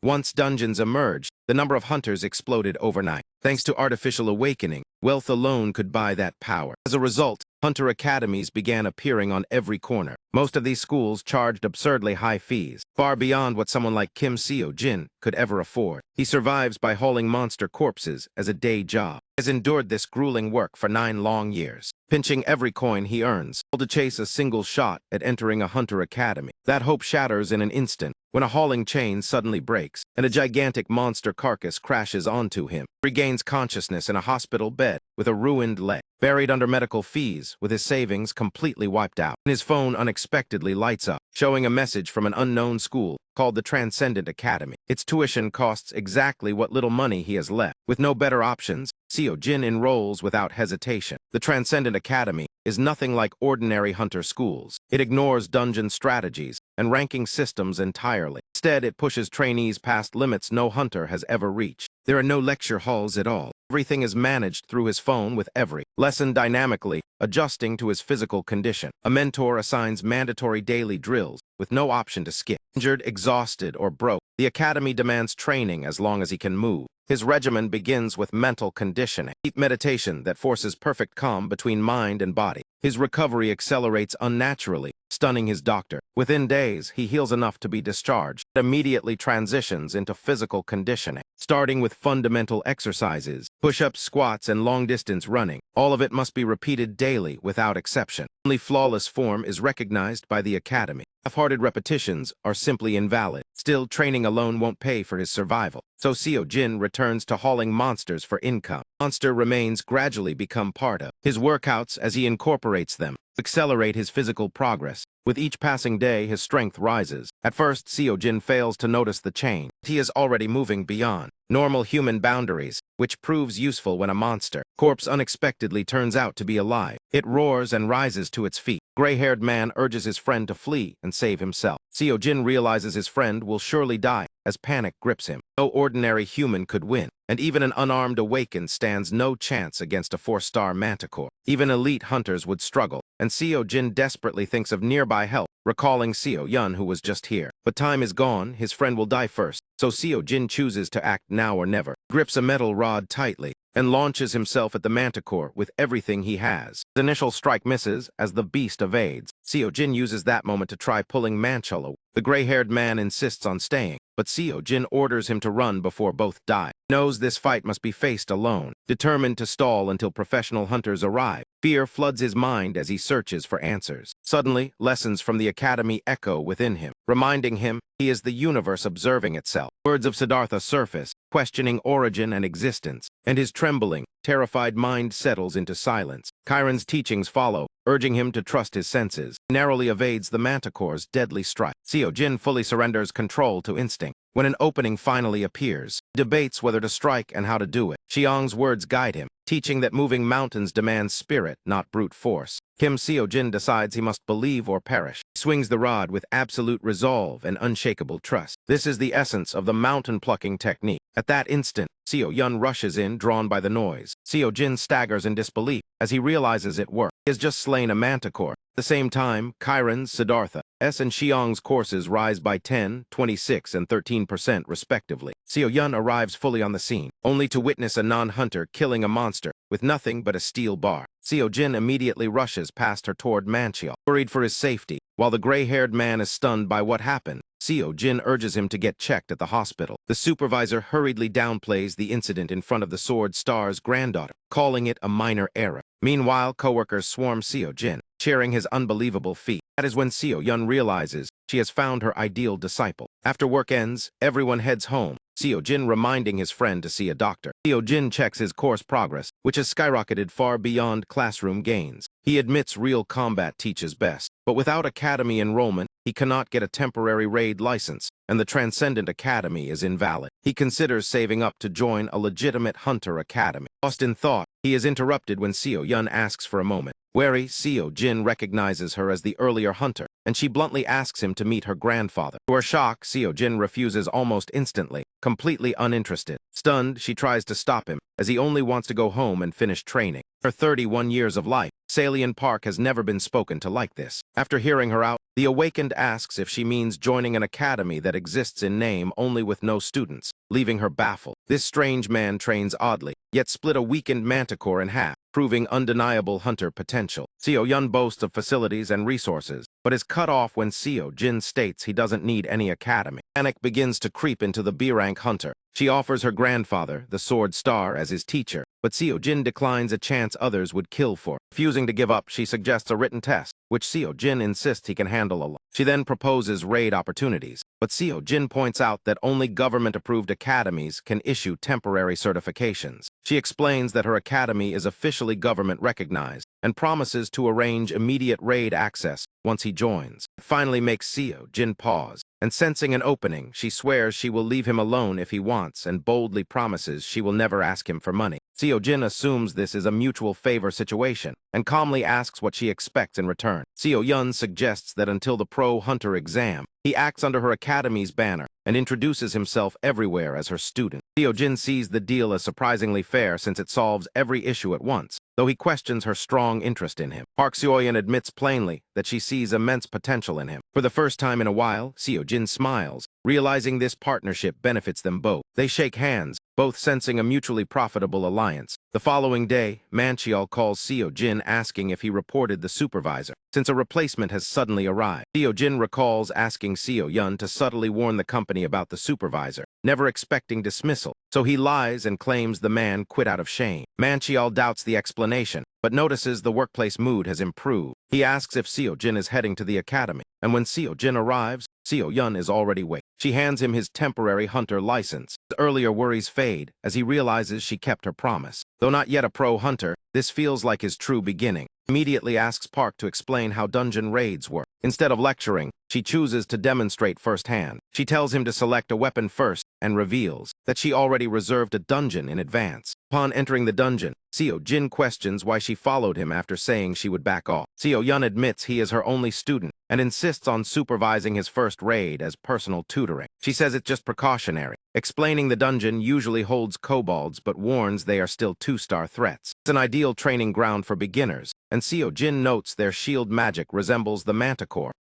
Once dungeons emerged, the number of hunters exploded overnight. Thanks to artificial awakening, wealth alone could buy that power. As a result, hunter academies began appearing on every corner. Most of these schools charged absurdly high fees, far beyond what someone like Kim Seo-jin could ever afford. He survives by hauling monster corpses as a day job. He has endured this grueling work for 9 long years, pinching every coin he earns, all to chase a single shot at entering a hunter academy. That hope shatters in an instant when a hauling chain suddenly breaks and a gigantic monster carcass crashes onto him. He regains consciousness in a hospital bed with a ruined leg, buried under medical fees with his savings completely wiped out. His phone unexpectedly lights up, showing a message from an unknown school called the Transcendent Academy. Its tuition costs exactly what little money he has left. With no better options, Seo-jin enrolls without hesitation. The Transcendent Academy is nothing like ordinary hunter schools. It ignores dungeon strategies and ranking systems entirely. Instead, it pushes trainees past limits no hunter has ever reached. There are no lecture halls at all. Everything is managed through his phone with every lesson dynamically adjusting to his physical condition. A mentor assigns mandatory daily drills with no option to skip. Injured, exhausted, or broke, the academy demands training as long as he can move. His regimen begins with mental conditioning, deep meditation that forces perfect calm between mind and body. His recovery accelerates unnaturally, stunning his doctor. Within days, he heals enough to be discharged. It immediately transitions into physical conditioning, starting with fundamental exercises, push-ups, squats, and long-distance running. All of it must be repeated daily without exception. Only flawless form is recognized by the academy. Half-hearted repetitions are simply invalid. Still, training alone won't pay for his survival. So Seo-jin returns to hauling monsters for income. Monster remains gradually become part of his workouts as he incorporates them to accelerate his physical progress. With each passing day, his strength rises. At first, Seo-jin fails to notice the change. He is already moving beyond normal human boundaries, which proves useful when a monster corpse unexpectedly turns out to be alive. It roars and rises to its feet. Gray-haired man urges his friend to flee and save himself. Seo-jin realizes his friend will surely die as panic grips him. No ordinary human could win, and even an unarmed awakened stands no chance against a 4-star manticore. Even elite hunters would struggle, and Seo-jin desperately thinks of nearby help, recalling Seo-yun who was just here. But time is gone, his friend will die first, so Seo-jin chooses to act now or never, grips a metal rod tightly, and launches himself at the manticore with everything he has. His initial strike misses as the beast evades. Seo-jin uses that moment to try pulling Manchul away. The gray-haired man insists on staying, but Seo-jin orders him to run before both die. He knows this fight must be faced alone, determined to stall until professional hunters arrive. Fear floods his mind as he searches for answers. Suddenly, lessons from the academy echo within him, reminding him he is the universe observing itself. Words of Siddhartha surface, questioning origin and existence, and his trembling, terrified mind settles into silence. Chiron's teachings follow, urging him to trust his senses. He narrowly evades the manticore's deadly strike. Seo-jin fully surrenders control to instinct. When an opening finally appears, he debates whether to strike and how to do it. Xiang's words guide him, teaching that moving mountains demands spirit, not brute force. Kim Seo-jin decides he must believe or perish. He swings the rod with absolute resolve and unshakable trust. This is the essence of the mountain-plucking technique. At that instant, Seo-yun rushes in, drawn by the noise. Seo-jin staggers in disbelief as he realizes it worked. He has just slain a manticore. At the same time, Chiron's, Siddhartha's, and Xiang's courses rise by 10, 26, and 13% respectively. Seo-yun arrives fully on the scene, only to witness a non-hunter killing a monster with nothing but a steel bar. Seo-jin immediately rushes past her toward Manchul, worried for his safety. While the gray-haired man is stunned by what happened, Seo-jin urges him to get checked at the hospital. The supervisor hurriedly downplays the incident in front of the Sword Star's granddaughter, calling it a minor error. Meanwhile, coworkers swarm Seo-jin, cheering his unbelievable feat. That is when Seo-yun realizes she has found her ideal disciple. After work ends, everyone heads home, Seo-jin reminding his friend to see a doctor. Seo-jin checks his course progress, which has skyrocketed far beyond classroom gains. He admits real combat teaches best, but without academy enrollment, he cannot get a temporary raid license, and the Transcendent Academy is invalid. He considers saving up to join a legitimate hunter academy. Lost in thought, he is interrupted when Seo-yun asks for a moment. Wary, Seo-jin recognizes her as the earlier hunter, and she bluntly asks him to meet her grandfather. To her shock, Seo-jin refuses almost instantly, completely uninterested. Stunned, she tries to stop him, as he only wants to go home and finish training. Her 31 years of life, Salian Park has never been spoken to like this. After hearing her out, the awakened asks if she means joining an academy that exists in name only with no students, leaving her baffled. This strange man trains oddly, yet split a weakened manticore in half, proving undeniable hunter potential. Seo Yun boasts of facilities and resources, but is cut off when Seo Jin states he doesn't need any academy. Panic begins to creep into the B-rank hunter. She offers her grandfather, the Sword Star, as his teacher, but Seo Jin declines a chance others would kill for. Refusing to give up, she suggests a written test, which Seo Jin insists he can handle alone. She then proposes raid opportunities, but Seo Jin points out that only government-approved academies can issue temporary certifications. She explains that her academy is officially government-recognized and promises to arrange immediate raid access once he joins. It finally makes Seo Jin pause, and sensing an opening, she swears she will leave him alone if he wants and boldly promises she will never ask him for money. Seo Jin assumes this is a mutual favor situation and calmly asks what she expects in return. Seo Yun suggests that until the pro-hunter exam, he acts under her academy's banner and introduces himself everywhere as her student. Seo Jin sees the deal as surprisingly fair since it solves every issue at once, though he questions her strong interest in him. Park Seo-yeon admits plainly that she sees immense potential in him. For the first time in a while, Seo Jin smiles, realizing this partnership benefits them both. They shake hands, both sensing a mutually profitable alliance. The following day, Manchial calls Seo Jin asking if he reported the supervisor, since a replacement has suddenly arrived. Seo Jin recalls asking Seo Yun to subtly warn the company about the supervisor, never expecting dismissal, so he lies and claims the man quit out of shame. Manchial doubts the explanation, but notices the workplace mood has improved. He asks if Seo Jin is heading to the academy, and when Seo Jin arrives, Seo Yun is already waiting. She hands him his temporary hunter license. His earlier worries fade as he realizes she kept her promise. Though not yet a pro-hunter, this feels like his true beginning. Immediately asks Park to explain how dungeon raids work. Instead of lecturing, she chooses to demonstrate firsthand. She tells him to select a weapon first and reveals that she already reserved a dungeon in advance. Upon entering the dungeon, Seo Jin questions why she followed him after saying she would back off. Seo Yun admits he is her only student and insists on supervising his first raid as personal tutoring. She says it's just precautionary, explaining the dungeon usually holds kobolds but warns they are still 2-star threats. It's an ideal training ground for beginners, and Seo Jin notes their shield magic resembles the Manticore's.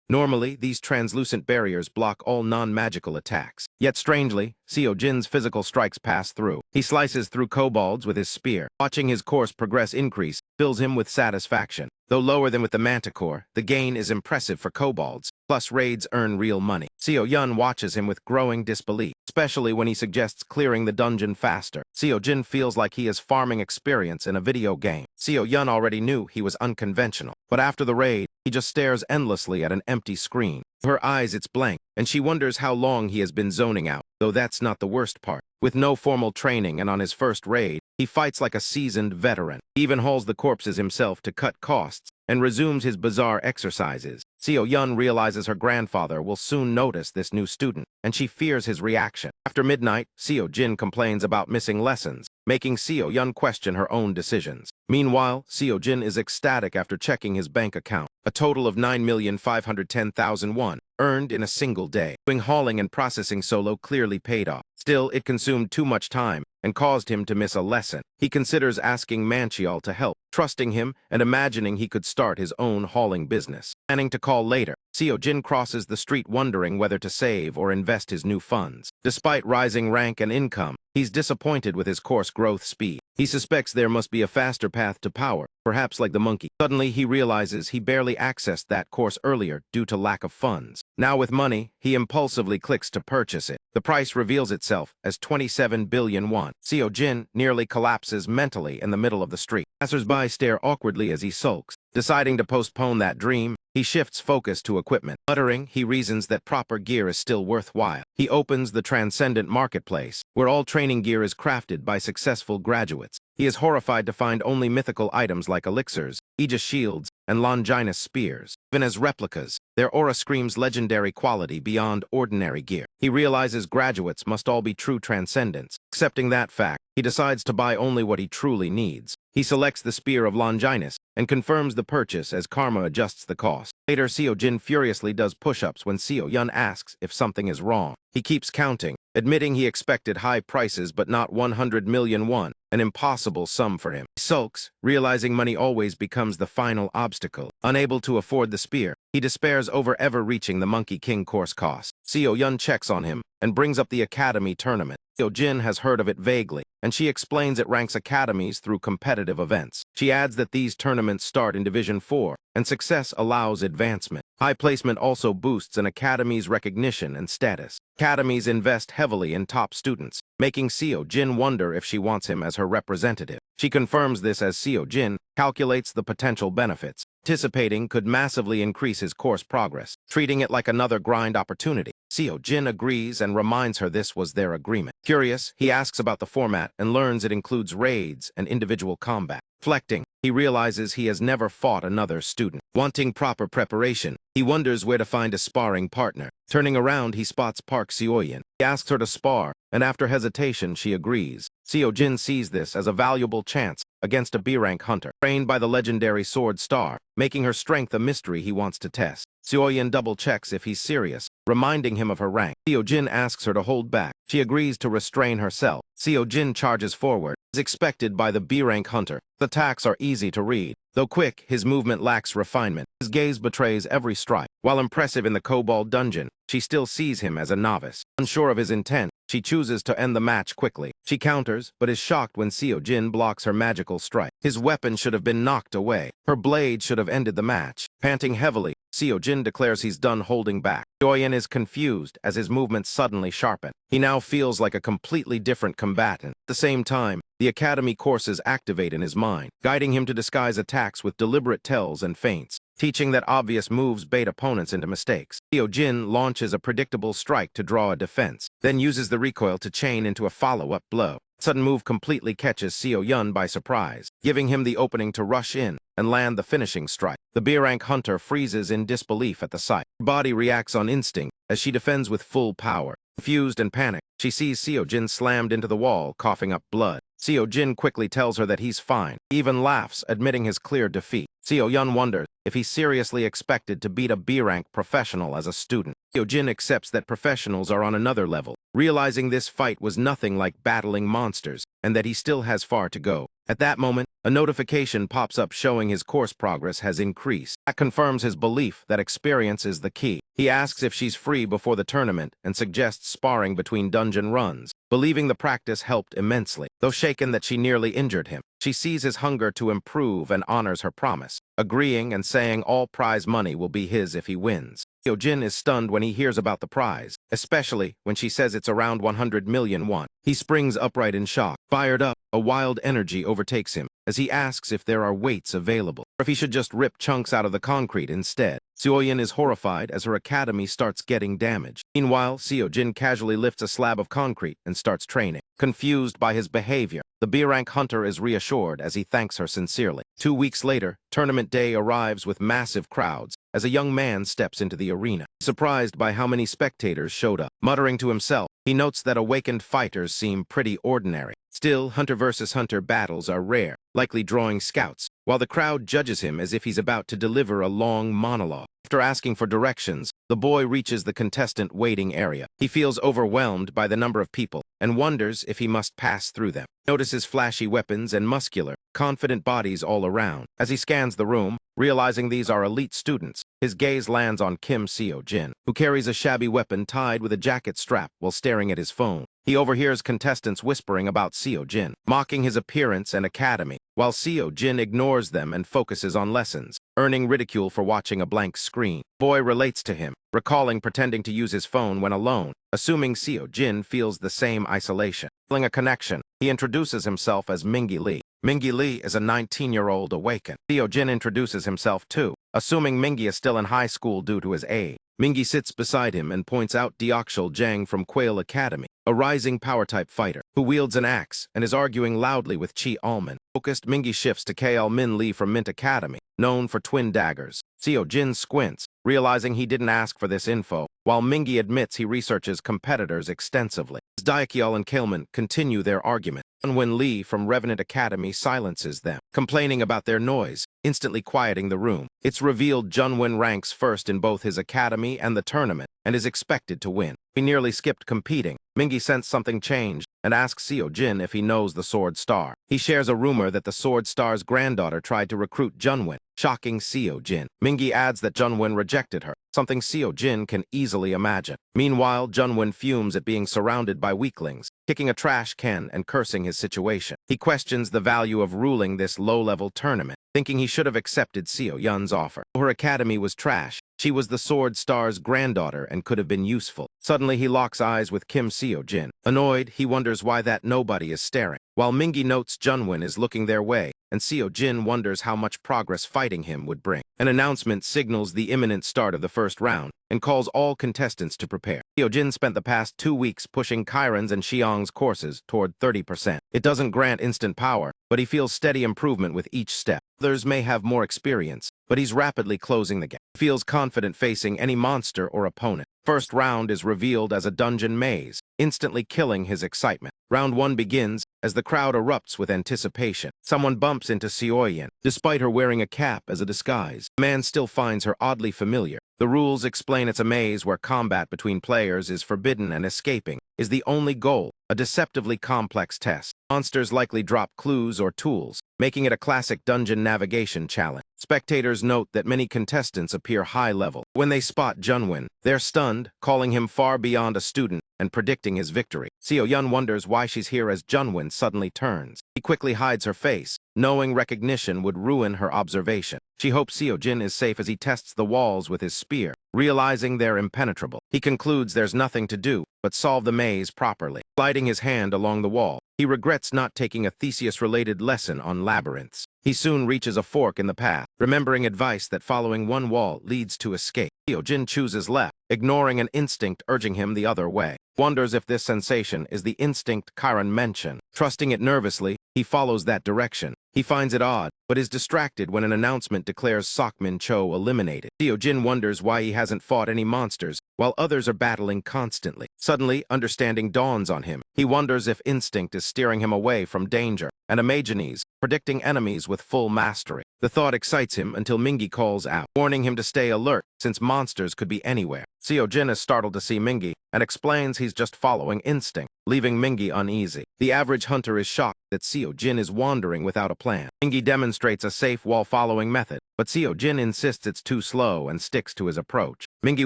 Normally, these translucent barriers block all non-magical attacks. Yet strangely, Seo Jin's physical strikes pass through. He slices through kobolds with his spear. Watching his course progress increase fills him with satisfaction. Though lower than with the Manticore, the gain is impressive for kobolds, plus raids earn real money. Seo Yun watches him with growing disbelief, especially when he suggests clearing the dungeon faster. Seo Jin feels like he is farming experience in a video game. Seo Yun already knew he was unconventional, but after the raid, he just stares endlessly at an empty screen. To her eyes, it's blank, and she wonders how long he has been zoning out, though that's not the worst part. With no formal training and on his first raid, he fights like a seasoned veteran. He even hauls the corpses himself to cut costs and resumes his bizarre exercises. Seo Yun realizes her grandfather will soon notice this new student, and she fears his reaction. After midnight, Seo Jin complains about missing lessons, making Seo Yun question her own decisions. Meanwhile, Seo Jin is ecstatic after checking his bank account. A total of 9,510,000 won, earned in a single day. Doing hauling and processing solo clearly paid off. Still, it consumed too much time and caused him to miss a lesson. He considers asking Manchial to help, trusting him and imagining he could start his own hauling business. Planning to call later, Seo Jin crosses the street wondering whether to save or invest his new funds. Despite rising rank and income, he's disappointed with his course growth speed. He suspects there must be a faster path to power, perhaps like the monkey. Suddenly, he realizes he barely accessed that course earlier due to lack of funds. Now with money, he impulsively clicks to purchase it. The price reveals itself as 27 billion won. Seo Jin nearly collapses mentally in the middle of the street. Passers-by stare awkwardly as he sulks. Deciding to postpone that dream, he shifts focus to equipment. Muttering, he reasons that proper gear is still worthwhile. He opens the Transcendent Marketplace, where all training gear is crafted by successful graduates. He is horrified to find only mythical items like elixirs, Aegis shields, and Longinus spears. Even as replicas, their aura screams legendary quality beyond ordinary gear. He realizes graduates must all be true transcendents. Accepting that fact, he decides to buy only what he truly needs. He selects the Spear of Longinus and confirms the purchase as Karma adjusts the cost. Later, Seo Jin furiously does push-ups when Seo Yun asks if something is wrong. He keeps counting, admitting he expected high prices but not 100 million won, an impossible sum for him. He sulks, realizing money always becomes the final obstacle. Unable to afford the spear, he despairs over ever reaching the Monkey King course cost. Seo Yun checks on him and brings up the Academy tournament. Seo Jin has heard of it vaguely, and she explains it ranks academies through competitive events. She adds that these tournaments start in Division 4, and success allows advancement. High placement also boosts an academy's recognition and status. Academies invest heavily in top students, making Seo Jin wonder if she wants him as her representative. She confirms this as Seo Jin calculates the potential benefits, anticipating could massively increase his course progress, treating it like another grind opportunity. Seo Jin agrees and reminds her this was their agreement. Curious, he asks about the format and learns it includes raids and individual combat. Reflecting, he realizes he has never fought another student. Wanting proper preparation, he wonders where to find a sparring partner. Turning around, he spots Park Seo-yin. He asks her to spar, and after hesitation, she agrees. Seo Jin sees this as a valuable chance against a B-rank hunter, trained by the legendary Sword Star, making her strength a mystery he wants to test. Seo-yin double-checks if he's serious, reminding him of her rank. Seo Jin asks her to hold back. She agrees to restrain herself. Seo Jin charges forward, as expected by the B-rank hunter. The attacks are easy to read. Though quick, his movement lacks refinement. His gaze betrays every strike. While impressive in the Kobold dungeon, she still sees him as a novice. Unsure of his intent, she chooses to end the match quickly. She counters, but is shocked when Seo Jin blocks her magical strike. His weapon should have been knocked away. Her blade should have ended the match. Panting heavily, Seo Jin declares he's done holding back. Seo-yin is confused as his movements suddenly sharpen. He now feels like a completely different combatant. At the same time, the academy courses activate in his mind, guiding him to disguise attacks with deliberate tells and feints, teaching that obvious moves bait opponents into mistakes. Seo Jin launches a predictable strike to draw a defense, then uses the recoil to chain into a follow-up blow. Sudden move completely catches Seo Yun by surprise, giving him the opening to rush in and land the finishing strike. The B-rank hunter freezes in disbelief at the sight. Her body reacts on instinct as she defends with full power. Confused and panicked, she sees Seo Jin slammed into the wall, coughing up blood. Seo Jin quickly tells her that he's fine. He even laughs, admitting his clear defeat. Seo Yun wonders if he seriously expected to beat a B-rank professional as a student. Seo Jin accepts that professionals are on another level, realizing this fight was nothing like battling monsters, and that he still has far to go. At that moment, a notification pops up showing his course progress has increased. That confirms his belief that experience is the key. He asks if she's free before the tournament and suggests sparring between dungeon runs, believing the practice helped immensely. Though shaken that she nearly injured him, she sees his hunger to improve and honors her promise, agreeing and saying all prize money will be his if he wins. Seo Jin is stunned when he hears about the prize, especially when she says it's around 100 million won. He springs upright in shock. Fired up, a wild energy overtakes him as he asks if there are weights available, or if he should just rip chunks out of the concrete instead. Seo-yin is horrified as her academy starts getting damaged. Meanwhile, Seo Jin casually lifts a slab of concrete and starts training. Confused by his behavior, the B-rank hunter is reassured as he thanks her sincerely. 2 weeks later, tournament day arrives with massive crowds as a young man steps into the arena. Surprised by how many spectators showed up, muttering to himself, he notes that awakened fighters seem pretty ordinary. Still, hunter versus hunter battles are rare, likely drawing scouts, while the crowd judges him as if he's about to deliver a long monologue. After asking for directions, the boy reaches the contestant waiting area. He feels overwhelmed by the number of people and wonders if he must pass through them. Notices flashy weapons and muscular, confident bodies all around. As he scans the room, realizing these are elite students, his gaze lands on Kim Seo Jin, who carries a shabby weapon tied with a jacket strap while staring at his phone. He overhears contestants whispering about Seo Jin, mocking his appearance and academy, while Seo Jin ignores them and focuses on lessons, earning ridicule for watching a blank screen. Boy relates to him, recalling pretending to use his phone when alone, assuming Seo Jin feels the same isolation. Feeling a connection, he introduces himself as Mingi Lee. Mingi Lee is a 19-year-old awakened. Seo Jin introduces himself too, assuming Mingi is still in high school due to his age. Mingi sits beside him and points out Deokshul Jang from Quail Academy, a rising power-type fighter who wields an axe and is arguing loudly with Chi Alman. Focused, Mingi shifts to KL Min Lee from Mint Academy, known for twin daggers. Seo Jin squints, realizing he didn't ask for this info, while Mingi admits he researches competitors extensively. Daekyul and Kailman continue their argument, and when Lee from Revenant Academy silences them. complaining about their noise, instantly quieting the room. It's revealed Junwin ranks first in both his academy and the tournament, and is expected to win. He nearly skipped competing. Mingi sensed something changed and asks Seo Jin if he knows the Sword Star. He shares a rumor that the Sword Star's granddaughter tried to recruit Junwin, shocking Seo Jin. Mingi adds that Junwin rejected her, something Seo Jin can easily imagine. Meanwhile, Junwin fumes at being surrounded by weaklings, kicking a trash can and cursing his situation. He questions the value of ruling this low-level tournament, thinking he should have accepted Seo Yun's offer. Her academy was trash. She was the Sword Star's granddaughter and could have been useful. Suddenly, he locks eyes with Kim Seo Jin. Annoyed, he wonders why that nobody is staring. While Mingi notes Junwin is looking their way, and Seo Jin wonders how much progress fighting him would bring. An announcement signals the imminent start of the first round and calls all contestants to prepare. Seo Jin spent the past 2 weeks pushing Kairan's and Xiang's courses toward 30%. It doesn't grant instant power, but he feels steady improvement with each step. Others may have more experience, but he's rapidly closing the gap. He feels confident facing any monster or opponent. First round is revealed as a dungeon maze, instantly killing his excitement. Round 1 begins as the crowd erupts with anticipation. Someone bumps into Seoyin, despite her wearing a cap as a disguise. The man still finds her oddly familiar. The rules explain it's a maze where combat between players is forbidden and escaping is the only goal, a deceptively complex test. Monsters likely drop clues or tools, making it a classic dungeon navigation challenge. Spectators note that many contestants appear high-level. When they spot Junwin, they're stunned, calling him far beyond a student and predicting his victory. Seo Yun wonders why she's here as Junwin suddenly turns. He quickly hides her face, knowing recognition would ruin her observation. She hopes Seo Jin is safe as he tests the walls with his spear, realizing they're impenetrable. He concludes there's nothing to do but solve the maze properly. Sliding his hand along the wall, he regrets not taking a Theseus-related lesson on labyrinths. He soon reaches a fork in the path, remembering advice that following one wall leads to escape. Seo Jin chooses left, ignoring an instinct urging him the other way. Wonders if this sensation is the instinct Kairan mentioned. Trusting it nervously, he follows that direction. He finds it odd, but is distracted when an announcement declares Seokmin Cho eliminated. Seo Jin wonders why he hasn't fought any monsters, while others are battling constantly. Suddenly, understanding dawns on him. He wonders if instinct is steering him away from danger, and Imagenes, predicting enemies with full mastery. The thought excites him until Mingi calls out, warning him to stay alert, since monsters could be anywhere. Seo Jin is startled to see Mingi, and explains he's just following instinct, leaving Mingi uneasy. The average hunter is shocked that Seo Jin is wandering without a plan. Mingi demonstrates a safe wall-following method, but Seo Jin insists it's too slow and sticks to his approach. Mingi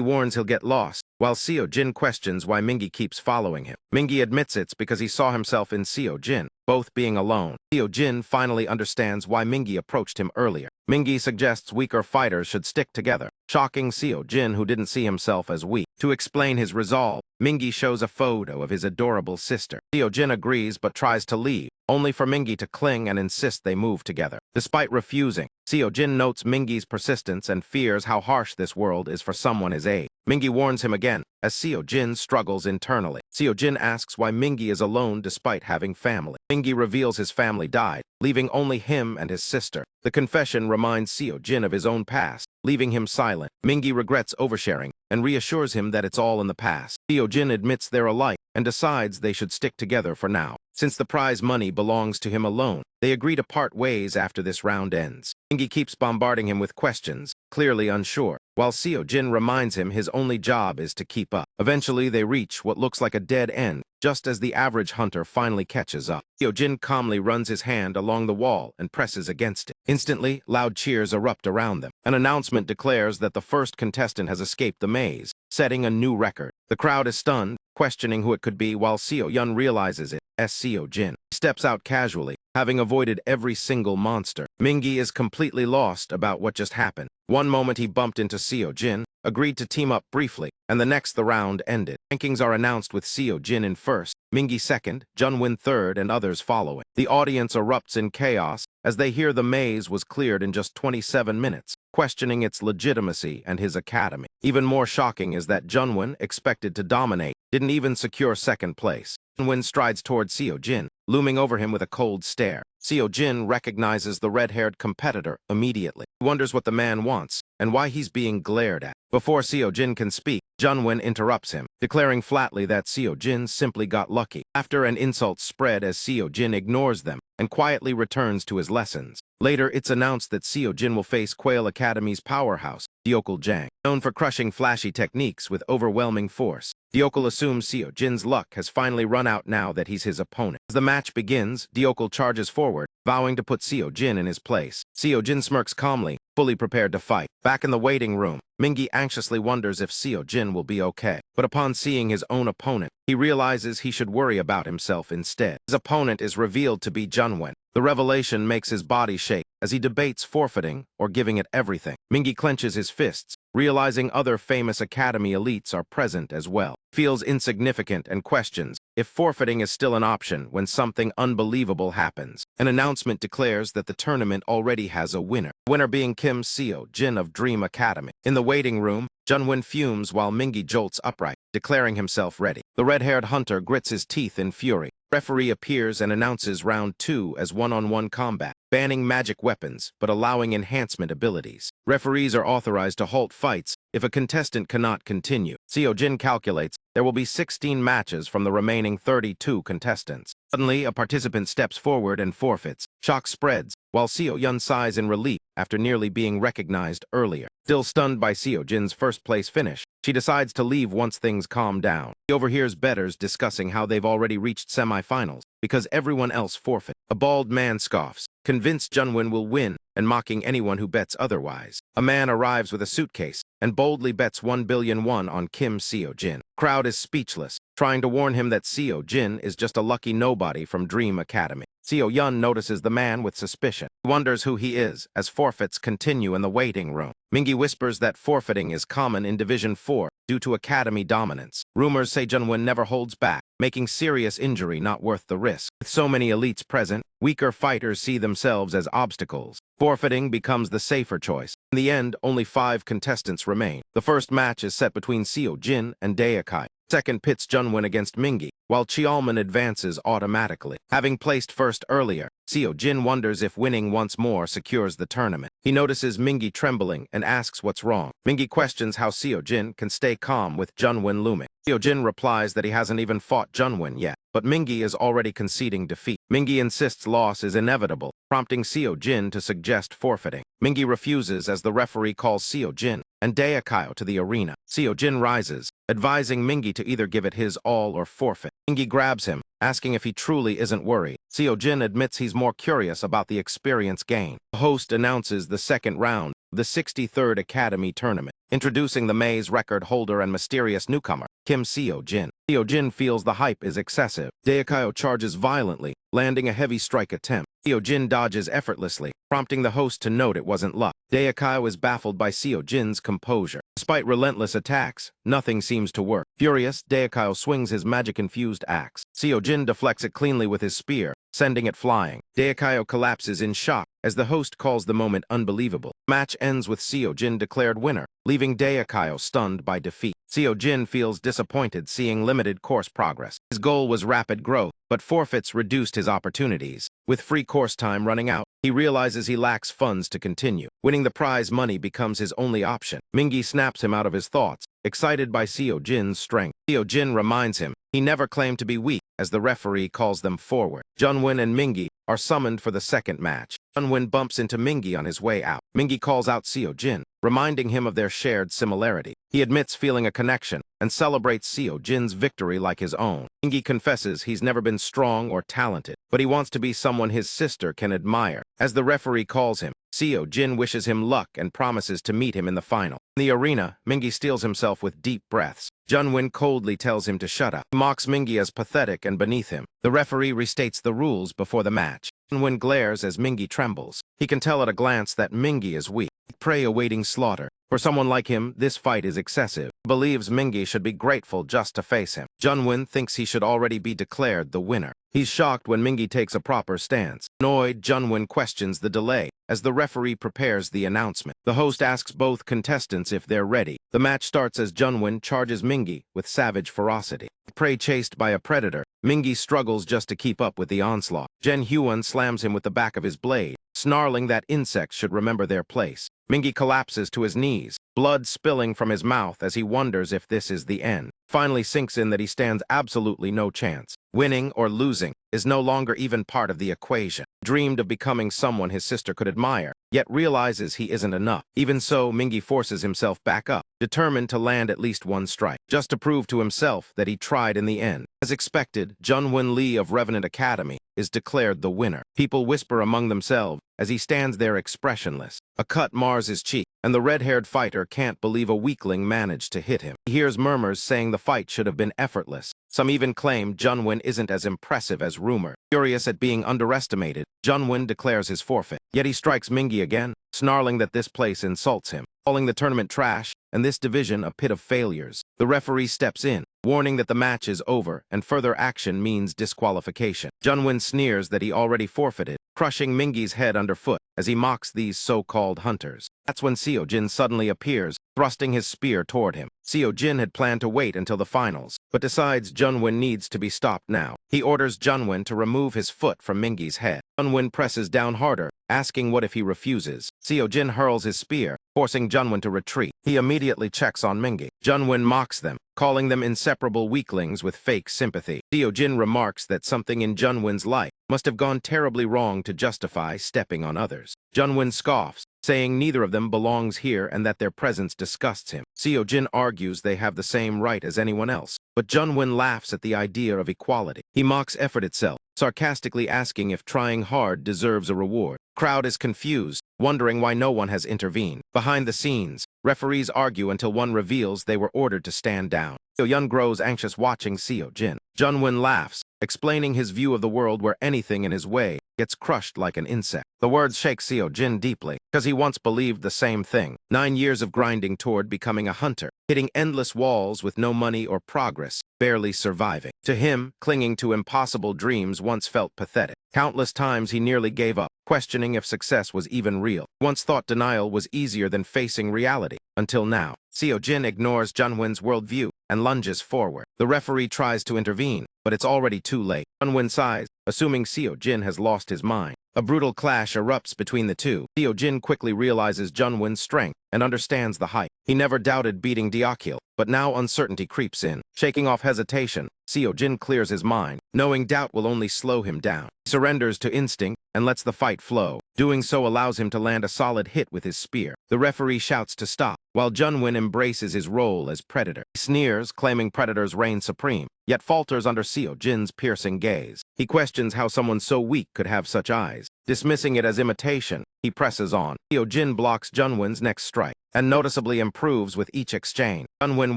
warns he'll get lost, while Seo Jin questions why Mingi keeps following him. Mingi admits it's because he saw himself in Seo Jin, both being alone. Seo Jin finally understands why Mingi approached him earlier. Mingi suggests weaker fighters should stick together, shocking Seo Jin, who didn't see himself as weak. To explain his resolve, Mingi shows a photo of his adorable sister. Seo Jin agrees but tries to leave, only for Mingi to cling and insist they move together. Despite refusing, Seo Jin notes Mingi's persistence and fears how harsh this world is for someone his age. Mingi warns him again, as Seo Jin struggles internally. Seo Jin asks why Mingi is alone despite having family. Mingi reveals his family died, leaving only him and his sister. The confession reminds Seo Jin of his own past, leaving him silent. Mingi regrets oversharing and reassures him that it's all in the past. Seo Jin admits they're alike and decides they should stick together for now. Since the prize money belongs to him alone, they agree to part ways after this round ends. Mingi keeps bombarding him with questions, clearly unsure, while Seo Jin reminds him his only job is to keep up. Eventually, they reach what looks like a dead end, just as the average hunter finally catches up. Seo Jin calmly runs his hand along the wall and presses against it. Instantly, loud cheers erupt around them. An announcement declares that the first contestant has escaped the maze, setting a new record. The crowd is stunned, questioning who it could be, while Seo Yun realizes it as Seo Jin. He steps out casually, having avoided every single monster. Mingi is completely lost about what just happened. One moment he bumped into Seo Jin, agreed to team up briefly, and the next the round ended. Rankings are announced with Seo Jin in first, Mingi second, Junwin third, and others following. The audience erupts in chaos as they hear the maze was cleared in just 27 minutes, questioning its legitimacy and his academy. Even more shocking is that Junwin, expected to dominate, didn't even secure second place. Junwin strides toward Seo Jin, looming over him with a cold stare. Seo Jin recognizes the red-haired competitor immediately. He wonders what the man wants and why he's being glared at. Before Seo Jin can speak, Junwin interrupts him, declaring flatly that Seo Jin simply got lucky. After an insult spread as Seo Jin ignores them, and quietly returns to his lessons. Later, it's announced that Seo Jin will face Quail Academy's powerhouse, Deokal Jang, known for crushing flashy techniques with overwhelming force. Deokal assumes Seo Jin's luck has finally run out now that he's his opponent. As the match begins, Deokal charges forward, vowing to put Seo Jin in his place. Seo Jin smirks calmly, fully prepared to fight. Back in the waiting room, Mingi anxiously wonders if Seo Jin will be okay. But upon seeing his own opponent, he realizes he should worry about himself instead. His opponent is revealed to be Junwen. The revelation makes his body shake as he debates forfeiting or giving it everything. Mingi clenches his fists, realizing other famous academy elites are present as well. Feels insignificant and questions if forfeiting is still an option when something unbelievable happens. An announcement declares that the tournament already has a winner. The winner being Kim Seo Jin of Dream Academy. In the waiting room, Junwen fumes while Mingi jolts upright, declaring himself ready. The red-haired hunter grits his teeth in fury. Referee appears and announces round 2 as one-on-one combat, banning magic weapons but allowing enhancement abilities. Referees are authorized to halt fights if a contestant cannot continue. Seo Jin calculates there will be 16 matches from the remaining 32 contestants. Suddenly, a participant steps forward and forfeits. Shock spreads, while Seo Yun sighs in relief after nearly being recognized earlier. Still stunned by Seo Jin's first-place finish, she decides to leave once things calm down. He overhears bettors discussing how they've already reached semifinals because everyone else forfeit. A bald man scoffs, convinced Junwen will win and mocking anyone who bets otherwise. A man arrives with a suitcase and boldly bets 1 billion won on Kim Seo Jin. Crowd is speechless, trying to warn him that Seo Jin is just a lucky nobody from Dream Academy. Seo Yun notices the man with suspicion. He wonders who he is as forfeits continue in the waiting room. Mingi whispers that forfeiting is common in Division 4 due to academy dominance. Rumors say Junwen never holds back, making serious injury not worth the risk. With so many elites present, weaker fighters see themselves as obstacles. Forfeiting becomes the safer choice. In the end, only 5 contestants remain. The first match is set between Seo Jin and Daekai. Second pits Junwen against Mingi, while Cheolman advances automatically. Having placed first earlier, Seo Jin wonders if winning once more secures the tournament. He notices Mingi trembling and asks what's wrong. Mingi questions how Seo Jin can stay calm with Junwen looming. Seo Jin replies that he hasn't even fought Junwen yet, but Mingi is already conceding defeat. Mingi insists loss is inevitable, prompting Seo Jin to suggest forfeiting. Mingi refuses as the referee calls Seo Jin and Daekai to the arena. Seo Jin rises, advising Mingi to either give it his all or forfeit. Mingi grabs him, asking if he truly isn't worried. Seo Jin admits he's more curious about the experience gained. The host announces the second round of the 63rd Academy Tournament, introducing the maze record holder and mysterious newcomer, Kim Seo Jin. Seo Jin feels the hype is excessive. Daekai charges violently, landing a heavy strike attempt. Seo Jin dodges effortlessly, prompting the host to note it wasn't luck. Daekai is baffled by Seo Jin's composure. Despite relentless attacks, nothing seems to work. Furious, Daekai swings his magic-infused axe. Seo Jin deflects it cleanly with his spear, sending it flying. Daekai collapses in shock as the host calls the moment unbelievable. The match ends with Seo Jin declared winner, leaving Daekai stunned by defeat. Seo Jin feels disappointed seeing limited course progress. His goal was rapid growth, but forfeits reduced his opportunities. With free course time running out, he realizes he lacks funds to continue. Winning the prize money becomes his only option. Mingi snaps him out of his thoughts, excited by Seo Jin's strength. Seo Jin reminds him he never claimed to be weak as the referee calls them forward. Junwen and Mingi are summoned for the second match. Junwen bumps into Mingi on his way out. Mingi calls out Seo Jin, reminding him of their shared similarity. He admits feeling a connection and celebrates Seo Jin's victory like his own. Mingi confesses he's never been strong or talented, but he wants to be someone his sister can admire. As the referee calls him, Seo Jin wishes him luck and promises to meet him in the final. In the arena, Mingi steels himself with deep breaths. Junwen coldly tells him to shut up. He mocks Mingi as pathetic and beneath him. The referee restates the rules before the match. Junwen glares as Mingi trembles. He can tell at a glance that Mingi is weak, prey awaiting slaughter. For someone like him, this fight is excessive. He believes Mingi should be grateful just to face him. Junwen thinks he should already be declared the winner. He's shocked when Mingi takes a proper stance. Annoyed, Junwen questions the delay as the referee prepares the announcement. The host asks both contestants if they're ready. The match starts as Junwen charges Mingi with savage ferocity. Prey chased by a predator, Mingi struggles just to keep up with the onslaught. Jen Huan slams him with the back of his blade, snarling that insects should remember their place. Mingi collapses to his knees, blood spilling from his mouth as he wonders if this is the end. Finally sinks in that he stands absolutely no chance. Winning or losing is no longer even part of the equation. Dreamed of becoming someone his sister could admire, yet realizes he isn't enough. Even so, Mingi forces himself back up, determined to land at least one strike, just to prove to himself that he tried in the end. As expected, Jungwon Lee of Revenant Academy is declared the winner. People whisper among themselves as he stands there expressionless. A cut mars his cheek, and the red-haired fighter can't believe a weakling managed to hit him. He hears murmurs saying the fight should have been effortless. Some even claim Jungwon isn't as impressive as rumor. Furious at being underestimated, Jungwon declares his forfeit. Yet he strikes Mingi again, snarling that this place insults him, calling the tournament trash and this division a pit of failures. The referee steps in, warning that the match is over and further action means disqualification. Jungwon sneers that he already forfeited, crushing Mingi's head underfoot as he mocks these so-called hunters. That's when Seo-jin suddenly appears, thrusting his spear toward him. Seo-jin had planned to wait until the finals, but decides Jungwon needs to be stopped now. He orders Jungwon to remove his foot from Mingi's head. Jungwon presses down harder, asking what if he refuses. Seo-jin hurls his spear, forcing Jungwon to retreat. He immediately checks on Mingi. Jungwon mocks them, calling them inseparable weaklings with fake sympathy. Seo-jin remarks that something in Jungwon's life must have gone terribly wrong to justify stepping on others. Jungwon scoffs, saying neither of them belongs here and that their presence disgusts him. Seo-jin argues they have the same right as anyone else, but Jungwon laughs at the idea of equality. He mocks effort itself, sarcastically asking if trying hard deserves a reward. Crowd is confused, wondering why no one has intervened. Behind the scenes, referees argue until one reveals they were ordered to stand down. Seo-yun grows anxious watching Seo-jin. Jungwon laughs, explaining his view of the world where anything in his way gets crushed like an insect. The words shake Seo-jin deeply, because he once believed the same thing. 9 years of grinding toward becoming a hunter, hitting endless walls with no money or progress, barely surviving. To him, clinging to impossible dreams once felt pathetic. Countless times he nearly gave up, questioning if success was even real. Once thought denial was easier than facing reality. Until now, Seo-jin ignores Jungwon's worldview and lunges forward. The referee tries to intervene, but it's already too late. Jungwon sighs, assuming Seo-jin has lost his mind. A brutal clash erupts between the two. Seo-jin quickly realizes Jungwon's strength and understands the height. He never doubted beating Deokyil, but now uncertainty creeps in. Shaking off hesitation, Seo-jin clears his mind, knowing doubt will only slow him down. He surrenders to instinct and lets the fight flow. Doing so allows him to land a solid hit with his spear. The referee shouts to stop, while Jungwon embraces his role as predator. He sneers, claiming predators reign supreme, yet falters under Seo-jin's piercing gaze. He questions how someone so weak could have such eyes. Dismissing it as imitation, he presses on. Seo-jin blocks Jungwon's next strike, and noticeably improves with each exchange. Jungwon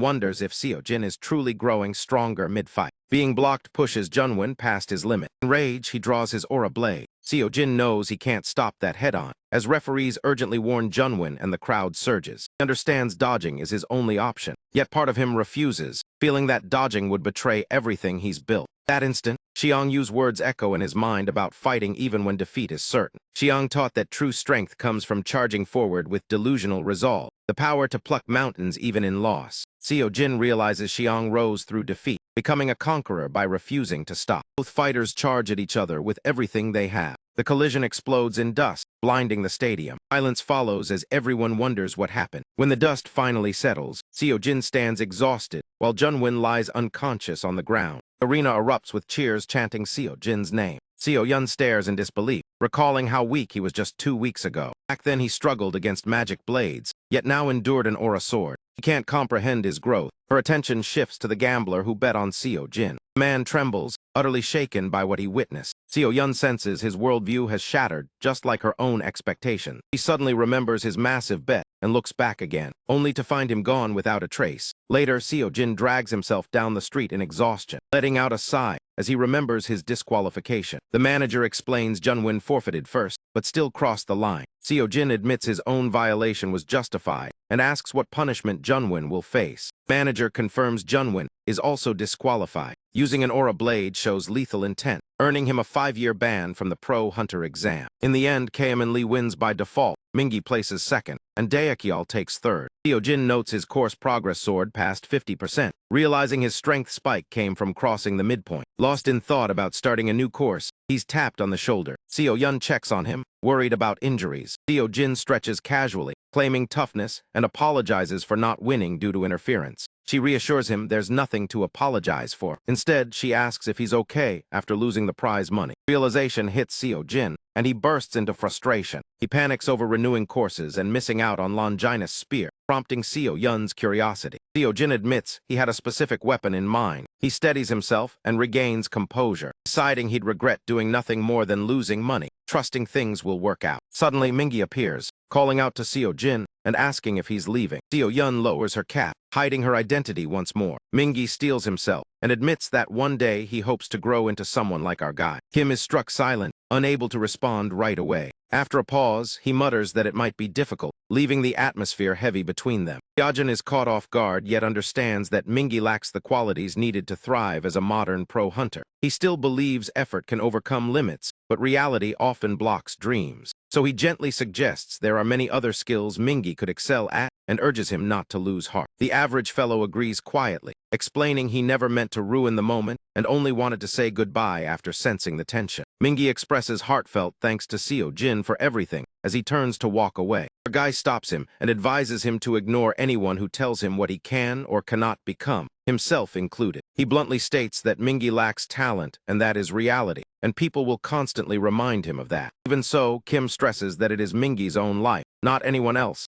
wonders if Seo-jin is truly growing stronger mid-fight. Being blocked pushes Jungwon past his limit. In rage, he draws his aura blade. Seo-jin knows he can't stop that head-on, as referees urgently warn Jungwon and the crowd surges. He understands dodging is his only option, yet part of him refuses, feeling that dodging would betray everything he's built. That instant, Xiang Yu's words echo in his mind about fighting even when defeat is certain. Xiang taught that true strength comes from charging forward with delusional resolve, the power to pluck mountains even in loss. Seo-jin realizes Xiang rose through defeat, becoming a conqueror by refusing to stop. Both fighters charge at each other with everything they have. The collision explodes in dust, blinding the stadium. Silence follows as everyone wonders what happened. When the dust finally settles, Seo-jin stands exhausted, while Jungwon lies unconscious on the ground. The arena erupts with cheers chanting Seo-jin's name. Seo-yun stares in disbelief, recalling how weak he was just 2 weeks ago. Back then he struggled against magic blades, yet now endured an aura sword. He can't comprehend his growth. Her attention shifts to the gambler who bet on Seo-jin. The man trembles, utterly shaken by what he witnessed. Seo-yun senses his worldview has shattered, just like her own expectation. He suddenly remembers his massive bet and looks back again, only to find him gone without a trace. Later, Seo-jin drags himself down the street in exhaustion, letting out a sigh as he remembers his disqualification. The manager explains Jungwon forfeited first, but still crossed the line. Seo-jin admits his own violation was justified and asks what punishment Jungwon will face. Manager confirms Jungwon is also disqualified. Using an aura blade shows lethal intent, earning him a 5-year ban from the pro hunter exam. In the end, Kaemin Lee wins by default. Mingi places second, and Deokyil takes third. Seo-jin notes his course progress soared past 50%, realizing his strength spike came from crossing the midpoint. Lost in thought about starting a new course, he's tapped on the shoulder. Seo-yun checks on him, worried about injuries. Seo-jin stretches casually, claiming toughness, and apologizes for not winning due to interference. She reassures him there's nothing to apologize for. Instead, she asks if he's okay after losing the prize money. Realization hits Seo Jin, and he bursts into frustration. He panics over renewing courses and missing out on Longinus' spear, prompting Seo Yun's curiosity. Seo Jin admits he had a specific weapon in mind. He steadies himself and regains composure, deciding he'd regret doing nothing more than losing money, trusting things will work out. Suddenly, Mingi appears, calling out to Seo Jin and asking if he's leaving. Seo Yun lowers her cap, hiding her identity once more. Mingi steels himself and admits that one day he hopes to grow into someone like our guy. Kim is struck silent, unable to respond right away. After a pause, he mutters that it might be difficult, leaving the atmosphere heavy between them. Hyojin is caught off guard, yet understands that Mingi lacks the qualities needed to thrive as a modern pro-hunter. He still believes effort can overcome limits, but reality often blocks dreams. So he gently suggests there are many other skills Mingi could excel at and urges him not to lose heart. The average fellow agrees quietly, explaining he never meant to ruin the moment and only wanted to say goodbye after sensing the tension. Mingi expresses heartfelt thanks to Seo Jin for everything as he turns to walk away. Our guy stops him and advises him to ignore anyone who tells him what he can or cannot become, himself included. He bluntly states that Mingi lacks talent and that is reality, and people will constantly remind him of that. Even so, Kim stresses that it is Mingi's own life, not anyone else's,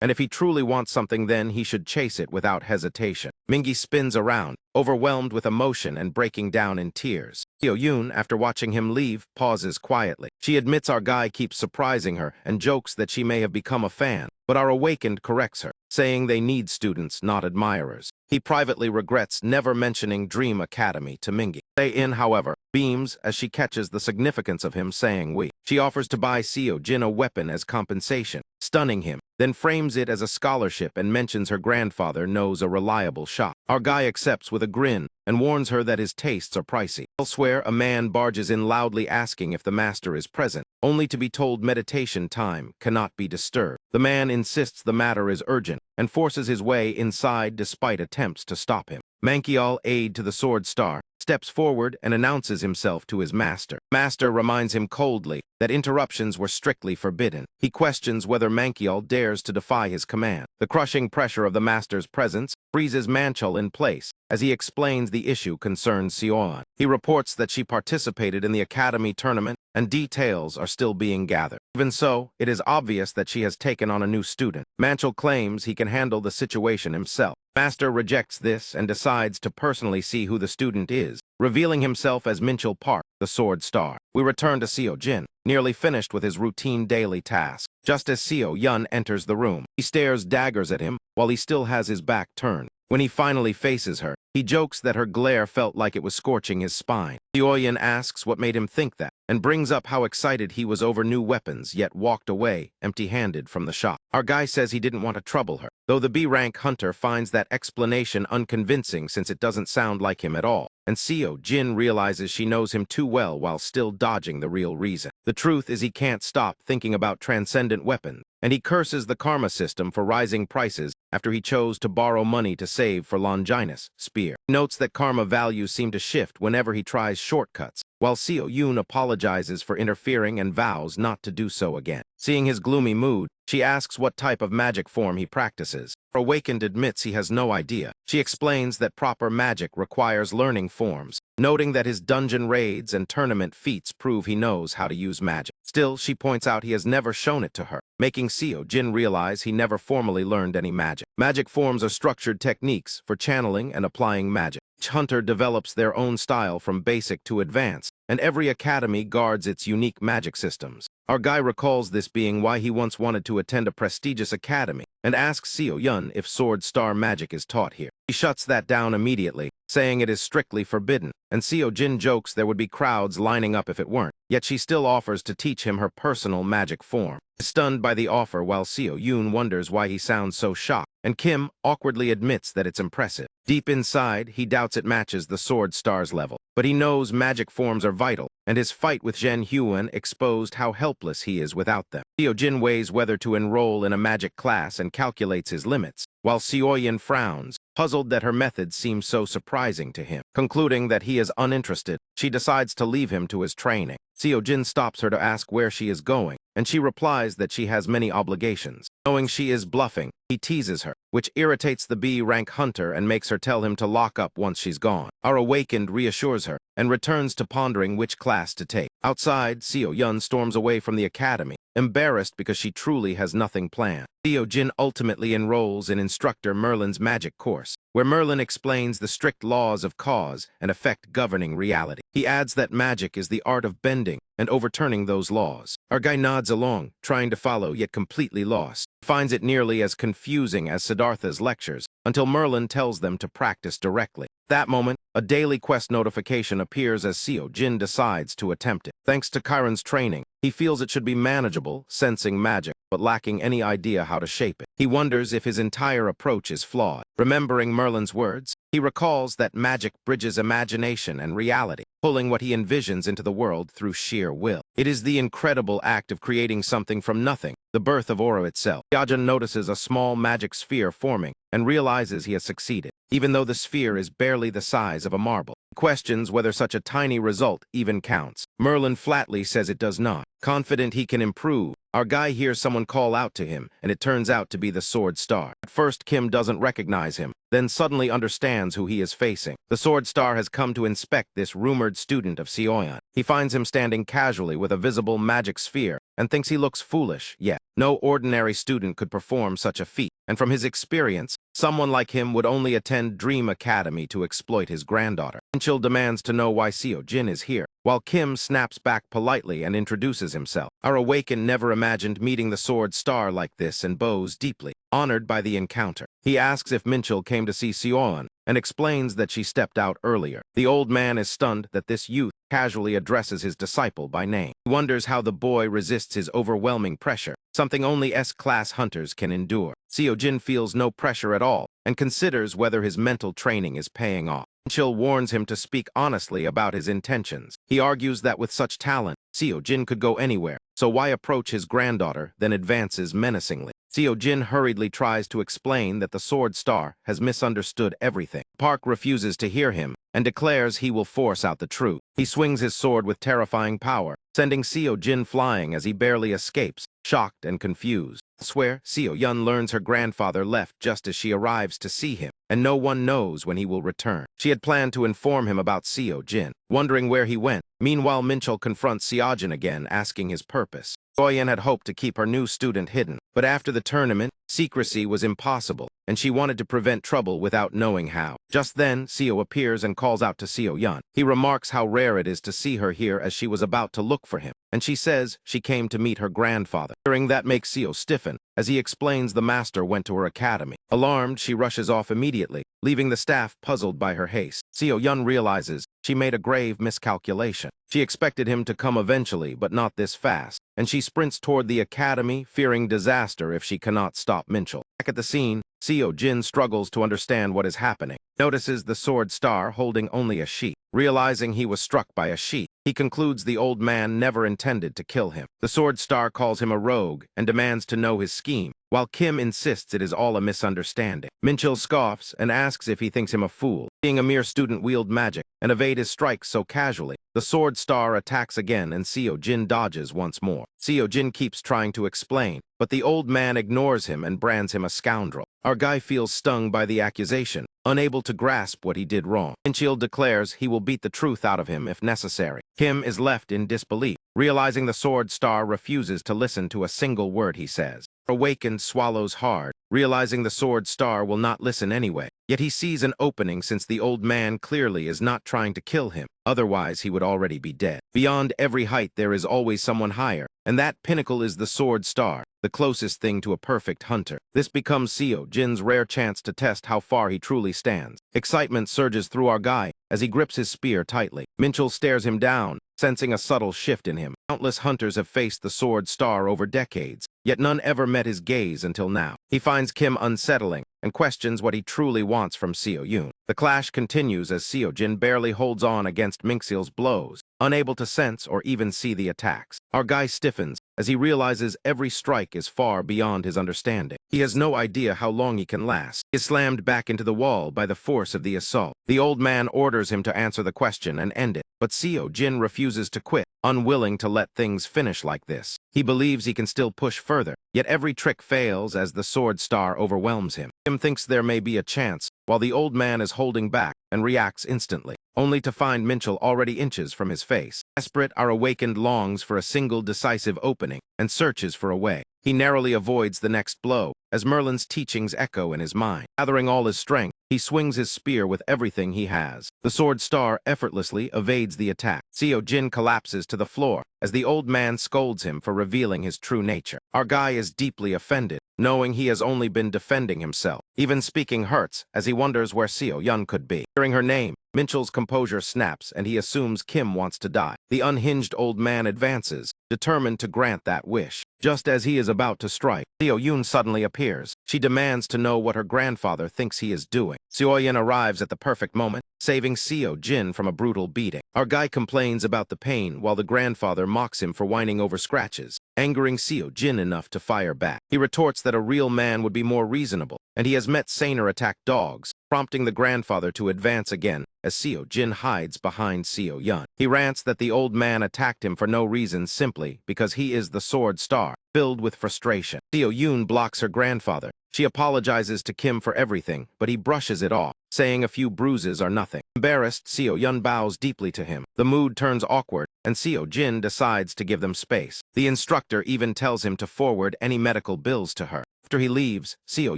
and if he truly wants something, then he should chase it without hesitation. Mingi spins around, overwhelmed with emotion and breaking down in tears. Seo Yun, after watching him leave, pauses quietly. She admits our guy keeps surprising her and jokes that she may have become a fan, but our awakened corrects her, saying they need students, not admirers. He privately regrets never mentioning Dream Academy to Mingi. Seo-in, however, beams as she catches the significance of him saying we. She offers to buy Seo Jin a weapon as compensation, stunning him, then frames it as a scholarship and mentions her grandfather knows a reliable shop. Our guy accepts with a grin and warns her that his tastes are pricey. Elsewhere, a man barges in loudly asking if the master is present, only to be told meditation time cannot be disturbed. The man insists the matter is urgent and forces his way inside despite attempts to stop him. Manhwa, aide to the Sword Star, steps forward and announces himself to his master. Master reminds him coldly that interruptions were strictly forbidden. He questions whether Manhwa dares to defy his command. The crushing pressure of the master's presence freezes Manchul in place as he explains the issue concerns Seo-in. He reports that she participated in the academy tournament and details are still being gathered. Even so, it is obvious that she has taken on a new student. Manchul claims he can handle the situation himself. Master rejects this and decides to personally see who the student is, revealing himself as Minchul Park, the Sword Star. We return to Seo Jin, nearly finished with his routine daily task. Just as Seo Yun enters the room, he stares daggers at him while he still has his back turned. When he finally faces her, he jokes that her glare felt like it was scorching his spine. Seo Yun asks what made him think that, and brings up how excited he was over new weapons, yet walked away empty-handed from the shop. Our guy says he didn't want to trouble her, though the B-rank hunter finds that explanation unconvincing since it doesn't sound like him at all. And Seo Jin realizes she knows him too well while still dodging the real reason. The truth is he can't stop thinking about transcendent weapons, and he curses the karma system for rising prices after he chose to borrow money to save for Longinus' spear. He notes that karma values seem to shift whenever he tries shortcuts, while Seo Yun apologizes for interfering and vows not to do so again. Seeing his gloomy mood, she asks what type of magic form he practices. Awakened admits he has no idea. She explains that proper magic requires learning forms, noting that his dungeon raids and tournament feats prove he knows how to use magic. Still, she points out he has never shown it to her, making Seo Jin realize he never formally learned any magic. Magic forms are structured techniques for channeling and applying magic. Each hunter develops their own style from basic to advanced, and every academy guards its unique magic systems. Our guy recalls this being why he once wanted to attend a prestigious academy, and asks Seo Yun if Sword Star magic is taught here. He shuts that down immediately, saying it is strictly forbidden, and Seo Jin jokes there would be crowds lining up if it weren't, yet she still offers to teach him her personal magic form. Stunned by the offer while Seo Yun wonders why he sounds so shocked, and Kim awkwardly admits that it's impressive. Deep inside, he doubts it matches the Sword Star's level, but he knows magic forms are vital, and his fight with Zhen Huan exposed how helpless he is without them. Seo Jin weighs whether to enroll in a magic class and calculates his limits, while Seo Yun frowns, puzzled that her methods seem so surprising to him. Concluding that he is uninterested, she decides to leave him to his training. Seo Jin stops her to ask where she is going, and she replies that she has many obligations. Knowing she is bluffing, he teases her, which irritates the B-rank hunter and makes her tell him to lock up once she's gone. Our awakened reassures her and returns to pondering which class to take. Outside, Seo Yun storms away from the academy, embarrassed because she truly has nothing planned. Seo Jin ultimately enrolls in Instructor Merlin's magic course, where Merlin explains the strict laws of cause and effect governing reality. He adds that magic is the art of bending and overturning those laws. Our guy nods along, trying to follow, yet completely lost. He finds it nearly as confusing as Siddhartha's lectures, until Merlin tells them to practice directly. That moment, a daily quest notification appears as Seo Jin decides to attempt it. Thanks to Chiron's training, he feels it should be manageable, sensing magic, but lacking any idea how to shape it. He wonders if his entire approach is flawed. Remembering Merlin's words, he recalls that magic bridges imagination and reality, pulling what he envisions into the world through sheer will. It is the incredible act of creating something from nothing, the birth of Aura itself. Hyojin notices a small magic sphere forming and realizes he has succeeded, even though the sphere is barely the size of a marble. He questions whether such a tiny result even counts. Merlin flatly says it does not. Confident he can improve, our guy hears someone call out to him, and it turns out to be the Sword Star. At first, Kim doesn't recognize him, then suddenly understands who he is facing. The Sword Star has come to inspect this rumored student of Seoyan. He finds him standing casually with a visible magic sphere and thinks he looks foolish, yet no ordinary student could perform such a feat. And from his experience, someone like him would only attend Dream Academy to exploit his granddaughter. Minchil demands to know why Seo Jin is here, while Kim snaps back politely and introduces himself. Our awakened never imagined meeting the Sword Star like this and bows deeply, honored by the encounter. He asks if Minchil came to see Seoyan and explains that she stepped out earlier. The old man is stunned that this youth casually addresses his disciple by name. He wonders how the boy resists his overwhelming pressure, something only S-class hunters can endure. Seo Jin feels no pressure at all and considers whether his mental training is paying off. Minchil warns him to speak honestly about his intentions. He argues that with such talent, Seo Jin could go anywhere, so why approach his granddaughter, then advances menacingly. Seo Jin hurriedly tries to explain that the Sword Star has misunderstood everything. Park refuses to hear him and declares he will force out the truth. He swings his sword with terrifying power, sending Seo Jin flying as he barely escapes, shocked and confused. Elsewhere, Seo Yun learns her grandfather left just as she arrives to see him, and no one knows when he will return. She had planned to inform him about Seo Jin, wondering where he went. Meanwhile, Minchil confronts Seojin again, asking his purpose. Soyeon had hoped to keep her new student hidden, but after the tournament, secrecy was impossible, and she wanted to prevent trouble without knowing how. Just then, Seo appears and calls out to Seo Yun. He remarks how rare it is to see her here as she was about to look for him, and she says she came to meet her grandfather. Hearing that makes Seo stiffen, as he explains the master went to her academy. Alarmed, she rushes off immediately, leaving the staff puzzled by her haste. Seo Yun realizes she made a grave miscalculation. She expected him to come eventually, but not this fast, and she sprints toward the academy, fearing disaster if she cannot stop Minchil. Back at the scene, Seo Jin struggles to understand what is happening. Notices the Sword Star holding only a sheet. Realizing he was struck by a sheet, he concludes the old man never intended to kill him. The Sword Star calls him a rogue and demands to know his scheme, while Kim insists it is all a misunderstanding. Minchil scoffs and asks if he thinks him a fool, seeing a mere student wield magic and evade his strikes so casually. The Sword Star attacks again and Seo Jin dodges once more. Seo Jin keeps trying to explain, but the old man ignores him and brands him a scoundrel. Our guy feels stung by the accusation, unable to grasp what he did wrong. Minchil declares he will beat the truth out of him if necessary. Kim is left in disbelief, realizing the Sword Star refuses to listen to a single word he says. Awakened swallows hard, realizing the Sword Star will not listen anyway. Yet he sees an opening since the old man clearly is not trying to kill him, otherwise he would already be dead. Beyond every height there is always someone higher, and that pinnacle is the Sword Star, the closest thing to a perfect hunter. This becomes Seo Jin's rare chance to test how far he truly stands. Excitement surges through our guy as he grips his spear tightly. Minchil stares him down, sensing a subtle shift in him. Countless hunters have faced the Sword Star over decades, yet none ever met his gaze until now. He finds Kim unsettling and questions what he truly wants from Seo Yun. The clash continues as Seo Jin barely holds on against Minxil's blows, unable to sense or even see the attacks. Our guy stiffens as he realizes every strike is far beyond his understanding. He has no idea how long he can last. He is slammed back into the wall by the force of the assault. The old man orders him to answer the question and end it, But Seo Jin refuses to quit, unwilling to let things finish like this. He believes he can still push further, yet every trick fails as the sword star overwhelms him. Kim thinks there may be a chance, while the old man is holding back and reacts instantly, only to find Minchel already inches from his face. Desperate, our awakened longs for a single decisive opening and searches for a way. He narrowly avoids the next blow, as Merlin's teachings echo in his mind. Gathering all his strength, he swings his spear with everything he has. The sword star effortlessly evades the attack. Seo Jin collapses to the floor as the old man scolds him for revealing his true nature. Our guy is deeply offended, knowing he has only been defending himself. Even speaking hurts, as he wonders where Seo Yun could be. Hearing her name, Minchel's composure snaps and he assumes Kim wants to die. The unhinged old man advances, determined to grant that wish. Just as he is about to strike, Seo Yun suddenly appears. She demands to know what her grandfather thinks he is doing. Seo Yun arrives at the perfect moment, saving Seo Jin from a brutal beating. Our guy complains about the pain while the grandfather mocks him for whining over scratches, angering Seo Jin enough to fire back. He retorts that a real man would be more reasonable, and he has met saner attacked dogs, prompting the grandfather to advance again as Seo Jin hides behind Seo Yun. He rants that the old man attacked him for no reason simply because he is the sword star, filled with frustration. Seo Yun blocks her grandfather. She apologizes to Kim for everything, but he brushes it off, saying a few bruises are nothing. Embarrassed, Seo Yun bows deeply to him. The mood turns awkward, and Seo Jin decides to give them space. The instructor even tells him to forward any medical bills to her. After he leaves, Seo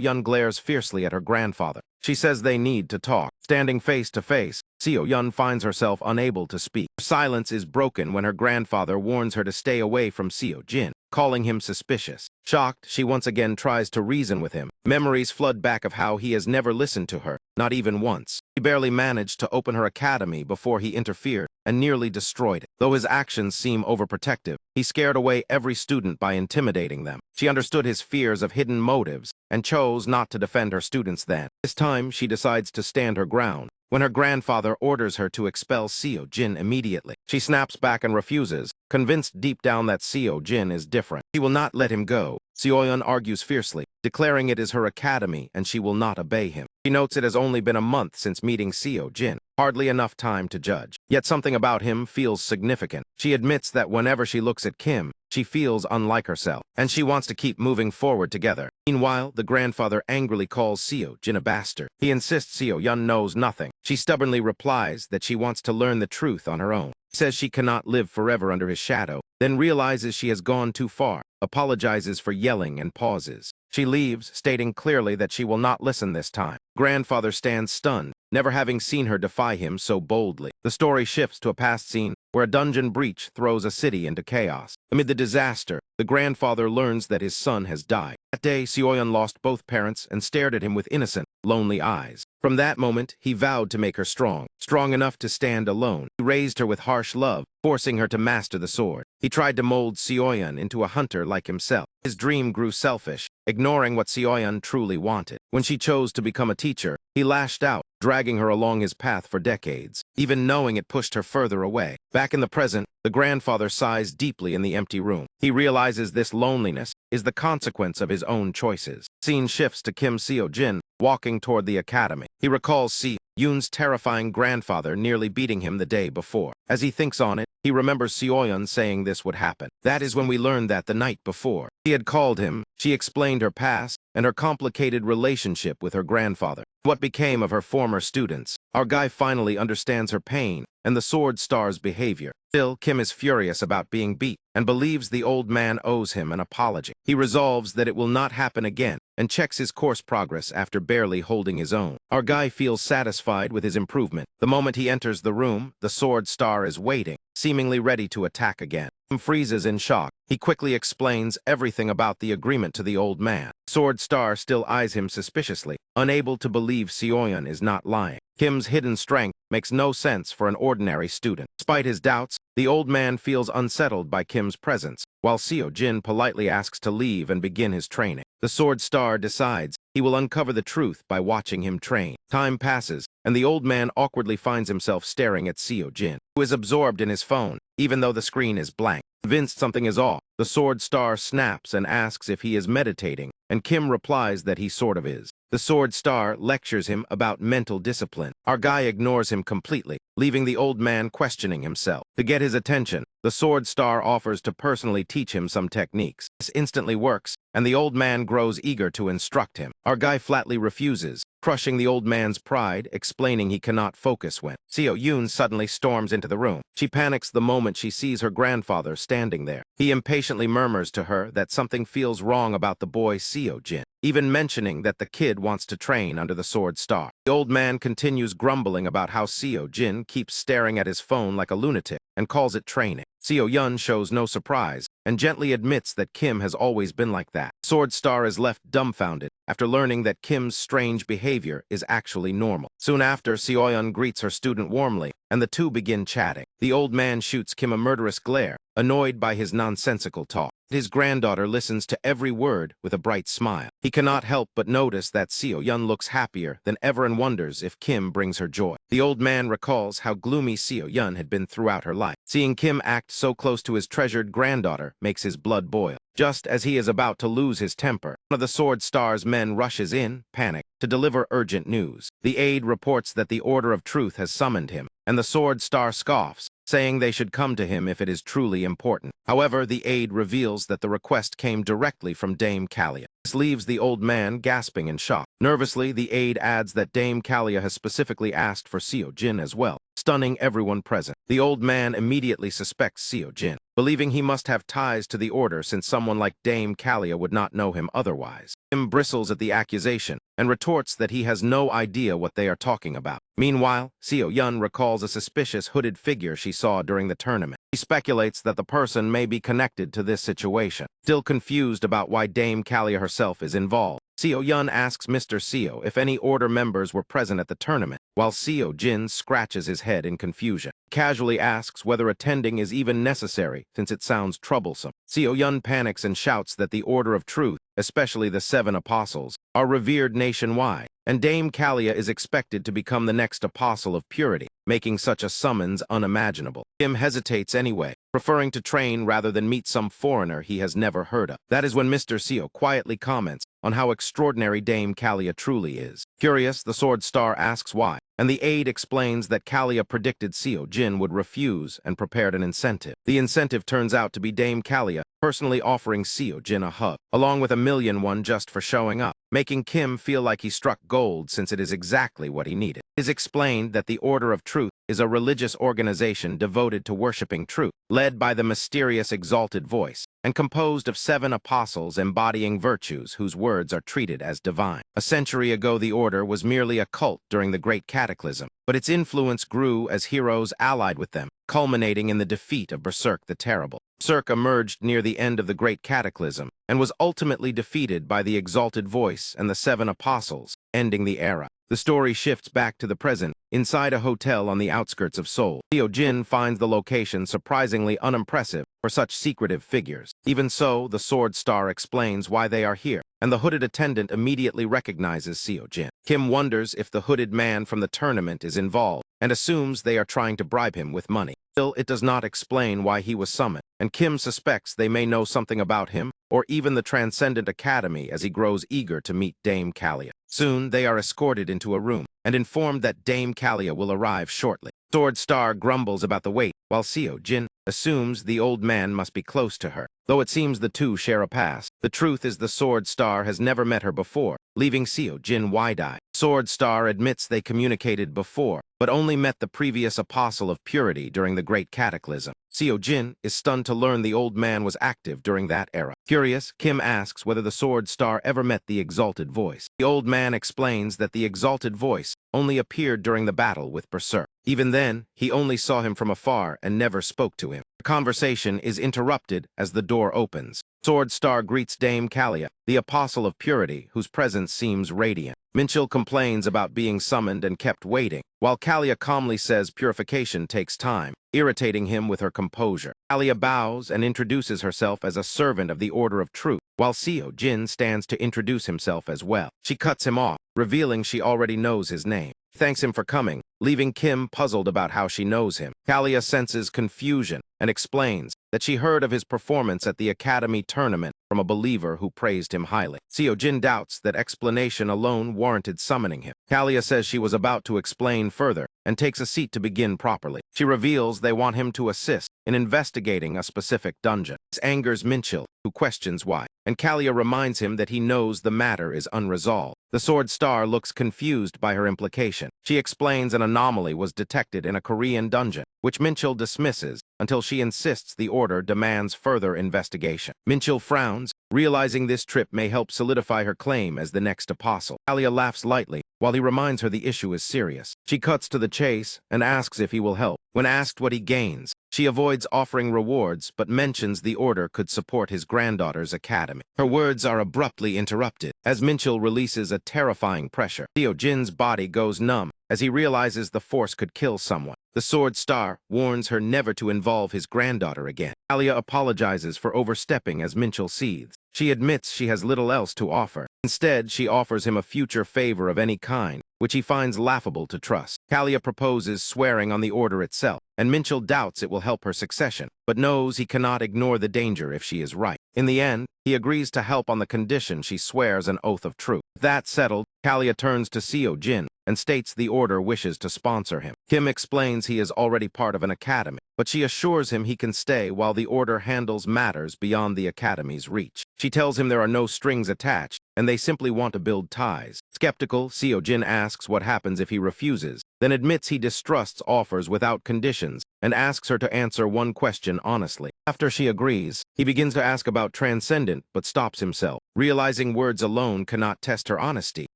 Yun glares fiercely at her grandfather. She says they need to talk. Standing face to face, Seo Yun finds herself unable to speak. Her silence is broken when her grandfather warns her to stay away from Seo Jin, calling him suspicious. Shocked, she once again tries to reason with him. Memories flood back of how he has never listened to her, not even once. He barely managed to open her academy before he interfered and nearly destroyed it. Though his actions seem overprotective, he scared away every student by intimidating them. She understood his fears of hidden motives and chose not to defend her students then. This time, she decides to stand her ground when her grandfather orders her to expel Seo Jin immediately. She snaps back and refuses, convinced deep down that Seo Jin is different. She will not let him go. Seo Yun argues fiercely, declaring it is her academy and she will not obey him. She notes it has only been a month since meeting Seo Jin, hardly enough time to judge. Yet something about him feels significant. She admits that whenever she looks at Kim, she feels unlike herself, and she wants to keep moving forward together. Meanwhile, the grandfather angrily calls Seo Jin a bastard. He insists Seo Yun knows nothing. She stubbornly replies that she wants to learn the truth on her own. He says she cannot live forever under his shadow, then realizes she has gone too far, apologizes for yelling and pauses. She leaves, stating clearly that she will not listen this time. Grandfather stands stunned, never having seen her defy him so boldly. The story shifts to a past scene where a dungeon breach throws a city into chaos. Amid the disaster, the grandfather learns that his son has died. That day, Seo Yun lost both parents and stared at him with innocent, lonely eyes. From that moment, he vowed to make her strong enough to stand alone. He raised her with harsh love, forcing her to master the sword. He tried to mold Seo Yun into a hunter like himself. His dream grew selfish, ignoring what Seo Yun truly wanted. When she chose to become a teacher, he lashed out, dragging her along his path for decades, even knowing it pushed her further away. Back in the present, the grandfather sighs deeply in the empty room. He realizes this loneliness is the consequence of his own choices. Scene shifts to Kim Seo Jin, walking toward the academy. He recalls Seo Yun's terrifying grandfather nearly beating him the day before. As he thinks on it, he remembers Seo Yun saying this would happen. That is when we learned that the night before. She had called him. She explained her past and her complicated relationship with her grandfather. What became of her former students? Our guy finally understands her pain and the sword star's behavior. Still, Kim is furious about being beat and believes the old man owes him an apology. He resolves that it will not happen again and checks his course progress after barely holding his own. Our guy feels satisfied with his improvement. The moment he enters the room, the sword star is waiting, seemingly ready to attack again. Kim freezes in shock. He quickly explains everything about the agreement to the old man. Sword Star still eyes him suspiciously, unable to believe Seo Yun is not lying. Kim's hidden strength makes no sense for an ordinary student. Despite his doubts, the old man feels unsettled by Kim's presence, while Seo Jin politely asks to leave and begin his training. The Sword Star decides he will uncover the truth by watching him train. Time passes, and the old man awkwardly finds himself staring at Seo Jin, who is absorbed in his phone, even though the screen is blank. Convinced something is off, the Sword Star snaps and asks if he is meditating, and Kim replies that he sort of is. The Sword Star lectures him about mental discipline. Our guy ignores him completely, leaving the old man questioning himself. To get his attention, the Sword Star offers to personally teach him some techniques. This instantly works, and the old man grows eager to instruct him. Our guy flatly refuses, crushing the old man's pride, explaining he cannot focus when Seo Yoon suddenly storms into the room. She panics the moment she sees her grandfather standing there. He impatiently murmurs to her that something feels wrong about the boy Seo Jin, even mentioning that the kid wants to train under the Sword Star. The old man continues grumbling about how Seo Jin keeps staring at his phone like a lunatic and calls it training. Seo Yun shows no surprise and gently admits that Kim has always been like that. Sword Star is left dumbfounded after learning that Kim's strange behavior is actually normal. Soon after, Seo Yun greets her student warmly, and the two begin chatting. The old man shoots Kim a murderous glare, annoyed by his nonsensical talk. His granddaughter listens to every word with a bright smile. He cannot help but notice that Seo Yun looks happier than ever and wonders if Kim brings her joy. The old man recalls how gloomy Seo Yun had been throughout her life. Seeing Kim act so close to his treasured granddaughter makes his blood boil. Just as he is about to lose his temper, one of the Sword Star's men rushes in, panicked, to deliver urgent news. The aide reports that the Order of Truth has summoned him, and the Sword Star scoffs, saying they should come to him if it is truly important. However, the aide reveals that the request came directly from Dame Kalia. This leaves the old man gasping in shock. Nervously, the aide adds that Dame Kalia has specifically asked for Seo Jin as well, stunning everyone present. The old man immediately suspects Seo Jin, believing he must have ties to the order since someone like Dame Kalia would not know him otherwise. Kim bristles at the accusation and retorts that he has no idea what they are talking about. Meanwhile, Seo Yun recalls a suspicious hooded figure she saw during the tournament. He speculates that the person may be connected to this situation. Still confused about why Dame Kalia herself is involved, Seo Yun asks Mr. Seo if any order members were present at the tournament, while Seo Jin scratches his head in confusion. Casually asks whether attending is even necessary since it sounds troublesome. Seo Yun panics and shouts that the Order of Truth, especially the 7 Apostles, are revered nationwide, and Dame Kalia is expected to become the next Apostle of Purity, making such a summons unimaginable. Kim hesitates anyway, preferring to train rather than meet some foreigner he has never heard of. That is when Mr. Seo quietly comments on how extraordinary Dame Kalia truly is. Curious, the Sword Star asks why, and the aide explains that Kalia predicted Seo Jin would refuse and prepared an incentive. The incentive turns out to be Dame Kalia personally offering Seo Jin a hug, along with $1 million just for showing up, making Kim feel like he struck gold since it is exactly what he needed. It is explained that the Order of Truth is a religious organization devoted to worshiping truth, led by the mysterious exalted voice, and composed of 7 apostles embodying virtues whose words are treated as divine. A century ago, the order was merely a cult during the Great Cataclysm, but its influence grew as heroes allied with them, culminating in the defeat of Berserk the Terrible. Berserk emerged near the end of the Great Cataclysm and was ultimately defeated by the exalted voice and the 7 apostles, ending the era. The story shifts back to the present, inside a hotel on the outskirts of Seoul. Seo Jin finds the location surprisingly unimpressive for such secretive figures. Even so, the Sword Star explains why they are here, and the hooded attendant immediately recognizes Seo Jin. Kim wonders if the hooded man from the tournament is involved, and assumes they are trying to bribe him with money. Still, it does not explain why he was summoned, and Kim suspects they may know something about him, or even the Transcendent Academy as he grows eager to meet Dame Kalia. Soon, they are escorted into a room, and informed that Dame Kalia will arrive shortly. Sword Star grumbles about the wait, while Seo Jin assumes the old man must be close to her. Though it seems the two share a past, the truth is the Sword Star has never met her before, leaving Seo Jin wide-eyed. Sword Star admits they communicated before, but only met the previous Apostle of Purity during the Great Cataclysm. Seo Jin is stunned to learn the old man was active during that era. Curious, Kim asks whether the Sword Star ever met the Exalted Voice. The old man explains that the Exalted Voice only appeared during the battle with Berserk. Even then, he only saw him from afar and never spoke to him. The conversation is interrupted as the door opens. Sword Star greets Dame Kalia, the Apostle of Purity, whose presence seems radiant. Minchil complains about being summoned and kept waiting, while Kalia calmly says purification takes time, irritating him with her composure. Kalia bows and introduces herself as a servant of the Order of Truth, while Seo Jin stands to introduce himself as well. She cuts him off, revealing she already knows his name. Thanks him for coming, leaving Kim puzzled about how she knows him. Kalia senses confusion and explains that she heard of his performance at the Academy tournament from a believer who praised him highly. Seo-jin doubts that explanation alone warranted summoning him. Kalia says she was about to explain further and takes a seat to begin properly. She reveals they want him to assist in investigating a specific dungeon. This angers Minchil, who questions why, and Kalia reminds him that he knows the matter is unresolved. The Sword Star looks confused by her implication. She explains an anomaly was detected in a Korean dungeon, which Minchil dismisses until she insists the order demands further investigation. Minchil frowns, realizing this trip may help solidify her claim as the next apostle. Kalia laughs lightly, while he reminds her the issue is serious. She cuts to the chase and asks if he will help. When asked what he gains, she avoids offering rewards but mentions the order could support his granddaughter's academy. Her words are abruptly interrupted as Minchil releases a terrifying pressure. Seo-jin's body goes numb as he realizes the force could kill someone. The Sword Star warns her never to involve his granddaughter again. Kalia apologizes for overstepping as Minchil seethes. She admits she has little else to offer. Instead, she offers him a future favor of any kind, which he finds laughable to trust. Kalia proposes swearing on the order itself, and Minchil doubts it will help her succession, but knows he cannot ignore the danger if she is right. In the end, he agrees to help on the condition she swears an oath of truth. That settled, Kalia turns to Seo-jin and states the order wishes to sponsor him. Kim explains he is already part of an academy, but she assures him he can stay while the order handles matters beyond the academy's reach. She tells him there are no strings attached, and they simply want to build ties. Skeptical, Seo-jin asks what happens if he refuses, then admits he distrusts offers without conditions, and asks her to answer one question honestly. After she agrees, he begins to ask about Transcendent, but stops himself. Realizing words alone cannot test her honesty,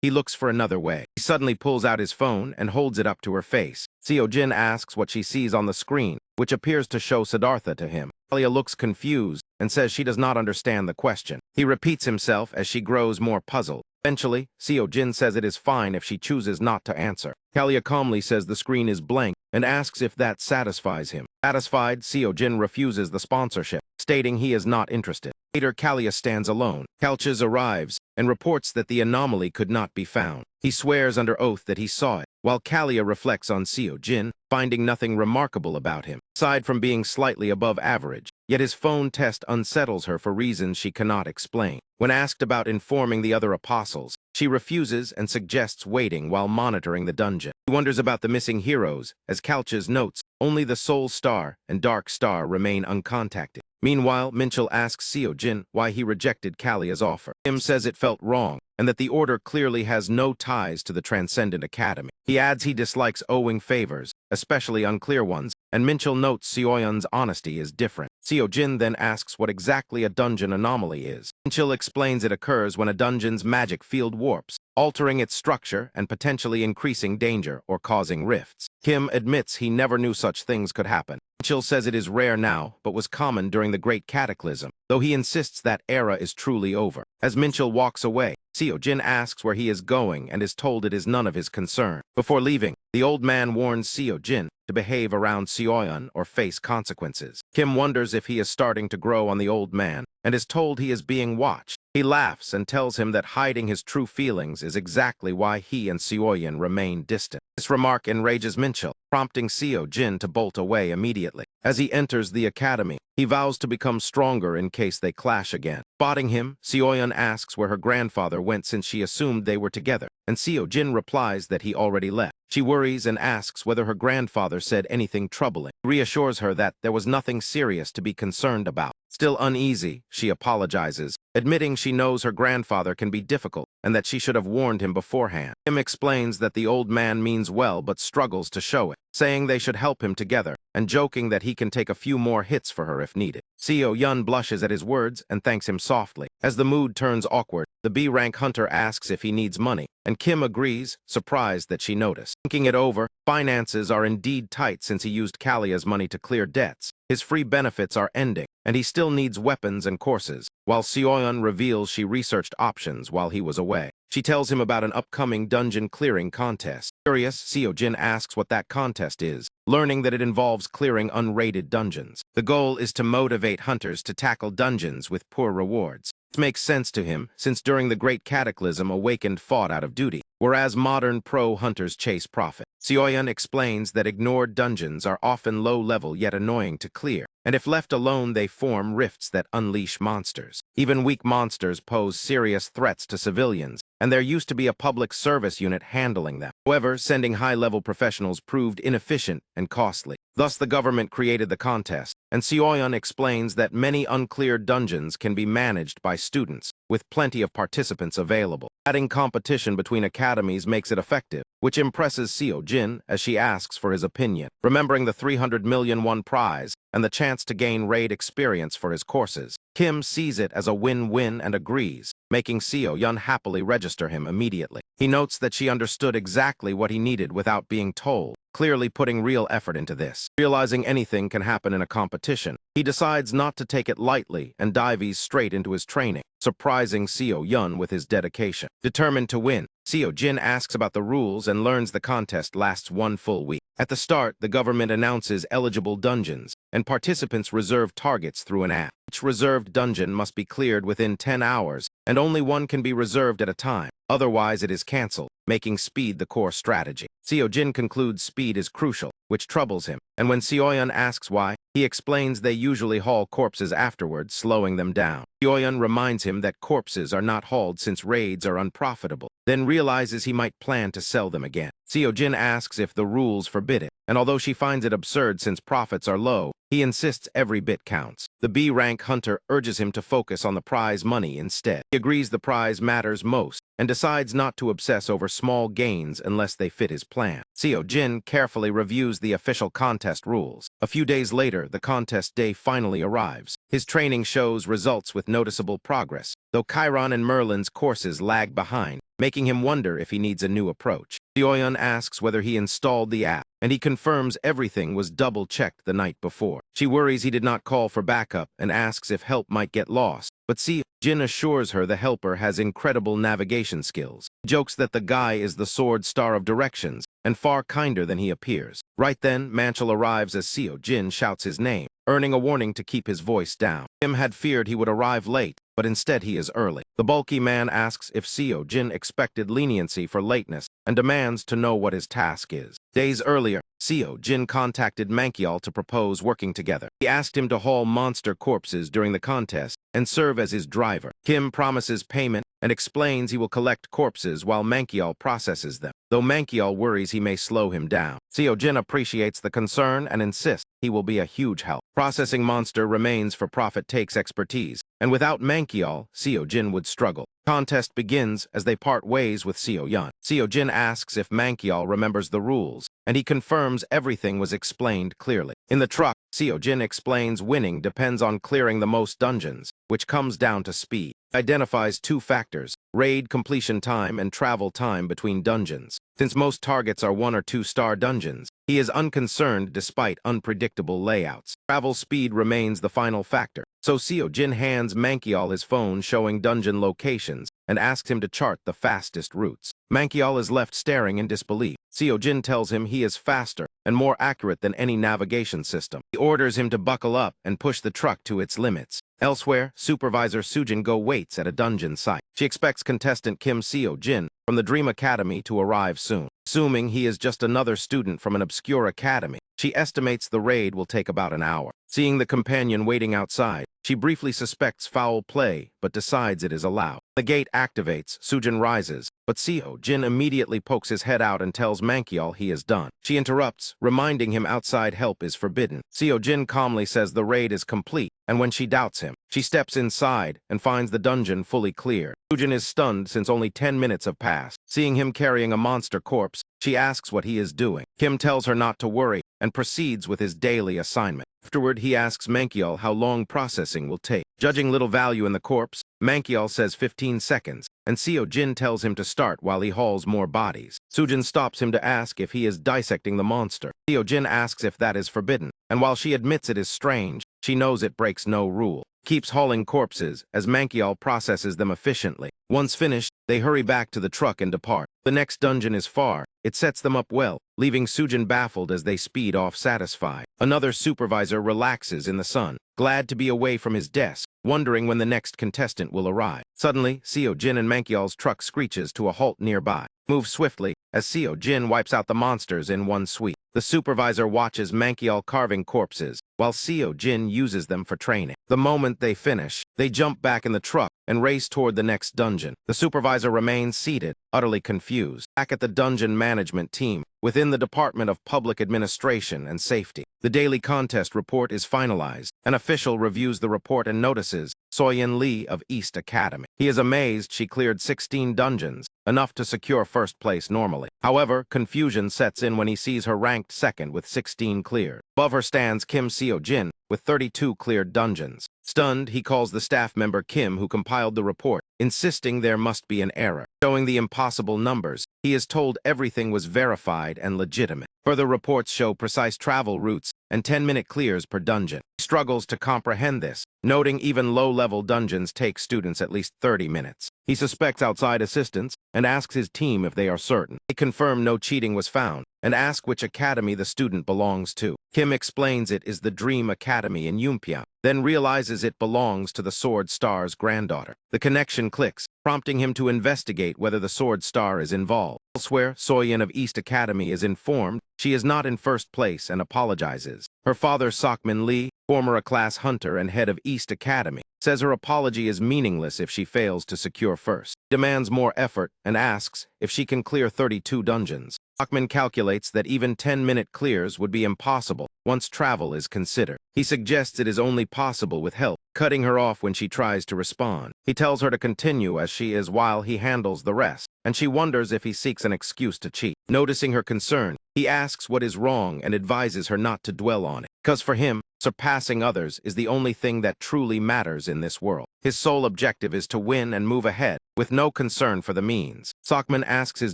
he looks for another way. He suddenly pulls out his phone and holds it up to her face. Seo-jin asks what she sees on the screen, which appears to show Siddhartha to him. Kalia looks confused and says she does not understand the question. He repeats himself as she grows more puzzled. Eventually, Seo-jin says it is fine if she chooses not to answer. Kalia calmly says the screen is blank and asks if that satisfies him. Satisfied, Seo-jin refuses the sponsorship, stating he is not interested. Later, Kalia stands alone. Kalchas arrives and reports that the anomaly could not be found. He swears under oath that he saw it, while Kalia reflects on Seo-jin, finding nothing remarkable about him, aside from being slightly above average. Yet his phone test unsettles her for reasons she cannot explain. When asked about informing the other apostles, she refuses and suggests waiting while monitoring the dungeon. He wonders about the missing heroes, as Kalchas notes only the Soul Star and Dark Star remain uncontacted. Meanwhile, Minchil asks Seo-jin why he rejected Kalia's offer. Kim says it felt wrong, and that the order clearly has no ties to the Transcendent Academy. He adds he dislikes owing favors, especially unclear ones, and Minchil notes Seoyeon's honesty is different. Seo-jin then asks what exactly a dungeon anomaly is. Minchil explains it occurs when a dungeon's magic field warps, altering its structure and potentially increasing danger or causing rifts. Kim admits he never knew such things could happen. Minchil says it is rare now, but was common during the Great Cataclysm, though he insists that era is truly over. As Minchil walks away, Seo-jin asks where he is going and is told it is none of his concern. Before leaving, the old man warns Seo-jin to behave around Seoyeon or face consequences. Kim wonders if he is starting to grow on the old man and is told he is being watched. He laughs and tells him that hiding his true feelings is exactly why he and Seoyeon remain distant. This remark enrages Minchil, prompting Seo-jin to bolt away immediately. As he enters the academy, he vows to become stronger in case they clash again. Spotting him, Seoyeon asks where her grandfather went since she assumed they were together, and Seo-jin replies that he already left. She worries and asks whether her grandfather said anything troubling. He reassures her that there was nothing serious to be concerned about. Still uneasy, she apologizes, admitting she knows her grandfather can be difficult and that she should have warned him beforehand. Kim explains that the old man means well but struggles to show it, saying they should help him together, and joking that he can take a few more hits for her if needed. Seo-yeon blushes at his words and thanks him softly. As the mood turns awkward, the B-rank hunter asks if he needs money, and Kim agrees, surprised that she noticed. Thinking it over, finances are indeed tight since he used Kalia's money to clear debts. His free benefits are ending, and he still needs weapons and courses, while Seoyeon reveals she researched options while he was away. She tells him about an upcoming dungeon clearing contest. Curious, Seo-jin asks what that contest is, learning that it involves clearing unrated dungeons. The goal is to motivate hunters to tackle dungeons with poor rewards. This makes sense to him, since during the Great Cataclysm, Awakened fought out of duty. whereas modern pro hunters chase profit. Seoyeon explains that ignored dungeons are often low-level yet annoying to clear, and if left alone they form rifts that unleash monsters. Even weak monsters pose serious threats to civilians, and there used to be a public service unit handling them. However, sending high-level professionals proved inefficient and costly. Thus, the government created the contest, and Seoyeon explains that many uncleared dungeons can be managed by students, with plenty of participants available. Adding competition between academies makes it effective, which impresses Seo-jin as she asks for his opinion. Remembering the 300 million won prize and the chance to gain raid experience for his courses, Kim sees it as a win-win and agrees, making Seo-yeon happily register him immediately. He notes that she understood exactly what he needed without being told, clearly putting real effort into this. Realizing anything can happen in a competition, he decides not to take it lightly and dives straight into his training, surprising Seo-yeon with his dedication. Determined to win, Seo-jin asks about the rules and learns the contest lasts 1 full week. At the start, the government announces eligible dungeons, and participants reserve targets through an app. Each reserved dungeon must be cleared within 10 hours, and only one can be reserved at a time. Otherwise, it is cancelled, making speed the core strategy. Seo-jin concludes speed is crucial, which troubles him, and when Seoyeon asks why, he explains they usually haul corpses afterwards, slowing them down. Seoyeon reminds him that corpses are not hauled since raids are unprofitable, then realizes he might plan to sell them again. Seo-jin asks if the rules forbid it, and although she finds it absurd since profits are low, he insists every bit counts. The B-rank hunter urges him to focus on the prize money instead. He agrees the prize matters most, and decides not to obsess over small gains unless they fit his plan. Seo-jin carefully reviews the official contest rules. A few days later, the contest day finally arrives. His training shows results with noticeable progress, though Chiron and Merlin's courses lag behind, making him wonder if he needs a new approach. Seoyeon asks whether he installed the app, and he confirms everything was double-checked the night before. She worries he did not call for backup and asks if help might get lost, but Seo-jin assures her the helper has incredible navigation skills. He jokes that the guy is the sword star of directions, and far kinder than he appears. Right then, Manchel arrives as Seo-jin shouts his name, earning a warning to keep his voice down. Kim had feared he would arrive late, but instead he is early. The bulky man asks if Seo-jin expected leniency for lateness and demands to know what his task is. Days earlier, Seo-jin contacted Manhwa to propose working together. He asked him to haul monster corpses during the contest and serve as his driver. Kim promises payment and explains he will collect corpses while Manhwa processes them, though Manhwa worries he may slow him down. Seo-jin appreciates the concern and insists he will be a huge help. Processing monster remains for profit takes expertise, and without Manhwa, Seo-jin would struggle. Contest begins as they part ways with Seo-yeon. Seo-jin asks if Manhwa remembers the rules, and he confirms everything was explained clearly. In the truck, Seo-jin explains winning depends on clearing the most dungeons, which comes down to speed. He identifies 2 factors, raid completion time and travel time between dungeons. Since most targets are 1 or 2 star dungeons, he is unconcerned despite unpredictable layouts. Travel speed remains the final factor, so Seo-jin hands Manhwa his phone showing dungeon locations and asks him to chart the fastest routes. Manhwa is left staring in disbelief. Seo-jin tells him he is faster and more accurate than any navigation system. He orders him to buckle up and push the truck to its limits. Elsewhere, Supervisor Soo-jin Go waits at a dungeon site. She expects contestant Kim Seo-jin from the Dream Academy to arrive soon. Assuming he is just another student from an obscure academy, she estimates the raid will take about an hour. Seeing the companion waiting outside, she briefly suspects foul play, but decides it is allowed. The gate activates, Soo-jin rises, but Seo-jin immediately pokes his head out and tells Manhwa he is done. She interrupts, reminding him outside help is forbidden. Seo-jin calmly says the raid is complete, and when she doubts him, she steps inside and finds the dungeon fully cleared. Soo-jin is stunned since only 10 minutes have passed. Seeing him carrying a monster corpse, she asks what he is doing. Kim tells her not to worry and proceeds with his daily assignment. Afterward, he asks Manhwa how long processing will take. Judging little value in the corpse, Manhwa says 15 seconds, and Seo-jin tells him to start while he hauls more bodies. Soo-jin stops him to ask if he is dissecting the monster. Seo-jin asks if that is forbidden, and while she admits it is strange, she knows it breaks no rule. Keeps hauling corpses as Manhwa processes them efficiently. Once finished, they hurry back to the truck and depart. The next dungeon is far. It sets them up well, leaving Soo-jin baffled as they speed off satisfied. Another supervisor relaxes in the sun, glad to be away from his desk, wondering when the next contestant will arrive. Suddenly, Seo-jin and Manhwa's truck screeches to a halt nearby. Moves swiftly as Seo Jin wipes out the monsters in one sweep. The supervisor watches Mankial carving corpses, while Seo Jin uses them for training. The moment they finish, they jump back in the truck and race toward the next dungeon. The supervisor remains seated, utterly confused. Back at the dungeon management team, within the Department of Public Administration and Safety, the daily contest report is finalized. An official reviews the report and notices Soyeon Lee of East Academy. He is amazed she cleared 16 dungeons, enough to secure first place normally. However, confusion sets in when he sees her ranked second with 16 cleared. Above her stands Kim Seo Jin with 32 cleared dungeons. Stunned, he calls the staff member Kim who compiled the report, insisting there must be an error. Showing the impossible numbers, he is told everything was verified and legitimate. Further reports show precise travel routes and 10-minute clears per dungeon. He struggles to comprehend this, noting even low-level dungeons take students at least 30 minutes. He suspects outside assistance and asks his team if they are certain. They confirm no cheating was found and ask which academy the student belongs to. Kim explains it is the Dream Academy in Yunpyeong, then realizes it belongs to the Sword Star's granddaughter. The connection clicks, prompting him to investigate whether the Sword Star is involved. Elsewhere, Soyeon of East Academy is informed she is not in first place and apologizes. Her father, Sakmin Lee, former class hunter and head of East Academy, says her apology is meaningless if she fails to secure first. Demands more effort and asks if she can clear 32 dungeons. Sakmin calculates that even 10-minute clears would be impossible once travel is considered. He suggests it is only possible with help, cutting her off when she tries to respond. He tells her to continue as she is while he handles the rest, and she wonders if he seeks an excuse to cheat. Noticing her concern, he asks what is wrong and advises her not to dwell on it, because for him, surpassing others is the only thing that truly matters in this world. His sole objective is to win and move ahead, with no concern for the means. Sakmin asks his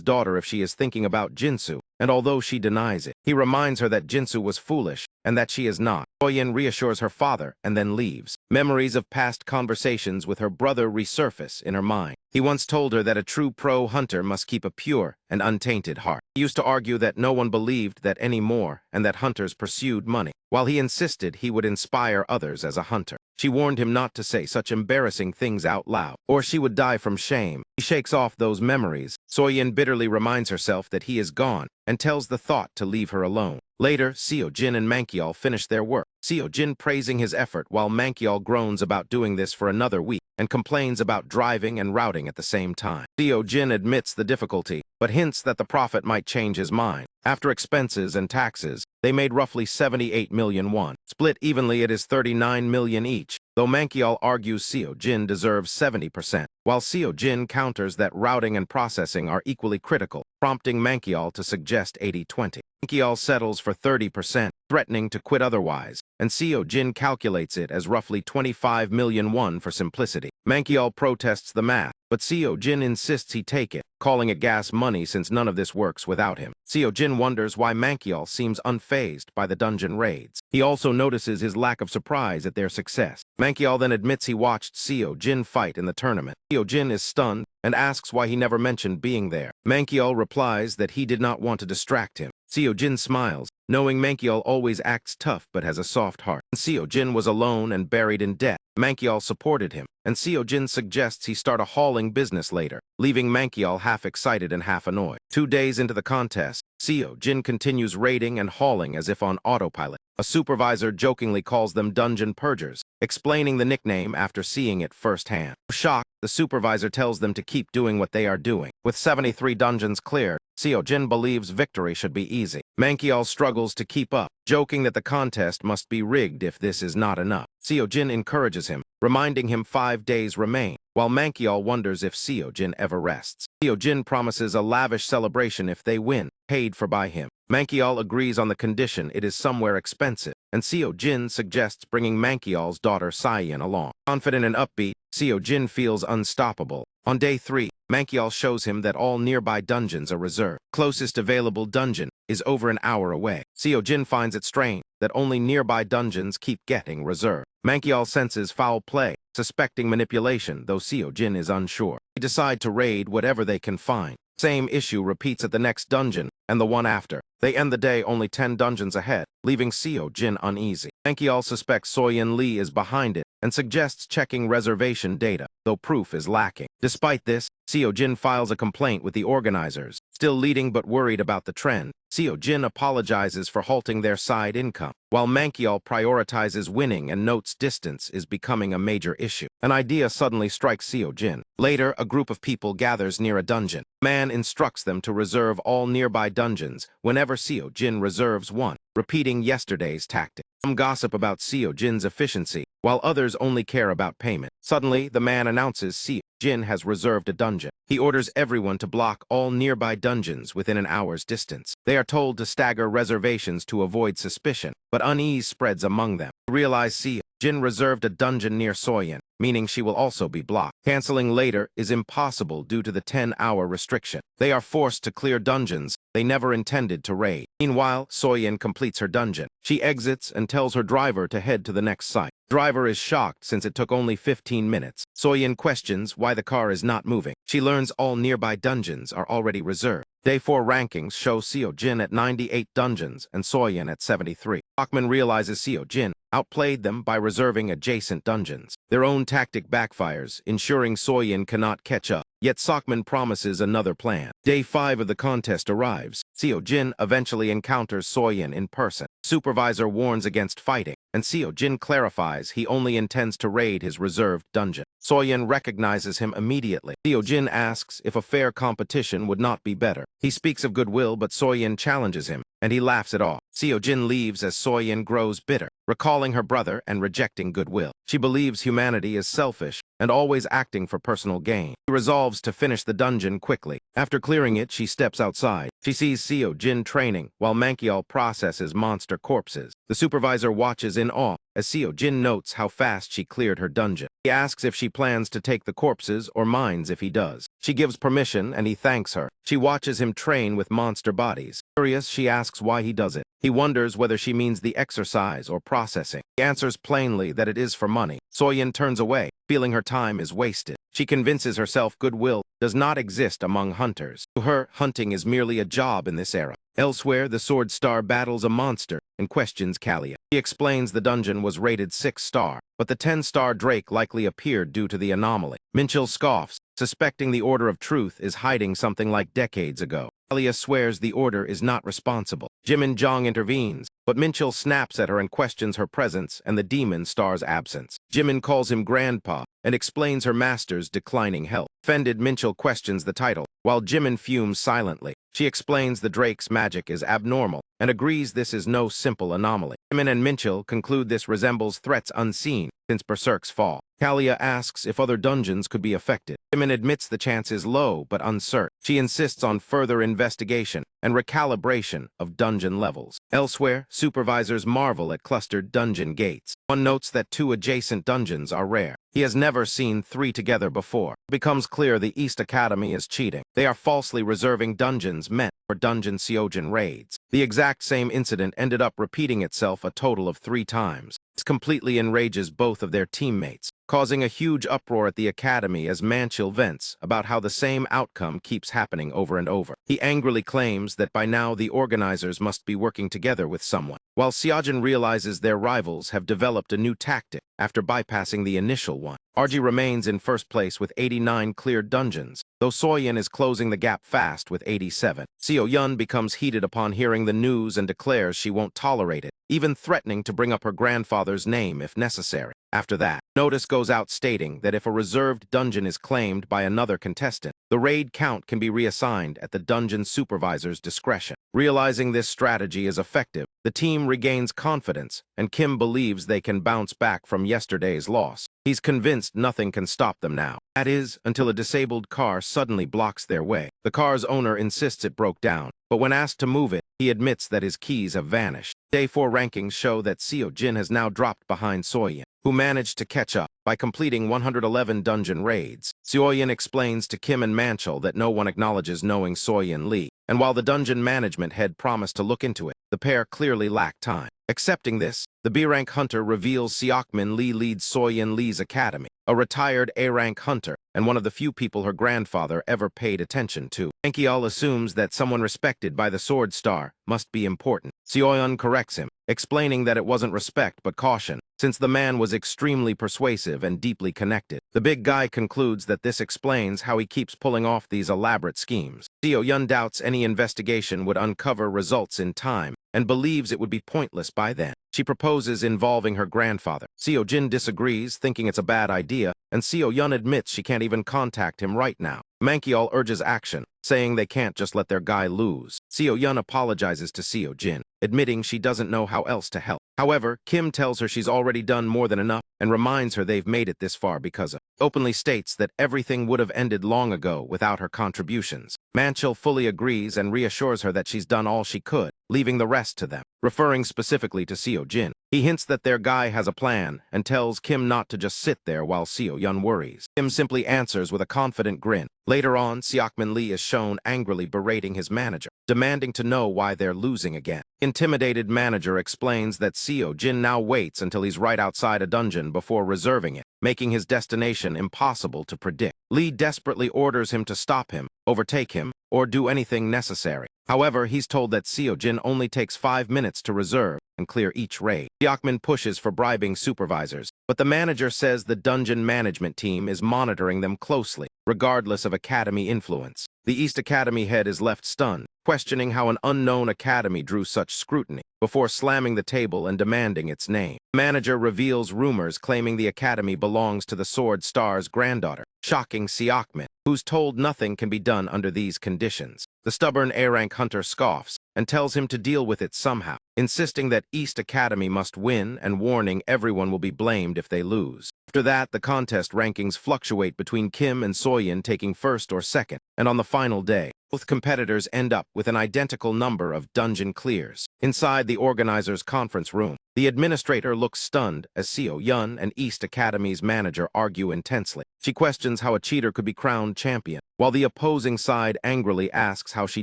daughter if she is thinking about Jinsu, and although she denies it, he reminds her that Jinsu was foolish and that she is not. Soyeon reassures her father and then leaves. Memories of past conversations with her brother resurface in her mind. He once told her that a true pro hunter must keep a pure and untainted heart. He used to argue that no one believed that anymore and that hunters pursued money, while he insisted he would inspire others as a hunter. She warned him not to say such embarrassing things out loud, or she would die from shame. He shakes off those memories. Soyeon bitterly reminds herself that he is gone and tells the thought to leave her alone. Later, Seo Jin and Mankial finish their work. Seo Jin praising his effort while Mankial groans about doing this for another week and complains about driving and routing at the same time. Seo Jin admits the difficulty, but hints that the prophet might change his mind. After expenses and taxes, they made roughly 78 million won. Split evenly, it is 39 million each, though Mankial argues Seo Jin deserves 70%, while Seo Jin counters that routing and processing are equally critical, prompting Mankial to suggest 80-20. Mankial settles for 30%, threatening to quit otherwise, and Seo Jin calculates it as roughly 25 million won for simplicity. Mankial protests the math, but Seo Jin insists he take it, calling it gas money since none of this works without him. Seo Jin wonders why Mankial seems unfazed by the dungeon raids. He also notices his lack of surprise at their success. Mankial then admits he watched Seo Jin fight in the tournament. Seo Jin is stunned and asks why he never mentioned being there. Mankial replies that he did not want to distract him. Seo Jin smiles, knowing Mankial always acts tough but has a soft heart. Seo Jin was alone and buried in debt. Mankial supported him, and Seo Jin suggests he start a hauling business later, leaving Mankial half excited and half annoyed. 2 days into the contest, Seo Jin continues raiding and hauling as if on autopilot. A supervisor jokingly calls them dungeon purgers, explaining the nickname after seeing it firsthand. Shocked, the supervisor tells them to keep doing what they are doing. With 73 dungeons cleared, Seo Jin believes victory should be easy. Mankial struggles to keep up, joking that the contest must be rigged if this is not enough. Seo Jin encourages him, reminding him 5 days remain, while Mankial wonders if Seo Jin ever rests. Seo Jin promises a lavish celebration if they win, paid for by him. Mankial agrees on the condition it is somewhere expensive, and Seo Jin suggests bringing Mankial's daughter Saeyeon along. Confident and upbeat, Seo Jin feels unstoppable. On day 3, Mankial shows him that all nearby dungeons are reserved. Closest available dungeon is over an hour away. Seo Jin finds it strange that only nearby dungeons keep getting reserved. Mankial senses foul play, suspecting manipulation, though Seo Jin is unsure. They decide to raid whatever they can find. Same issue repeats at the next dungeon and the one after. They end the day only 10 dungeons ahead, leaving Seo Jin uneasy. Mankiel suspects Soyun Lee is behind it and suggests checking reservation data, though proof is lacking. Despite this, Seo Jin files a complaint with the organizers. Still leading but worried about the trend, Seo Jin apologizes for halting their side income, while Mankiel prioritizes winning and notes distance is becoming a major issue. An idea suddenly strikes Seo Jin. Later, a group of people gathers near a dungeon. Man instructs them to reserve all nearby dungeons whenever Seo Jin reserves one, repeating yesterday's tactic. Some gossip about Seo Jin's efficiency, while others only care about payment. Suddenly, the man announces Seo Jin has reserved a dungeon. He orders everyone to block all nearby dungeons within an hour's distance. They are told to stagger reservations to avoid suspicion, but unease spreads among them. They realize Seo Jin reserved a dungeon near Soyun, meaning she will also be blocked. Canceling later is impossible due to the 10-hour restriction. They are forced to clear dungeons they never intended to raid. Meanwhile, Soyun completes her dungeon. She exits and tells her driver to head to the next site. Driver is shocked since it took only 15 minutes. Soyun questions why the car is not moving. She learns all nearby dungeons are already reserved. Day 4 rankings show Seo Jin at 98 dungeons and Soyun at 73. Bachman realizes Seo Jin outplayed them by reserving adjacent dungeons. Their own tactic backfires, ensuring Soyun cannot catch up. Yet Sockman promises another plan. Day 5 of the contest arrives. Seo Jin eventually encounters Soyun in person. Supervisor warns against fighting, and Seo Jin clarifies he only intends to raid his reserved dungeon. Soyun recognizes him immediately. Seo Jin asks if a fair competition would not be better. He speaks of goodwill, but Soyun challenges him, and he laughs it off. Seo Jin leaves as Soyun grows bitter, recalling her brother and rejecting goodwill. She believes humanity is selfish and always acting for personal gain. She resolves to finish the dungeon quickly. After clearing it, she steps outside. She sees Seo Jin training, while Mankiel processes monster corpses. The supervisor watches in awe as Seo Jin notes how fast she cleared her dungeon. He asks if she plans to take the corpses or minds if he does. She gives permission and he thanks her. She watches him train with monster bodies. Curious, she asks why he does it. He wonders whether she means the exercise or processing. He answers plainly that it is for money. Soyun turns away, feeling her time is wasted. She convinces herself goodwill does not exist among hunters. To her, hunting is merely a job in this era. Elsewhere, the Sword Star battles a monster and questions Kalia. He explains the dungeon was rated 6-star, but the 10-star Drake likely appeared due to the anomaly. Minchil scoffs, suspecting the Order of Truth is hiding something like decades ago. Kalia swears the Order is not responsible. Jimin Jong intervenes, but Minchil snaps at her and questions her presence and the Demon Star's absence. Jimin calls him Grandpa and explains her master's declining health. Offended, Minchil questions the title, while Jimin fumes silently. She explains the Drake's magic is abnormal and agrees this is no simple anomaly. Jimin and Minchil conclude this resembles threats unseen since Berserk's fall. Kalia asks if other dungeons could be affected. Jimin admits the chance is low but uncertain. She insists on further investigation and recalibration of dungeon levels. Elsewhere, supervisors marvel at clustered dungeon gates. One notes that 2 adjacent dungeons are rare. He has never seen 3 together before. It becomes clear the East Academy is cheating. They are falsely reserving dungeons meant for Dungeon Seojin raids. The exact same incident ended up repeating itself a total of 3 times. This completely enrages both of their teammates, causing a huge uproar at the academy as Manchil vents about how the same outcome keeps happening over and over. He angrily claims that by now the organizers must be working together with someone, while Seojin realizes their rivals have developed a new tactic after bypassing the initial one. RG remains in first place with 89 cleared dungeons, though Soyun is closing the gap fast with 87. Seo Yun becomes heated upon hearing the news and declares she won't tolerate it, even threatening to bring up her grandfather's name if necessary. After that, notice goes out stating that if a reserved dungeon is claimed by another contestant, the raid count can be reassigned at the dungeon supervisor's discretion. Realizing this strategy is effective, the team regains confidence, and Kim believes they can bounce back from yesterday's loss. He's convinced nothing can stop them now. That is, until a disabled car suddenly blocks their way. The car's owner insists it broke down, but when asked to move it, he admits that his keys have vanished. Day 4 rankings show that Seo Jin has now dropped behind Soyun, who managed to catch up by completing 111 dungeon raids. Soyun explains to Kim and Manchil that no one acknowledges knowing Soyun Lee, and while the dungeon management head promised to look into it, the pair clearly lack time. Accepting this, the B-rank hunter reveals Seokmin Lee leads Soyun Lee's academy. a retired A-rank hunter, and one of the few people her grandfather ever paid attention to. Manhwa assumes that someone respected by the Sword Star must be important. Seo-yeon corrects him, explaining that it wasn't respect but caution, since the man was extremely persuasive and deeply connected. The big guy concludes that this explains how he keeps pulling off these elaborate schemes. Seo-yeon doubts any investigation would uncover results in time, and believes it would be pointless by then. She proposes involving her grandfather. Seo-jin disagrees, thinking it's a bad idea, and Seo-yeon admits she can't even contact him right now. Manhwa urges action, saying they can't just let their guy lose. Seo-yeon apologizes to Seo-jin, admitting she doesn't know how else to help. However, Kim tells her she's already done more than enough and reminds her they've made it this far because of. Openly states that everything would have ended long ago without her contributions. Manhwa fully agrees and reassures her that she's done all she could, leaving the rest to them. Referring specifically to Seo-jin, he hints that their guy has a plan and tells Kim not to just sit there while Seo-yeon worries. Kim simply answers with a confident grin. Later on, Seokmin Lee is shown angrily berating his manager, demanding to know why they're losing again. Intimidated manager explains that Seo-jin now waits until he's right outside a dungeon before reserving it, making his destination impossible to predict. Lee desperately orders him to stop him, overtake him, or do anything necessary. However, he's told that Seo-jin only takes 5 minutes to reserve and clear each raid. Seokmin pushes for bribing supervisors, but the manager says the dungeon management team is monitoring them closely, regardless of academy influence. The East Academy head is left stunned, questioning how an unknown academy drew such scrutiny, before slamming the table and demanding its name. The manager reveals rumors claiming the academy belongs to the Sword Star's granddaughter, shocking Seokmin, who's told nothing can be done under these conditions. The stubborn A-rank hunter scoffs and tells him to deal with it somehow, insisting that East Academy must win and warning everyone will be blamed if they lose. After that, the contest rankings fluctuate between Kim and Seo-yeon taking first or second, and on the final day, both competitors end up with an identical number of dungeon clears. Inside the organizer's conference room, the administrator looks stunned as Seo-yeon and East Academy's manager argue intensely. She questions how a cheater could be crowned champion, while the opposing side angrily asks how she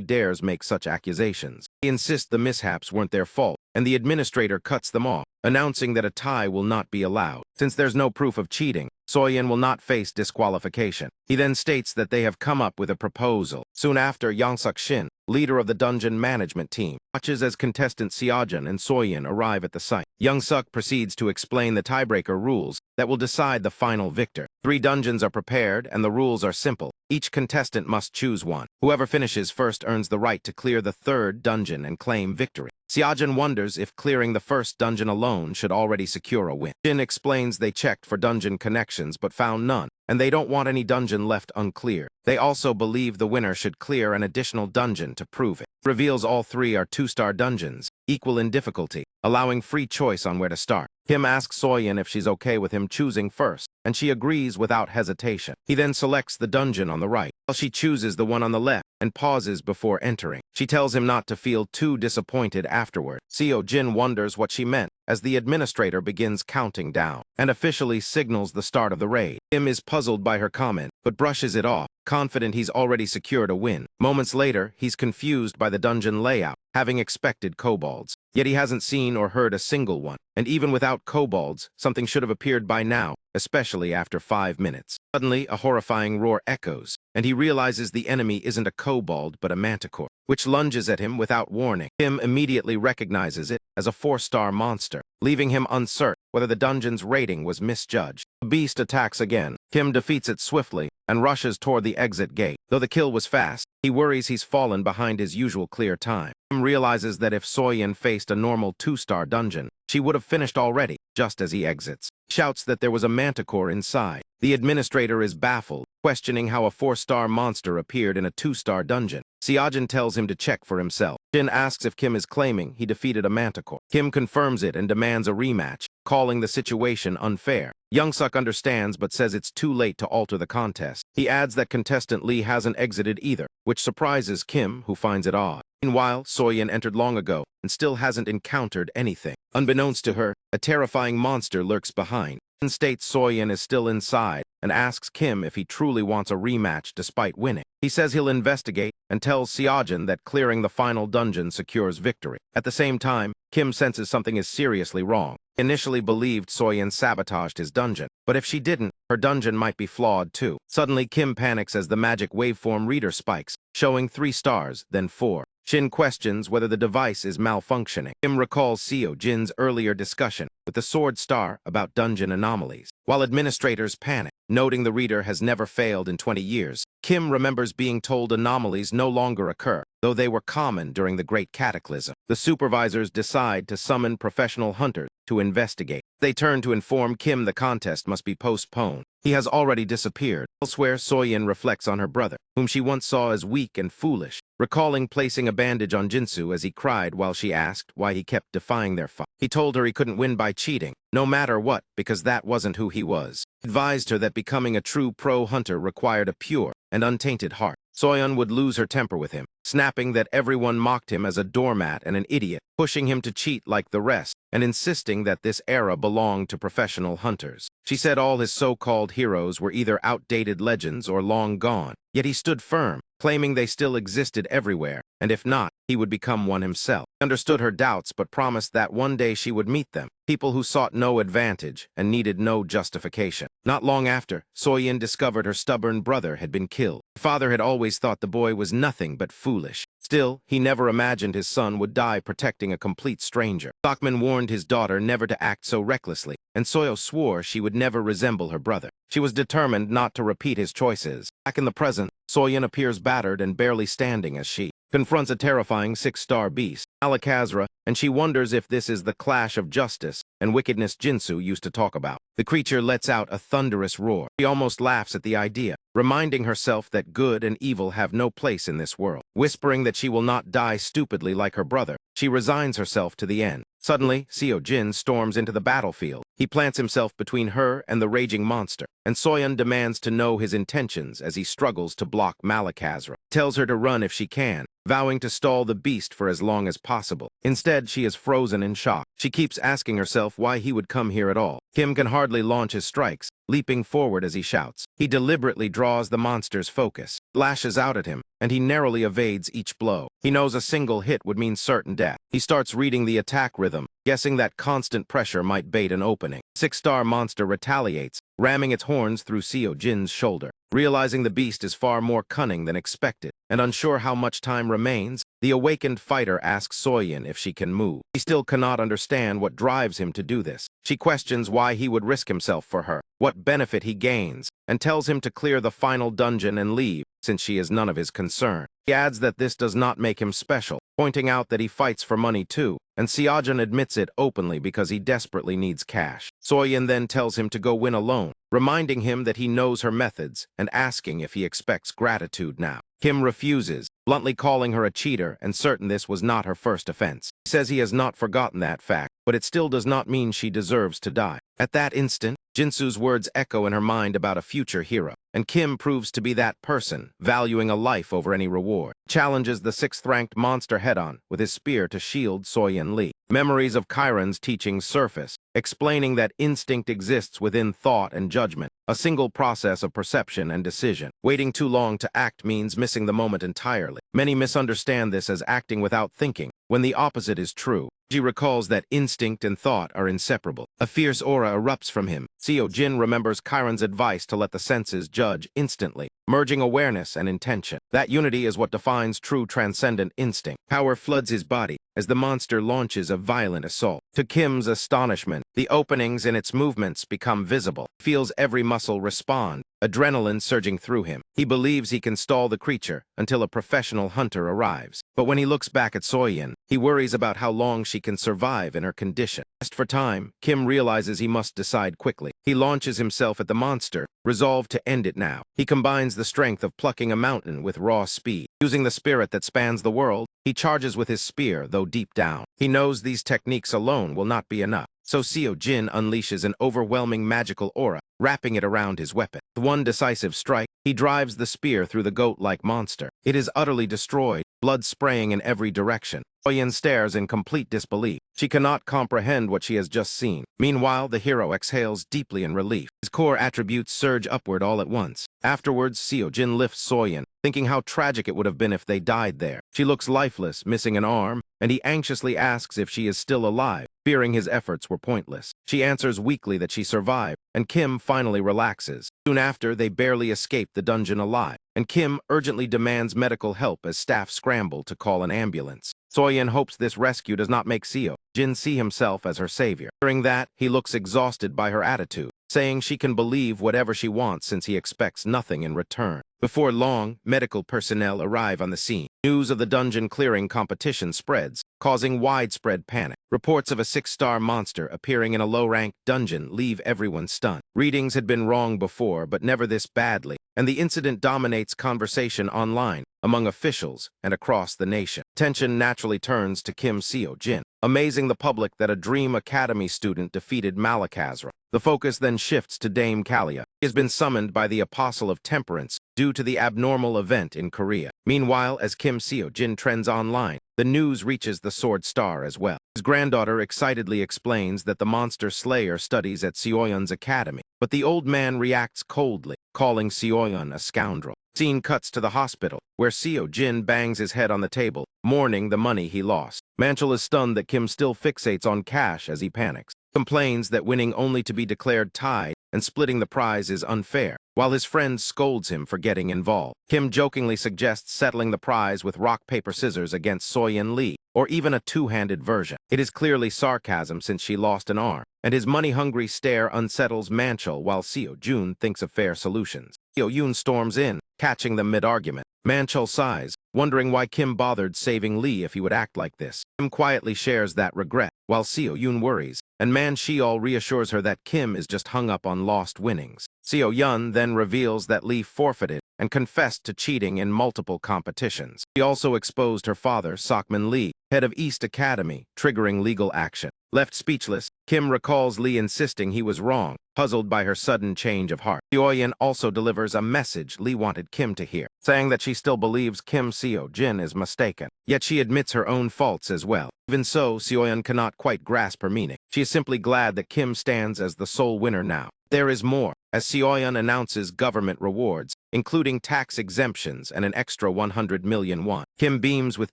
dares make such accusations. He insists the mishaps weren't their fault, and the administrator cuts them off, announcing that a tie will not be allowed. Since there's no proof of cheating, Seo-yeon will not face disqualification. He then states that they have come up with a proposal. Soon after, Young-suk-shin, leader of the dungeon management team, watches as contestant Seo-jin and Seo-yeon arrive at the site. Young-suk proceeds to explain the tiebreaker rules that will decide the final victor. 3 dungeons are prepared, and the rules are simple. Each contestant must choose one. Whoever finishes first earns the right to clear the 3rd dungeon and claim victory. Seo-jin wonders if clearing the first dungeon alone should already secure a win. Shin explains they checked for dungeon connections but found none, and they don't want any dungeon left uncleared. They also believe the winner should clear an additional dungeon to prove it. Reveals all 3 are 2-star dungeons, equal in difficulty, allowing free choice on where to start. Kim asks Seo-yeon if she's okay with him choosing first, and she agrees without hesitation. He then selects the dungeon on the right, while she chooses the one on the left and pauses before entering. She tells him not to feel too disappointed afterward. Seo-jin wonders what she meant as the administrator begins counting down and officially signals the start of the raid. Kim is puzzled by her comment, but brushes it off, confident he's already secured a win. Moments later, he's confused by the dungeon layout, having expected kobolds. Yet he hasn't seen or heard a single one, and even without kobolds, something should have appeared by now, especially after 5 minutes. Suddenly, a horrifying roar echoes, and he realizes the enemy isn't a kobold but a manticore, which lunges at him without warning. Kim immediately recognizes it as a 4-star monster, leaving him uncertain whether the dungeon's rating was misjudged. The beast attacks again. Kim defeats it swiftly and rushes toward the exit gate. Though the kill was fast, he worries he's fallen behind his usual clear time. Kim realizes that if Seo-yeon faced a normal 2-star dungeon, she would have finished already, just as he exits. He shouts that there was a manticore inside. The administrator is baffled, questioning how a 4-star monster appeared in a 2-star dungeon. Seo-jin tells him to check for himself. Shin asks if Kim is claiming he defeated a manticore. Kim confirms it and demands a rematch, calling the situation unfair. Young-suk understands but says it's too late to alter the contest. He adds that contestant Lee hasn't exited either, which surprises Kim, who finds it odd. Meanwhile, Seo-yeon entered long ago and still hasn't encountered anything. Unbeknownst to her, a terrifying monster lurks behind. Shin states Seo-yeon is still inside and asks Kim if he truly wants a rematch despite winning. He says he'll investigate and tells Seojin that clearing the final dungeon secures victory. At the same time, Kim senses something is seriously wrong. Initially believed Soyeon sabotaged his dungeon, but if she didn't, her dungeon might be flawed too. Suddenly, Kim panics as the magic waveform reader spikes, showing 3 stars, then 4. Shin questions whether the device is malfunctioning. Kim recalls Seojin's earlier discussion with the Sword Star about dungeon anomalies. While administrators panic, noting the reader has never failed in 20 years, Kim remembers being told anomalies no longer occur, though they were common during the Great Cataclysm. The supervisors decide to summon professional hunters to investigate. They turn to inform Kim the contest must be postponed. He has already disappeared. Elsewhere, Soyeon reflects on her brother, whom she once saw as weak and foolish, recalling placing a bandage on Jinsu as he cried while she asked why he kept defying their fight. He told her he couldn't win by cheating, no matter what, because that wasn't who he was. He advised her that becoming a true pro hunter required a pure and untainted heart. Soyeon would lose her temper with him, snapping that everyone mocked him as a doormat and an idiot, pushing him to cheat like the rest, and insisting that this era belonged to professional hunters. She said all his so-called heroes were either outdated legends or long gone, yet he stood firm, claiming they still existed everywhere, and if not, he would become one himself. He understood her doubts but promised that one day she would meet them, people who sought no advantage and needed no justification. Not long after, Soyeon discovered her stubborn brother had been killed. Her father had always thought the boy was nothing but foolish. Still, he never imagined his son would die protecting a complete stranger. Bachman warned his daughter never to act so recklessly, and Soyo swore she would never resemble her brother. She was determined not to repeat his choices. Back in the present, Soyeon appears battered and barely standing as she confronts a terrifying 6-star beast, Alakazra, and she wonders if this is the clash of justice and wickedness Jinsu used to talk about. The creature lets out a thunderous roar. She almost laughs at the idea, reminding herself that good and evil have no place in this world. Whispering that she will not die stupidly like her brother, she resigns herself to the end. Suddenly, Seojin storms into the battlefield. He plants himself between her and the raging monster, and Soyeon demands to know his intentions as he struggles to block Malakazra. Tells her to run if she can, vowing to stall the beast for as long as possible. Instead, she is frozen in shock. She keeps asking herself why he would come here at all. Kim can hardly launch his strikes, leaping forward as he shouts. He deliberately draws the monster's focus, lashes out at him, and he narrowly evades each blow. He knows a single hit would mean certain death. He starts reading the attack rhythm, guessing that constant pressure might bait an opening. 6-star monster retaliates, ramming its horns through Seojin's shoulder. Realizing the beast is far more cunning than expected, and unsure how much time remains, the awakened fighter asks Soyeon if she can move. He still cannot understand what drives him to do this. She questions why he would risk himself for her, what benefit he gains, and tells him to clear the final dungeon and leave, since she is none of his concern. He adds that this does not make him special, pointing out that he fights for money too, and Seojin admits it openly because he desperately needs cash. Soyeon then tells him to go win alone, reminding him that he knows her methods and asking if he expects gratitude now. Kim refuses, bluntly calling her a cheater and certain this was not her first offense. He says he has not forgotten that fact, but it still does not mean she deserves to die. At that instant, Jinsu's words echo in her mind about a future hero, and Kim proves to be that person, valuing a life over any reward. Challenges the 6th-ranked monster head-on with his spear to shield Soyeon Lee. Memories of Chiron's teachings surface, explaining that instinct exists within thought and judgment, a single process of perception and decision. Waiting too long to act means missing the moment entirely. Many misunderstand this as acting without thinking, when the opposite is true. She recalls that instinct and thought are inseparable. A fierce aura erupts from him. Seojin remembers Chiron's advice to let the senses judge instantly, merging awareness and intention. That unity is what defines true transcendent instinct. Power floods his body as the monster launches a violent assault. To Kim's astonishment, the openings in its movements become visible. He feels every muscle respond, adrenaline surging through him. He believes he can stall the creature until a professional hunter arrives. But when he looks back at Soyeon, he worries about how long she can survive in her condition. Pressed for time, Kim realizes he must decide quickly. He launches himself at the monster, resolved to end it now. He combines the strength of plucking a mountain with raw speed. Using the spirit that spans the world, he charges with his spear, though deep down. He knows these techniques alone will not be enough. So Seojin unleashes an overwhelming magical aura, wrapping it around his weapon. With one decisive strike, he drives the spear through the goat-like monster. It is utterly destroyed, blood spraying in every direction. Soyeon stares in complete disbelief. She cannot comprehend what she has just seen. Meanwhile, the hero exhales deeply in relief. His core attributes surge upward all at once. Afterwards, Seo-jin lifts Soyeon, thinking how tragic it would have been if they died there. She looks lifeless, missing an arm, and he anxiously asks if she is still alive, fearing his efforts were pointless. She answers weakly that she survived, and Kim finally relaxes. Soon after, they barely escape the dungeon alive, and Kim urgently demands medical help as staff scramble to call an ambulance. Soyeon hopes this rescue does not make Seo-jin see himself as her savior. During that, he looks exhausted by her attitude, saying she can believe whatever she wants since he expects nothing in return. Before long, medical personnel arrive on the scene. News of the dungeon clearing competition spreads, causing widespread panic. Reports of a 6-star monster appearing in a low-ranked dungeon leave everyone stunned. Readings had been wrong before, but never this badly, and the incident dominates conversation online, among officials, and across the nation. Attention naturally turns to Kim Seo-jin, amazing the public that a Dream Academy student defeated Malakazra. The focus then shifts to Dame Kalia. He has been summoned by the Apostle of Temperance due to the abnormal event in Korea. Meanwhile, as Kim Seo-jin trends online, the news reaches the Sword Star as well. His granddaughter excitedly explains that the monster slayer studies at Seoyeon's academy, but the old man reacts coldly, calling Seoyeon a scoundrel. Scene cuts to the hospital, where Seo-jin bangs his head on the table, mourning the money he lost. Manchel is stunned that Kim still fixates on cash as he panics, complains that winning only to be declared tied and splitting the prize is unfair, while his friend scolds him for getting involved. Kim jokingly suggests settling the prize with rock, paper, scissors against Soyeon Lee, or even a two-handed version. It is clearly sarcasm since she lost an arm, and his money-hungry stare unsettles Manchel while Seo-jun thinks of fair solutions. Seo-yun storms in, catching them mid-argument. Manchel sighs, wondering why Kim bothered saving Lee if he would act like this. Kim quietly shares that regret, while Seo-yun worries, and Man Sheol reassures her that Kim is just hung up on lost winnings. Seo-yun then reveals that Lee forfeited and confessed to cheating in multiple competitions. She also exposed her father, Sakman Lee, head of East Academy, triggering legal action. Left speechless, Kim recalls Lee insisting he was wrong, puzzled by her sudden change of heart. Seoyeon also delivers a message Lee wanted Kim to hear, saying that she still believes Kim Seo-jin is mistaken. Yet she admits her own faults as well. Even so, Seoyeon cannot quite grasp her meaning. She is simply glad that Kim stands as the sole winner now. There is more, as Seoyeon announces government rewards, including tax exemptions and an extra 100 million won. Kim beams with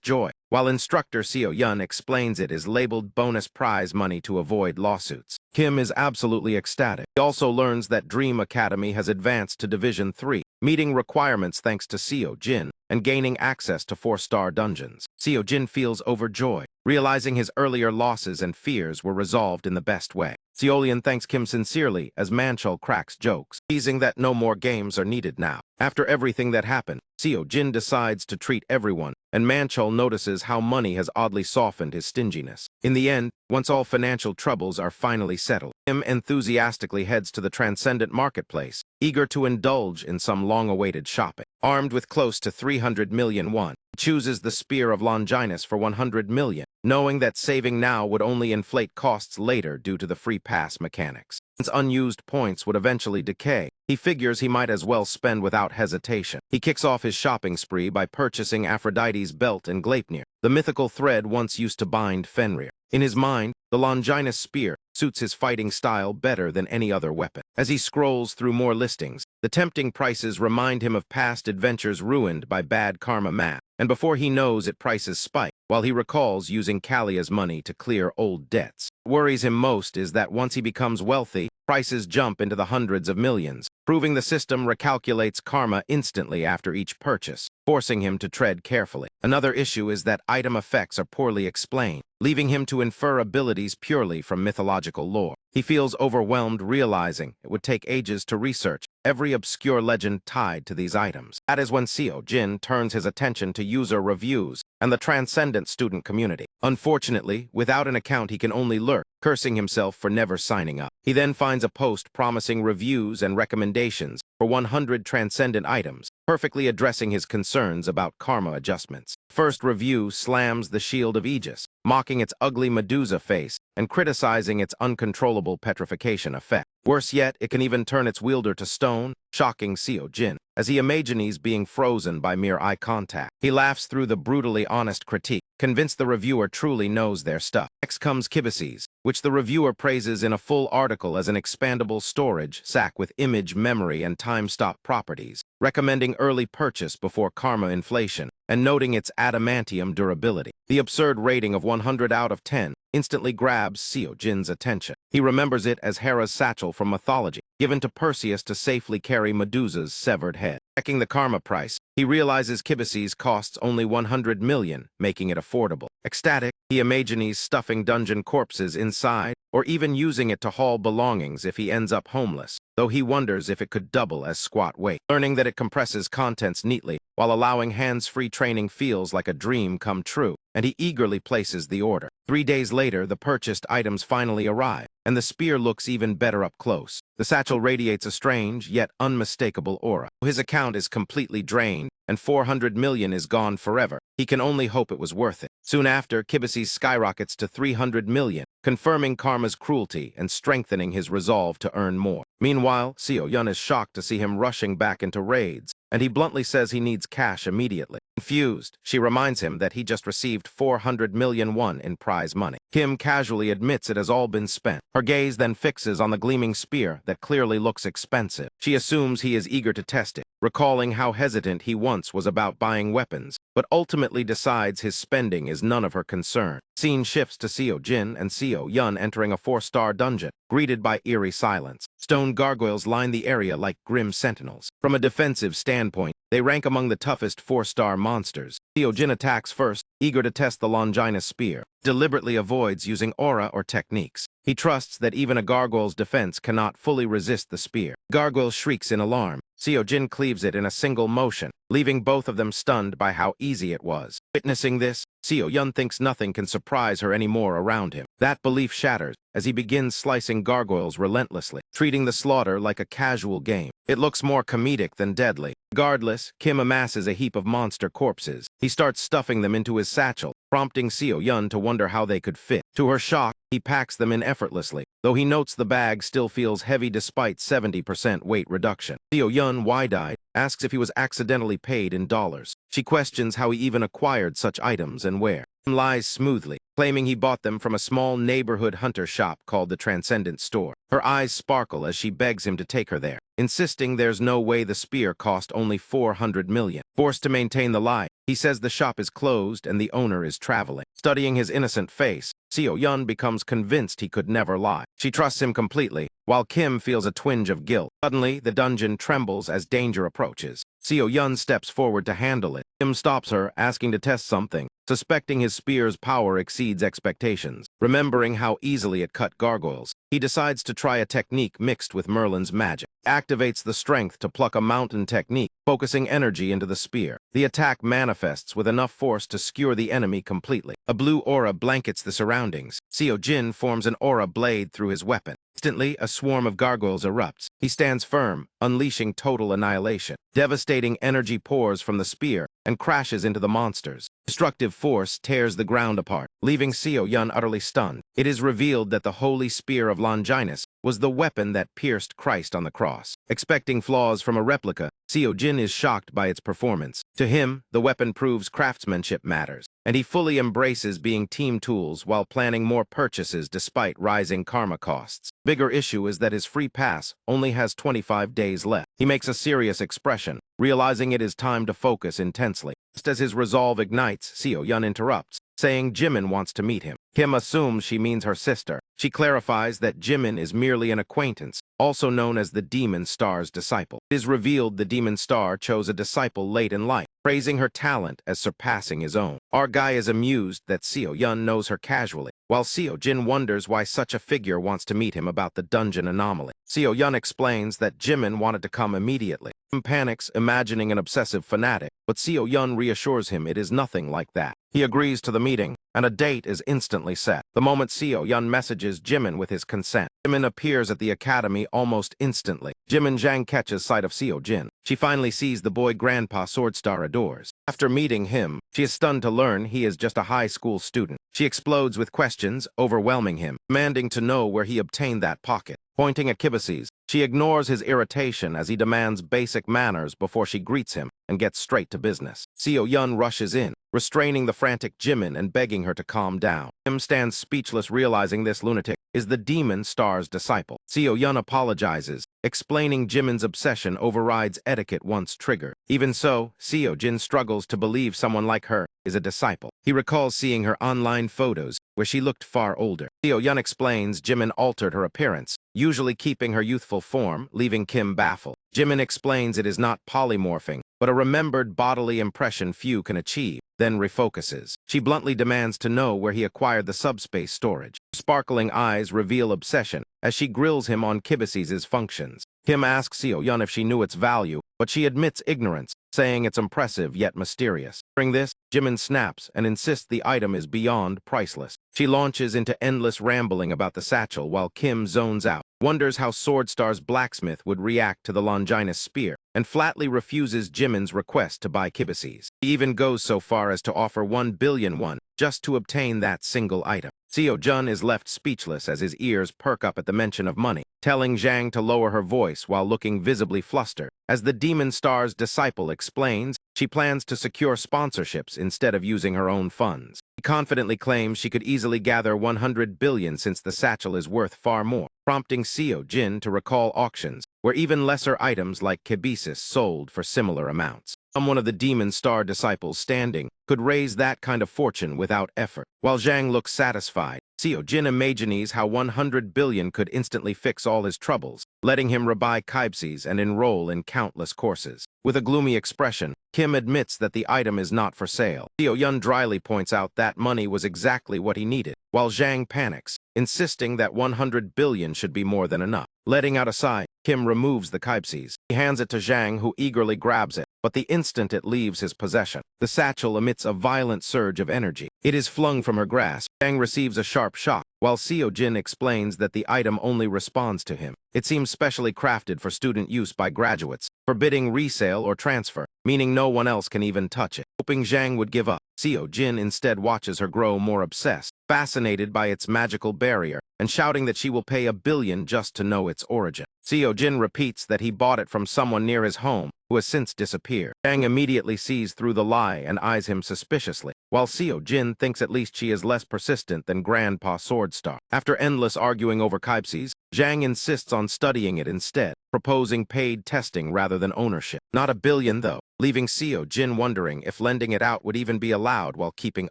joy, while instructor Seo-yun explains it is labeled bonus prize money to avoid lawsuits. Kim is absolutely ecstatic. He also learns that Dream Academy has advanced to Division 3, meeting requirements thanks to Seo-jin, and gaining access to 4-star dungeons. Seo-jin feels overjoyed, realizing his earlier losses and fears were resolved in the best way. Seoyeon thanks Kim sincerely as Manchel cracks jokes, teasing that no more games are needed now. After everything that happened, Seo-jin decides to treat everyone, and Manchel notices how money has oddly softened his stinginess. In the end, once all financial troubles are finally settled, Kim enthusiastically heads to the Transcendent Marketplace, eager to indulge in some long-awaited shopping. Armed with close to 300 million won, he chooses the Spear of Longinus for 100 million, knowing that saving now would only inflate costs later due to the free pass mechanics. Since unused points would eventually decay, he figures he might as well spend without hesitation. He kicks off his shopping spree by purchasing Aphrodite's belt and Gleipnir, the mythical thread once used to bind Fenrir. In his mind, the Longinus spear suits his fighting style better than any other weapon. As he scrolls through more listings, the tempting prices remind him of past adventures ruined by bad karma math, and before he knows it, prices spike, while he recalls using Kalia's money to clear old debts. What worries him most is that once he becomes wealthy, prices jump into the hundreds of millions, proving the system recalculates karma instantly after each purchase, forcing him to tread carefully. Another issue is that item effects are poorly explained, leaving him to infer abilities purely from mythological lore. He feels overwhelmed, realizing it would take ages to research every obscure legend tied to these items. That is when Seo-jin turns his attention to user reviews and the Transcendent student community. Unfortunately, without an account he can only lurk, cursing himself for never signing up. He then finds a post promising reviews and recommendations for 100 Transcendent items, perfectly addressing his concerns about karma adjustments. First review slams the Shield of Aegis, mocking its ugly Medusa face and criticizing its uncontrollable petrification effect. Worse yet, it can even turn its wielder to stone, shocking Seo-jin. as he imagines being frozen by mere eye contact. He laughs through the brutally honest critique, convinced the reviewer truly knows their stuff. Next comes Kibises, which the reviewer praises in a full article as an expandable storage sack with image, memory, and time-stop properties, recommending early purchase before karma inflation, and noting its adamantium durability. The absurd rating of 100 out of 10 instantly grabs Seo Jin's attention. He remembers it as Hera's satchel from mythology, given to Perseus to safely carry Medusa's severed head. Checking the karma price, he realizes Kibises costs only 100 million, making it affordable. Ecstatic, he imagines stuffing dungeon corpses inside, or even using it to haul belongings if he ends up homeless, though he wonders if it could double as squat weight. Learning that it compresses contents neatly, while allowing hands-free training feels like a dream come true, and he eagerly places the order. 3 days later, the purchased items finally arrive, and the spear looks even better up close. The satchel radiates a strange, yet unmistakable aura. His account is completely drained, and 400 million is gone forever. He can only hope it was worth it. Soon after, Kibises skyrockets to 300 million, confirming karma's cruelty and strengthening his resolve to earn more. Meanwhile, Seo Yun is shocked to see him rushing back into raids, and he bluntly says he needs cash immediately. Confused, she reminds him that he just received 400 million won in prize money. Kim casually admits it has all been spent. Her gaze then fixes on the gleaming spear that clearly looks expensive. She assumes he is eager to test it, recalling how hesitant he once was about buying weapons, but ultimately decides his spending is none of her concern. Scene shifts to Seo Jin and Seo Yun entering a 4-star dungeon, greeted by eerie silence. Stone gargoyles line the area like grim sentinels. From a defensive standpoint, they rank among the toughest 4-star monsters. Seo Jin attacks first, eager to test the Longinus spear, deliberately avoids using aura or techniques. He trusts that even a gargoyle's defense cannot fully resist the spear. Gargoyle shrieks in alarm. Seo Jin cleaves it in a single motion, leaving both of them stunned by how easy it was. Witnessing this, Seo Yun thinks nothing can surprise her anymore around him. That belief shatters as he begins slicing gargoyles relentlessly, treating the slaughter like a casual game. It looks more comedic than deadly. Regardless, Kim amasses a heap of monster corpses. He starts stuffing them into his satchel, prompting Seo Yun to wonder how they could fit. To her shock, he packs them in effortlessly, though he notes the bag still feels heavy despite 70% weight reduction. Seo Yun, wide-eyed, asks if he was accidentally paid in dollars. She questions how he even acquired such items and where. Kim lies smoothly, claiming he bought them from a small neighborhood hunter shop called the Transcendent Store. Her eyes sparkle as she begs him to take her there, insisting there's no way the spear cost only 400 million. Forced to maintain the lie, he says the shop is closed and the owner is traveling. Studying his innocent face, Seo Yun becomes convinced he could never lie. She trusts him completely, while Kim feels a twinge of guilt. Suddenly, the dungeon trembles as danger approaches. Seo Yun steps forward to handle it. Kim stops her, asking to test something, suspecting his spear's power exceeds expectations. Remembering how easily it cut gargoyles, he decides to try a technique mixed with Merlin's magic. He activates the strength to pluck a mountain technique, focusing energy into the spear. The attack manifests with enough force to skewer the enemy completely. A blue aura blankets the surroundings. Seo Jin forms an aura blade through his weapon. Instantly, a swarm of gargoyles erupts. He stands firm, unleashing total annihilation. Devastating energy pours from the spear and crashes into the monsters. Destructive force tears the ground apart, leaving Seo Yun utterly stunned. It is revealed that the holy spear of Longinus was the weapon that pierced Christ on the cross. Expecting flaws from a replica, Seo Jin is shocked by its performance. To him, the weapon proves craftsmanship matters, and he fully embraces being team tools while planning more purchases despite rising karma costs. Bigger issue is that his free pass only has 25 days left. He makes a serious expression, realizing it is time to focus intensely. Just as his resolve ignites, Seo Yun interrupts, saying Jimin wants to meet him. Kim assumes she means her sister. She clarifies that Jimin is merely an acquaintance, also known as the Demon Star's disciple. It is revealed the Demon Star chose a disciple late in life, praising her talent as surpassing his own. Our guy is amused that Seo Yun knows her casually, while Seo Jin wonders why such a figure wants to meet him about the dungeon anomaly. Seo Yun explains that Jimin wanted to come immediately. Kim panics, imagining an obsessive fanatic, but Seo Yun reassures him it is nothing like that. He agrees to the meeting, and a date is instantly set. The moment Seo Yun messages Jimin with his consent, Jimin appears at the academy almost instantly. Jimin Zhang catches sight of Seo Jin. She finally sees the boy Grandpa Swordstar adores. After meeting him, she is stunned to learn he is just a high school student. She explodes with questions, overwhelming him, demanding to know where he obtained that pocket. Pointing at Kibises, she ignores his irritation as he demands basic manners before she greets him and gets straight to business. Seo Yun rushes in, restraining the frantic Jimin and begging her to calm down. Kim stands speechless, realizing this lunatic is the demon star's disciple. Seo Yun apologizes, explaining Jimin's obsession overrides etiquette once triggered. Even so, Seo Jin struggles to believe someone like her is a disciple. He recalls seeing her online photos, where she looked far older. Seo Yun explains Jimin altered her appearance, usually keeping her youthful form, leaving Kim baffled. Jimin explains it is not polymorphing, but a remembered bodily impression few can achieve, then refocuses. She bluntly demands to know where he acquired the subspace storage. Sparkling eyes reveal obsession as she grills him on Kibises's functions. Kim asks Seo Yun if she knew its value, but she admits ignorance, saying it's impressive yet mysterious. During this, Jimin snaps and insists the item is beyond priceless. She launches into endless rambling about the satchel while Kim zones out, wonders how Swordstar's blacksmith would react to the Longinus spear, and flatly refuses Jimin's request to buy Kibises. He even goes so far as to offer 1 billion won just to obtain that single item. Seo Jun is left speechless as his ears perk up at the mention of money, telling Zhang to lower her voice while looking visibly flustered. As the Demon Star's disciple explains, she plans to secure sponsorships instead of using her own funds. He confidently claims she could easily gather 100 billion since the satchel is worth far more, prompting Seo Jin to recall auctions where even lesser items like Kibises sold for similar amounts. Someone of the Demon Star disciples standing could raise that kind of fortune without effort. While Zhang looks satisfied, Seo Jin imagines how 100 billion could instantly fix all his troubles, letting him rebuy Kibises and enroll in countless courses. With a gloomy expression, Kim admits that the item is not for sale. Seo Yun dryly points out that money was exactly what he needed, while Zhang panics, insisting that 100 billion should be more than enough. Letting out a sigh, Kim removes the Kibises. He hands it to Zhang, who eagerly grabs it, but the instant it leaves his possession, the satchel emits a violent surge of energy. It is flung from her grasp. Zhang receives a sharp shock, while Seo Jin explains that the item only responds to him. It seems specially crafted for student use by graduates, forbidding resale or transfer, meaning no one else can even touch it. Hoping Zhang would give up, Seo Jin instead watches her grow more obsessed, fascinated by its magical barrier, and shouting that she will pay 1 billion just to know its origin. Seo Jin repeats that he bought it from someone near his home, who has since disappeared. Zhang immediately sees through the lie and eyes him suspiciously, while Seo Jin thinks at least she is less persistent than Grandpa Swordstar. After endless arguing over Kibises, Zhang insists on studying it instead, proposing paid testing rather than ownership. Not 1 billion though, leaving Seo Jin wondering if lending it out would even be allowed while keeping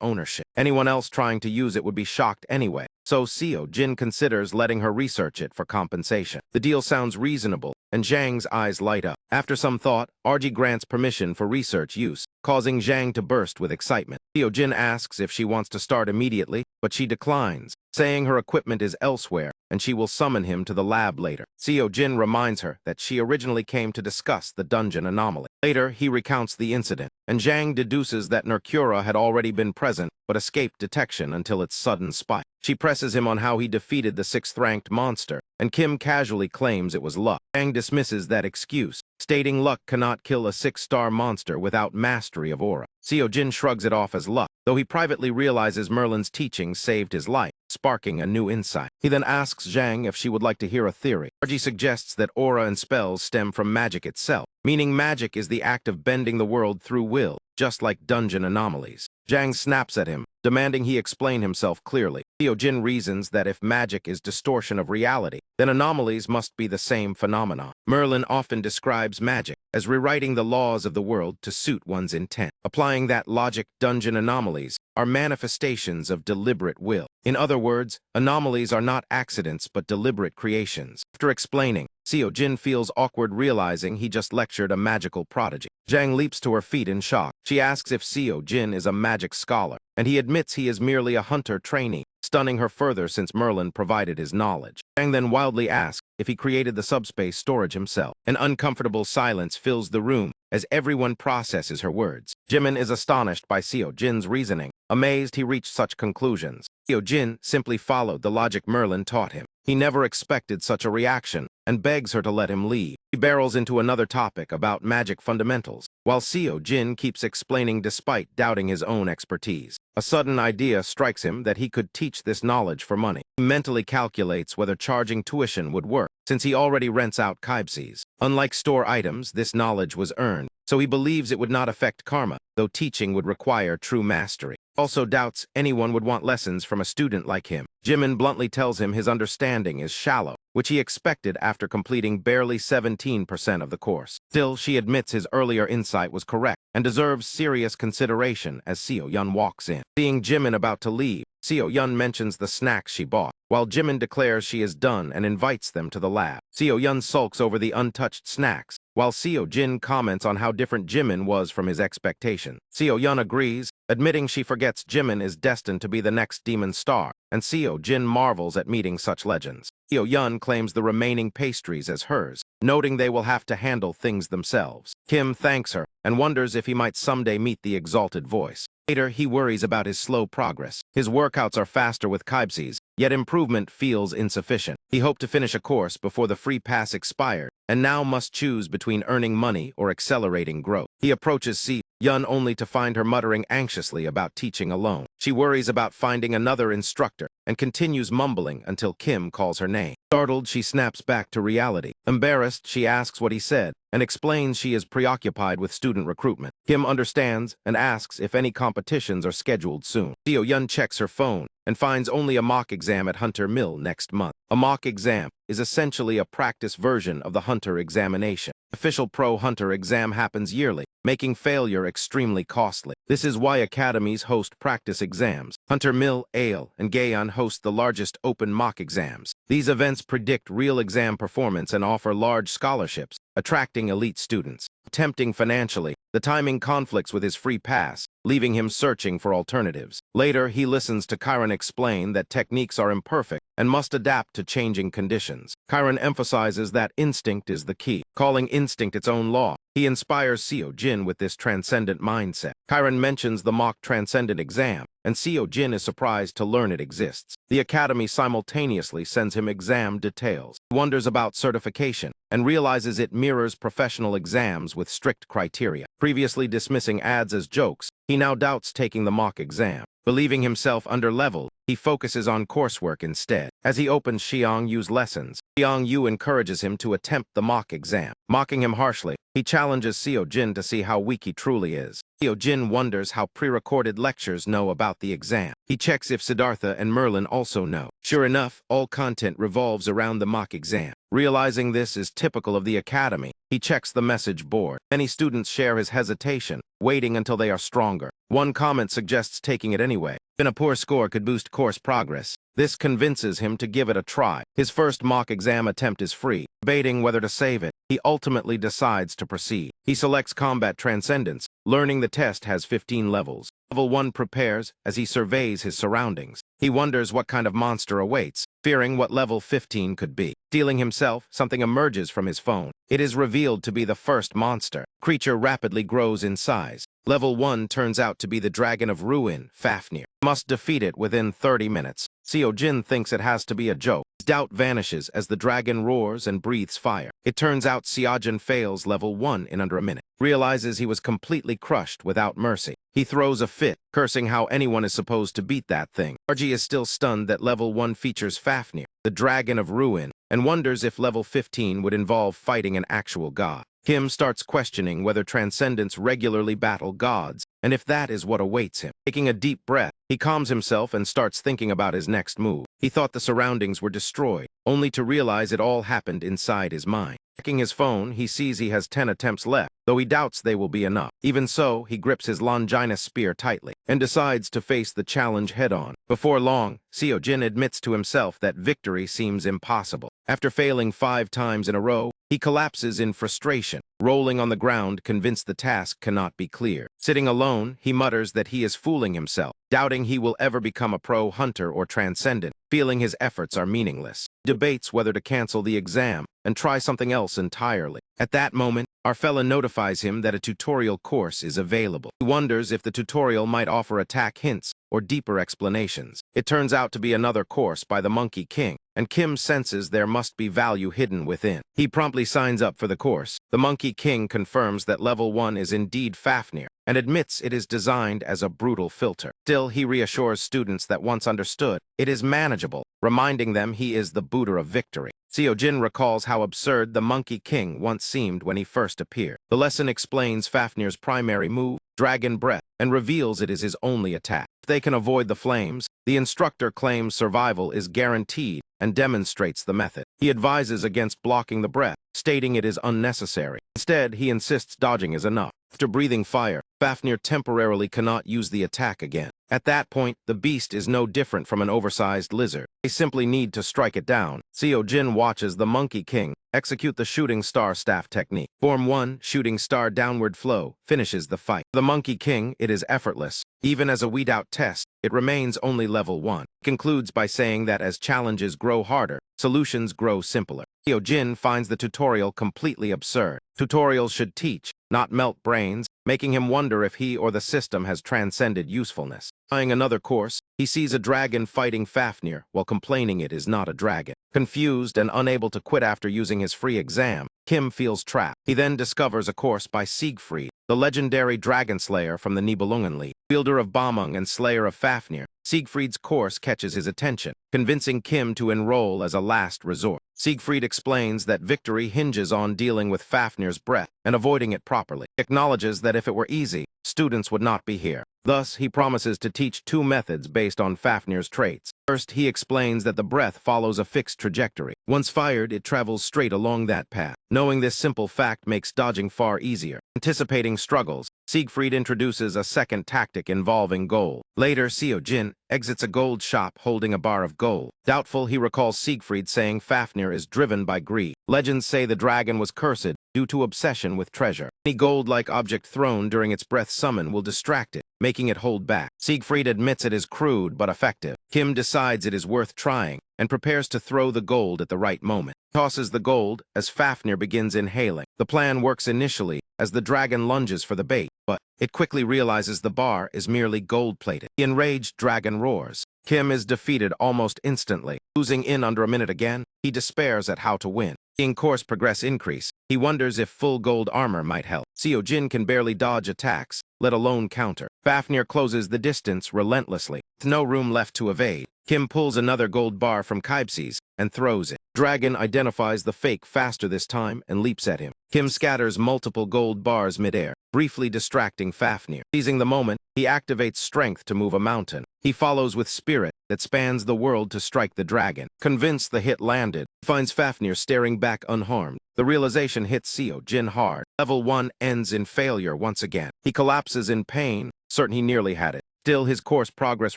ownership. Anyone else trying to use it would be shocked anyway, so Seo Jin considers letting her research it for compensation. The deal sounds reasonable, and Zhang's eyes light up. After some thought, RG grants permission for research use, causing Zhang to burst with excitement. Seo Jin asks if she wants to start immediately, but she declines, saying her equipment is elsewhere and she will summon him to the lab later. Seo Jin reminds her that she originally came to discuss the dungeon anomaly. Later, he recounts the incident, and Zhang deduces that Mercura had already been present but escaped detection until its sudden spike. She presses him on how he defeated the 6th-ranked monster, and Kim casually claims it was luck. Zhang dismisses that excuse, stating luck cannot kill a 6-star monster without mastery of aura. Seo Jin shrugs it off as luck, though he privately realizes Merlin's teaching saved his life, sparking a new insight. He then asks Zhang if she would like to hear a theory. RG suggests that aura and spells stem from magic itself, meaning magic is the act of bending the world through will, just like dungeon anomalies. Zhang snaps at him, demanding he explain himself clearly. Seo Jin reasons that if magic is distortion of reality, then anomalies must be the same phenomenon. Merlin often describes magic as rewriting the laws of the world to suit one's intent. Applying that logic, dungeon anomalies are manifestations of deliberate will. In other words, anomalies are not accidents but deliberate creations. After explaining, Seo Jin feels awkward realizing he just lectured a magical prodigy. Zhang leaps to her feet in shock. She asks if Seo Jin is a magic scholar, and he admits he is merely a hunter trainee, stunning her further since Merlin provided his knowledge. Zhang then wildly asks if he created the subspace storage himself. An uncomfortable silence fills the room, as everyone processes her words. Jimin is astonished by Seo Jin's reasoning. Amazed he reached such conclusions. Seo Jin simply followed the logic Merlin taught him. He never expected such a reaction, and begs her to let him leave. He barrels into another topic about magic fundamentals, while Seo Jin keeps explaining despite doubting his own expertise. A sudden idea strikes him that he could teach this knowledge for money. He mentally calculates whether charging tuition would work, since he already rents out kaibsis. Unlike store items, this knowledge was earned, so he believes it would not affect karma, though teaching would require true mastery. Also doubts anyone would want lessons from a student like him. Jimin bluntly tells him his understanding is shallow, which he expected after completing barely 17% of the course. Still, she admits his earlier insight was correct and deserves serious consideration as Seo Yun walks in. Seeing Jimin about to leave, Seo Yun mentions the snacks she bought, while Jimin declares she is done and invites them to the lab. Seo Yun sulks over the untouched snacks, while Seo Jin comments on how different Jimin was from his expectation. Seo Yun agrees, admitting she forgets Jimin is destined to be the next demon star, and Seo Jin marvels at meeting such legends. Seo Yun claims the remaining pastries as hers, noting they will have to handle things themselves. Kim thanks her and wonders if he might someday meet the exalted voice. Later, he worries about his slow progress. His workouts are faster with kaibsis, yet improvement feels insufficient. He hoped to finish a course before the free pass expired, and now must choose between earning money or accelerating growth. He approaches Seo Yun only to find her muttering anxiously about teaching alone. She worries about finding another instructor and continues mumbling until Kim calls her name. Startled, she snaps back to reality. Embarrassed, she asks what he said and explains she is preoccupied with student recruitment. Kim understands and asks if any competitions are scheduled soon. Seo Yun checks her phone and finds only a mock exam at Hunter Mill next month. A mock exam is essentially a practice version of the Hunter examination. Official Pro Hunter exam happens yearly, making failure extremely costly. This is why academies host practice exams. Hunter Mill, Ale, and Gaeon host the largest open mock exams. These events predict real exam performance and offer large scholarships, attracting elite students. Tempting financially, the timing conflicts with his free pass, leaving him searching for alternatives. Later, he listens to Chiron explain that techniques are imperfect and must adapt to changing conditions. Chiron emphasizes that instinct is the key, calling instinct its own law. He inspires Seo Jin with this transcendent mindset. Chiron mentions the mock transcendent exam, and Seo Jin is surprised to learn it exists. The academy simultaneously sends him exam details. He wonders about certification and realizes it mirrors professional exams with strict criteria. Previously dismissing ads as jokes, he now doubts taking the mock exam. Believing himself under-leveled, he focuses on coursework instead. As he opens Xiang Yu's lessons, Xiang Yu encourages him to attempt the mock exam. Mocking him harshly, he challenges Seo Jin to see how weak he truly is. Seo Jin wonders how pre-recorded lectures know about the exam. He checks if Siddhartha and Merlin also know. Sure enough, all content revolves around the mock exam. Realizing this is typical of the academy, he checks the message board. Many students share his hesitation, waiting until they are stronger. One comment suggests taking it anyway. Even a poor score could boost course progress. This convinces him to give it a try. His first mock exam attempt is free. Debating whether to save it, he ultimately decides to proceed. He selects Combat Transcendence, learning the test has 15 levels. Level 1 prepares as he surveys his surroundings. He wonders what kind of monster awaits, fearing what level 15 could be. Stealing himself, something emerges from his phone. It is revealed to be the first monster. Creature rapidly grows in size. Level 1 turns out to be the Dragon of Ruin, Fafnir. Must defeat it within 30 minutes. Seo Jin thinks it has to be a joke. His doubt vanishes as the dragon roars and breathes fire. It turns out Seojin fails level 1 in under a minute. Realizes he was completely crushed without mercy. He throws a fit, cursing how anyone is supposed to beat that thing. Archie is still stunned that level 1 features Fafnir, the Dragon of Ruin, and wonders if level 15 would involve fighting an actual god. Kim starts questioning whether Transcendents regularly battle gods, and if that is what awaits him. Taking a deep breath, he calms himself and starts thinking about his next move. He thought the surroundings were destroyed, only to realize it all happened inside his mind. Checking his phone, he sees he has 10 attempts left, though he doubts they will be enough. Even so, he grips his Longinus spear tightly and decides to face the challenge head-on. Before long, Seo Jin admits to himself that victory seems impossible. After failing 5 times in a row, he collapses in frustration. rolling on the ground, convinced the task cannot be clear. Sitting alone, he mutters that he is fooling himself, doubting he will ever become a pro hunter or transcendent, feeling his efforts are meaningless. Debates whether to cancel the exam and try something else entirely. At that moment, our fella notifies him that a tutorial course is available. He wonders if the tutorial might offer attack hints or deeper explanations. It turns out to be another course by the Monkey King, and Kim senses there must be value hidden within. He promptly signs up for the course. The Monkey King confirms that level 1 is indeed Fafnir, and admits it is designed as a brutal filter. Still, he reassures students that once understood, it is manageable, reminding them he is the Buddha of victory. Seo-jin recalls how absurd the Monkey King once seemed when he first appeared. The lesson explains Fafnir's primary move, Dragon Breath, and reveals it is his only attack. If they can avoid the flames, the instructor claims survival is guaranteed and demonstrates the method. He advises against blocking the breath, stating it is unnecessary. Instead, he insists dodging is enough. After breathing fire, Fafnir temporarily cannot use the attack again. At that point, the beast is no different from an oversized lizard. They simply need to strike it down. Seo-jin watches the Monkey King execute the shooting star staff technique. Form 1, shooting star downward flow, finishes the fight. The Monkey King, it is effortless. Even as a weed-out test, it remains only level 1. It concludes by saying that as challenges grow harder, solutions grow simpler. Seo-jin finds the tutorial completely absurd. Tutorials should teach, not melt brains, making him wonder if he or the system has transcended usefulness. Trying another course, he sees a dragon fighting Fafnir while complaining it is not a dragon. Confused and unable to quit after using his free exam, Kim feels trapped. He then discovers a course by Siegfried, the legendary dragon slayer from the Nibelungenlied, wielder of Bamung and slayer of Fafnir. Siegfried's course catches his attention, convincing Kim to enroll as a last resort. Siegfried explains that victory hinges on dealing with Fafnir's breath and avoiding it properly. He acknowledges that if it were easy, students would not be here. Thus, he promises to teach 2 methods based on Fafnir's traits. First, he explains that the breath follows a fixed trajectory. Once fired, it travels straight along that path. Knowing this simple fact makes dodging far easier. Anticipating struggles, Siegfried introduces a second tactic involving gold. Later, Seo-jin exits a gold shop holding a bar of gold. Doubtful, he recalls Siegfried saying Fafnir is driven by greed. Legends say the dragon was cursed due to obsession with treasure. Any gold-like object thrown during its breath summon will distract it, making it hold back. Siegfried admits it is crude but effective. Kim decides it is worth trying and prepares to throw the gold at the right moment. Tosses the gold as Fafnir begins inhaling. The plan works initially as the dragon lunges for the bait, but it quickly realizes the bar is merely gold-plated. The enraged dragon roars. Kim is defeated almost instantly. Losing in under a minute again, he despairs at how to win. Seeing course progress increase, he wonders if full gold armor might help. Seo-jin can barely dodge attacks, let alone counter. Fafnir closes the distance relentlessly. With no room left to evade, Kim pulls another gold bar from Kaibsi's and throws it. Dragon identifies the fake faster this time and leaps at him. Kim scatters multiple gold bars midair, briefly distracting Fafnir. Seizing the moment, he activates strength to move a mountain. He follows with spirit that spans the world to strike the dragon. Convinced the hit landed, he finds Fafnir staring back unharmed. The realization hits Seo-jin hard. Level 1 ends in failure once again. He collapses in pain, certain he nearly had it. Still, his course progress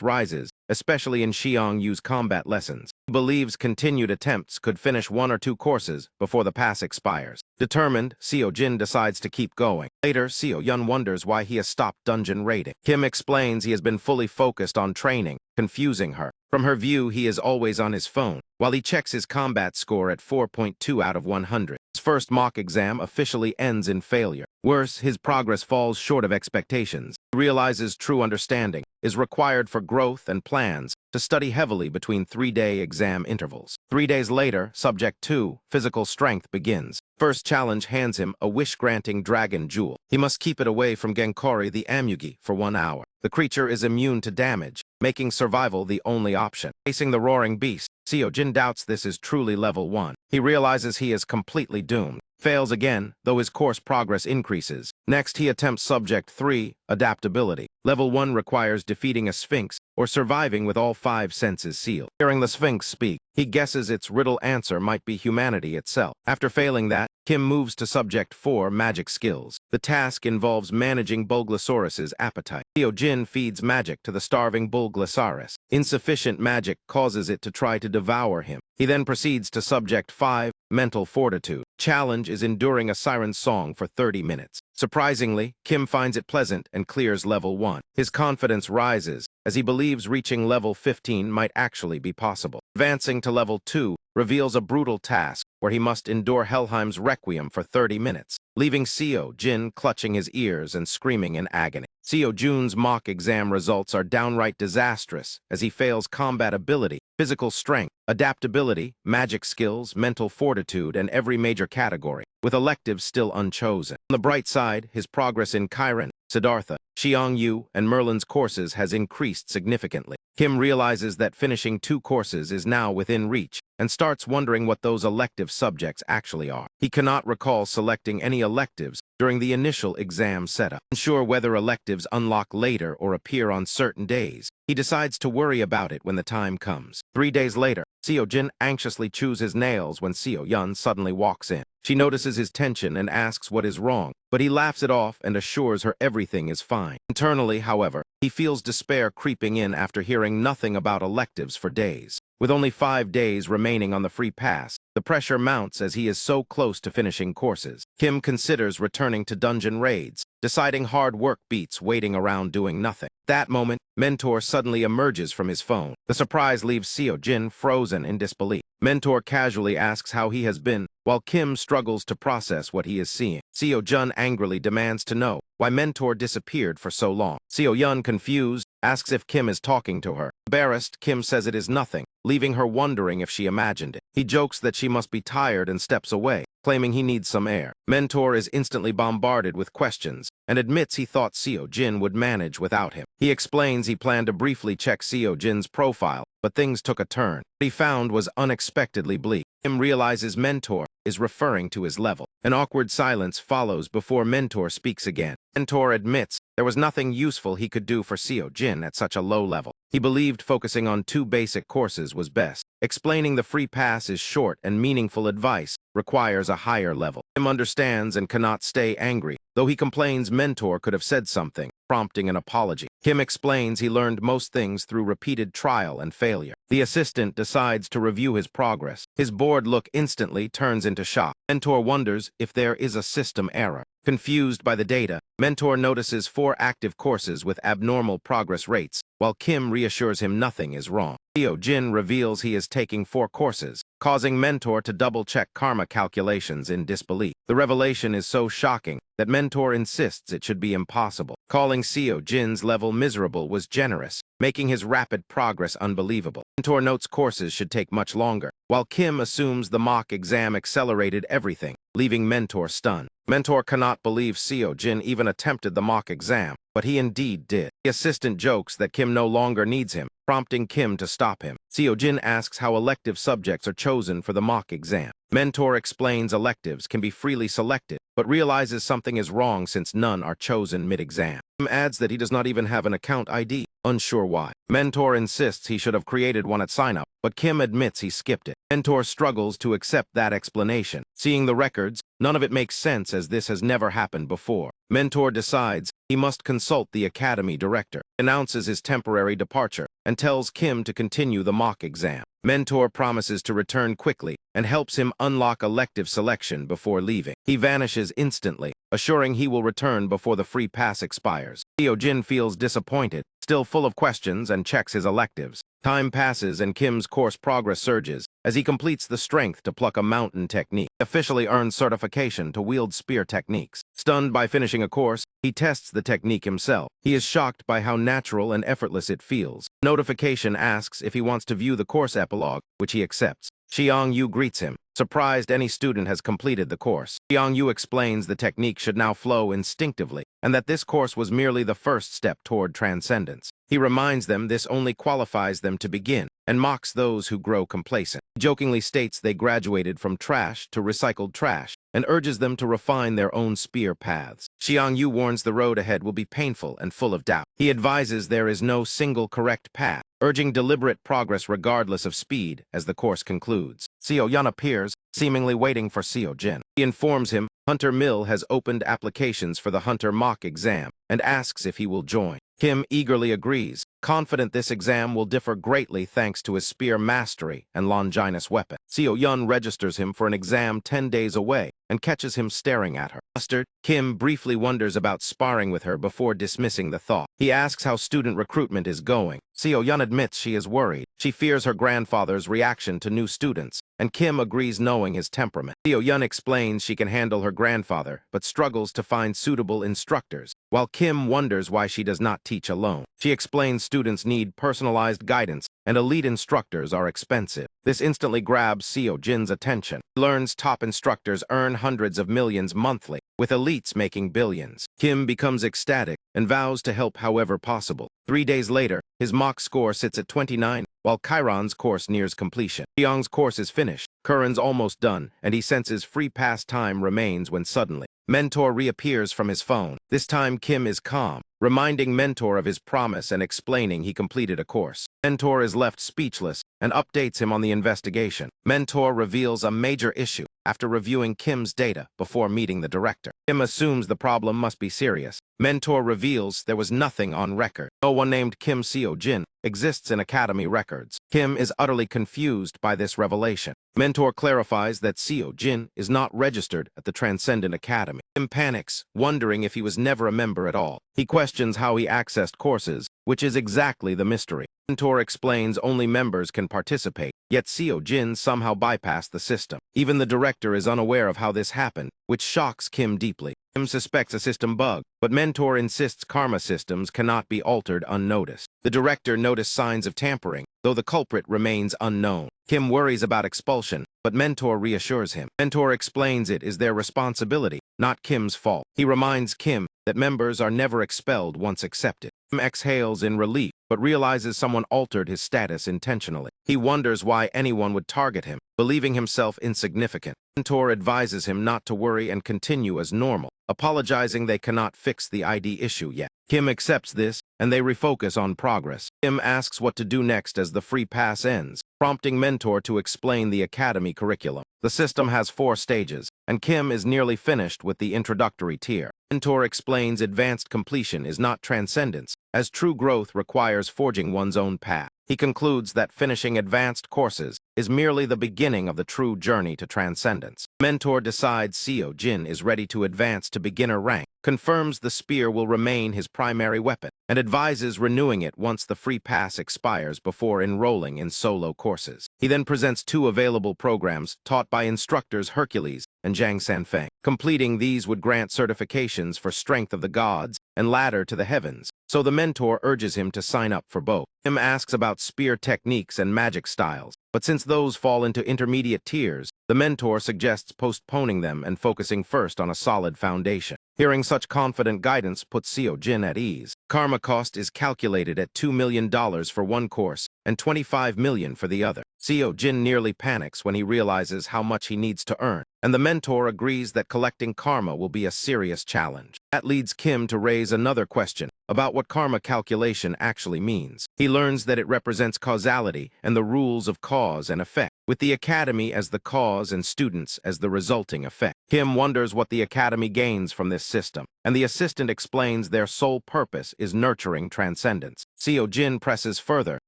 rises, especially in Xiong Yu's combat lessons. He believes continued attempts could finish 1 or 2 courses before the pass expires. Determined, Seo-jin decides to keep going. Later, Seo-yun wonders why he has stopped dungeon raiding. Kim explains he has been fully focused on training, confusing her. From her view, he is always on his phone, while he checks his combat score at 4.2 out of 100. His first mock exam officially ends in failure. Worse, his progress falls short of expectations. He realizes true understanding is required for growth and plans to study heavily between 3-day exam intervals. 3 days later, Subject 2, Physical Strength, begins. First challenge hands him a wish-granting dragon jewel. He must keep it away from Genkori the Amugi for 1 hour. The creature is immune to damage, making survival the only option. Facing the roaring beast, Seo-jin doubts this is truly level 1. He realizes he is completely doomed. Fails again, though his course progress increases. Next, he attempts Subject 3, Adaptability. Level 1 requires defeating a sphinx or surviving with all 5 senses sealed. Hearing the sphinx speak, he guesses its riddle answer might be humanity itself. After failing that, Kim moves to Subject 4, Magic Skills. The task involves managing Bulglosaurus's appetite. Seo-jin feeds magic to the starving Bulglosaurus. Insufficient magic causes it to try to devour him. He then proceeds to Subject 5, Mental Fortitude. Challenge is enduring a siren song for 30 minutes. Surprisingly, Kim finds it pleasant and clears level 1. His confidence rises as he believes reaching level 15 might actually be possible. Advancing to level 2 reveals a brutal task where he must endure Helheim's Requiem for 30 minutes, leaving Seo Jin clutching his ears and screaming in agony. Seo Jun's mock exam results are downright disastrous as he fails combat ability, physical strength, adaptability, magic skills, mental fortitude, and every major category, with electives still unchosen. On the bright side, his progress in Chiron, Siddhartha, Xiangyu, and Merlin's courses has increased significantly. Kim realizes that finishing 2 courses is now within reach and starts wondering what those elective subjects actually are. He cannot recall selecting any electives during the initial exam setup. Unsure whether electives unlock later or appear on certain days, he decides to worry about it when the time comes. 3 days later, Seo Jin anxiously chews his nails when Seo Yun suddenly walks in. She notices his tension and asks what is wrong, but he laughs it off and assures her everything is fine. Internally, however, he feels despair creeping in after hearing nothing about electives for days. With only 5 days remaining on the free pass, the pressure mounts as he is so close to finishing courses. Kim considers returning to dungeon raids, deciding hard work beats waiting around doing nothing. At that moment, Mentor suddenly emerges from his phone. The surprise leaves Seo Jin frozen in disbelief. Mentor casually asks how he has been, while Kim struggles to process what he is seeing. Seo Jun angrily demands to know why Mentor disappeared for so long. Seo Yun, confused, asks if Kim is talking to her. Embarrassed, Kim says it is nothing, leaving her wondering if she imagined it. He jokes that she must be tired and steps away, claiming he needs some air. Mentor is instantly bombarded with questions and admits he thought Seo Jin would manage without him. He explains he planned to briefly check Seo Jin's profile, but things took a turn. What he found was unexpectedly bleak. Kim realizes Mentor is referring to his level. An awkward silence follows before Mentor speaks again. Mentor admits there was nothing useful he could do for Seo Jin at such a low level. He believed focusing on 2 basic courses was best. Explaining the free pass is short and meaningful advice requires a higher level. Kim understands and cannot stay angry, though he complains Mentor could have said something, prompting an apology. Kim explains he learned most things through repeated trial and failure. The assistant decides to review his progress. His bored look instantly turns into shock. Mentor wonders if there is a system error. Confused by the data, Mentor notices 4 active courses with abnormal progress rates, while Kim reassures him nothing is wrong. Seo Jin reveals he is taking 4 courses, causing Mentor to double-check karma calculations in disbelief. The revelation is so shocking that Mentor insists it should be impossible. Calling Seo Jin's level miserable was generous, making his rapid progress unbelievable. Mentor notes courses should take much longer, while Kim assumes the mock exam accelerated everything, leaving Mentor stunned. Mentor cannot believe Seo Jin even attempted the mock exam, but he indeed did. The assistant jokes that Kim no longer needs him, prompting Kim to stop him. Seo Jin asks how elective subjects are chosen for the mock exam. Mentor explains electives can be freely selected, but realizes something is wrong since none are chosen mid-exam. Kim adds that he does not even have an account ID, unsure why. Mentor insists he should have created one at sign-up, but Kim admits he skipped it. Mentor struggles to accept that explanation. Seeing the records, none of it makes sense as this has never happened before. Mentor decides he must consult the academy director, announces his temporary departure, and tells Kim to continue the mock exam. Mentor promises to return quickly and helps him unlock elective selection before leaving. He vanishes instantly, assuring he will return before the free pass expires. Seo Jin feels disappointed, still full of questions, and checks his electives. Time passes and Kim's course progress surges as he completes the strength to pluck a mountain technique. He officially earns certification to wield spear techniques. Stunned by finishing a course, he tests the technique himself. He is shocked by how natural and effortless it feels. Notification asks if he wants to view the course epilogue, which he accepts. Xiangyu greets him, surprised any student has completed the course. Xiangyu explains the technique should now flow instinctively, and that this course was merely the first step toward transcendence. He reminds them this only qualifies them to begin, and mocks those who grow complacent. He jokingly states they graduated from trash to recycled trash, and urges them to refine their own spear paths. Xiangyu warns the road ahead will be painful and full of doubt. He advises there is no single correct path, urging deliberate progress regardless of speed as the course concludes. Seo Yun appears, seemingly waiting for Seo Jin. He informs him Hunter Mill has opened applications for the Hunter mock exam, and asks if he will join. Kim eagerly agrees, confident this exam will differ greatly thanks to his spear mastery and Longinus weapon. Seo-yun registers him for an exam 10 days away and catches him staring at her. Flustered, Kim briefly wonders about sparring with her before dismissing the thought. He asks how student recruitment is going. Seo-yun admits she is worried. She fears her grandfather's reaction to new students, and Kim agrees knowing his temperament. Seo-yun explains she can handle her grandfather, but struggles to find suitable instructors, while Kim wonders why she does not teach alone. She explains students need personalized guidance, and elite instructors are expensive. This instantly grabs Seo-jin's attention. He learns top instructors earn hundreds of millions monthly, with elites making billions. Kim becomes ecstatic and vows to help however possible. 3 days later, his mock score sits at 29, while Chiron's course nears completion. Young's course is finished, Curran's almost done, and he senses free pass time remains when suddenly, Mentor reappears from his phone. This time Kim is calm, reminding Mentor of his promise and explaining he completed a course. Mentor is left speechless and updates him on the investigation. Mentor reveals a major issue after reviewing Kim's data before meeting the director. Kim assumes the problem must be serious. Mentor reveals there was nothing on record. No one named Kim Seo-jin exists in Academy records. Kim is utterly confused by this revelation. Mentor clarifies that Seo-jin is not registered at the Transcendent Academy. Kim panics, wondering if he was never a member at all. He questions how he accessed courses, which is exactly the mystery. Mentor explains only members can participate, yet Seo-jin somehow bypassed the system. Even the director is unaware of how this happened, which shocks Kim deeply. Kim suspects a system bug, but Mentor insists karma systems cannot be altered unnoticed. The director noticed signs of tampering, though the culprit remains unknown. Kim worries about expulsion, but Mentor reassures him. Mentor explains it is their responsibility, not Kim's fault. He reminds Kim that members are never expelled once accepted. Kim exhales in relief, but realizes someone altered his status intentionally. He wonders why anyone would target him, believing himself insignificant. Mentor advises him not to worry and continue as normal, apologizing they cannot fix the ID issue yet. Kim accepts this, and they refocus on progress. Kim asks what to do next as the free pass ends, prompting Mentor to explain the academy curriculum. The system has 4 stages, and Kim is nearly finished with the introductory tier. Mentor explains advanced completion is not transcendence, as true growth requires forging one's own path. He concludes that finishing advanced courses is merely the beginning of the true journey to transcendence. Mentor decides Seo-jin is ready to advance to beginner rank, confirms the spear will remain his primary weapon, and advises renewing it once the free pass expires before enrolling in solo courses. He then presents 2 available programs taught by instructors Hercules and Zhang Sanfeng. Completing these would grant certifications for Strength of the Gods and Ladder to the Heavens, so the mentor urges him to sign up for both. Kim asks about spear techniques and magic styles, but since those fall into intermediate tiers, the mentor suggests postponing them and focusing first on a solid foundation. Hearing such confident guidance puts Seo-jin at ease. Karma cost is calculated at $2 million for one course and $25 million for the other. Seo-jin nearly panics when he realizes how much he needs to earn, and the mentor agrees that collecting karma will be a serious challenge. That leads Kim to raise another question about what karma calculation actually means. He learns that it represents causality and the rules of cause and effect, with the academy as the cause and students as the resulting effect. Kim wonders what the academy gains from this system, and the assistant explains their sole purpose is nurturing transcendence. Seo-jin presses further,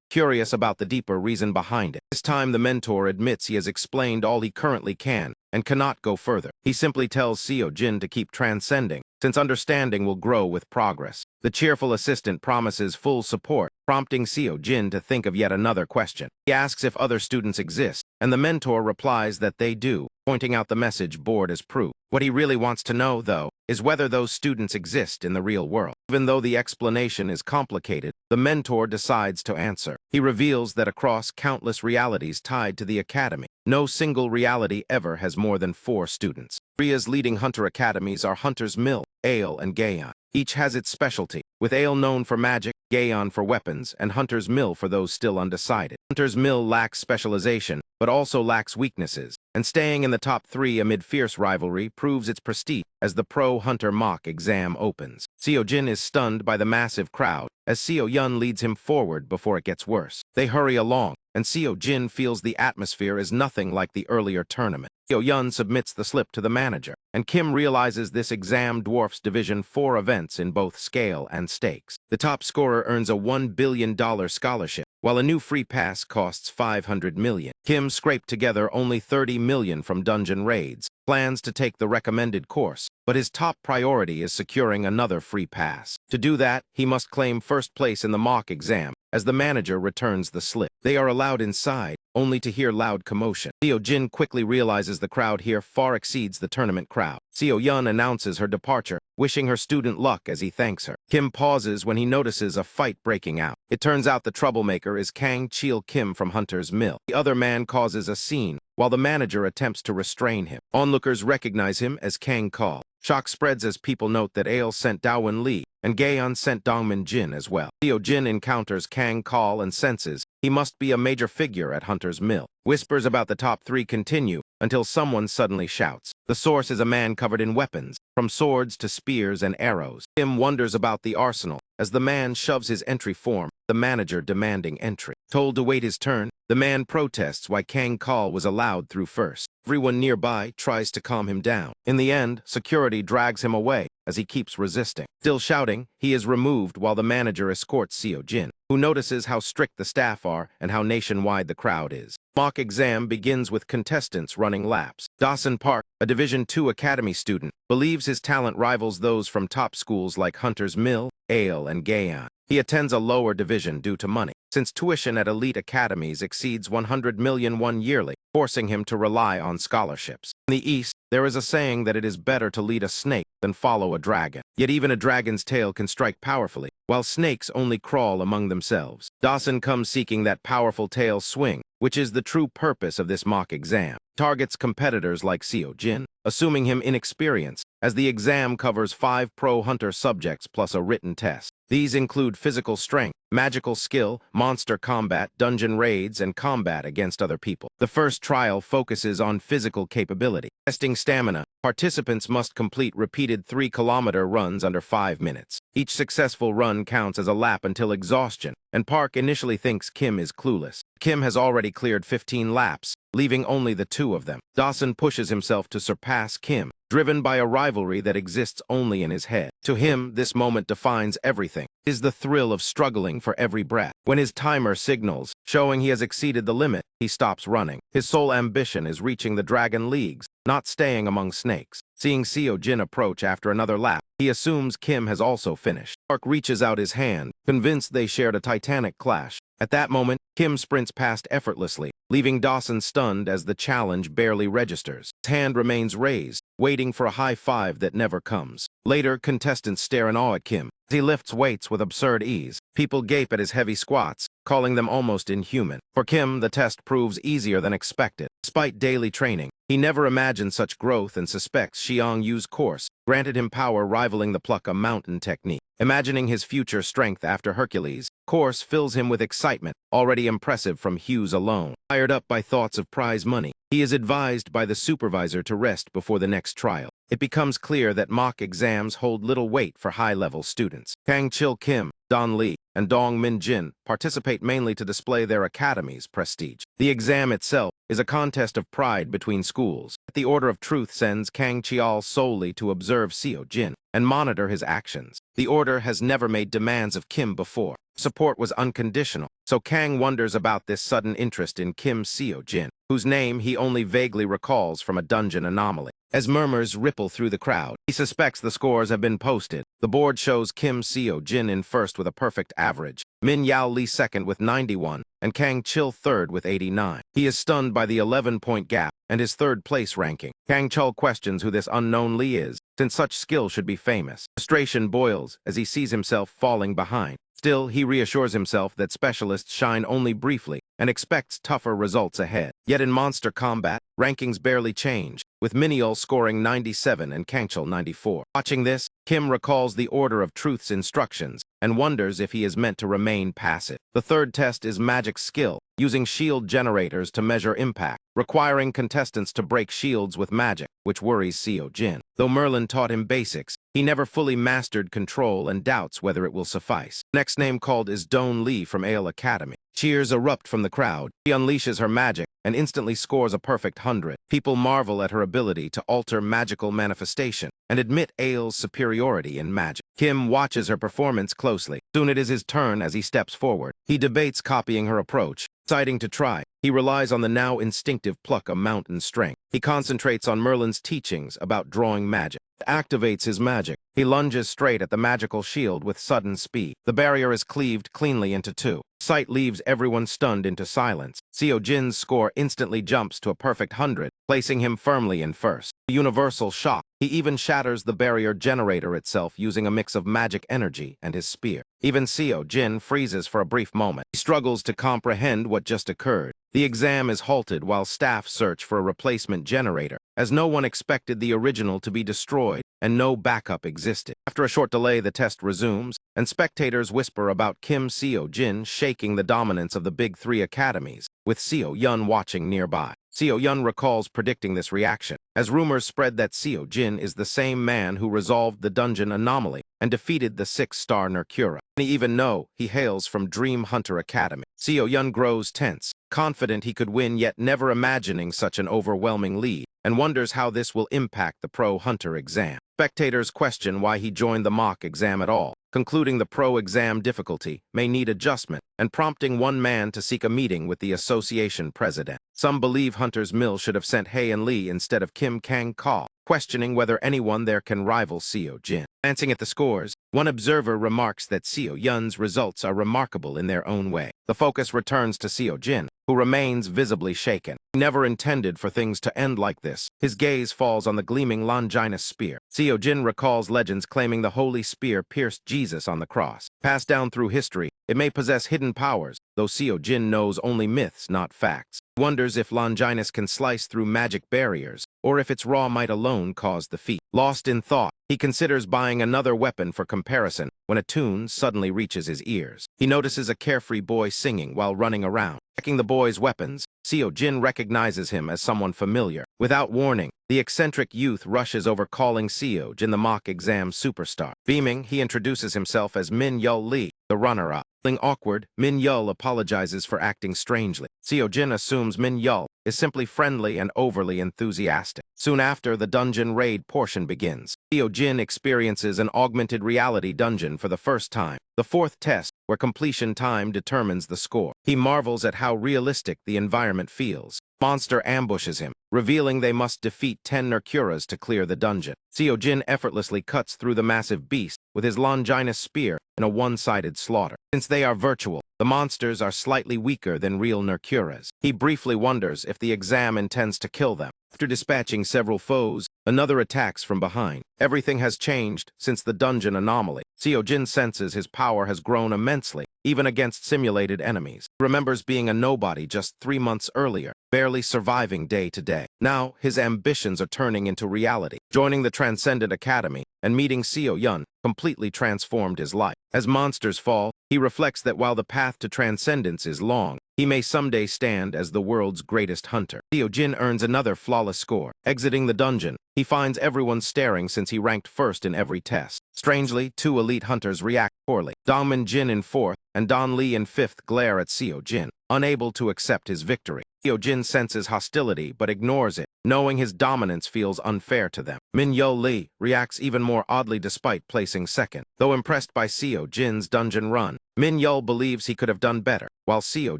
curious about the deeper reason behind it. This time the mentor admits he has explained all he currently can and cannot go further. He simply tells Seo-jin to keep transcending, since understanding will grow with progress. The cheerful assistant promises full support, prompting Seo-jin to think of yet another question. He asks if other students exist, and the mentor replies that they do, pointing out the message board as proof. What he really wants to know, though, is whether those students exist in the real world. Even though the explanation is complicated, the mentor decides to answer. He reveals that across countless realities tied to the academy, no single reality ever has more than 4 students. Korea's leading hunter academies are Hunter's Mill, Ale, and Gaeon. Each has its specialty, with Ale known for magic, Gaeon for weapons, and Hunter's Mill for those still undecided. Hunter's Mill lacks specialization, but also lacks weaknesses, and staying in the top 3 amid fierce rivalry proves its prestige as the pro-hunter mock exam opens. Seo-jin is stunned by the massive crowd, as Seo-yun leads him forward before it gets worse. They hurry along, and Seo-jin feels the atmosphere is nothing like the earlier tournament. Seo-yun submits the slip to the manager, and Kim realizes this exam dwarfs Division 4 events in both scale and stakes. The top scorer earns a $1 billion scholarship, while a new free pass costs $500 million. Kim scraped together only $30 million from dungeon raids, plans to take the recommended course, but his top priority is securing another free pass. To do that, he must claim first place in the mock exam, as the manager returns the slip. They are allowed inside, only to hear loud commotion. Seo-jin quickly realizes the crowd here far exceeds the tournament crowd. Seo-yun announces her departure, wishing her student luck as he thanks her. Kim pauses when he notices a fight breaking out. It turns out the troublemaker is Kang Chil Kim from Hunter's Mill. The other man causes a scene, while the manager attempts to restrain him. Onlookers recognize him as Kang Call. Shock spreads as people note that Ale sent Daewon Lee, and Gaeon sent Dongmin Jin as well. Seo-jin encounters Kang Call and senses he must be a major figure at Hunter's Mill. Whispers about the top three continue until someone suddenly shouts. The source is a man covered in weapons, from swords to spears and arrows. Kim wonders about the arsenal as the man shoves his entry form, the manager demanding entry. Told to wait his turn, the man protests why Kang Call was allowed through first. Everyone nearby tries to calm him down. In the end, security drags him away as he keeps resisting. Still shouting, he is removed while the manager escorts Seo-jin, who notices how strict the staff are and how nationwide the crowd is. Mock exam begins with contestants running laps. Dawson Park, a Division 2 Academy student, believes his talent rivals those from top schools like Hunter's Mill, Ale, and Gaeon. He attends a lower division due to money, since tuition at elite academies exceeds 100 million won yearly, forcing him to rely on scholarships. In the East, there is a saying that it is better to lead a snake than follow a dragon. Yet even a dragon's tail can strike powerfully, while snakes only crawl among themselves. Dawson comes seeking that powerful tail swing, which is the true purpose of this mock exam. Targets competitors like Seo-jin, assuming him inexperienced, as the exam covers 5 pro-hunter subjects plus a written test. These include physical strength, magical skill, monster combat, dungeon raids, and combat against other people. The first trial focuses on physical capability. Testing stamina, participants must complete repeated 3-kilometer runs under 5 minutes. Each successful run counts as a lap until exhaustion, and Park initially thinks Kim is clueless. Kim has already cleared 15 laps, leaving only the 2 of them. Dawson pushes himself to surpass Kim, driven by a rivalry that exists only in his head. To him, this moment defines everything. It is the thrill of struggling for every breath. When his timer signals, showing he has exceeded the limit, he stops running. His sole ambition is reaching the Dragon Leagues, not staying among snakes. Seeing Seo-jin approach after another lap, he assumes Kim has also finished. Park reaches out his hand, convinced they shared a titanic clash. At that moment, Kim sprints past effortlessly, leaving Dawson stunned as the challenge barely registers. His hand remains raised, waiting for a high five that never comes. Later, contestants stare in awe at Kim as he lifts weights with absurd ease. People gape at his heavy squats, calling them almost inhuman. For Kim, the test proves easier than expected. Despite daily training, he never imagined such growth and suspects Xiang Yu's course granted him power rivaling the pluck a mountain technique. Imagining his future strength after Hercules' course fills him with excitement, already impressive from Hughes alone. Fired up by thoughts of prize money, he is advised by the supervisor to rest before the next trial. It becomes clear that mock exams hold little weight for high-level students. Kang Chil Kim, Don Lee, and Dong Min Jin participate mainly to display their academy's prestige. The exam itself is a contest of pride between schools. The Order of Truth sends Kang Chial solely to observe Seo-jin and monitor his actions. The Order has never made demands of Kim before. Support was unconditional, so Kang wonders about this sudden interest in Kim Seo-jin, whose name he only vaguely recalls from a dungeon anomaly. As murmurs ripple through the crowd, he suspects the scores have been posted. The board shows Kim Seo-jin in first with a perfect average, Min Yao Lee second with 91, and Kang Chil third with 89. He is stunned by the 11-point gap and his third-place ranking. Kang Chul questions who this unknown Lee is, since such skill should be famous. Frustration boils as he sees himself falling behind. Still, he reassures himself that specialists shine only briefly and expects tougher results ahead. Yet in monster combat, rankings barely change, with Miniol scoring 97 and Kangchul 94. Watching this, Kim recalls the Order of Truth's instructions and wonders if he is meant to remain passive. The third test is magic skill, using shield generators to measure impact, requiring contestants to break shields with magic, which worries Seo-jin. Though Merlin taught him basics, he never fully mastered control and doubts whether it will suffice. Next name called is Don Lee from Ale Academy. Cheers erupt from the crowd. She unleashes her magic, and instantly scores a perfect 100. People marvel at her ability to alter magical manifestation and admit Ail's superiority in magic. Kim watches her performance closely. Soon it is his turn as he steps forward. He debates copying her approach. Deciding to try, he relies on the now instinctive pluck of mountain strength. He concentrates on Merlin's teachings about drawing magic. Activates his magic. He lunges straight at the magical shield with sudden speed. The barrier is cleaved cleanly into two. Sight leaves everyone stunned into silence. Seo Jin's score instantly jumps to a perfect 100, placing him firmly in first. A universal shock. He even shatters the barrier generator itself using a mix of magic energy and his spear. Even Seo Jin freezes for a brief moment. He struggles to comprehend what just occurred. The exam is halted while staff search for a replacement generator, as no one expected the original to be destroyed and no backup existed. After a short delay, the test resumes, and spectators whisper about Kim Seo Jin shaking the dominance of the big three academies, with Seo Yun watching nearby. Seo Yun recalls predicting this reaction, as rumors spread that Seo Jin is the same man who resolved the dungeon anomaly and defeated the 6-star Nerkura. And he even know he hails from Dream Hunter Academy. Seo Yun grows tense, confident he could win yet never imagining such an overwhelming lead, and wonders how this will impact the Pro Hunter exam. Spectators question why he joined the mock exam at all, concluding the pro exam difficulty may need adjustment and prompting one man to seek a meeting with the association president. Some believe Hunter's Mill should have sent Hei and Lee instead of Kim Kang-ka, questioning whether anyone there can rival Seo Jin. Glancing at the scores, one observer remarks that Seo Yun's results are remarkable in their own way. The focus returns to Seo Jin, who remains visibly shaken. He never intended for things to end like this. His gaze falls on the gleaming Longinus spear. Seo Jin recalls legends claiming the holy spear pierced Jesus on the cross. Passed down through history, it may possess hidden powers, though Seo Jin knows only myths, not facts. He wonders if Longinus can slice through magic barriers, or if its raw might alone cause the feat. Lost in thought, he considers buying another weapon for comparison when a tune suddenly reaches his ears. He notices a carefree boy singing while running around. Checking the boy's weapons, Seo Jin recognizes him as someone familiar. Without warning, the eccentric youth rushes over calling Seo Jin the mock exam superstar. Beaming, he introduces himself as Min Yul Lee, the runner-up. Feeling awkward, Min Yul apologizes for acting strangely. Seo Jin assumes Min Yul is simply friendly and overly enthusiastic. Soon after, the dungeon raid portion begins. Seo Jin experiences an augmented reality dungeon for the first time, the fourth test, where completion time determines the score. He marvels at how realistic the environment feels. Monster ambushes him, revealing they must defeat 10 Nerkuras to clear the dungeon. Seo Jin effortlessly cuts through the massive beast with his Longinus spear in a one-sided slaughter. Since they are virtual, the monsters are slightly weaker than real Nerkuras. He briefly wonders if the exam intends to kill them. After dispatching several foes, another attacks from behind. Everything has changed since the dungeon anomaly. Seo Jin senses his power has grown immensely, even against simulated enemies. He remembers being a nobody just 3 months earlier, barely surviving day to day. Now, his ambitions are turning into reality. Joining the Transcendent Academy and meeting Seo Yun completely transformed his life. As monsters fall, he reflects that while the path to transcendence is long, he may someday stand as the world's greatest hunter. Seo Jin earns another flawless score. Exiting the dungeon, he finds everyone staring since he ranked first in every test. Strangely, 2 elite hunters react poorly. Dongmin Jin in 4th and Don Lee in 5th glare at Seo Jin, unable to accept his victory. Seo Jin senses hostility but ignores it, knowing his dominance feels unfair to them. Min Yul Lee reacts even more oddly despite placing second. Though impressed by Seo Jin's dungeon run, Min Yul believes he could have done better, while Seo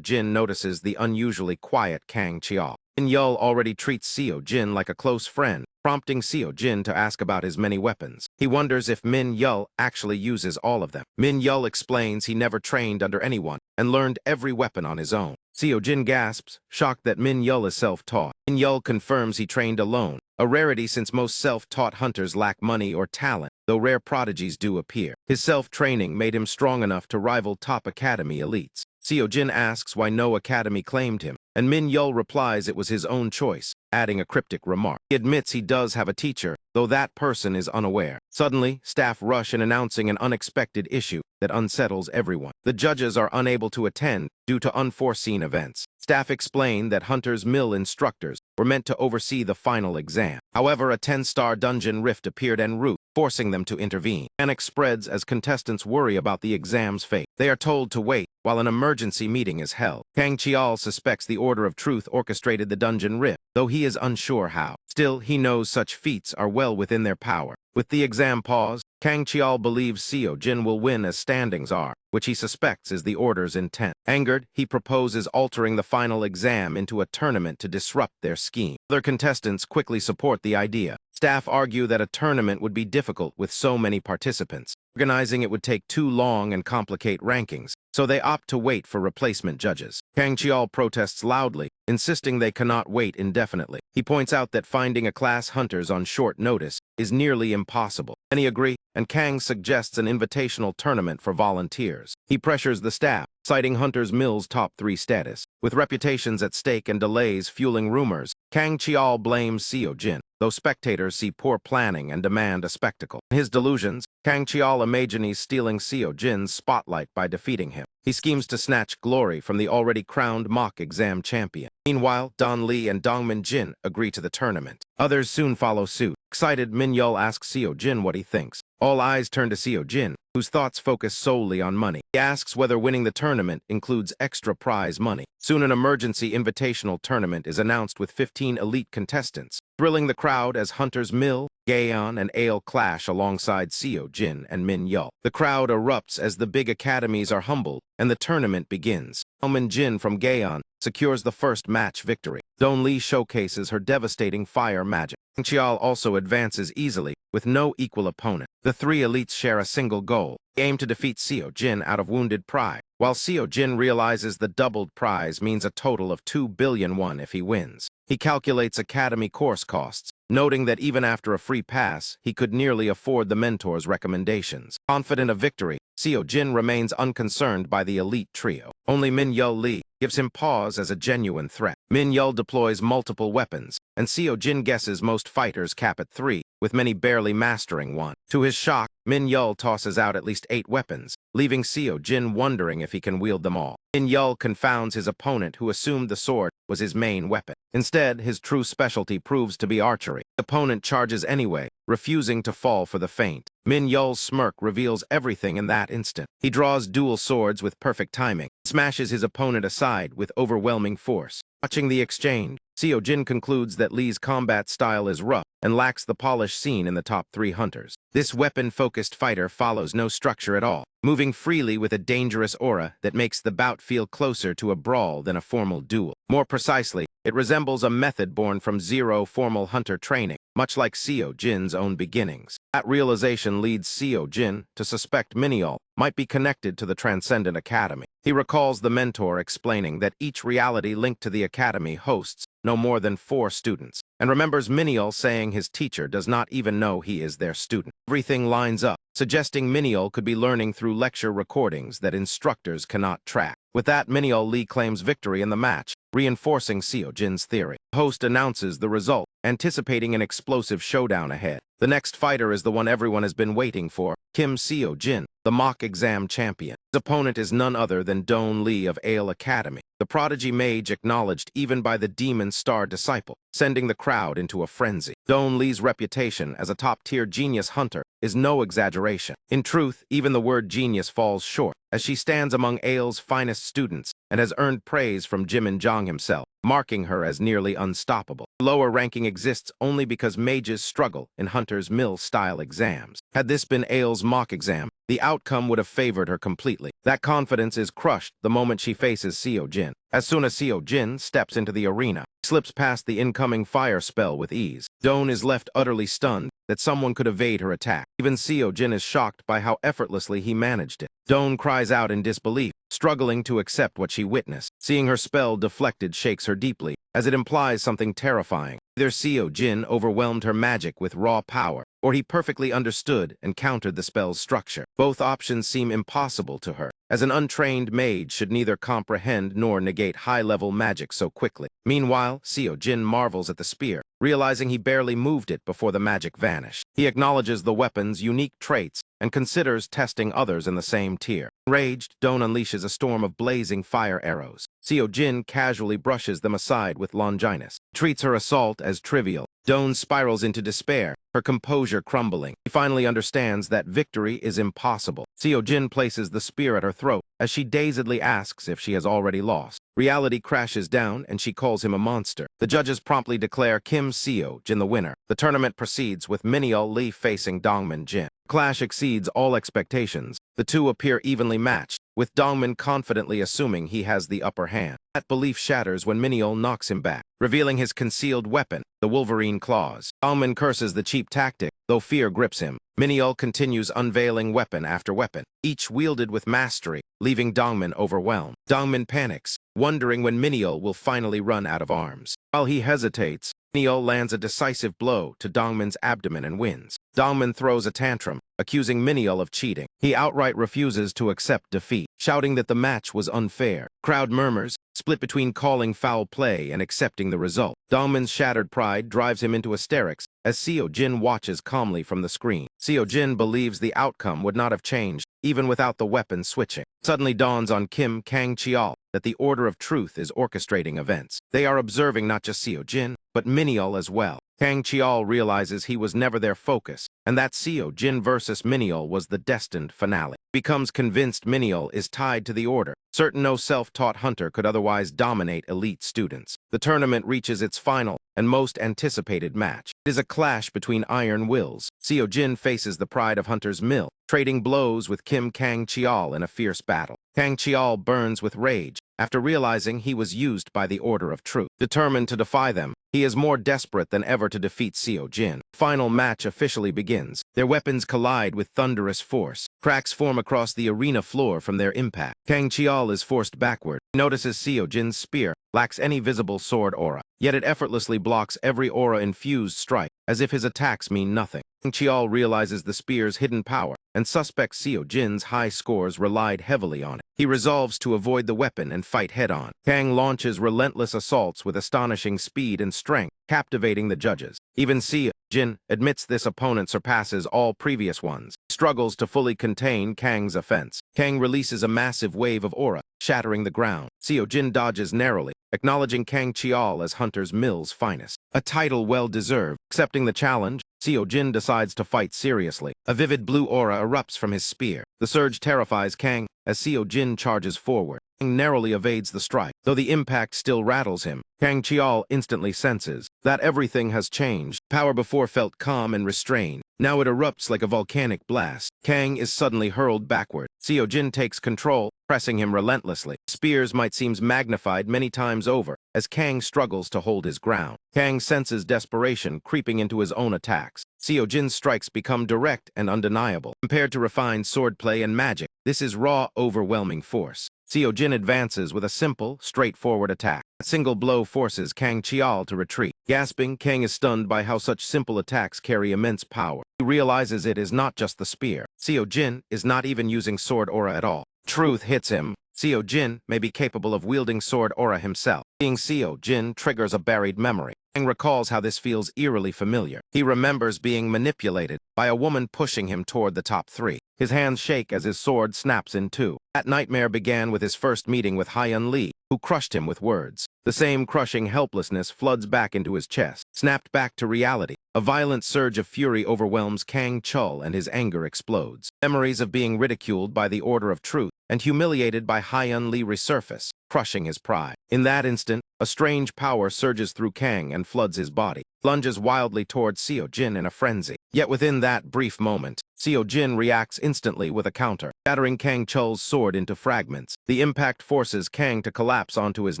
Jin notices the unusually quiet Kang Chiao. Min Yul already treats Seo Jin like a close friend, prompting Seo Jin to ask about his many weapons. He wonders if Min Yul actually uses all of them. Min Yul explains he never trained under anyone and learned every weapon on his own. Seo Jin gasps, shocked that Min Yul is self-taught. Min Yul confirms he trained alone, a rarity since most self-taught hunters lack money or talent, though rare prodigies do appear. His self-training made him strong enough to rival top academy elites. Seo Jin asks why no academy claimed him, and Min Yul replies it was his own choice, adding a cryptic remark. He admits he does have a teacher, though that person is unaware. Suddenly, staff rush in announcing an unexpected issue that unsettles everyone. The judges are unable to attend due to unforeseen events. Staff explain that Hunter's Mill instructors were meant to oversee the final exam. However, a 10-star dungeon rift appeared en route, forcing them to intervene. Panic spreads as contestants worry about the exam's fate. They are told to wait while an emergency meeting is held. Kang Chial suspects the Order of Truth orchestrated the dungeon rift, though he is unsure how. Still, he knows such feats are well within their power. With the exam paused, Kang Chial believes Seo Jin will win as standings are, which he suspects is the Order's intent. Angered, he proposes altering the final exam into a tournament to disrupt their scheme. Other contestants quickly support the idea. Staff argue that a tournament would be difficult with so many participants. Organizing it would take too long and complicate rankings, so they opt to wait for replacement judges. Kang Chial protests loudly, insisting they cannot wait indefinitely. He points out that finding a class hunters on short notice is nearly impossible. Many agree, and Kang suggests an invitational tournament for volunteers. He pressures the staff, citing Hunter's Mill's top 3 status. With reputations at stake and delays fueling rumors, Kang Chial blames Seo Jin, though spectators see poor planning and demand a spectacle. In his delusions, Kang Chial imagines stealing Seo Jin's spotlight by defeating him. He schemes to snatch glory from the already crowned mock exam champion. Meanwhile, Don Lee and Dongmin Jin agree to the tournament. Others soon follow suit. Excited, Min Yul asks Seo Jin what he thinks. All eyes turn to Seo Jin, whose thoughts focus solely on money. He asks whether winning the tournament includes extra prize money. Soon an emergency invitational tournament is announced with 15 elite contestants, thrilling the crowd as Hunter's Mill, Gaeon, and Ale clash alongside Seo Jin and Min Yul. The crowd erupts as the big academies are humbled, and the tournament begins. Dongmin Jin from Gaeon secures the first match victory. Don Lee showcases her devastating fire magic. Kang Chial also advances easily, with no equal opponent. The 3 elites share a single goal. They aim to defeat Seo Jin out of wounded pride, while Seo Jin realizes the doubled prize means a total of 2 billion won if he wins. He calculates academy course costs, noting that even after a free pass, he could nearly afford the mentor's recommendations. Confident of victory, Seo Jin remains unconcerned by the elite trio. Only Min Yul Lee gives him pause as a genuine threat. Min Yul deploys multiple weapons, and Seo Jin guesses most fighters cap at 3, with many barely mastering one. To his shock, Min Yul tosses out at least 8 weapons, leaving Seo Jin wondering if he can wield them all. Min Yul confounds his opponent, who assumed the sword was his main weapon. Instead, his true specialty proves to be archery. The opponent charges anyway, refusing to fall for the feint. Min Yul's smirk reveals everything in that instant. He draws dual swords with perfect timing, smashes his opponent aside with overwhelming force. Watching the exchange, Seo Jin concludes that Lee's combat style is rough and lacks the polish seen in the top 3 hunters. This weapon-focused fighter follows no structure at all, moving freely with a dangerous aura that makes the bout feel closer to a brawl than a formal duel. More precisely, it resembles a method born from zero formal hunter training, much like Seo Jin's own beginnings. That realization leads Seo Jin to suspect Min Yul might be connected to the Transcendent Academy. He recalls the mentor explaining that each reality linked to the academy hosts no more than 4 students, and remembers Min Yul saying his teacher does not even know he is their student. Everything lines up, suggesting Min Yul could be learning through lecture recordings that instructors cannot track. With that, Min Yul Lee claims victory in the match, reinforcing Seo Jin's theory. The host announces the result, anticipating an explosive showdown ahead. The next fighter is the one everyone has been waiting for, Kim Seo Jin, the mock exam champion. His opponent is none other than Don Lee of Ale Academy, the prodigy mage acknowledged even by the Demon Star disciple, sending the crowd into a frenzy. Don Lee's reputation as a top-tier genius hunter is no exaggeration. In truth, even the word genius falls short, as she stands among Ale's finest students and has earned praise from Jimin Jong himself, marking her as nearly unstoppable. Lower ranking exists only because mages struggle in Hunter's Mill-style exams. Had this been Ale's mock exam, the outcome would have favored her completely. That confidence is crushed the moment she faces Seo Jin. As soon as Seo Jin steps into the arena, he slips past the incoming fire spell with ease. Don is left utterly stunned that someone could evade her attack. Even Seo Jin is shocked by how effortlessly he managed it. Don cries out in disbelief, struggling to accept what she witnessed. Seeing her spell deflected shakes her deeply, as it implies something terrifying. Either Seo Jin overwhelmed her magic with raw power, or he perfectly understood and countered the spell's structure. Both options seem impossible to her, as an untrained mage should neither comprehend nor negate high-level magic so quickly. Meanwhile, Seo Jin marvels at the spear, realizing he barely moved it before the magic vanished. He acknowledges the weapon's unique traits and considers testing others in the same tier. Enraged, Don unleashes a storm of blazing fire arrows. Seo Jin casually brushes them aside with Longinus, treats her assault as trivial. Don spirals into despair, her composure crumbling. He finally understands that victory is impossible. Seo Jin places the spear at her throat as she dazedly asks if she has already lost. Reality crashes down and she calls him a monster. The judges promptly declare Kim Seo Jin the winner. The tournament proceeds with Mineo Lee facing Dongmin Jin. Clash exceeds all expectations. The two appear evenly matched, with Dongmin confidently assuming he has the upper hand. That belief shatters when Mineo knocks him back, revealing his concealed weapon, the Wolverine claws. Dongmin curses the cheap tactic, though fear grips him. Mineo continues unveiling weapon after weapon, each wielded with mastery, leaving Dongmin overwhelmed. Dongmin panics, wondering when Mineo will finally run out of arms. While he hesitates, Mineo lands a decisive blow to Dongmin's abdomen and wins. Dongmin throws a tantrum, accusing Mineo of cheating. He outright refuses to accept defeat, shouting that the match was unfair. Crowd murmurs, split between calling foul play and accepting the result. Dongmin's shattered pride drives him into hysterics as Seo Jin watches calmly from the screen. Seo Jin believes the outcome would not have changed, even without the weapon switching. Suddenly dawns on Kim Kang-cheol that the Order of Truth is orchestrating events. They are observing not just Seo Jin, but Mineo as well. Kang-cheol realizes he was never their focus, and that Seo Jin versus Mineo was the destined finale. Becomes convinced Mineo is tied to the Order, certain no self-taught hunter could otherwise dominate elite students. The tournament reaches its final and most anticipated match. It is a clash between iron wills. Seo Jin faces the pride of Hunter's Mill, trading blows with Kim Kang-cheol in a fierce battle. Kang-cheol burns with rage after realizing he was used by the Order of Truth. Determined to defy them, he is more desperate than ever to defeat Seo Jin. Final match officially begins. Their weapons collide with thunderous force. Cracks form across the arena floor from their impact. Kang-cheol is forced backward. He notices Seo Jin's spear lacks any visible sword aura, yet it effortlessly blocks every aura-infused strike, as if his attacks mean nothing. Kang-cheol realizes the spear's hidden power, and suspects Seo Jin's high scores relied heavily on it. He resolves to avoid the weapon and fight head-on. Kang launches relentless assaults with astonishing speed and strength, captivating the judges. Even Seo Jin admits this opponent surpasses all previous ones. He struggles to fully contain Kang's offense. Kang releases a massive wave of aura, shattering the ground. Seo Jin dodges narrowly, acknowledging Kang-cheol as Hunter's Mill's finest. A title well-deserved. Accepting the challenge, Seo Jin decides to fight seriously. A vivid blue aura erupts from his spear. The surge terrifies Kang as Seo Jin charges forward. Kang narrowly evades the strike, though the impact still rattles him. Kang-cheol instantly senses that everything has changed. Power before felt calm and restrained. Now it erupts like a volcanic blast. Kang is suddenly hurled backward. Seo Jin takes control, pressing him relentlessly. Spears might seem magnified many times over, as Kang struggles to hold his ground. Kang senses desperation creeping into his own attacks. Seo Jin's strikes become direct and undeniable. Compared to refined swordplay and magic, this is raw, overwhelming force. Seo Jin advances with a simple, straightforward attack. A single blow forces Kang-cheol to retreat. Gasping, Kang is stunned by how such simple attacks carry immense power. He realizes it is not just the spear. Seo Jin is not even using sword aura at all. Truth hits him. Seo Jin may be capable of wielding sword aura himself. Seeing Seo Jin triggers a buried memory. Kang recalls how this feels eerily familiar. He remembers being manipulated by a woman pushing him toward the top three. His hands shake as his sword snaps in two. That nightmare began with his first meeting with Hyun Lee, who crushed him with words. The same crushing helplessness floods back into his chest. Snapped back to reality, a violent surge of fury overwhelms Kang-cheol and his anger explodes. Memories of being ridiculed by the Order of Truth and humiliated by Hyun Lee resurface, crushing his pride. In that instant, a strange power surges through Kang and floods his body, lunges wildly towards Seo Jin in a frenzy. Yet within that brief moment, Seo Jin reacts instantly with a counter, shattering Kang-cheol's sword into fragments. The impact forces Kang to collapse onto his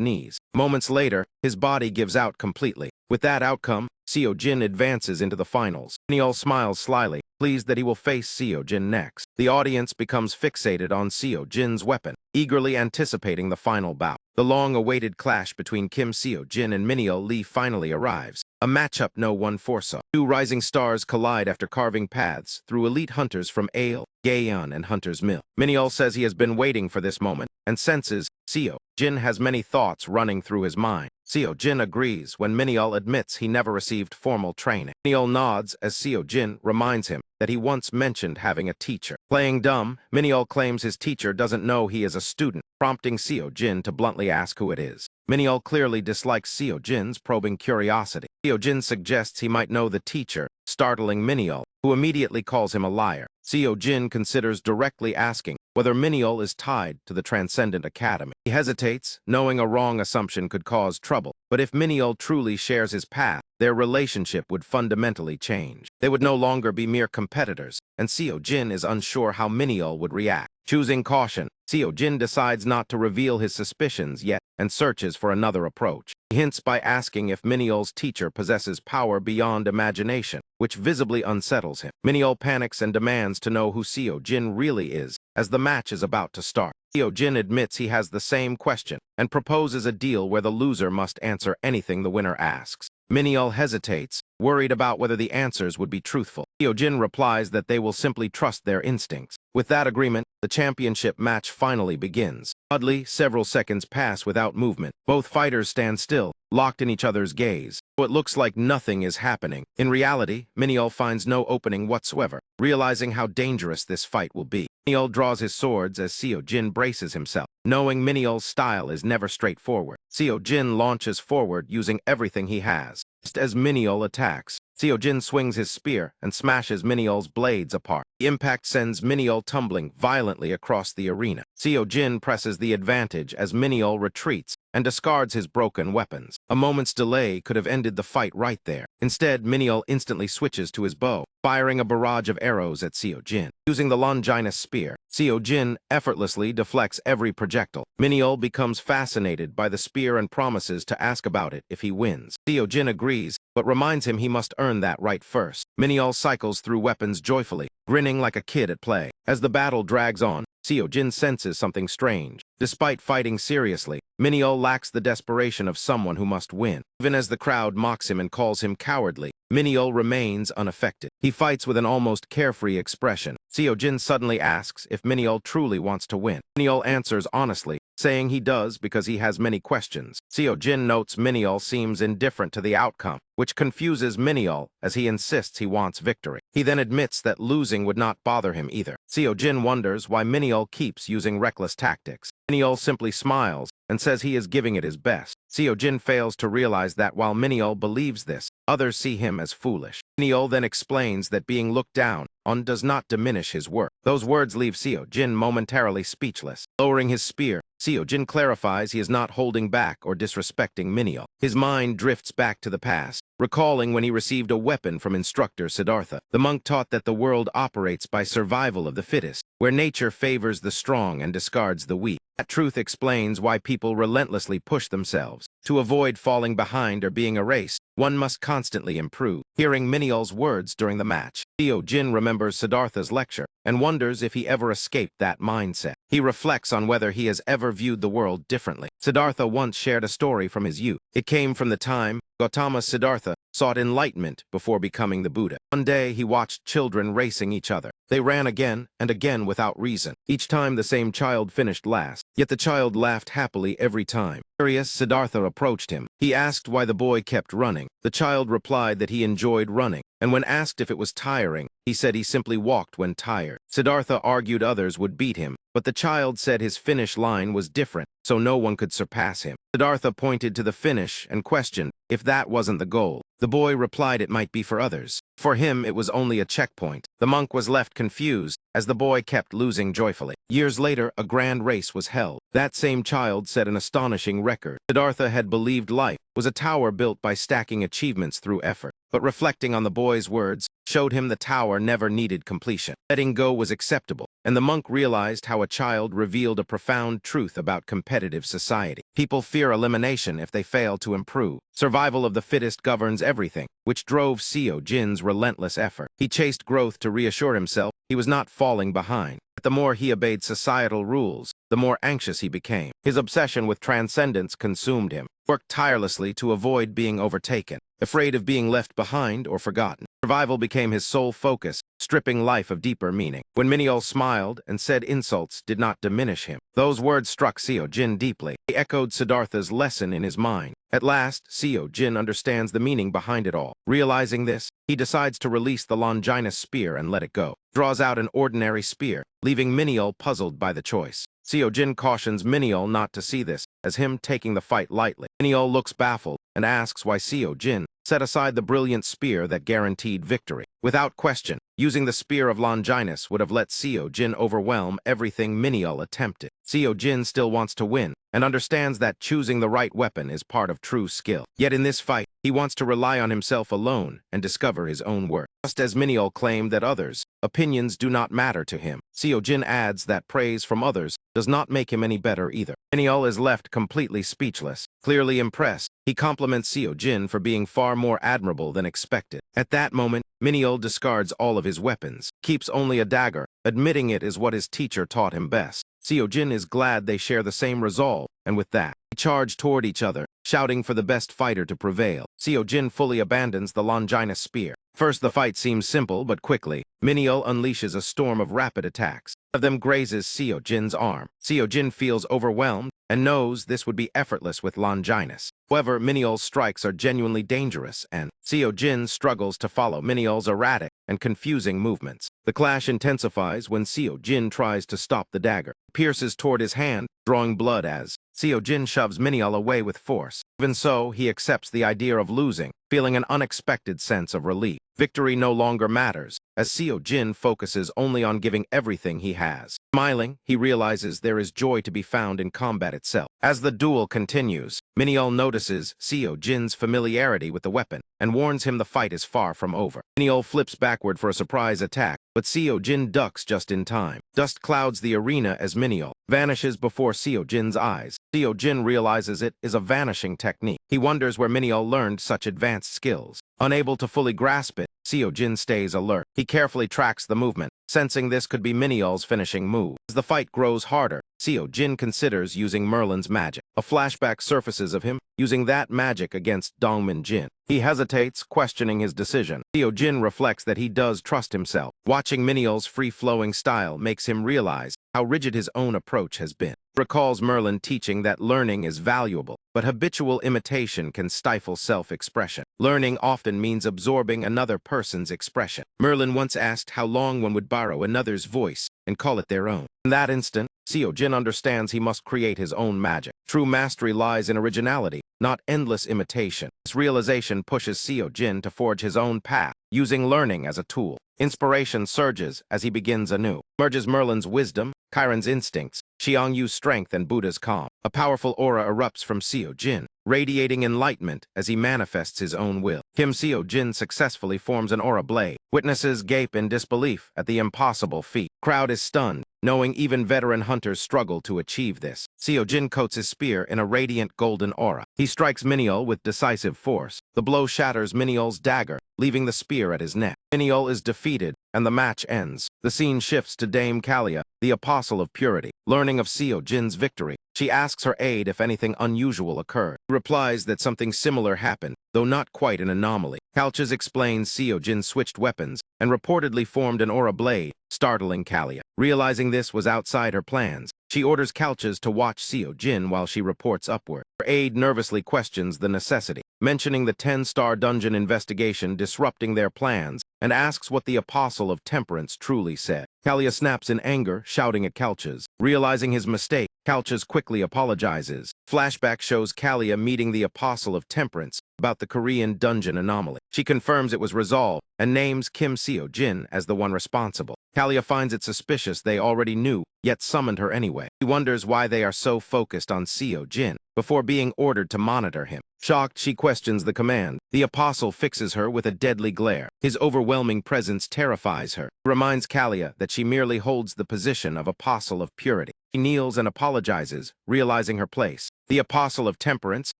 knees. Moments later, his body gives out completely. With that outcome, Seo Jin advances into the finals. Mineo smiles slyly, pleased that he will face Seo Jin next. The audience becomes fixated on Seo Jin's weapon, eagerly anticipating the final bout. The long-awaited clash between Kim Seo Jin and Mineo Lee finally arrives, a matchup no one foresaw. Two rising stars collide after carving paths through elite hunters from Ale, Gaeon, and Hunter's Mill. Mineo says he has been waiting for this moment and senses Seo Jin has many thoughts running through his mind. Seo Jin agrees when Mineo admits he never received formal training. Mineo nods as Seo Jin reminds him that he once mentioned having a teacher. Playing dumb, Mineo claims his teacher doesn't know he is a student, prompting Seo Jin to bluntly ask who it is. Mineo clearly dislikes Seo Jin's probing curiosity. Seo Jin suggests he might know the teacher, startling Mineo, who immediately calls him a liar. Seo Jin considers directly asking whether Mineo is tied to the Transcendent Academy. He hesitates, knowing a wrong assumption could cause trouble. But if Mineo truly shares his path, their relationship would fundamentally change. They would no longer be mere competitors, and Seo Jin is unsure how Mineo would react. Choosing caution, Seo Jin decides not to reveal his suspicions yet and searches for another approach. He hints by asking if Mineo's teacher possesses power beyond imagination, which visibly unsettles him. Mineo panics and demands to know who Seo Jin really is, as the match is about to start. Seo Jin admits he has the same question and proposes a deal where the loser must answer anything the winner asks. Mineo hesitates, worried about whether the answers would be truthful. Seo Jin replies that they will simply trust their instincts. With that agreement, the championship match finally begins. Oddly, several seconds pass without movement. Both fighters stand still, locked in each other's gaze. So it looks like nothing is happening. In reality, Mineo finds no opening whatsoever, realizing how dangerous this fight will be. Mineo draws his swords as Seo Jin braces himself, knowing Mineo's style is never straightforward. Seo Jin launches forward using everything he has. Just as Mineo attacks, Seo Jin swings his spear and smashes Mineo's blades apart. The impact sends Mineo tumbling violently across the arena. Seo Jin presses the advantage as Mineo retreats and discards his broken weapons. A moment's delay could have ended the fight right there. Instead, Mineo instantly switches to his bow, firing a barrage of arrows at Seo Jin. Using the Longinus spear, Seo Jin effortlessly deflects every projectile. Mineo becomes fascinated by the spear and promises to ask about it if he wins. Seo Jin agrees, but reminds him he must earn that right first. Mineo cycles through weapons joyfully, grinning like a kid at play. As the battle drags on, Seo Jin senses something strange. Despite fighting seriously, Mineo lacks the desperation of someone who must win. Even as the crowd mocks him and calls him cowardly, Mineo remains unaffected. He fights with an almost carefree expression. Seo Jin suddenly asks if Mineo truly wants to win. Mineo answers honestly, saying he does because he has many questions. Seo Jin notes Mineo seems indifferent to the outcome, which confuses Mineo as he insists he wants victory. He then admits that losing would not bother him either. Seo Jin wonders why Mineo keeps using reckless tactics. Mineo simply smiles and says he is giving it his best. Seo Jin fails to realize that while Mineo believes this, others see him as foolish. Mineo then explains that being looked down on does not diminish his work. Those words leave Seo Jin momentarily speechless. Lowering his spear, Seo Jin clarifies he is not holding back or disrespecting Mineo. His mind drifts back to the past, recalling when he received a weapon from instructor Siddhartha. The monk taught that the world operates by survival of the fittest, where nature favors the strong and discards the weak. That truth explains why people relentlessly push themselves. To avoid falling behind or being erased, one must constantly improve. Hearing Mineo's words during the match, Seo Jin remembers Siddhartha's lecture and wonders if he ever escaped that mindset. He reflects on whether he has ever viewed the world differently. Siddhartha once shared a story from his youth. It came from the time Gautama Siddhartha sought enlightenment before becoming the Buddha. One day, he watched children racing each other. They ran again and again without reason. Each time, the same child finished last. Yet the child laughed happily every time. Curious, Siddhartha approached him. He asked why the boy kept running. The child replied that he enjoyed running, and when asked if it was tiring, he said he simply walked when tired. Siddhartha argued others would beat him, but the child said his finish line was different, so no one could surpass him. Siddhartha pointed to the finish and questioned if that wasn't the goal. The boy replied it might be for others. For him, it was only a checkpoint. The monk was left confused as the boy kept losing joyfully. Years later, a grand race was held. That same child set an astonishing record. Siddhartha had believed life was a tower built by stacking achievements through effort. But reflecting on the boy's words showed him the tower never needed completion. Letting go was acceptable, and the monk realized how a child revealed a profound truth about competitive society. People fear elimination if they fail to improve. Survival of the fittest governs everything, which drove Seo Jin's relentless effort. He chased growth to reassure himself he was not falling behind. But the more he obeyed societal rules, the more anxious he became. His obsession with transcendence consumed him. Worked tirelessly to avoid being overtaken, afraid of being left behind or forgotten. Survival became his sole focus, stripping life of deeper meaning. When Miniol smiled and said insults did not diminish him, those words struck Seo Jin deeply. They echoed Siddhartha's lesson in his mind. At last, Seo Jin understands the meaning behind it all. Realizing this, he decides to release the Longinus spear and let it go. Draws out an ordinary spear, leaving Miniol puzzled by the choice. Seo Jin cautions Miniol not to see this as him taking the fight lightly. Miniol looks baffled and asks why Seo Jin set aside the brilliant spear that guaranteed victory. Without question, using the spear of Longinus would have let Seo Jin overwhelm everything Miniol attempted. Seo Jin still wants to win and understands that choosing the right weapon is part of true skill. Yet in this fight, he wants to rely on himself alone and discover his own worth. Just as Miniol claimed that others' opinions do not matter to him, Seo Jin adds that praise from others does not make him any better either. Miniol is left completely speechless. Clearly impressed, he compliments Seo Jin for being far more admirable than expected. At that moment, Miniol discards all of his weapons, keeps only a dagger, admitting it is what his teacher taught him best. Seo Jin is glad they share the same resolve, and with that, they charge toward each other, shouting for the best fighter to prevail. Seo Jin fully abandons the Longinus spear. First, the fight seems simple, but quickly, Miniol unleashes a storm of rapid attacks. One of them grazes Seo Jin's arm. Seo Jin feels overwhelmed and knows this would be effortless with Longinus. However, Miniol's strikes are genuinely dangerous, and Seo Jin struggles to follow Miniol's erratic and confusing movements. The clash intensifies when Seo Jin tries to stop the dagger. It pierces toward his hand, drawing blood as Seo Jin shoves Miniol away with force. Even so, he accepts the idea of losing, feeling an unexpected sense of relief. Victory no longer matters, as Seo Jin focuses only on giving everything he has. Smiling, he realizes there is joy to be found in combat itself. As the duel continues, Miniol notices Seo Jin's familiarity with the weapon and warns him the fight is far from over. Miniol flips backward for a surprise attack, but Seo Jin ducks just in time. Dust clouds the arena as Miniol vanishes before Seo Jin's eyes. Seo Jin realizes it is a vanishing technique. He wonders where Miniol learned such advanced skills. Unable to fully grasp it, Seo Jin stays alert. He carefully tracks the movement, sensing this could be Miniol's finishing move. As the fight grows harder, Seo Jin considers using Merlin's magic. A flashback surfaces of him using that magic against Dongmin Jin. He hesitates, questioning his decision. Seo Jin reflects that he does trust himself. Watching Miniol's free-flowing style makes him realize how rigid his own approach has been. Recalls Merlin teaching that learning is valuable, but habitual imitation can stifle self-expression. Learning often means absorbing another person's expression. Merlin once asked how long one would borrow another's voice and call it their own. In that instant, Seo Jin understands he must create his own magic. True mastery lies in originality, not endless imitation. This realization pushes Seo Jin to forge his own path, using learning as a tool. Inspiration surges as he begins anew. Merges Merlin's wisdom, Chiron's instincts, Xiangyu's strength, and Buddha's calm. A powerful aura erupts from Seo Jin, radiating enlightenment as he manifests his own will. Seo Jin successfully forms an aura blade. Witnesses gape in disbelief at the impossible feat. Crowd is stunned, knowing even veteran hunters struggle to achieve this. Seo Jin coats his spear in a radiant golden aura. He strikes Miniol with decisive force. The blow shatters Miniol's dagger, leaving the spear at his neck. Miniol is defeated, and the match ends. The scene shifts to Dame Kalia, the apostle of purity. Learning of Seo Jin's victory, she asks her aide if anything unusual occurred. He replies that something similar happened, though not quite an anomaly. Calchas explains Seo Jin switched weapons and reportedly formed an aura blade, startling Kalia. Realizing this was outside her plans, she orders Calchas to watch Seo Jin while she reports upward. Her aide nervously questions the necessity, mentioning the 10-star dungeon investigation disrupting their plans, and asks what the Apostle of Temperance truly said. Kalia snaps in anger, shouting at Calchas. Realizing his mistake, Calchas quickly apologizes. Flashback shows Kalia meeting the Apostle of Temperance, about the Korean dungeon anomaly. She confirms it was resolved and names Kim Seo-jin as the one responsible. Kalia finds it suspicious they already knew, yet summoned her anyway. He wonders why they are so focused on Seo-jin before being ordered to monitor him. Shocked, she questions the command. The apostle fixes her with a deadly glare. His overwhelming presence terrifies her. He reminds Kalia that she merely holds the position of apostle of purity. He kneels and apologizes, realizing her place. The apostle of temperance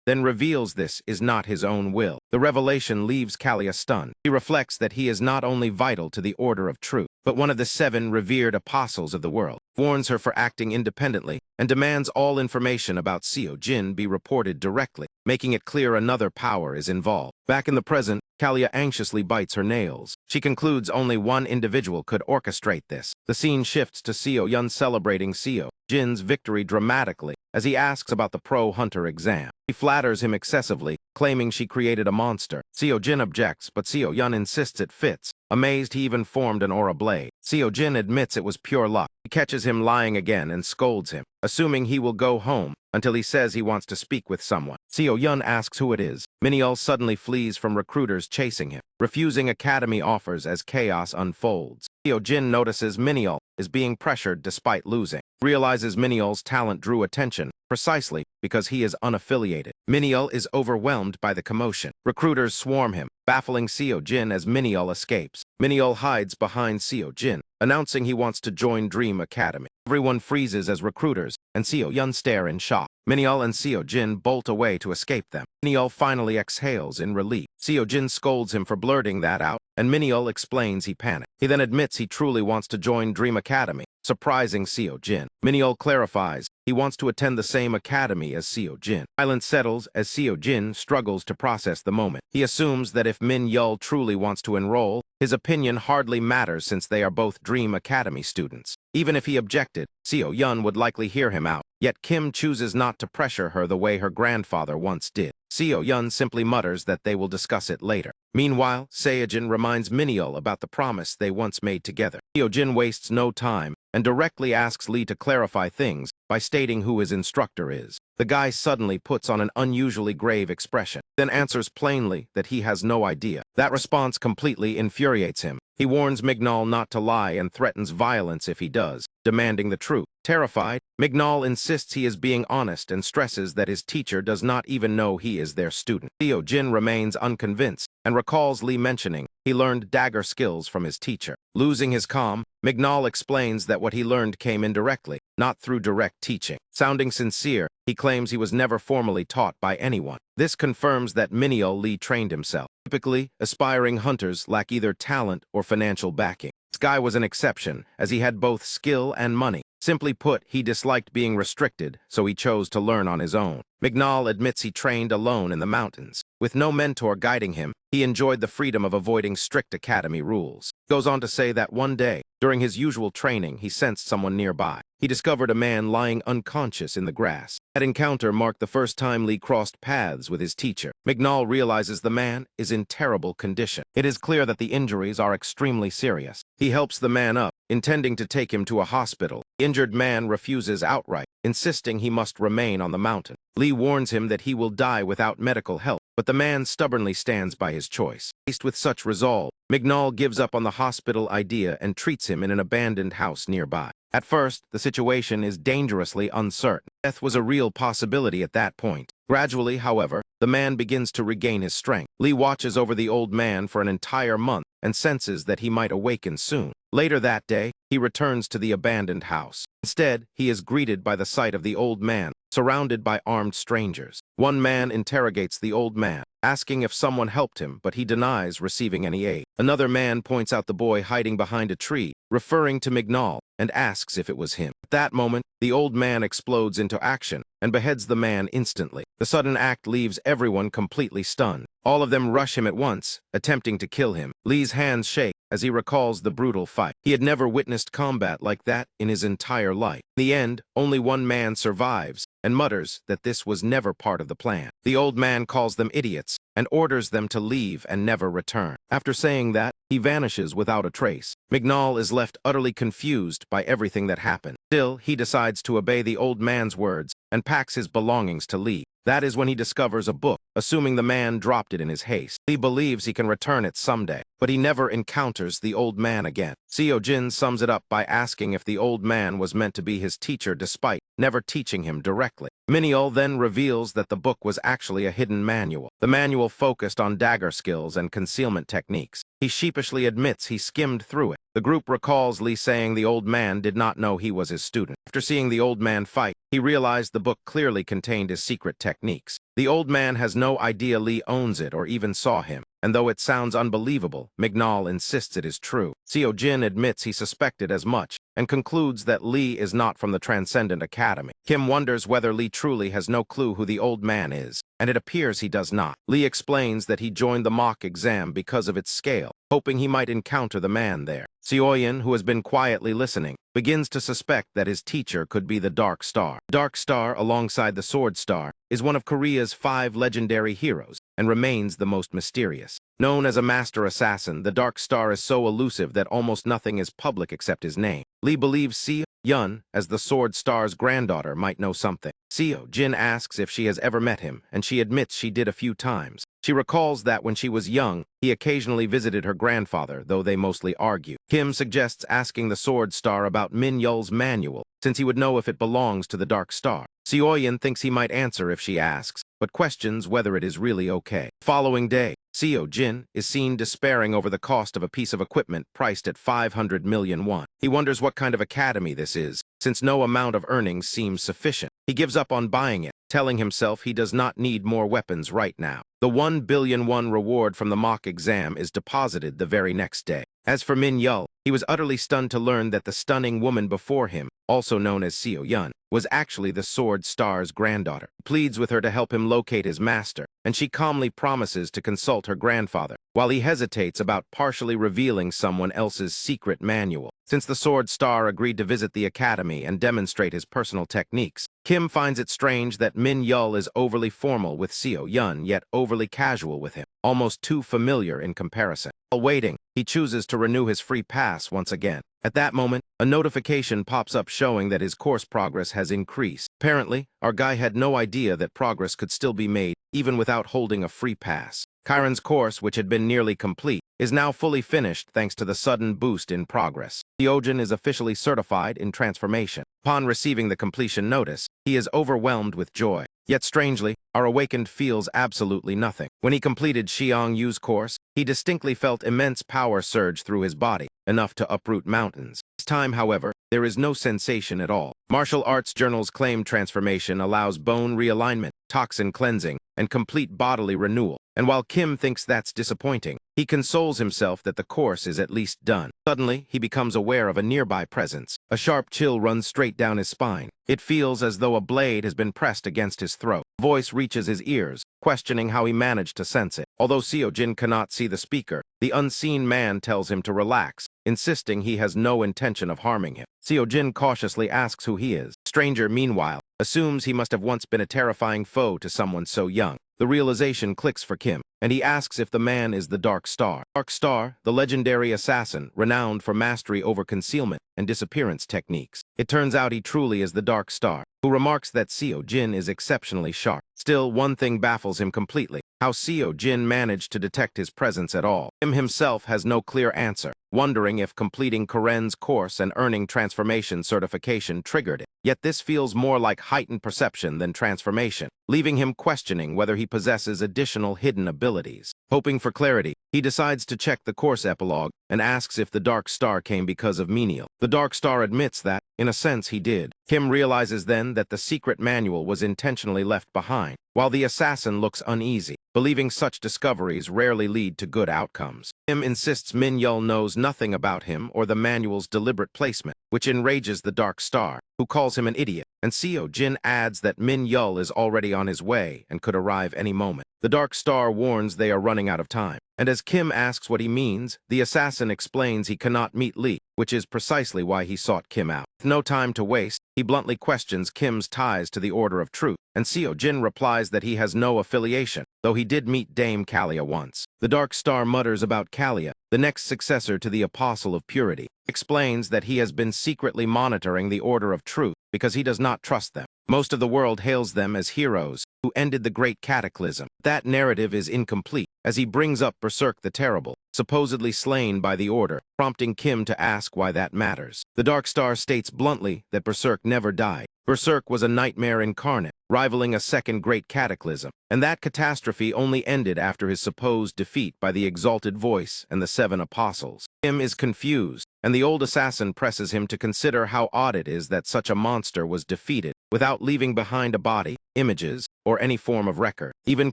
then reveals this is not his own will. The revelation leaves Kalia stunned. He reflects that he is not only vital to the order of truth, but one of the 7 revered apostles of the world, warns her for acting independently, and demands all information about Seo-jin be reported directly, making it clear another power is involved. Back in the present, Kalia anxiously bites her nails. She concludes only one individual could orchestrate this. The scene shifts to Seo-yun celebrating Seo-jin's victory dramatically as he asks about the pro-hunter exam. He flatters him excessively, claiming she created a monster. Seo-jin objects, but Seo-yun insists it fits. Amazed, he even formed an aura blade. Seo-jin admits it was pure luck. He catches him lying again and scolds him, assuming he will go home until he says he wants to speak with someone. Seo-yun asks who it is. Minyeol suddenly flees from recruiters chasing him, refusing academy offers as chaos unfolds. Seo-jin notices Minyeol is being pressured despite losing. Realizes Minyeol's talent drew attention, precisely because he is unaffiliated. Minyeol is overwhelmed by the commotion. Recruiters swarm him, baffling Seo-jin as Minyeol escapes. Minyeol hides behind Seo-jin, announcing he wants to join Dream Academy. Everyone freezes as recruiters, and Seo-yun stare in shock. Minyeol and Seo-jin bolt away to escape them. Minyeol finally exhales in relief. Seo-jin scolds him for blurting that out, and Minyeol explains he panicked. He then admits he truly wants to join Dream Academy, surprising Seo-jin. Minyeol clarifies he wants to attend the same academy as Seo-jin. Silence settles as Seo-jin struggles to process the moment. He assumes that if Minyeol truly wants to enroll, his opinion hardly matters since they are both Dream Academy students. Even if he objected, Seo-yun would likely hear him out. Yet Kim chooses not to pressure her the way her grandfather once did. Seo-yun simply mutters that they will discuss it later. Meanwhile, Seo-jin reminds Minyeol about the promise they once made together. Seo-jin wastes no time and directly asks Lee to clarify things by stating who his instructor is. The guy suddenly puts on an unusually grave expression, then answers plainly that he has no idea. That response completely infuriates him. He warns Mignol not to lie and threatens violence if he does, demanding the truth. Terrified, Mignol insists he is being honest and stresses that his teacher does not even know he is their student. Seo-jin remains unconvinced and recalls Lee mentioning he learned dagger skills from his teacher. Losing his calm, Mignol explains that what he learned came indirectly, not through direct teaching. Sounding sincere, he claims he was never formally taught by anyone. This confirms that Minyeol Lee trained himself. Typically, aspiring hunters lack either talent or financial backing. This guy was an exception, as he had both skill and money. Simply put, he disliked being restricted, so he chose to learn on his own. Mignol admits he trained alone in the mountains. With no mentor guiding him, he enjoyed the freedom of avoiding strict academy rules. He goes on to say that one day, during his usual training, he sensed someone nearby. He discovered a man lying unconscious in the grass. That encounter marked the first time Lee crossed paths with his teacher. Mignol realizes the man is in terrible condition. It is clear that the injuries are extremely serious. He helps the man up, intending to take him to a hospital. The injured man refuses outright, insisting he must remain on the mountain. Lee warns him that he will die without medical help, but the man stubbornly stands by his choice. Faced with such resolve, Mignol gives up on the hospital idea and treats him in an abandoned house nearby. At first, the situation is dangerously uncertain. Death was a real possibility at that point. Gradually, however, the man begins to regain his strength. Lee watches over the old man for an entire month and senses that he might awaken soon. Later that day, he returns to the abandoned house. Instead, he is greeted by the sight of the old man, surrounded by armed strangers. One man interrogates the old man, asking if someone helped him, but he denies receiving any aid. Another man points out the boy hiding behind a tree, referring to Mignol, and asks if it was him. At that moment, the old man explodes into action and beheads the man instantly. The sudden act leaves everyone completely stunned. All of them rush him at once, attempting to kill him. Lee's hands shake as he recalls the brutal fight. He had never witnessed combat like that in his entire life. In the end, only one man survives and mutters that this was never part of the plan. The old man calls them idiots and orders them to leave and never return. After saying that, he vanishes without a trace. Mignol is left utterly confused by everything that happened. Still, he decides to obey the old man's words and packs his belongings to leave. That is when he discovers a book, assuming the man dropped it in his haste. Lee believes he can return it someday, but he never encounters the old man again. Seo Jin sums it up by asking if the old man was meant to be his teacher despite never teaching him directly. Minyeol then reveals that the book was actually a hidden manual. The manual focused on dagger skills and concealment techniques. He sheepishly admits he skimmed through it. The group recalls Lee saying the old man did not know he was his student. After seeing the old man fight, he realized the book clearly contained his secret techniques. The old man has no idea Lee owns it or even saw him, and though it sounds unbelievable, Mignol insists it is true. Seo Jin admits he suspected as much, and concludes that Lee is not from the Transcendent Academy. Kim wonders whether Lee truly has no clue who the old man is, and it appears he does not. Lee explains that he joined the mock exam because of its scale, hoping he might encounter the man there. Seoyeon, who has been quietly listening, begins to suspect that his teacher could be the Dark Star. Dark Star, alongside the Sword Star, is one of Korea's 5 legendary heroes and remains the most mysterious. Known as a master assassin, the Dark Star is so elusive that almost nothing is public except his name. Lee believes Seo-yeon, as the Sword Star's granddaughter, might know something. Seo Jin asks if she has ever met him, and she admits she did a few times. She recalls that when she was young, he occasionally visited her grandfather, though they mostly argue. Kim suggests asking the Sword Star about Min Yul's manual, since he would know if it belongs to the Dark Star. Seoyeon thinks he might answer if she asks, but questions whether it is really okay. Following day, Seo Jin is seen despairing over the cost of a piece of equipment priced at 500 million won. He wonders what kind of academy this is, since no amount of earnings seems sufficient. He gives up on buying it, telling himself he does not need more weapons right now. The 1 billion won reward from the mock exam is deposited the very next day. As for Min Yul, he was utterly stunned to learn that the stunning woman before him, also known as Seo-yeon, was actually the Sword Star's granddaughter. He pleads with her to help him locate his master, and she calmly promises to consult her grandfather, while he hesitates about partially revealing someone else's secret manual. Since the Sword Star agreed to visit the academy and demonstrate his personal techniques, Kim finds it strange that Min Yul is overly formal with Seo-yeon, yet overly casual with him, almost too familiar in comparison. While waiting, he chooses to renew his free pass once again. At that moment, a notification pops up showing that his course progress has increased. Apparently, our guy had no idea that progress could still be made even without holding a free pass. Kyron's course, which had been nearly complete, is now fully finished thanks to the sudden boost in progress. Seojin is officially certified in transformation. Upon receiving the completion notice, he is overwhelmed with joy. Yet strangely, our awakened feels absolutely nothing. When he completed Xiang Yu's course, he distinctly felt immense power surge through his body, enough to uproot mountains. This time, however, there is no sensation at all. Martial arts journals claim transformation allows bone realignment, toxin cleansing, and complete bodily renewal. And while Kim thinks that's disappointing, he consoles himself that the course is at least done. Suddenly, he becomes aware of a nearby presence. A sharp chill runs straight down his spine. It feels as though a blade has been pressed against his throat. A voice reaches his ears, questioning how he managed to sense it. Although Seo-jin cannot see the speaker, the unseen man tells him to relax, insisting he has no intention of harming him. Seo-jin cautiously asks who he is. The stranger, meanwhile, assumes he must have once been a terrifying foe to someone so young. The realization clicks for Kim, and he asks if the man is the Dark Star. Dark Star, the legendary assassin, renowned for mastery over concealment and disappearance techniques. It turns out he truly is the Dark Star, who remarks that Seo-jin is exceptionally sharp. Still, one thing baffles him completely: how Seo-jin managed to detect his presence at all. Kim himself has no clear answer, wondering if completing Karen's course and earning transformation certification triggered it. Yet this feels more like heightened perception than transformation, leaving him questioning whether he possesses additional hidden abilities. Hoping for clarity, he decides to check the course epilogue and asks if the Dark Star came because of menial. The Dark Star admits that, in a sense, he did. Kim realizes then that the secret manual was intentionally left behind, while the assassin looks uneasy, believing such discoveries rarely lead to good outcomes. Kim insists Min Yul knows nothing about him or the manual's deliberate placement, which enrages the Dark Star, who calls him an idiot, and Seo-jin adds that Min Yul is already on his way and could arrive any moment. The Dark Star warns they are running out of time, and as Kim asks what he means, the assassin explains he cannot meet Lee, which is precisely why he sought Kim out. With no time to waste, he bluntly questions Kim's ties to the Order of Truth, and Seo-jin replies that he has no affiliation, though he did meet Dame Kalia once. The Dark Star mutters about Kalia, the next successor to the Apostle of Purity, explains that he has been secretly monitoring the Order of Truth because he does not trust them. Most of the world hails them as heroes who ended the Great Cataclysm. That narrative is incomplete, as he brings up Berserk the Terrible, supposedly slain by the Order, prompting Kim to ask why that matters. The Dark Star states bluntly that Berserk never died. Berserk was a nightmare incarnate, rivaling a second Great Cataclysm, and that catastrophe only ended after his supposed defeat by the Exalted Voice and the Seven Apostles. Kim is confused, and the old assassin presses him to consider how odd it is that such a monster was defeated without leaving behind a body, images, or any form of record. Even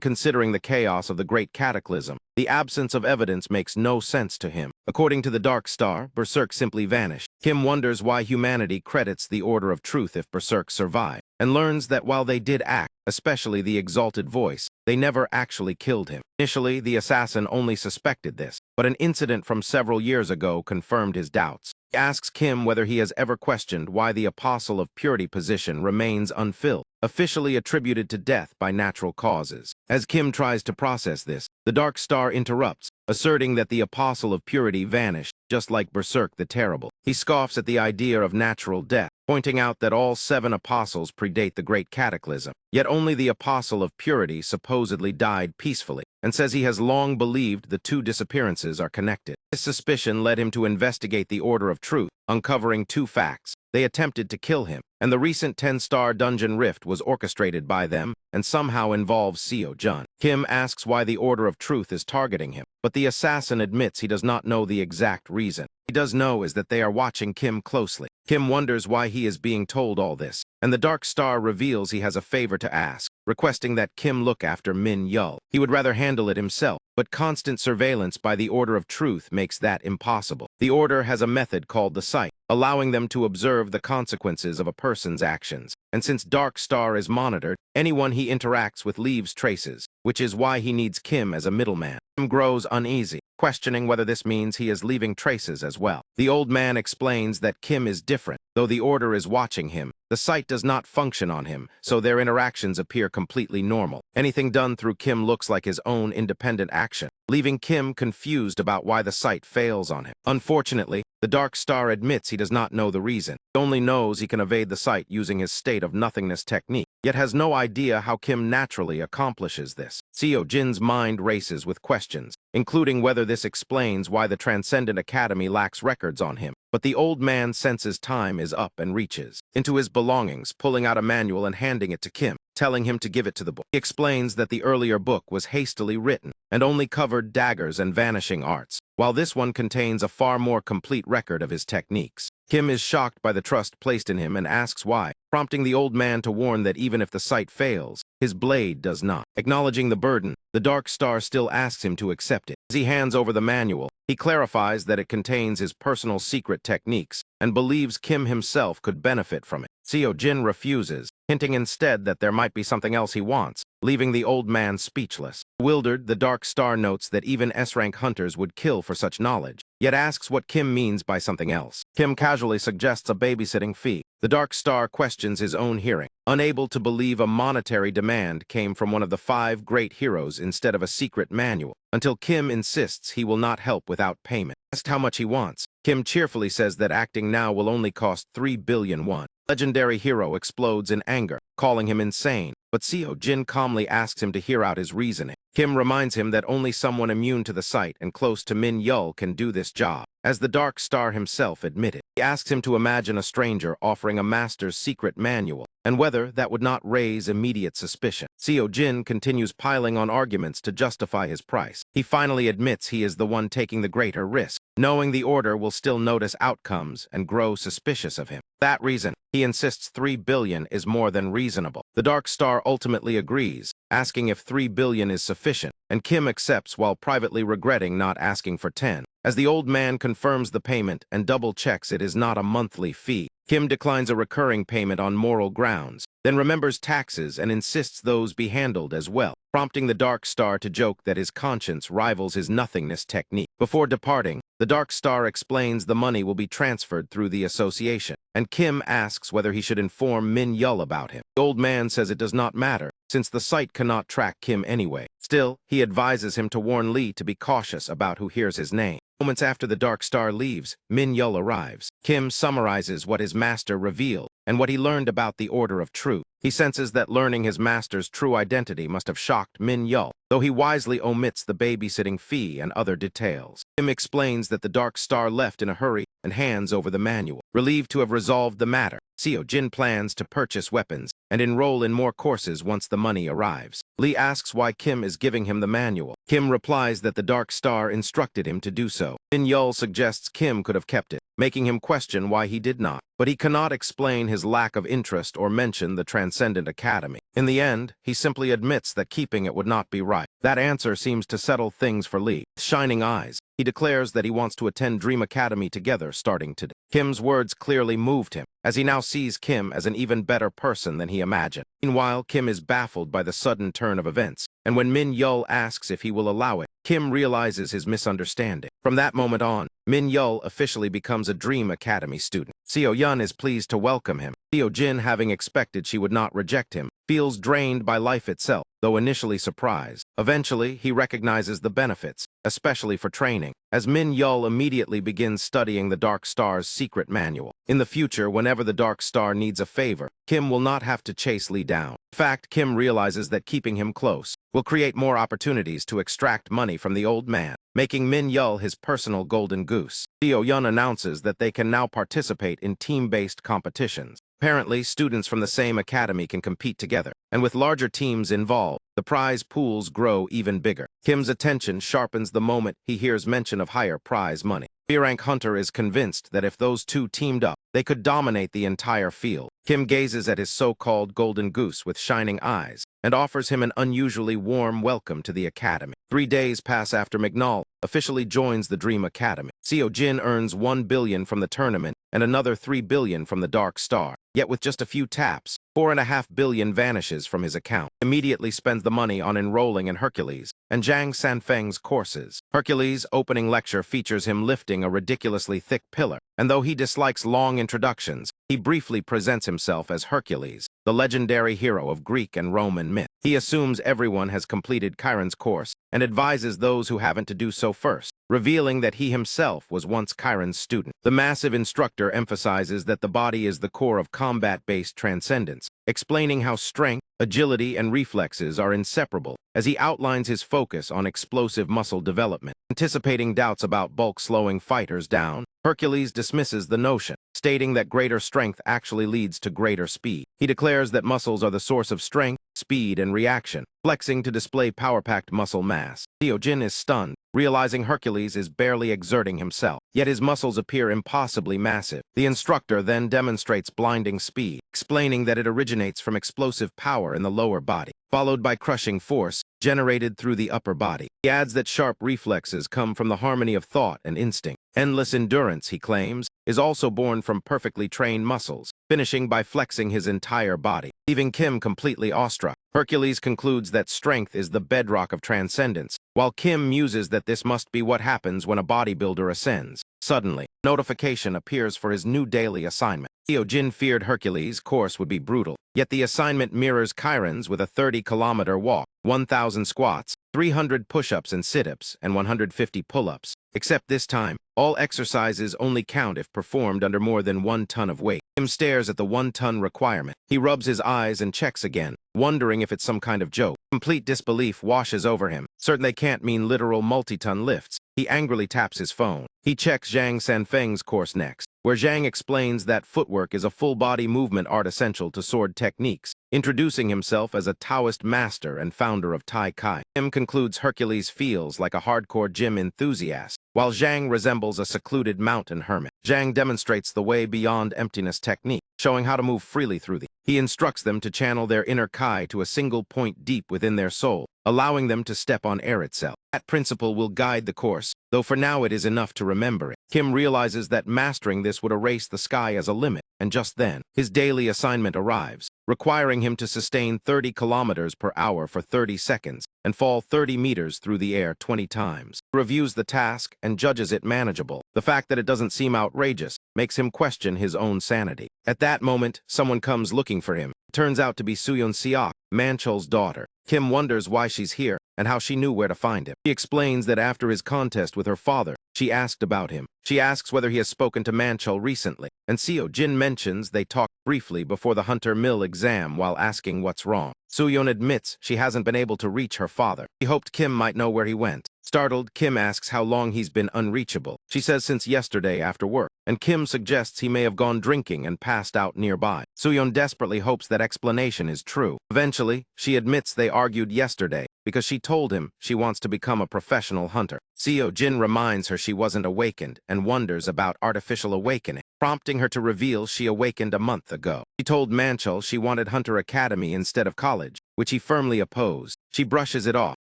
considering the chaos of the Great Cataclysm, the absence of evidence makes no sense to him. According to the Dark Star, Berserk simply vanished. Kim wonders why humanity credits the Order of Truth if Berserk survived, and learns that while they did act, especially the Exalted Voice, they never actually killed him. Initially, the assassin only suspected this, but an incident from several years ago confirmed his doubts. He asks Kim whether he has ever questioned why the Apostle of Purity position remains unfilled, officially attributed to death by natural causes. As Kim tries to process this, the Dark Star interrupts, asserting that the Apostle of Purity vanished, just like Berserk the Terrible. He scoffs at the idea of natural death, pointing out that all 7 apostles predate the Great Cataclysm, yet only the Apostle of Purity supposedly died peacefully, and says he has long believed the 2 disappearances are connected. This suspicion led him to investigate the Order of Truth, uncovering 2 facts. They attempted to kill him, and the recent 10-star dungeon rift was orchestrated by them and somehow involves Seo Jun. Kim asks why the Order of Truth is targeting him, but the assassin admits he does not know the exact reason. He does know is that they are watching Kim closely. Kim wonders why he is being told all this, and the Dark Star reveals he has a favor to ask, requesting that Kim look after Min Yul. He would rather handle it himself, but constant surveillance by the Order of Truth makes that impossible. The Order has a method called the Sight, allowing them to observe the consequences of a person's actions. And since Dark Star is monitored, anyone he interacts with leaves traces, which is why he needs Kim as a middleman. Kim grows uneasy, questioning whether this means he is leaving traces as well. The old man explains that Kim is different. Though the Order is watching him, the sight does not function on him, so their interactions appear completely normal. Anything done through Kim looks like his own independent action, leaving Kim confused about why the sight fails on him. Unfortunately, the Dark Star admits he does not know the reason. He only knows he can evade the sight using his state of nothingness technique, yet has no idea how Kim naturally accomplishes this. Seo Jin's mind races with questions, including whether this explains why the Transcendent Academy lacks records on him. But the old man senses time is up and reaches into his belongings, pulling out a manual and handing it to Kim, telling him to give it to the boy. He explains that the earlier book was hastily written and only covered daggers and vanishing arts, while this one contains a far more complete record of his techniques. Kim is shocked by the trust placed in him and asks why, prompting the old man to warn that even if the sight fails, his blade does not. Acknowledging the burden, the Dark Star still asks him to accept it. As he hands over the manual, he clarifies that it contains his personal secret techniques and believes Kim himself could benefit from it. Seo Jin refuses, hinting instead that there might be something else he wants, leaving the old man speechless. Bewildered, the Dark Star notes that even S-rank hunters would kill for such knowledge, yet asks what Kim means by something else. Kim casually suggests a babysitting fee. The Dark Star questions his own hearing, unable to believe a monetary demand came from one of the 5 great heroes instead of a secret manual, until Kim insists he will not help without payment. Asked how much he wants, Kim cheerfully says that acting now will only cost 3 billion won. Legendary hero explodes in anger, calling him insane, but Seo Jin calmly asks him to hear out his reasoning. Kim reminds him that only someone immune to the sight and close to Min Yul can do this job, as the Dark Star himself admitted. He asks him to imagine a stranger offering a master's secret manual, and whether that would not raise immediate suspicion. Seo Jin continues piling on arguments to justify his price. He finally admits he is the one taking the greater risk, knowing the Order will still notice outcomes and grow suspicious of him. For that reason, he insists 3 billion is more than reasonable. The Dark Star ultimately agrees, asking if 3 billion is sufficient, and Kim accepts while privately regretting not asking for 10. As the old man confirms the payment and double-checks it is not a monthly fee, Kim declines a recurring payment on moral grounds, then remembers taxes and insists those be handled as well, prompting the Dark Star to joke that his conscience rivals his nothingness technique. Before departing, the Dark Star explains the money will be transferred through the association, and Kim asks whether he should inform Min Yul about him. The old man says it does not matter, since the site cannot track Kim anyway. Still, he advises him to warn Lee to be cautious about who hears his name. Moments after the Dark Star leaves, Min Yul arrives. Kim summarizes what his master revealed and what he learned about the Order of Truth. He senses that learning his master's true identity must have shocked Min Yul, though he wisely omits the babysitting fee and other details. Kim explains that the Dark Star left in a hurry and hands over the manual. Relieved to have resolved the matter, Seo Jin plans to purchase weapons and enroll in more courses once the money arrives. Lee asks why Kim is giving him the manual. Kim replies that the Dark Star instructed him to do so. Min Yul suggests Kim could have kept it, making him question why he did not. But he cannot explain his lack of interest or mention the Transcendent Academy. In the end, he simply admits that keeping it would not be right. That answer seems to settle things for Lee. With shining eyes, he declares that he wants to attend Dream Academy together starting today. Kim's words clearly moved him, as he now sees Kim as an even better person than he imagined. Meanwhile, Kim is baffled by the sudden turn of events, and when Min Yul asks if he will allow it, Kim realizes his misunderstanding. From that moment on, Min Yul officially becomes a Dream Academy student. Seo Yun is pleased to welcome him. Seo Jin, having expected she would not reject him, feels drained by life itself, though initially surprised. Eventually, he recognizes the benefits, especially for training, as Min Yul immediately begins studying the Dark Star's secret manual. In the future, whenever the Dark Star needs a favor, Kim will not have to chase Lee down. In fact, Kim realizes that keeping him close will create more opportunities to extract money from the old man, making Min Yul his personal golden goose. Seo Yun announces that they can now participate in team-based competitions. Apparently, students from the same academy can compete together, and with larger teams involved, the prize pools grow even bigger. Kim's attention sharpens the moment he hears mention of higher prize money. B-rank Hunter is convinced that if those two teamed up, they could dominate the entire field. Kim gazes at his so-called golden goose with shining eyes and offers him an unusually warm welcome to the academy. 3 days pass after McNall officially joins the Dream Academy. Seo Jin earns 1 billion from the tournament and another 3 billion from the Dark Star. Yet with just a few taps, 4.5 billion vanishes from his account. He immediately spends the money on enrolling in Hercules and Zhang Sanfeng's courses. Hercules' opening lecture features him lifting a ridiculously thick pillar, and though he dislikes long introductions, he briefly presents himself as Hercules, the legendary hero of Greek and Roman myth. He assumes everyone has completed Chiron's course and advises those who haven't to do so first, revealing that he himself was once Chiron's student. The massive instructor emphasizes that the body is the core of combat-based transcendence, explaining how strength, agility, and reflexes are inseparable as he outlines his focus on explosive muscle development. Anticipating doubts about bulk slowing fighters down, Hercules dismisses the notion, stating that greater strength actually leads to greater speed. He declares that muscles are the source of strength, speed, and reaction, flexing to display power-packed muscle mass. Seo Jin is stunned, realizing Hercules is barely exerting himself, yet his muscles appear impossibly massive. The instructor then demonstrates blinding speed, explaining that it originates from explosive power in the lower body, followed by crushing force generated through the upper body. He adds that sharp reflexes come from the harmony of thought and instinct. Endless endurance, he claims, is also born from perfectly trained muscles, finishing by flexing his entire body, leaving Kim completely awestruck. Hercules concludes that strength is the bedrock of transcendence, while Kim muses that this must be what happens when a bodybuilder ascends. Suddenly, notification appears for his new daily assignment. Seo Jin feared Hercules' course would be brutal, yet the assignment mirrors Chiron's with a 30-kilometer walk, 1,000 squats, 300 push-ups and sit-ups, and 150 pull-ups. Except this time, all exercises only count if performed under more than 1 ton of weight. Kim stares at the 1-ton requirement. He rubs his eyes and checks again, wondering if it's some kind of joke. Complete disbelief washes over him, certain they can't mean literal multi-ton lifts. He angrily taps his phone. He checks Zhang Sanfeng's course next, where Zhang explains that footwork is a full-body movement art essential to sword techniques, introducing himself as a Taoist master and founder of Tai Chi. Kim concludes Hercules feels like a hardcore gym enthusiast, while Zhang resembles a secluded mountain hermit. Zhang demonstrates the way beyond emptiness technique, showing how to move freely through the. He instructs them to channel their inner Kai to a single point deep within their soul, allowing them to step on air itself. That principle will guide the course, though for now it is enough to remember it. Kim realizes that mastering this would erase the sky as a limit, and just then, his daily assignment arrives, requiring him to sustain 30 kilometers per hour for 30 seconds and fall 30 meters through the air 20 times. He reviews the task and judges it manageable. The fact that it doesn't seem outrageous makes him question his own sanity. At that moment, someone comes looking for him. It turns out to be Suyun Seok, Manchul's daughter. Kim wonders why she's here and how she knew where to find him. She explains that after his contest with her father, she asked about him. She asks whether he has spoken to Manchul recently. and Seo Jin mentions they talked briefly before the Hunter Mill exam while asking what's wrong. Soo-yeon admits she hasn't been able to reach her father. She hoped Kim might know where he went. Startled, Kim asks how long he's been unreachable. She says since yesterday after work, and Kim suggests he may have gone drinking and passed out nearby. Soo-yeon desperately hopes that explanation is true. Eventually, she admits they argued yesterday because she told him she wants to become a professional hunter. Seo Jin reminds her she wasn't awakened and wonders about artificial awakening, prompting her to reveal she awakened a month ago. She told Manchel she wanted Hunter Academy instead of college, which he firmly opposed. She brushes it off,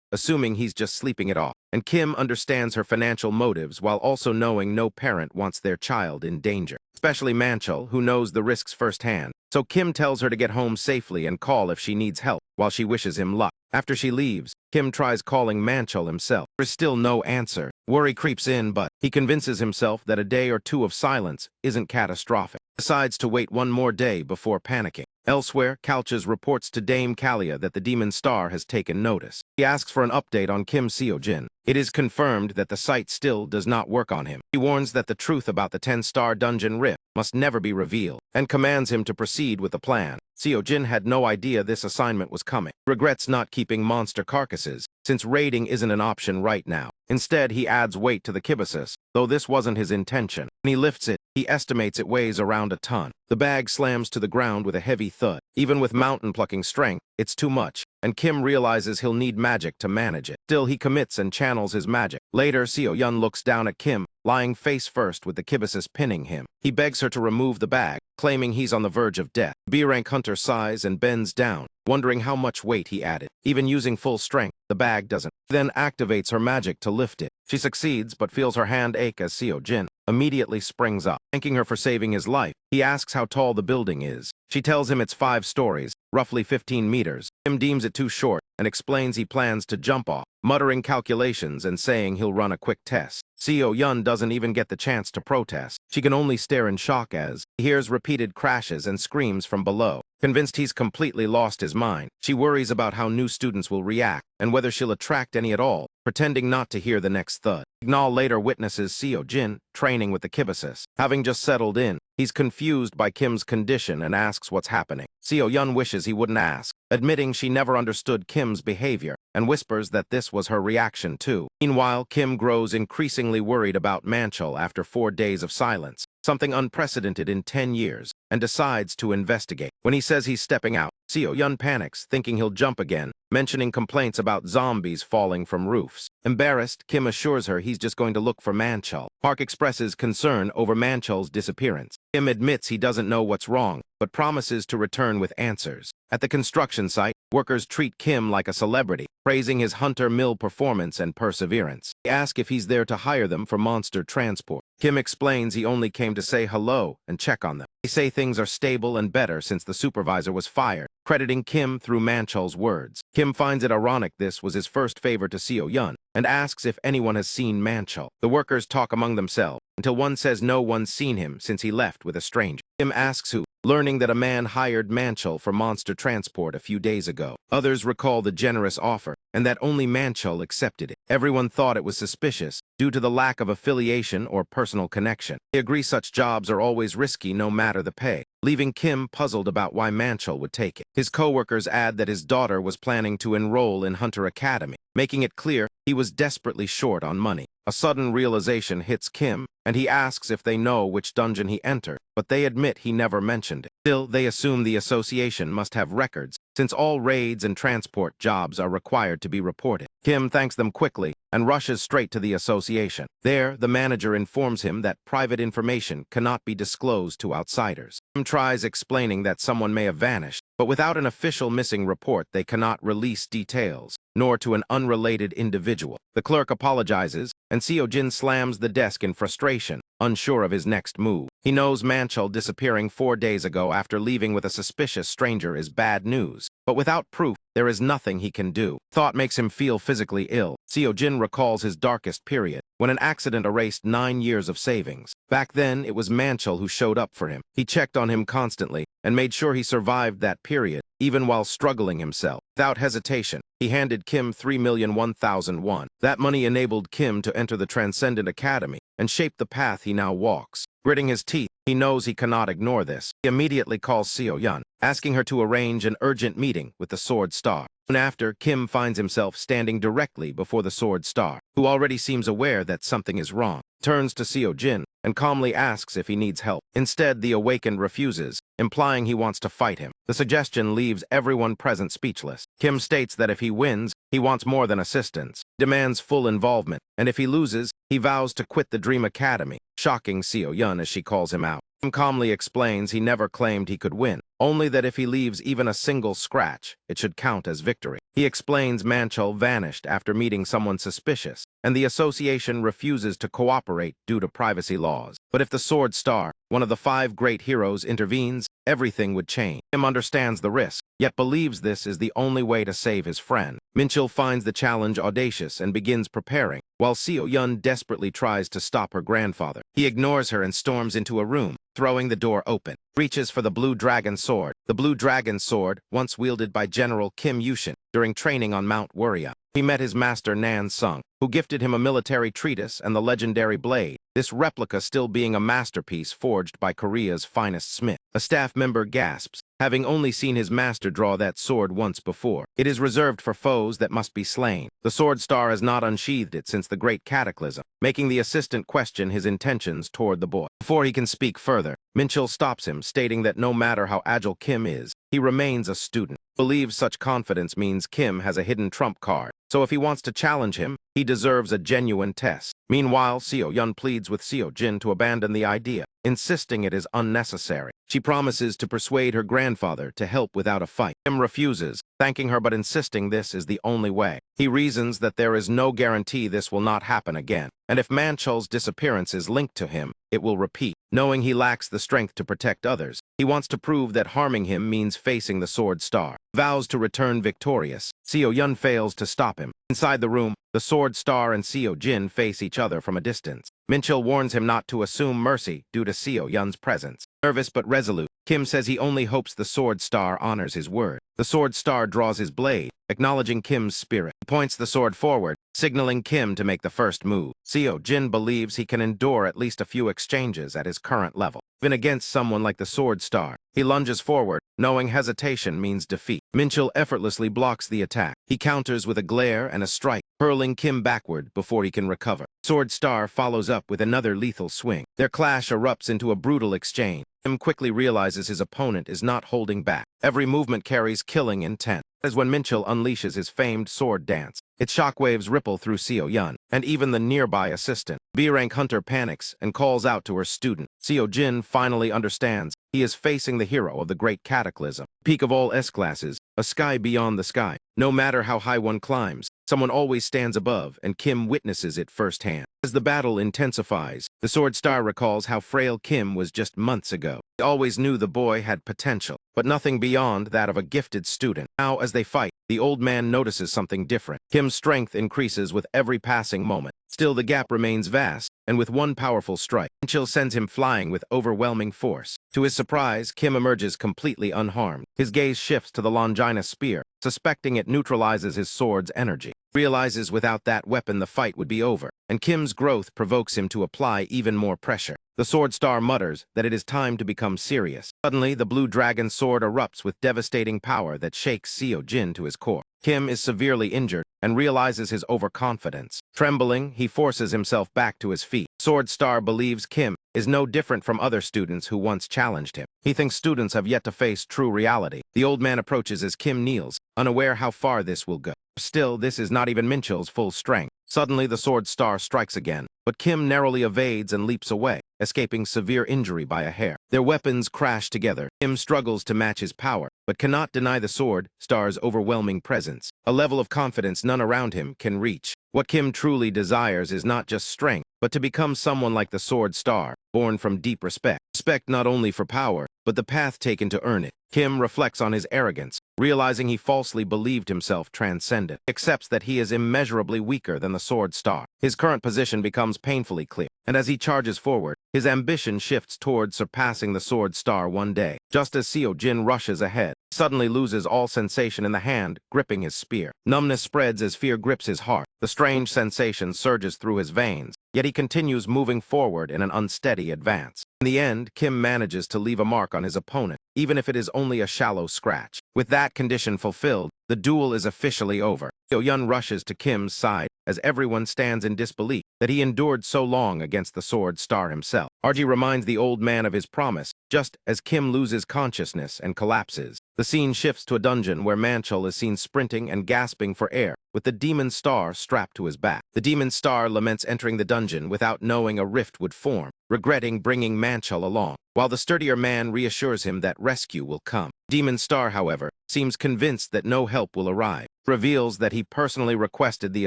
assuming he's just sleeping it off, and Kim understands her financial motives while also knowing no parent wants their child in danger, especially Manchel, who knows the risks firsthand. So Kim tells her to get home safely and call if she needs help, while she wishes him luck. After she leaves, Kim tries calling Manchel himself. There's still no answer. Worry creeps in, but he convinces himself that a day or two of silence isn't catastrophic. Decides to wait one more day before panicking. Elsewhere, Kalchas reports to Dame Kalia that the Demon Star has taken notice. He asks for an update on Kim Seo-jin. It is confirmed that the site still does not work on him. He warns that the truth about the 10-star dungeon rift must never be revealed, and commands him to proceed with the plan. Seo-jin had no idea this assignment was coming. He regrets not keeping monster carcasses, since raiding isn't an option right now. Instead, he adds weight to the kibisis, though this wasn't his intention. When he lifts it, he estimates it weighs around a ton. The bag slams to the ground with a heavy thud. Even with mountain-plucking strength, it's too much, and Kim realizes he'll need magic to manage it. Still, he commits and channels his magic. Later, Seo-yeon looks down at Kim, lying face first with the kibisis pinning him. He begs her to remove the bag, claiming he's on the verge of death. B-rank hunter sighs and bends down, wondering how much weight he added. Even using full strength, the bag doesn't. Then activates her magic to lift it. She succeeds, but feels her hand ache as Seo-jin immediately springs up. Thanking her for saving his life, he asks how tall the building is. She tells him it's 5 stories, roughly 15 meters. Kim deems it too short and explains he plans to jump off, muttering calculations and saying he'll run a quick test. Seo-yeon doesn't even get the chance to protest. She can only stare in shock as he hears repeated crashes and screams from below. Convinced he's completely lost his mind, she worries about how new students will react and whether she'll attract any at all, pretending not to hear the next thud. Ignal later witnesses Seo-jin training with the kibisis. Having just settled in, he's confused by Kim's condition and asks what's happening. Seo-yeon wishes he wouldn't ask, admitting she never understood Kim's behavior, and whispers that this was her reaction too. Meanwhile, Kim grows increasingly worried about Manchel after 4 days of silence, something unprecedented in 10 years, and decides to investigate. When he says he's stepping out, Seo-yeon panics, thinking he'll jump again, mentioning complaints about zombies falling from roofs. Embarrassed, Kim assures her he's just going to look for Manchel. Park expresses concern over Manchel's disappearance. Kim admits he doesn't know what's wrong, but promises to return with answers. At the construction site, workers treat Kim like a celebrity, praising his Hunter Mill performance and perseverance. They ask if he's there to hire them for monster transport. Kim explains he only came to say hello and check on them. They say things are stable and better since the supervisor was fired, crediting Kim through Manchel's words. Kim finds it ironic this was his first favor to Seo-yeon, and asks if anyone has seen Manchel. The workers talk among themselves, until one says no one's seen him since he left with a stranger. Kim asks who, learning that a man hired Manchel for monster transport a few days ago. Others recall the generous offer, and that only Manchel accepted it. Everyone thought it was suspicious, due to the lack of affiliation or personal connection. They agree such jobs are always risky no matter the pay, leaving Kim puzzled about why Manchel would take it. His co-workers add that his daughter was planning to enroll in Hunter Academy, making it clear he was desperately short on money. A sudden realization hits Kim, and he asks if they know which dungeon he entered, but they admit he never mentioned it. Still, they assume the association must have records, since all raids and transport jobs are required to be reported. Kim thanks them quickly and rushes straight to the association. There, the manager informs him that private information cannot be disclosed to outsiders. Kim tries explaining that someone may have vanished, but without an official missing report, they cannot release details, nor to an unrelated individual. The clerk apologizes, and Seo-jin slams the desk in frustration, unsure of his next move. He knows Manchel disappearing 4 days ago after leaving with a suspicious stranger is bad news, but without proof, there is nothing he can do. Thought makes him feel physically ill. Seo-jin recalls his darkest period, when an accident erased 9 years of savings. Back then, it was Manchel who showed up for him. He checked on him constantly and made sure he survived that period, even while struggling himself. Without hesitation, he handed Kim 3,001,000 won. That money enabled Kim to enter the Transcendent Academy and shape the path he now walks. Gritting his teeth, he knows he cannot ignore this. He immediately calls Seo Yun, asking her to arrange an urgent meeting with the Sword Star. Soon after, Kim finds himself standing directly before the Sword Star, who already seems aware that something is wrong. Turns to Seo Jin and calmly asks if he needs help. Instead, the awakened refuses, implying he wants to fight him. The suggestion leaves everyone present speechless. Kim states that if he wins, he wants more than assistance, demands full involvement, and if he loses, he vows to quit the Dream Academy, shocking Seo Yun as she calls him out. Kim calmly explains he never claimed he could win, only that if he leaves even a single scratch, it should count as victory. He explains Manchul vanished after meeting someone suspicious, and the association refuses to cooperate due to privacy laws. But if the Sword Star, one of the 5 great heroes, intervenes, everything would change. Kim understands the risk, yet believes this is the only way to save his friend. Manchul finds the challenge audacious and begins preparing, while Seo Yun desperately tries to stop her grandfather. He ignores her and storms into a room, throwing the door open. Reaches for the Blue Dragon Sword. The Blue Dragon Sword, once wielded by General Kim Yushin during training on Mount Warrior. He met his master Nan Sung, who gifted him a military treatise and the legendary blade, this replica still being a masterpiece forged by Korea's finest smith. A staff member gasps, having only seen his master draw that sword once before. It is reserved for foes that must be slain. The Sword Star has not unsheathed it since the Great Cataclysm, making the assistant question his intentions toward the boy. Before he can speak further, Manchul stops him, stating that no matter how agile Kim is, he remains a student. Believes such confidence means Kim has a hidden trump card, so if he wants to challenge him, he deserves a genuine test. Meanwhile, Seo Yun pleads with Seo Jin to abandon the idea, insisting it is unnecessary. She promises to persuade her grandfather to help without a fight. Kim refuses, thanking her but insisting this is the only way. He reasons that there is no guarantee this will not happen again, and if Manchul's disappearance is linked to him, it will repeat. Knowing he lacks the strength to protect others, he wants to prove that harming him means facing the Sword Star. Vows to return victorious. Seo Yun fails to stop him. Inside the room, the Sword Star and Seo Jin face each other from a distance. Manchul warns him not to assume mercy due to Seo Yun's presence. Nervous but resolute, Kim says he only hopes the Sword Star honors his word. The Sword Star draws his blade, acknowledging Kim's spirit. He points the sword forward, signaling Kim to make the first move. Seo Jin believes he can endure at least a few exchanges at his current level. Even against someone like the Sword Star, he lunges forward, knowing hesitation means defeat. Manchul effortlessly blocks the attack. He counters with a glare and a strike, hurling Kim backward before he can recover. Sword Star follows up with another lethal swing. Their clash erupts into a brutal exchange. Kim quickly realizes his opponent is not holding back. Every movement carries killing intent. That is when Manchul unleashes his famed sword dance. Its shockwaves ripple through Seo Yun, and even the nearby assistant. B-rank Hunter panics and calls out to her student. Seo Jin finally understands he is facing the hero of the Great Cataclysm. Peak of all S-classes, a sky beyond the sky. No matter how high one climbs, someone always stands above, and Kim witnesses it firsthand. As the battle intensifies, the Sword Star recalls how frail Kim was just months ago. He always knew the boy had potential, but nothing beyond that of a gifted student. Now, as they fight, the old man notices something different. Kim's strength increases with every passing moment. Still, the gap remains vast, and with one powerful strike, Manchul sends him flying with overwhelming force. To his surprise, Kim emerges completely unharmed. His gaze shifts to the Longinus spear, suspecting it neutralizes his sword's energy. Realizes without that weapon the fight would be over, and Kim's growth provokes him to apply even more pressure. The Sword Star mutters that it is time to become serious. Suddenly, the Blue Dragon Sword erupts with devastating power that shakes Seo Jin to his core. Kim is severely injured and realizes his overconfidence. Trembling, he forces himself back to his feet. Sword Star believes Kim is no different from other students who once challenged him. He thinks students have yet to face true reality. The old man approaches as Kim kneels, unaware how far this will go. Still, this is not even Manchul's full strength. Suddenly, the Sword Star strikes again, but Kim narrowly evades and leaps away, escaping severe injury by a hair. Their weapons crash together. Kim struggles to match his power, but cannot deny the Sword Star's overwhelming presence, a level of confidence none around him can reach. What Kim truly desires is not just strength, but to become someone like the Sword Star, born from deep respect. Respect not only for power, but the path taken to earn it. Kim reflects on his arrogance, realizing he falsely believed himself transcendent. He accepts that he is immeasurably weaker than the Sword Star. His current position becomes painfully clear. And as he charges forward, his ambition shifts toward surpassing the Sword Star one day. Just as Seo Jin rushes ahead, he suddenly loses all sensation in the hand, gripping his spear. Numbness spreads as fear grips his heart. The strange sensation surges through his veins, yet he continues moving forward in an unsteady advance. In the end, Kim manages to leave a mark on his opponent, even if it is only a shallow scratch. With that condition fulfilled, the duel is officially over. Seo Yun rushes to Kim's side as everyone stands in disbelief that he endured so long against the Sword Star himself. RG reminds the old man of his promise, just as Kim loses consciousness and collapses. The scene shifts to a dungeon where Manchul is seen sprinting and gasping for air, with the demon star strapped to his back. The demon star laments entering the dungeon without knowing a rift would form, regretting bringing Manchul along, while the sturdier man reassures him that rescue will come. Demon Star, however, seems convinced that no help will arrive, reveals that he personally requested the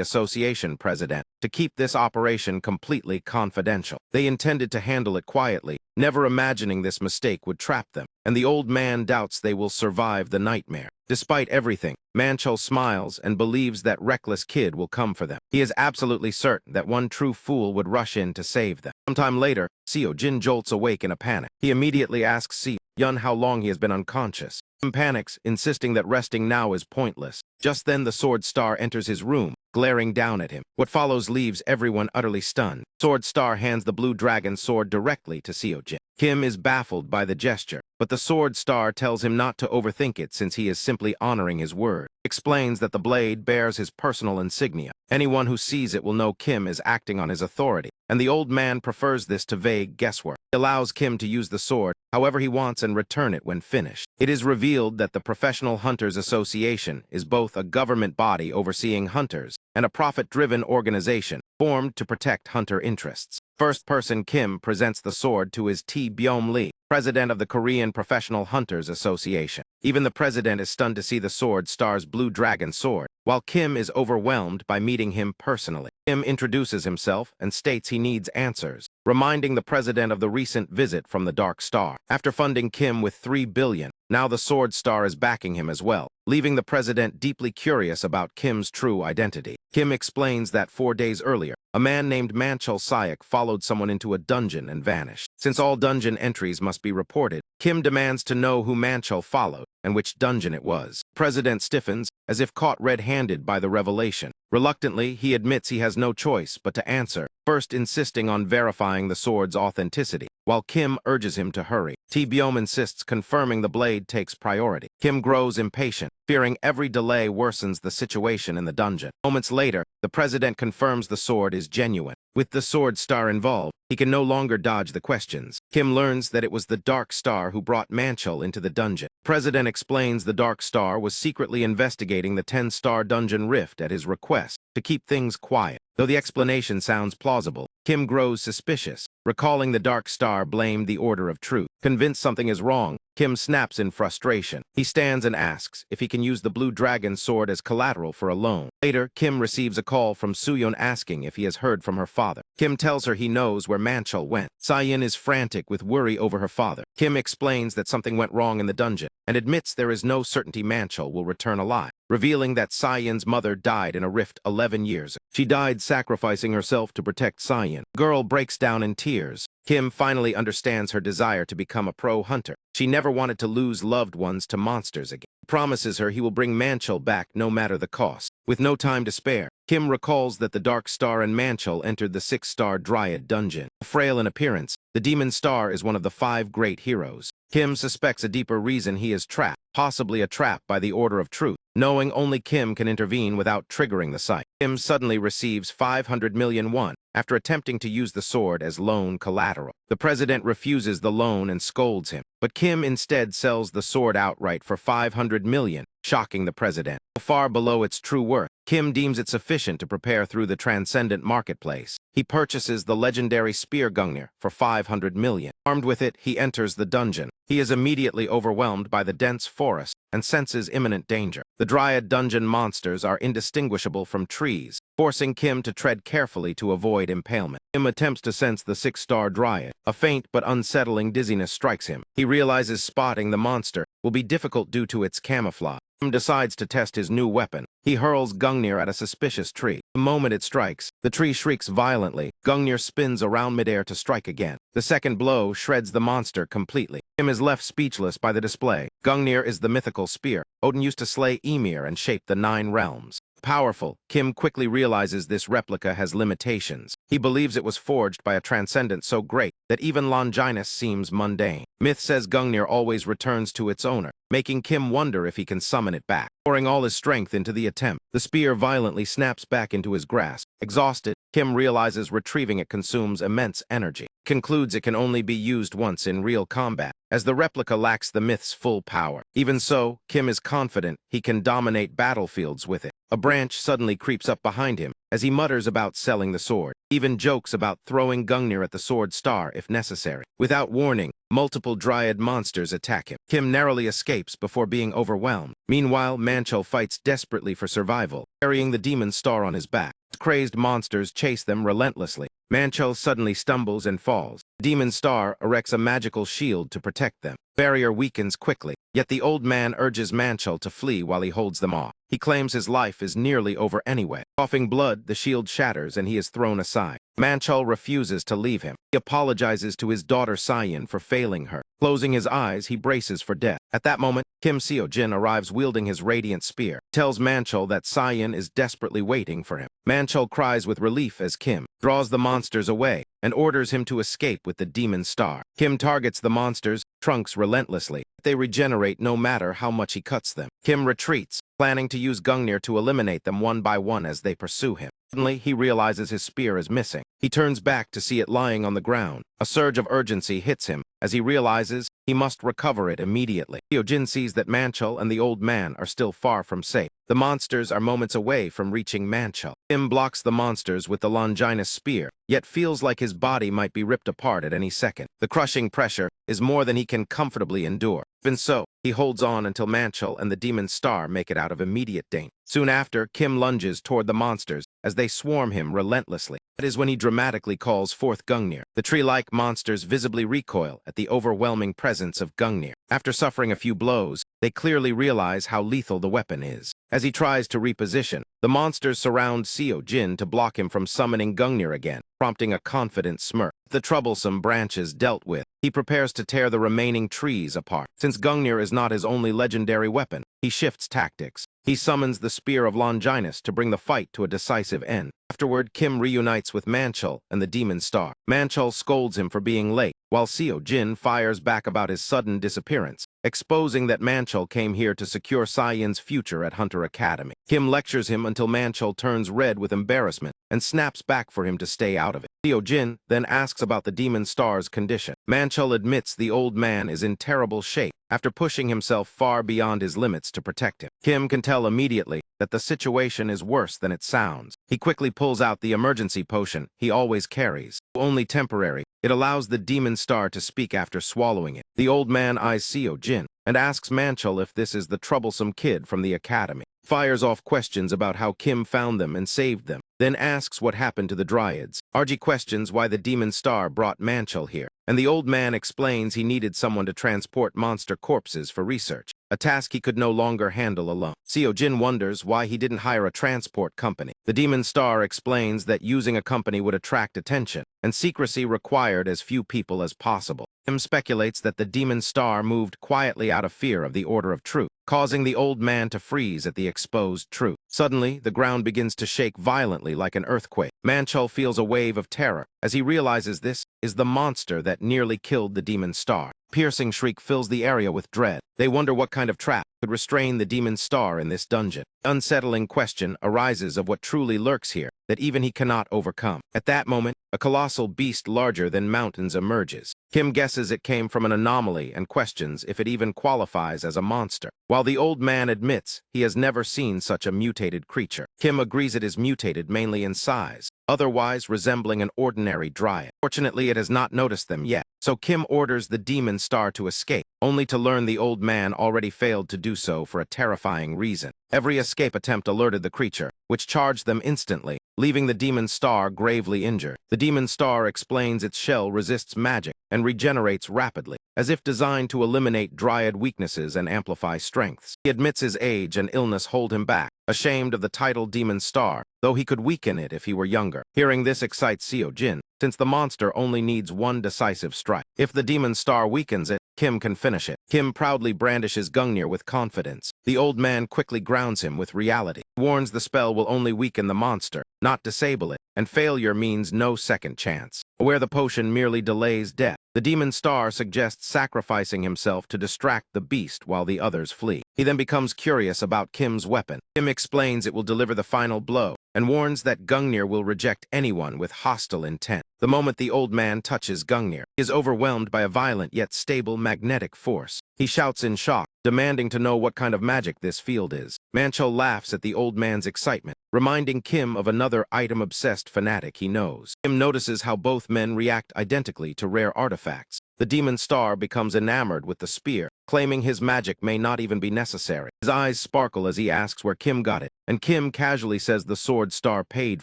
association president to keep this operation completely confidential. They intended to handle it quietly, never imagining this mistake would trap them, and the old man doubts they will survive the nightmare. Despite everything, Manchul smiles and believes that reckless kid will come for them. He is absolutely certain that one true fool would rush in to save them. Sometime later, Seo Jin jolts awake in a panic. He immediately asks Seo Yun how long he has been unconscious. Kim panics, insisting that resting now is pointless. Just then the Sword Star enters his room, glaring down at him. What follows leaves everyone utterly stunned. Sword Star hands the blue dragon sword directly to Seo Jin. Kim is baffled by the gesture, but the Sword Star tells him not to overthink it since he is simply honoring his word. Explains that the blade bears his personal insignia. Anyone who sees it will know Kim is acting on his authority, and the old man prefers this to vague guesswork. He allows Kim to use the sword however he wants and return it when finished. It is revealed that the Professional Hunters Association is both a government body overseeing hunters and a profit-driven organization formed to protect hunter interests. First-person Kim presents the sword to his Byom Lee, president of the Korean Professional Hunters Association. Even the president is stunned to see the Sword Star's blue dragon sword, while Kim is overwhelmed by meeting him personally. Kim introduces himself and states he needs answers, reminding the president of the recent visit from the Dark Star. After funding Kim with $3 billion, now the Sword Star is backing him as well, leaving the president deeply curious about Kim's true identity. Kim explains that 4 days earlier, a man named Manchul Sayak followed someone into a dungeon and vanished. Since all dungeon entries must be reported, Kim demands to know who Manchul followed and which dungeon it was. President stiffens, as if caught red-handed by the revelation. Reluctantly, he admits he has no choice but to answer, first insisting on verifying the sword's authenticity, while Kim urges him to hurry. Byom insists confirming the blade takes priority. Kim grows impatient, fearing every delay worsens the situation in the dungeon. Moments later, the president confirms the sword is genuine. With the Sword Star involved, he can no longer dodge the questions. Kim learns that it was the Dark Star who brought Manchul into the dungeon. The president explains the Dark Star was secretly investigating the 10-star dungeon rift at his request to keep things quiet. Though the explanation sounds plausible, Kim grows suspicious, recalling the Dark Star blamed the Order of Truth. Convinced something is wrong, Kim snaps in frustration. He stands and asks if he can use the blue dragon sword as collateral for a loan. Later, Kim receives a call from Soo-yeon asking if he has heard from her father. Kim tells her he knows where Manchul went. Sayin is frantic with worry over her father. Kim explains that something went wrong in the dungeon and admits there is no certainty Manchul will return alive, revealing that Sayin's mother died in a rift 11 years ago. She died sacrificing herself to protect Sayin. The girl breaks down in tears. Kim finally understands her desire to become a pro hunter. She never wanted to lose loved ones to monsters again. He promises her he will bring Manchul back no matter the cost. With no time to spare, Kim recalls that the Dark Star and Manchul entered the 6-star Dryad dungeon. Frail in appearance, the Demon Star is one of the 5 great heroes. Kim suspects a deeper reason he is trapped, possibly a trap by the Order of Truth, knowing only Kim can intervene without triggering the site. Kim suddenly receives 500 million won after attempting to use the sword as loan collateral. The president refuses the loan and scolds him, but Kim instead sells the sword outright for 500 million, shocking the president. Far below its true worth, Kim deems it sufficient to prepare through the transcendent marketplace. He purchases the legendary spear Gungnir for 500 million. Armed with it, he enters the dungeon. He is immediately overwhelmed by the dense forest and senses imminent danger. The Dryad dungeon monsters are indistinguishable from trees, forcing Kim to tread carefully to avoid impalement. Kim attempts to sense the six-star dryad. A faint but unsettling dizziness strikes him. He realizes spotting the monster will be difficult due to its camouflage. Kim decides to test his new weapon. He hurls Gungnir at a suspicious tree. The moment it strikes, the tree shrieks violently. Gungnir spins around midair to strike again. The second blow shreds the monster completely. Kim is left speechless by the display. Gungnir is the mythical spear Odin used to slay Ymir and shape the 9 realms. Powerful, Kim quickly realizes this replica has limitations. He believes it was forged by a transcendence so great that even Longinus seems mundane. Myth says Gungnir always returns to its owner, making Kim wonder if he can summon it back. Pouring all his strength into the attempt, the spear violently snaps back into his grasp. Exhausted, Kim realizes retrieving it consumes immense energy. Concludes it can only be used once in real combat, as the replica lacks the myth's full power. Even so, Kim is confident he can dominate battlefields with it. A branch suddenly creeps up behind him as he mutters about selling the sword. Even jokes about throwing Gungnir at the sword star if necessary. Without warning, multiple dryad monsters attack him. Kim narrowly escapes before being overwhelmed. Meanwhile, Manchel fights desperately for survival, carrying the demon star on his back. Crazed monsters chase them relentlessly. Manchel suddenly stumbles and falls. Demon Star erects a magical shield to protect them. Barrier weakens quickly, yet the old man urges Manchel to flee while he holds them off. He claims his life is nearly over anyway. Coughing blood, the shield shatters and he is thrown aside. Manchel refuses to leave him. He apologizes to his daughter Cyan for failing her. Closing his eyes, he braces for death. At that moment, Kim Seo-jin arrives wielding his radiant spear, tells Manchel that Cyan is desperately waiting for him. Manchel cries with relief as Kim draws the monsters away and orders him to escape with the demon star. Kim targets the monsters' trunks relentlessly. They regenerate no matter how much he cuts them. Kim retreats, planning to use Gungnir to eliminate them one by one as they pursue him. Suddenly, he realizes his spear is missing. He turns back to see it lying on the ground. A surge of urgency hits him as he realizes he must recover it immediately. Seo-jin sees that Manchel and the old man are still far from safe. The monsters are moments away from reaching Manchel. Kim blocks the monsters with the Longinus spear, yet feels like his body might be ripped apart at any second. The crushing pressure is more than he can comfortably endure. Even so, he holds on until Manchel and the demon star make it out of immediate danger. Soon after, Kim lunges toward the monsters as they swarm him relentlessly. That is when he dramatically calls forth Gungnir. The tree-like monsters visibly recoil at the overwhelming presence of Gungnir. After suffering a few blows, they clearly realize how lethal the weapon is. As he tries to reposition, the monsters surround Seo-jin to block him from summoning Gungnir again, prompting a confident smirk. The troublesome branches dealt with, he prepares to tear the remaining trees apart. Since Gungnir is not his only legendary weapon, he shifts tactics. He summons the Spear of Longinus to bring the fight to a decisive end. Afterward, Kim reunites with Manchel and the Demon Star. Manchel scolds him for being late, while Seo-jin fires back about his sudden disappearance, exposing that Manchel came here to secure Cyan's future at Hunter Academy. Kim lectures him until Manchel turns red with embarrassment and snaps back for him to stay out of it. Seo-jin then asks about the Demon Star's condition. Manchel admits the old man is in terrible shape after pushing himself far beyond his limits to protect him. Kim can tell immediately that the situation is worse than it sounds. He quickly pulls out the emergency potion he always carries. Only temporary, it allows the Demon Star to speak after swallowing it. The old man eyes Seo-jin and asks Manchel if this is the troublesome kid from the academy. Fires off questions about how Kim found them and saved them, then asks what happened to the Dryads. Argy questions why the Demon Star brought Manchel here, and the old man explains he needed someone to transport monster corpses for research, a task he could no longer handle alone. Seo-jin wonders why he didn't hire a transport company. The Demon Star explains that using a company would attract attention, and secrecy required as few people as possible. Kim speculates that the Demon Star moved quietly out of fear of the Order of Truth, causing the old man to freeze at the exposed truth. Suddenly, the ground begins to shake violently like an earthquake. Manchel feels a wave of terror as he realizes this is the monster that nearly killed the Demon Star. Piercing shriek fills the area with dread. They wonder what kind of trap could restrain the Demon Star in this dungeon. Unsettling question arises of what truly lurks here that even he cannot overcome. At that moment, a colossal beast larger than mountains emerges. Kim guesses it came from an anomaly and questions if it even qualifies as a monster, while the old man admits he has never seen such a mutated creature. Kim agrees it is mutated mainly in size, otherwise resembling an ordinary dryad. Fortunately, it has not noticed them yet, so Kim orders the Demon Star to escape. only to learn the old man already failed to do so for a terrifying reason. Every escape attempt alerted the creature, which charged them instantly, leaving the demon star gravely injured. The demon star explains its shell resists magic and regenerates rapidly, as if designed to eliminate dryad weaknesses and amplify strengths. He admits his age and illness hold him back, ashamed of the title demon star, though he could weaken it if he were younger. Hearing this excites Seo Jin, since the monster only needs one decisive strike. If the demon star weakens it, Kim can finish it. Kim proudly brandishes Gungnir with confidence. The old man quickly grounds him with reality. He warns the spell will only weaken the monster, not disable it, and failure means no second chance. Where the potion merely delays death, the demon star suggests sacrificing himself to distract the beast while the others flee. He then becomes curious about Kim's weapon. Kim explains it will deliver the final blow, and warns that Gungnir will reject anyone with hostile intent. The moment the old man touches Gungnir, he is overwhelmed by a violent yet stable magnetic force. He shouts in shock, demanding to know what kind of magic this field is. Manchul laughs at the old man's excitement, reminding Kim of another item-obsessed fanatic he knows. Kim notices how both men react identically to rare artifacts. The demon star becomes enamored with the spear, claiming his magic may not even be necessary. His eyes sparkle as he asks where Kim got it, and Kim casually says the sword star paid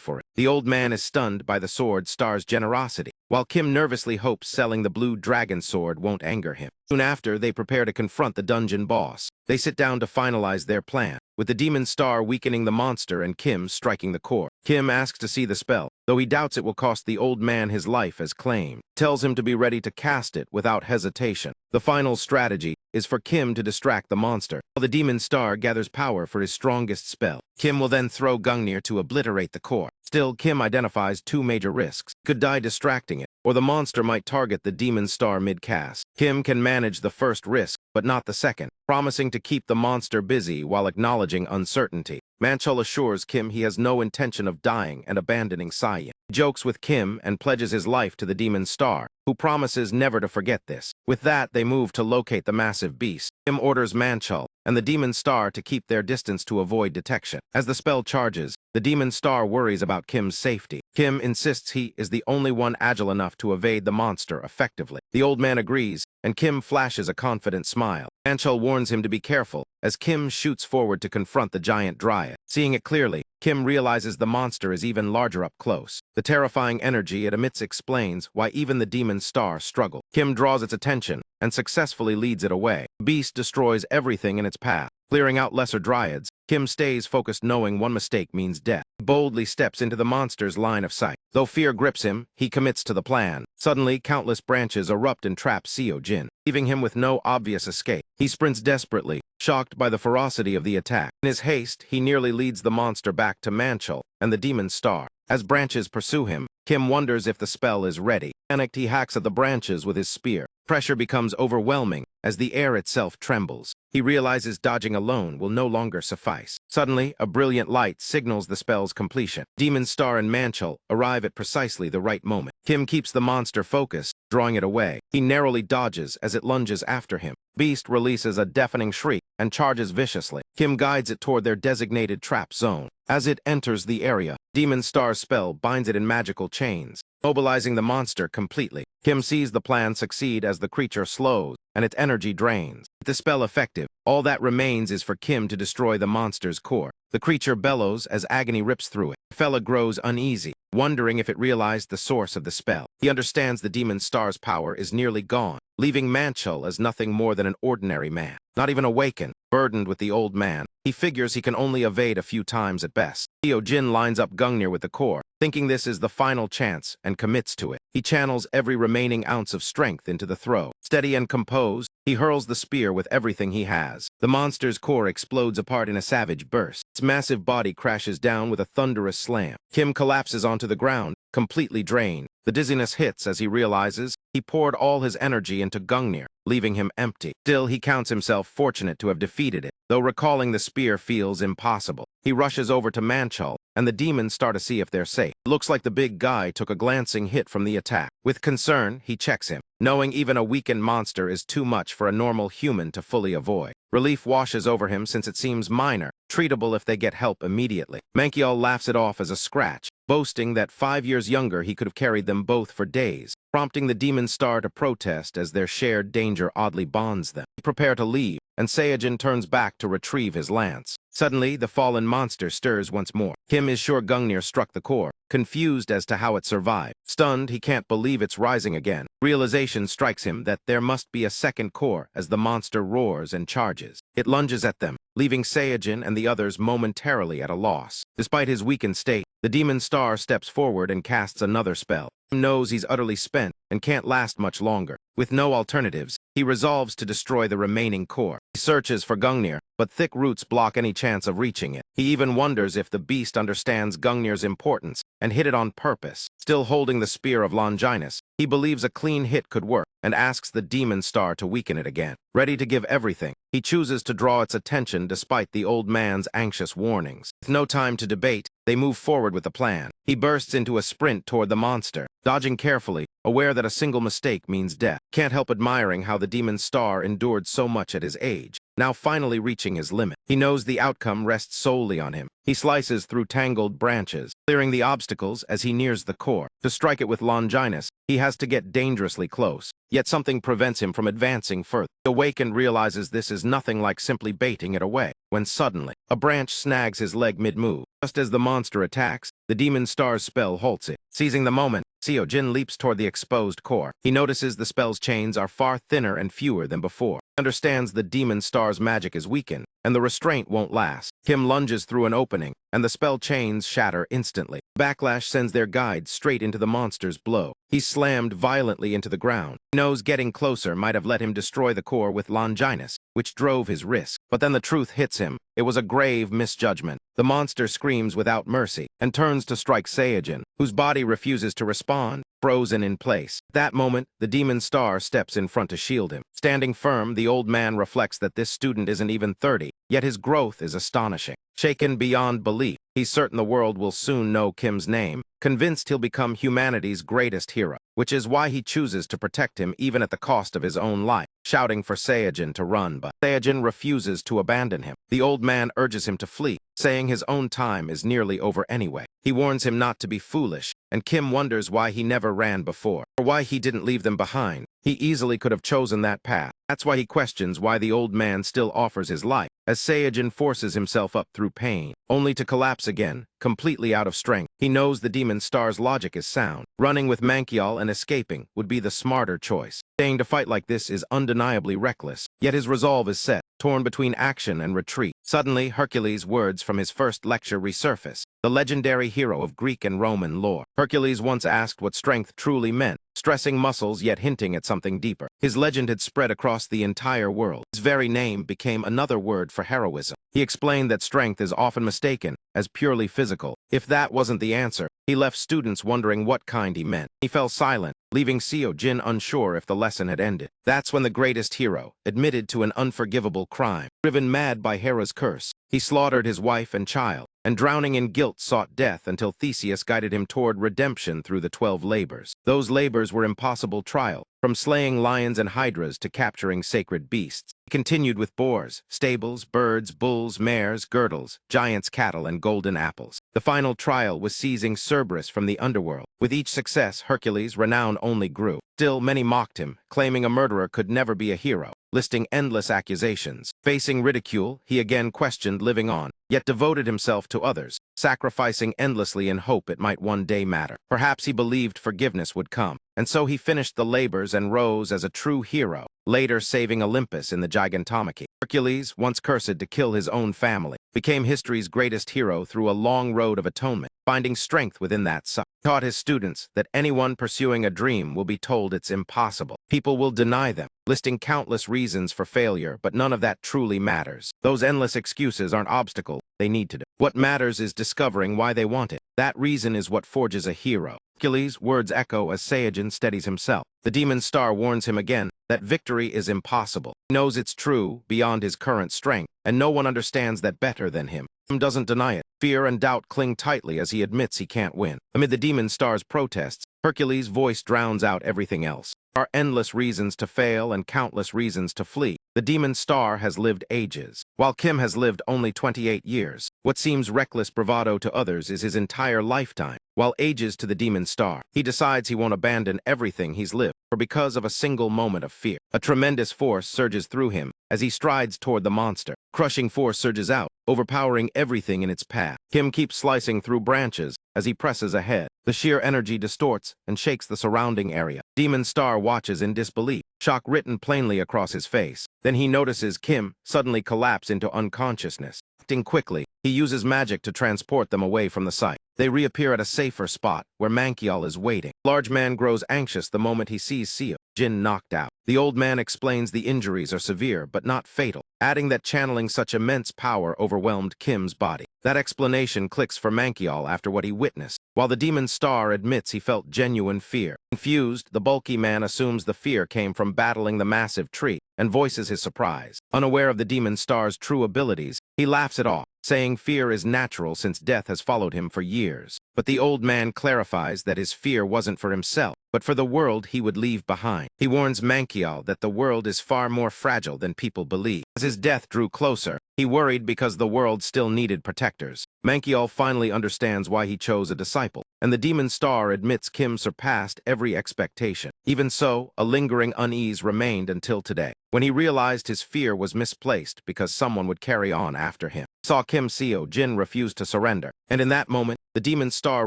for it. The old man is stunned by the sword star's generosity, while Kim nervously hopes selling the blue dragon sword won't anger him. Soon after, they prepare to confront the dungeon boss. They sit down to finalize their plan, with the demon star weakening the monster and Kim striking the core. Kim asks to see the spell, though he doubts it will cost the old man his life as claimed. Tells him to be ready to cast it without hesitation. The final strategy is for Kim to distract the monster, while the demon star gathers power for his strongest spell. Kim will then throw Gungnir to obliterate the core. Still, Kim identifies two major risks. He could die distracting it, or the monster might target the demon star mid-cast. Kim can manage the first risk, but not the second, promising to keep the monster busy while acknowledging uncertainty. Manchul assures Kim he has no intention of dying and abandoning Saiyan. He jokes with Kim and pledges his life to the demon star, who promises never to forget this. With that, they move to locate the massive beast. Kim orders Manchul and the demon star to keep their distance to avoid detection. As the spell charges, the demon star worries about Kim's safety. Kim insists he is the only one agile enough to evade the monster effectively. The old man agrees, and Kim flashes a confident smile. Manchul warns him to be careful, as Kim shoots forward to confront the giant dryad. Seeing it clearly, Kim realizes the monster is even larger up close. The terrifying energy it emits explains why even the demon star struggled. Kim draws its attention and successfully leads it away. The beast destroys everything in its path. Clearing out lesser dryads, Kim stays focused, knowing one mistake means death. He boldly steps into the monster's line of sight. Though fear grips him, he commits to the plan. Suddenly, countless branches erupt and trap Seo Jin, leaving him with no obvious escape. He sprints desperately, shocked by the ferocity of the attack. In his haste, he nearly leads the monster back to Manchul and the demon star. As branches pursue him, Kim wonders if the spell is ready. Panicked, he hacks at the branches with his spear. Pressure becomes overwhelming as the air itself trembles. He realizes dodging alone will no longer suffice. Suddenly, a brilliant light signals the spell's completion. Demon Star and Manchul arrive at precisely the right moment. Kim keeps the monster focused, drawing it away. He narrowly dodges as it lunges after him. Beast releases a deafening shriek and charges viciously. Kim guides it toward their designated trap zone. As it enters the area, Demon Star's spell binds it in magical chains, mobilizing the monster completely. Kim sees the plan succeed as the creature slows and its energy drains. With the spell effective, all that remains is for Kim to destroy the monster's core. The creature bellows as agony rips through it. The fella grows uneasy, wondering if it realized the source of the spell. He understands the Demon Star's power is nearly gone, leaving Manchul as nothing more than an ordinary man. Not even awakened, burdened with the old man, he figures he can only evade a few times at best. Seo Jin lines up Gungnir with the core, thinking this is the final chance, and commits to it. He channels every remaining ounce of strength into the throw. Steady and composed, he hurls the spear with everything he has. The monster's core explodes apart in a savage burst. Its massive body crashes down with a thunderous slam. Kim collapses onto the ground, completely drained. The dizziness hits as he realizes he poured all his energy into Gungnir, leaving him empty. Still, he counts himself fortunate to have defeated it, though recalling the spear feels impossible. He rushes over to Manchul, and the demons start to see if they're safe. It looks like the big guy took a glancing hit from the attack. With concern, he checks him, knowing even a weakened monster is too much for a normal human to fully avoid. Relief washes over him since it seems minor, treatable if they get help immediately. Manhwa laughs it off as a scratch, boasting that 5 years younger he could have carried them both for days, prompting the demon star to protest as their shared danger oddly bonds them. They prepare to leave, and Saejin turns back to retrieve his lance. Suddenly, the fallen monster stirs once more. Kim is sure Gungnir struck the core, confused as to how it survived. Stunned, he can't believe it's rising again. Realization strikes him that there must be a second core as the monster roars and charges. It lunges at them, leaving Saejin and the others momentarily at a loss. Despite his weakened state, the demon star steps forward and casts another spell. Kim knows he's utterly spent and can't last much longer. With no alternatives, he resolves to destroy the remaining core. He searches for Gungnir, but thick roots block any chance of reaching it. He even wonders if the beast understands Gungnir's importance and hit it on purpose. Still holding the spear of Longinus, he believes a clean hit could work and asks the demon star to weaken it again. Ready to give everything, he chooses to draw its attention despite the old man's anxious warnings. With no time to debate, they move forward with the plan. He bursts into a sprint toward the monster, dodging carefully, aware that a single mistake means death. Can't help admiring how the demon star endured so much at his age, now finally reaching his limit. He knows the outcome rests solely on him. He slices through tangled branches, clearing the obstacles as he nears the core. To strike it with Longinus, he has to get dangerously close, yet something prevents him from advancing further. The awakened realizes this is nothing like simply baiting it away, when suddenly, a branch snags his leg mid-move. Just as the monster attacks, the demon star's spell halts it. Seizing the moment, Saejin leaps toward the exposed core. He notices the spell's chains are far thinner and fewer than before. He understands the demon star's magic is weakened, and the restraint won't last. Kim lunges through an opening, and the spell chains shatter instantly. Backlash sends their guide straight into the monster's blow. He's slammed violently into the ground. He knows getting closer might have let him destroy the core with Longinus, which drove his risk. But then the truth hits him. It was a grave misjudgment. The monster screams without mercy and turns to strike Saejin, whose body refuses to respond, frozen in place. At that moment, the demon star steps in front to shield him. Standing firm, the old man reflects that this student isn't even 30, yet his growth is astonishing. Shaken beyond belief, he's certain the world will soon know Kim's name, convinced he'll become humanity's greatest hero, which is why he chooses to protect him even at the cost of his own life, shouting for Saejin to run, but Saejin refuses to abandon him. The old man urges him to flee, saying his own time is nearly over anyway. He warns him not to be foolish, and Kim wonders why he never ran before, or why he didn't leave them behind. He easily could have chosen that path. That's why he questions why the old man still offers his life, as Saejin forces himself up through pain, only to collapse again, completely out of strength. He knows the demon star's logic is sound. Running with Manhwa and escaping would be the smarter choice. Staying to fight like this is undeniably reckless, yet his resolve is set, torn between action and retreat. Suddenly, Hercules' words from his first lecture resurface, the legendary hero of Greek and Roman lore. Hercules once asked what strength truly meant, stressing muscles yet hinting at something deeper. His legend had spread across the entire world. His very name became another word for heroism. He explained that strength is often mistaken as purely physical. If that wasn't the answer, he left students wondering what kind he meant. He fell silent, leaving Saejin unsure if the lesson had ended. That's when the greatest hero admitted to an unforgivable crime. Driven mad by Hera's curse, he slaughtered his wife and child, and drowning in guilt sought death until Theseus guided him toward redemption through the 12 labors. Those labors were impossible trial, from slaying lions and hydras to capturing sacred beasts. He continued with boars, stables, birds, bulls, mares, girdles, giants' cattle, and golden apples. The final trial was seizing Cerberus from the underworld. With each success, Hercules' renown only grew. Still, many mocked him, claiming a murderer could never be a hero, listing endless accusations. Facing ridicule, he again questioned living on, yet devoted himself to others, sacrificing endlessly in hope it might one day matter. Perhaps he believed forgiveness would come, and so he finished the labors and rose as a true hero, later saving Olympus in the Gigantomachy. Hercules, once cursed to kill his own family, became history's greatest hero through a long road of atonement, finding strength within that suffering. He taught his students that anyone pursuing a dream will be told it's impossible. People will deny them, listing countless reasons for failure, but none of that truly matters. Those endless excuses aren't obstacles they need to do. What matters is discovering why they want it. That reason is what forges a hero. Hercules' words echo as Saejin steadies himself. The demon star warns him again that victory is impossible. He knows it's true beyond his current strength, and no one understands that better than him. He doesn't deny it. Fear and doubt cling tightly as he admits he can't win. Amid the demon star's protests, Hercules' voice drowns out everything else. There are endless reasons to fail and countless reasons to flee. The demon star has lived ages, while Kim has lived only 28 years. What seems reckless bravado to others is his entire lifetime, while ages to the demon star. He decides he won't abandon everything he's lived, for because of a single moment of fear. A tremendous force surges through him as he strides toward the monster. Crushing force surges out, overpowering everything in its path. Kim keeps slicing through branches as he presses ahead. The sheer energy distorts and shakes the surrounding area. Demon Star watches in disbelief, shock written plainly across his face. Then he notices Kim suddenly collapse into unconsciousness. Acting quickly, he uses magic to transport them away from the site. They reappear at a safer spot where Manhwa is waiting. Large man grows anxious the moment he sees Seo Jin knocked out. The old man explains the injuries are severe but not fatal, adding that channeling such immense power overwhelmed Kim's body. That explanation clicks for Manhwa after what he witnessed, while the demon star admits he felt genuine fear. Confused, the bulky man assumes the fear came from battling the massive tree and voices his surprise. Unaware of the demon star's true abilities, he laughs it off, saying fear is natural since death has followed him for years. But the old man clarifies that his fear wasn't for himself, but for the world he would leave behind. He warns Manhwa that the world is far more fragile than people believe. As his death drew closer, he worried because the world still needed protectors. Manhwa finally understands why he chose a disciple, and the demon star admits Kim surpassed every expectation. Even so, a lingering unease remained until today, when he realized his fear was misplaced because someone would carry on after him. Saw Kim Seo Jin refuse to surrender, and in that moment, the demon star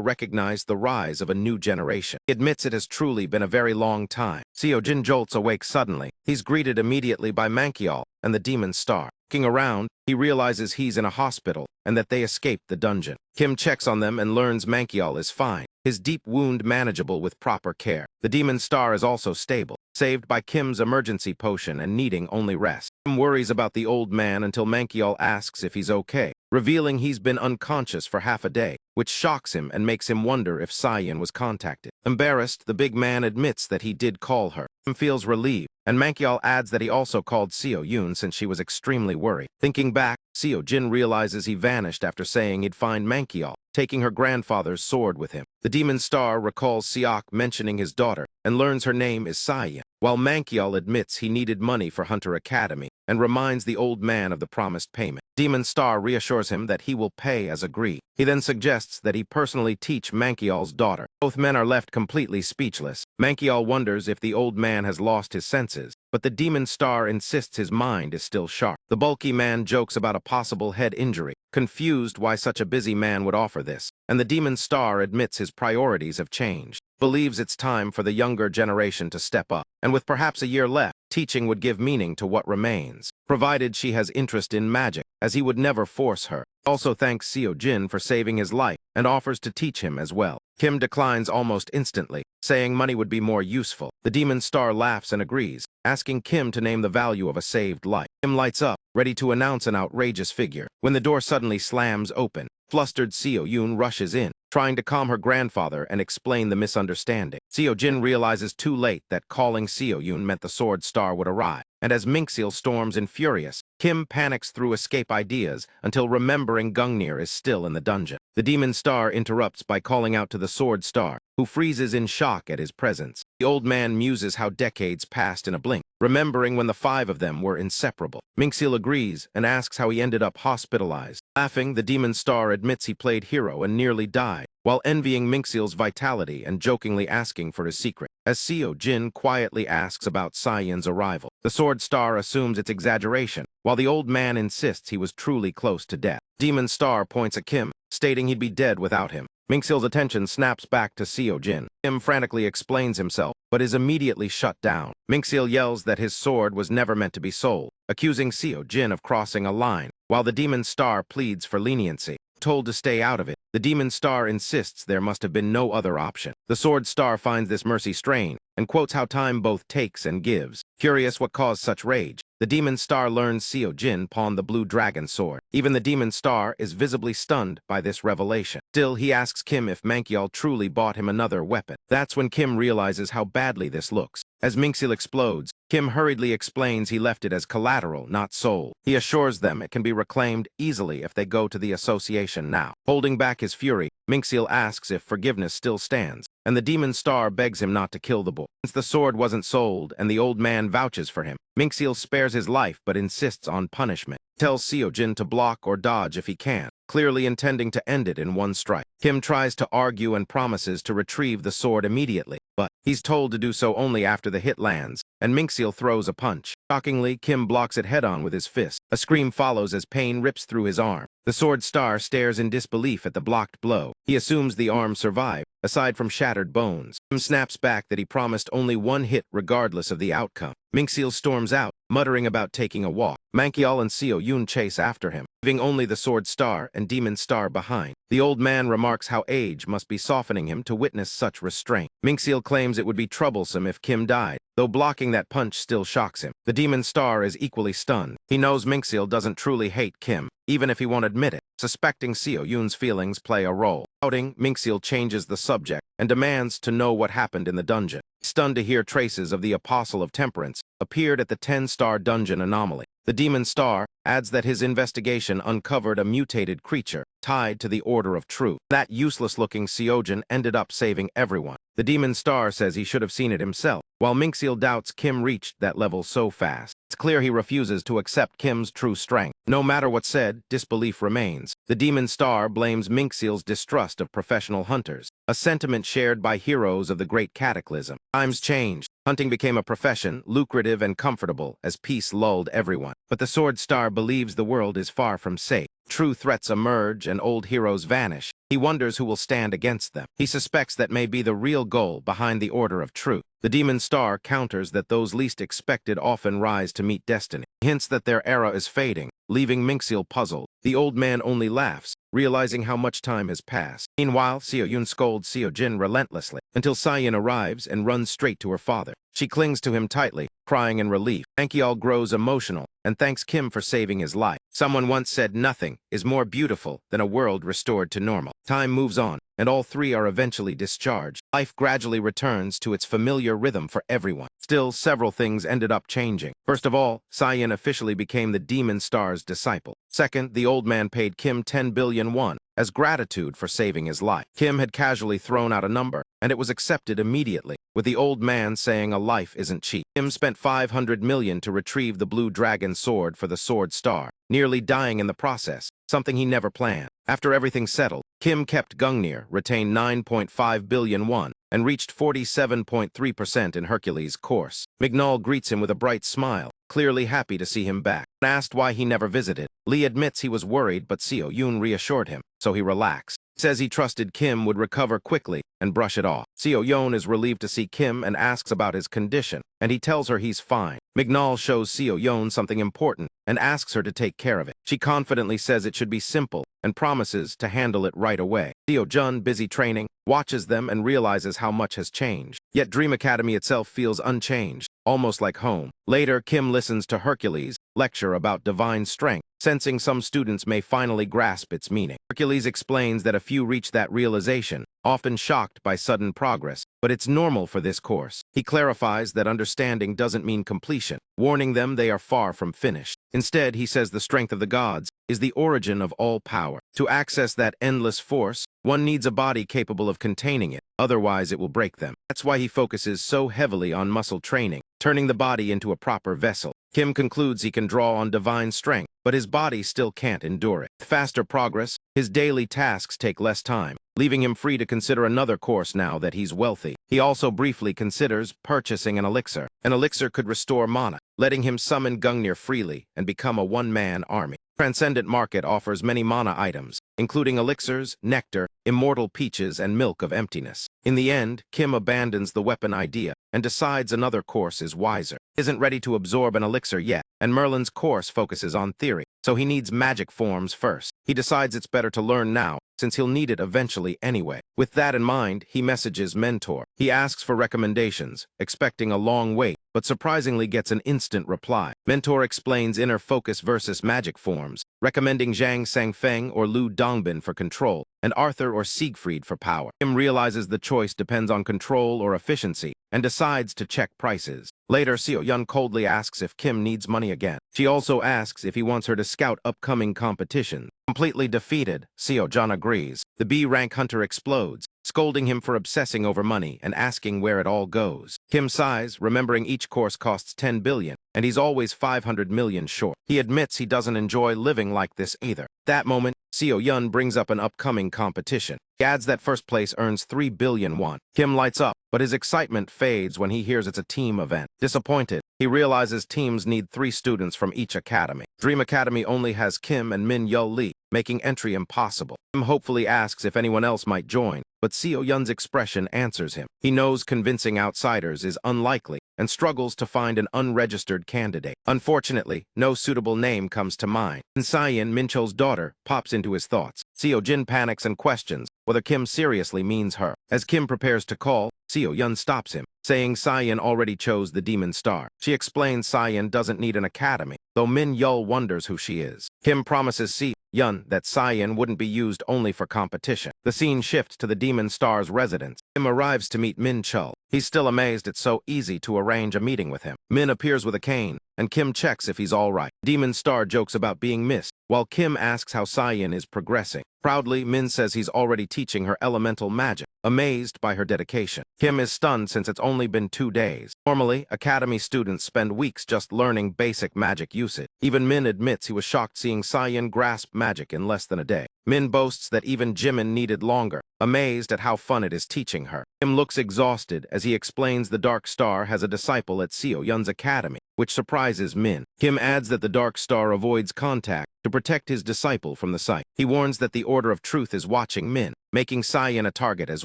recognized the rise of a new generation. He admits it has truly been a very long time. Seo Jin jolts awake suddenly. He's greeted immediately by Manhwa and the demon star. Looking around, he realizes he's in a hospital and that they escaped the dungeon. Kim checks on them and learns Manhwa is fine, his deep wound manageable with proper care. The demon star is also stable, saved by Kim's emergency potion and needing only rest. Kim worries about the old man until Manhwa asks if he's okay, revealing he's been unconscious for half a day, which shocks him and makes him wonder if Sayan was contacted. Embarrassed, the big man admits that he did call her. Kim feels relieved, and Manhwa adds that he also called Seo Yoon since she was extremely worried. Thinking back, Seo Jin realizes he vanished after saying he'd find Manhwa, taking her grandfather's sword with him. The demon star recalls Seok mentioning his daughter and learns her name is Sayan, while Manhwa admits he needed money for Hunter Academy and reminds the old man of the promised payment. Demon Star reassures him that he will pay as agreed. He then suggests that he personally teach Manhwa's daughter. Both men are left completely speechless. Manhwa wonders if the old man has lost his senses, but the demon star insists his mind is still sharp. The bulky man jokes about a possible head injury, confused why such a busy man would offer this, and the demon star admits his priorities have changed. Believes it's time for the younger generation to step up, and with perhaps a year left, teaching would give meaning to what remains, provided she has interest in magic, as he would never force her. Also thanks Seo Jin for saving his life and offers to teach him as well. Kim declines almost instantly, saying money would be more useful. The demon star laughs and agrees, asking Kim to name the value of a saved life. Kim lights up, ready to announce an outrageous figure, when the door suddenly slams open. Flustered Seo Yoon rushes in, trying to calm her grandfather and explain the misunderstanding. Seo Jin realizes too late that calling Seo Yoon meant the sword star would arrive, and as Minxil storms in furious, Kim panics through escape ideas until remembering Gungnir is still in the dungeon. The demon star interrupts by calling out to the sword star, who freezes in shock at his presence. The old man muses how decades passed in a blink, remembering when the five of them were inseparable. Minxil agrees and asks how he ended up hospitalized. Laughing, the demon star admits he played hero and nearly died, while envying Minxil's vitality and jokingly asking for his secret. As Seo Jin quietly asks about Sayan's arrival, the sword star assumes it's exaggeration, while the old man insists he was truly close to death. Demon star points at Kim, stating he'd be dead without him. Minxil's attention snaps back to Seo Jin. Kim frantically explains himself, but is immediately shut down. Minxil yells that his sword was never meant to be sold, accusing Seo Jin of crossing a line, while the demon star pleads for leniency. Told to stay out of it, the demon star insists there must have been no other option. The sword star finds this mercy strange and quotes how time both takes and gives. Curious what caused such rage, the demon star learns Seo Jin pawned the blue dragon sword. Even the demon star is visibly stunned by this revelation. Still, he asks Kim if Manhwa truly bought him another weapon. That's when Kim realizes how badly this looks. As Minxil explodes, Kim hurriedly explains he left it as collateral, not sold. He assures them it can be reclaimed easily if they go to the association now. Holding back his fury, Minxiel asks if forgiveness still stands, and the demon star begs him not to kill the boy. Since the sword wasn't sold and the old man vouches for him, Minxiel spares his life but insists on punishment. Tells Seojin to block or dodge if he can, clearly intending to end it in one strike. Kim tries to argue and promises to retrieve the sword immediately, but he's told to do so only after the hit lands, and Minxiel throws a punch. Shockingly, Kim blocks it head-on with his fist. A scream follows as pain rips through his arm. The sword star stares in disbelief at the blocked blow. He assumes the arm survived, aside from shattered bones. Kim snaps back that he promised only one hit regardless of the outcome. Minxiel storms out, muttering about taking a walk. Manhwa and Seo-yoon chase after him, leaving only the sword star and demon star behind. The old man remarks how age must be softening him to witness such restraint. Minxiel claims it would be troublesome if Kim died, though blocking that punch still shocks him. The demon star is equally stunned. He knows Minxiel doesn't truly hate Kim, even if he won't admit it. Suspecting Seo-yoon's feelings play a role. Doubting, Minxiel changes the subject and demands to know what happened in the dungeon. Stunned to hear traces of the Apostle of Temperance appeared at the 10-star dungeon anomaly. The demon star adds that his investigation uncovered a mutated creature tied to the Order of Truth. That useless-looking Seojin ended up saving everyone. The demon star says he should have seen it himself, while Minxiel doubts Kim reached that level so fast. It's clear he refuses to accept Kim's true strength. No matter what's said, disbelief remains. The demon star blames Minxiel's distrust of professional hunters, a sentiment shared by heroes of the Great Cataclysm. Times changed. Hunting became a profession, lucrative and comfortable, as peace lulled everyone. But the sword star believes the world is far from safe. True threats emerge and old heroes vanish. He wonders who will stand against them. He suspects that may be the real goal behind the Order of Truth. The demon star counters that those least expected often rise to meet destiny. He hints that their era is fading, leaving Minxiel puzzled. The old man only laughs, realizing how much time has passed. Meanwhile, Seo-yoon scolds Seo-jin relentlessly, until Sayin arrives and runs straight to her father. She clings to him tightly, crying in relief. Manhwa grows emotional and thanks Kim for saving his life. Someone once said nothing is more beautiful than a world restored to normal. Time moves on, and all three are eventually discharged. Life gradually returns to its familiar rhythm for everyone. Still, several things ended up changing. First of all, Sayin officially became the demon star's disciple. Second, the old man paid Kim 10 billion won as gratitude for saving his life. Kim had casually thrown out a number, and it was accepted immediately, with the old man saying a life isn't cheap. Kim spent 500 million to retrieve the blue dragon sword for the sword star, nearly dying in the process, something he never planned. After everything settled, Kim kept Gungnir, retained 9.5 billion won, and reached 47.3% in Hercules' course. Mignol greets him with a bright smile, clearly happy to see him back. When asked why he never visited, Lee admits he was worried, but Seo-yoon reassured him, so he relaxed. Says he trusted Kim would recover quickly and brush it off. Seo-yoon is relieved to see Kim and asks about his condition, and he tells her he's fine. Mignol shows Seo-yoon something important and asks her to take care of it. She confidently says it should be simple and promises to handle it right away. Seo-jun, busy training, watches them and realizes how much has changed. Yet Dream Academy itself feels unchanged, almost like home. Later, Kim listens to Hercules lecture about divine strength, sensing some students may finally grasp its meaning. Hercules explains that a few reach that realization, often shocked by sudden progress, but it's normal for this course. He clarifies that understanding doesn't mean completion, warning them they are far from finished. Instead, he says the strength of the gods is the origin of all power. To access that endless force, one needs a body capable of containing it, otherwise it will break them. That's why he focuses so heavily on muscle training, turning the body into a proper vessel. Kim concludes he can draw on divine strength, but his body still can't endure it. With faster progress, his daily tasks take less time, leaving him free to consider another course now that he's wealthy. He also briefly considers purchasing an elixir. An elixir could restore mana, letting him summon Gungnir freely and become a one-man army. Transcendent Market offers many mana items, including elixirs, nectar, immortal peaches, and milk of emptiness. In the end, Kim abandons the weapon idea and decides another course is wiser. He isn't ready to absorb an elixir yet, and Merlin's course focuses on theory, so he needs magic forms first. He decides it's better to learn now, since he'll need it eventually anyway. With that in mind, he messages Mentor. He asks for recommendations, expecting a long wait, but surprisingly gets an instant reply. Mentor explains inner focus versus magic forms, recommending Zhang Sangfeng or Lu Dongbin for control, and Arthur or Siegfried for power. Kim realizes the choice depends on control or efficiency, and decides to check prices. Later, Seo-yun coldly asks if Kim needs money again. She also asks if he wants her to scout upcoming competitions. Completely defeated, Seo-jun agrees. The B-rank hunter explodes, scolding him for obsessing over money and asking where it all goes. Kim sighs, remembering each course costs 10 billion, and he's always 500 million short. He admits he doesn't enjoy living like this either. That moment, Seo-yun brings up an upcoming competition. He adds that first place earns 3 billion won. Kim lights up, but his excitement fades when he hears it's a team event. Disappointed, he realizes teams need 3 students from each academy. Dream Academy only has Kim and Min-yeol Lee, making entry impossible. Kim hopefully asks if anyone else might join, but Seo-yun's expression answers him. He knows convincing outsiders is unlikely and struggles to find an unregistered candidate. Unfortunately, no suitable name comes to mind. Sayin, Min-cheol's daughter, pops into his thoughts. Seo-jin panics and questions whether Kim seriously means her. As Kim prepares to call, Seo-yun stops him, saying Sayin already chose the Demon Star. She explains Sayin doesn't need an academy, though Min-yeol wonders who she is. Kim promises Seo-yun that Sayin wouldn't be used only for competition. The scene shifts to the Demon Star's residence. Kim arrives to meet Min-cheol. He's still amazed it's so easy to arrange a meeting with him. Min appears with a cane, and Kim checks if he's all right. Demon Star jokes about being missed, while Kim asks how Sayin is progressing. Proudly, Min says he's already teaching her elemental magic, amazed by her dedication. Kim is stunned since it's only been 2 days. Normally, academy students spend weeks just learning basic magic usage. Even Min admits he was shocked seeing Sayin grasp magic in less than a day. Min boasts that even Jimin needed longer, amazed at how fun it is teaching her. Kim looks exhausted as he explains the Dark Star has a disciple at Seo-yun's academy, which surprises Min. Kim adds that the Dark Star avoids contact to protect his disciple from the sight. He warns that the Order of Truth is watching Min, making Sayin a target as